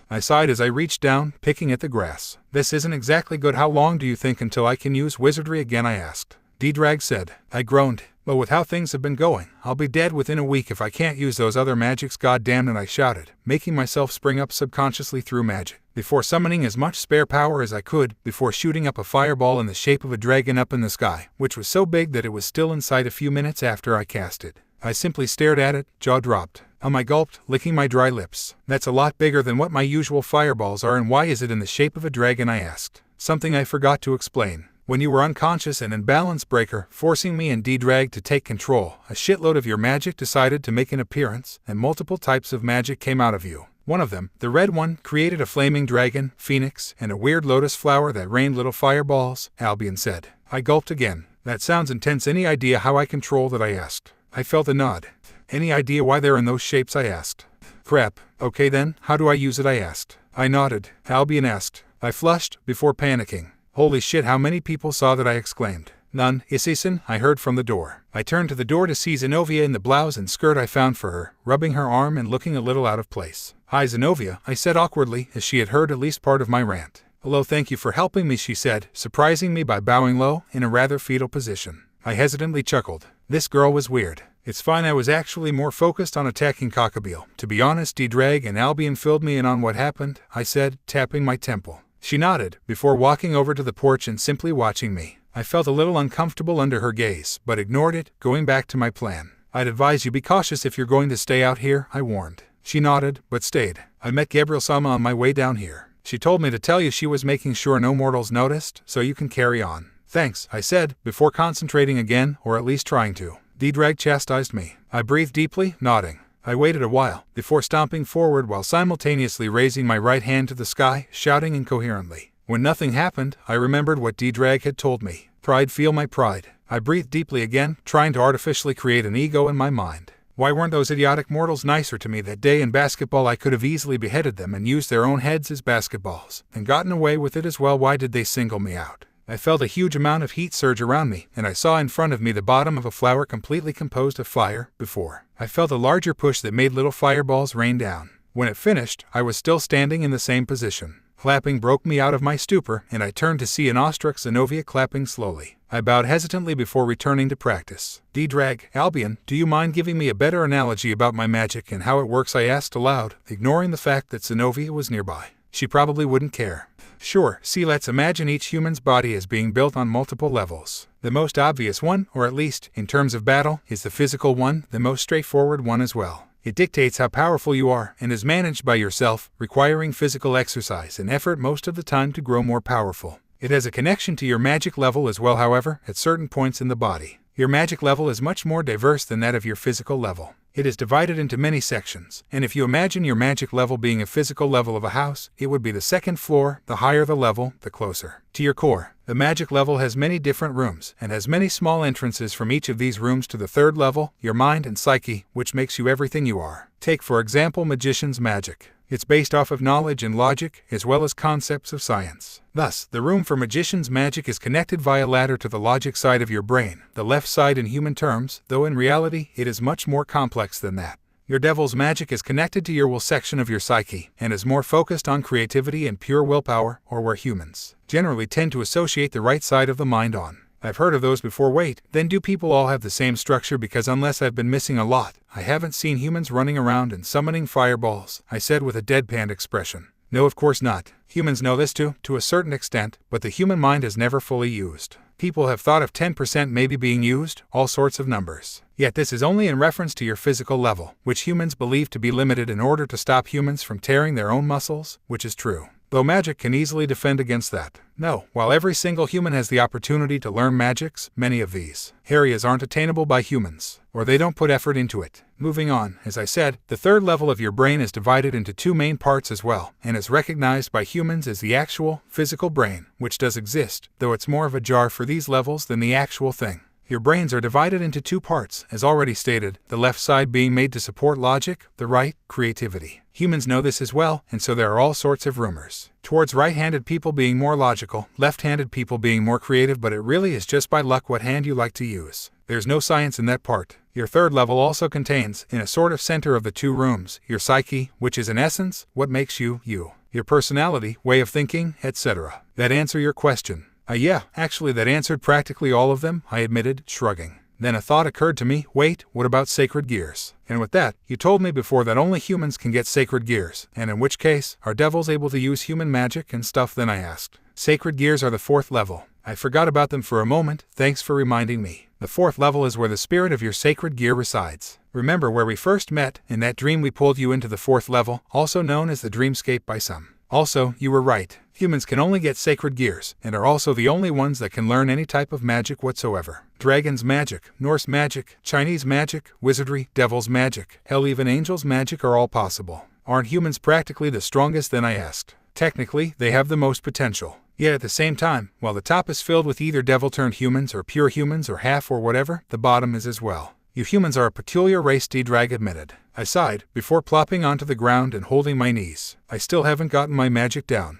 I sighed as I reached down, picking at the grass. This isn't exactly good. How long do you think until I can use wizardry again? I asked. D-Drag said. I groaned. But with how things have been going, I'll be dead within a week if I can't use those other magics. God damn it, I shouted, making myself spring up subconsciously through magic, before summoning as much spare power as I could, before shooting up a fireball in the shape of a dragon up in the sky, which was so big that it was still in sight a few minutes after I cast it. I simply stared at it, jaw dropped. I gulped, licking my dry lips. That's a lot bigger than what my usual fireballs are, and why is it in the shape of a dragon? I asked. Something I forgot to explain. When you were unconscious and in balance breaker, forcing me and D-Drag to take control, a shitload of your magic decided to make an appearance, and multiple types of magic came out of you. One of them, the red one, created a flaming dragon, phoenix, and a weird lotus flower that rained little fireballs, Albion said. I gulped again. That sounds intense. Any idea how I control that? I asked. I felt a nod. Any idea why they're in those shapes? I asked. Crap. Okay then, how do I use it? I asked. I nodded. Albion asked. I flushed, before panicking. Holy shit, how many people saw that? I exclaimed. None, Issei-san, I heard from the door. I turned to the door to see Zenobia in the blouse and skirt I found for her, rubbing her arm and looking a little out of place. Hi Zenobia, I said awkwardly, as she had heard at least part of my rant. Hello, thank you for helping me, she said, surprising me by bowing low, in a rather fetal position. I hesitantly chuckled. This girl was weird. It's fine, I was actually more focused on attacking Cockabeel. To be honest, D-Drag and Albion filled me in on what happened, I said, tapping my temple. She nodded, before walking over to the porch and simply watching me. I felt a little uncomfortable under her gaze, but ignored it, going back to my plan. I'd advise you be cautious if you're going to stay out here, I warned. She nodded, but stayed. I met Gabrielle-sama on my way down here. She told me to tell you she was making sure no mortals noticed, so you can carry on. Thanks, I said, before concentrating again, or at least trying to. D-Drag chastised me. I breathed deeply, nodding. I waited a while, before stomping forward while simultaneously raising my right hand to the sky, shouting incoherently. When nothing happened, I remembered what D-Drag had told me. Pride, feel my pride. I breathed deeply again, trying to artificially create an ego in my mind. Why weren't those idiotic mortals nicer to me that day in basketball? I could have easily beheaded them and used their own heads as basketballs, and gotten away with it as well. Why did they single me out? I felt a huge amount of heat surge around me, and I saw in front of me the bottom of a flower completely composed of fire. Before, I felt a larger push that made little fireballs rain down. When it finished, I was still standing in the same position. Clapping broke me out of my stupor, and I turned to see an awestruck Zenobia clapping slowly. I bowed hesitantly before returning to practice. D-Drag, Albion, do you mind giving me a better analogy about my magic and how it works? I asked aloud, ignoring the fact that Zenobia was nearby. She probably wouldn't care. Sure, see, let's imagine each human's body as being built on multiple levels. The most obvious one, or at least, in terms of battle, is the physical one, the most straightforward one as well. It dictates how powerful you are, and is managed by yourself, requiring physical exercise and effort most of the time to grow more powerful. It has a connection to your magic level as well, however, at certain points in the body. Your magic level is much more diverse than that of your physical level. It is divided into many sections, and if you imagine your magic level being a physical level of a house, it would be the second floor. The higher the level, the closer to your core. The magic level has many different rooms, and has many small entrances from each of these rooms to the third level, your mind and psyche, which makes you everything you are. Take for example magician's magic. It's based off of knowledge and logic, as well as concepts of science. Thus, the room for magician's magic is connected via ladder to the logic side of your brain, the left side in human terms, though in reality, it is much more complex than that. Your devil's magic is connected to your will section of your psyche, and is more focused on creativity and pure willpower, or where humans generally tend to associate the right side of the mind on. I've heard of those before. Wait, then do people all have the same structure? Because unless I've been missing a lot, I haven't seen humans running around and summoning fireballs, I said with a deadpan expression. No, of course not. Humans know this too, to a certain extent, but the human mind is never fully used. People have thought of 10% maybe being used, all sorts of numbers. Yet this is only in reference to your physical level, which humans believe to be limited in order to stop humans from tearing their own muscles, which is true. Though magic can easily defend against that. No, while every single human has the opportunity to learn magics, many of these areas aren't attainable by humans, or they don't put effort into it. Moving on, as I said, the third level of your brain is divided into two main parts as well, and is recognized by humans as the actual, physical brain, which does exist, though it's more of a jar for these levels than the actual thing. Your brains are divided into two parts, as already stated, the left side being made to support logic, the right, creativity. Humans know this as well, and so there are all sorts of rumors towards right-handed people being more logical, left-handed people being more creative, but it really is just by luck what hand you like to use. There's no science in that part. Your third level also contains, in a sort of center of the two rooms, your psyche, which is in essence, what makes you, you. Your personality, way of thinking, etc. That answer your question? Yeah, actually that answered practically all of them, I admitted, shrugging. Then a thought occurred to me, wait, what about sacred gears? And with that, you told me before that only humans can get sacred gears, and in which case, are devils able to use human magic and stuff? Then I asked. Sacred gears are the fourth level. I forgot about them for a moment, thanks for reminding me. The fourth level is where the spirit of your sacred gear resides. Remember where we first met, in that dream we pulled you into the fourth level, also known as the dreamscape by some. Also, you were right. Humans can only get sacred gears, and are also the only ones that can learn any type of magic whatsoever. Dragon's magic, Norse magic, Chinese magic, wizardry, devil's magic, hell even angels' magic are all possible. Aren't humans practically the strongest? Then I asked. Technically, they have the most potential. Yet at the same time, while the top is filled with either devil-turned-humans or pure humans or half or whatever, the bottom is as well. You humans are a peculiar race, D-Drag admitted. I sighed, before plopping onto the ground and holding my knees. I still haven't gotten my magic down.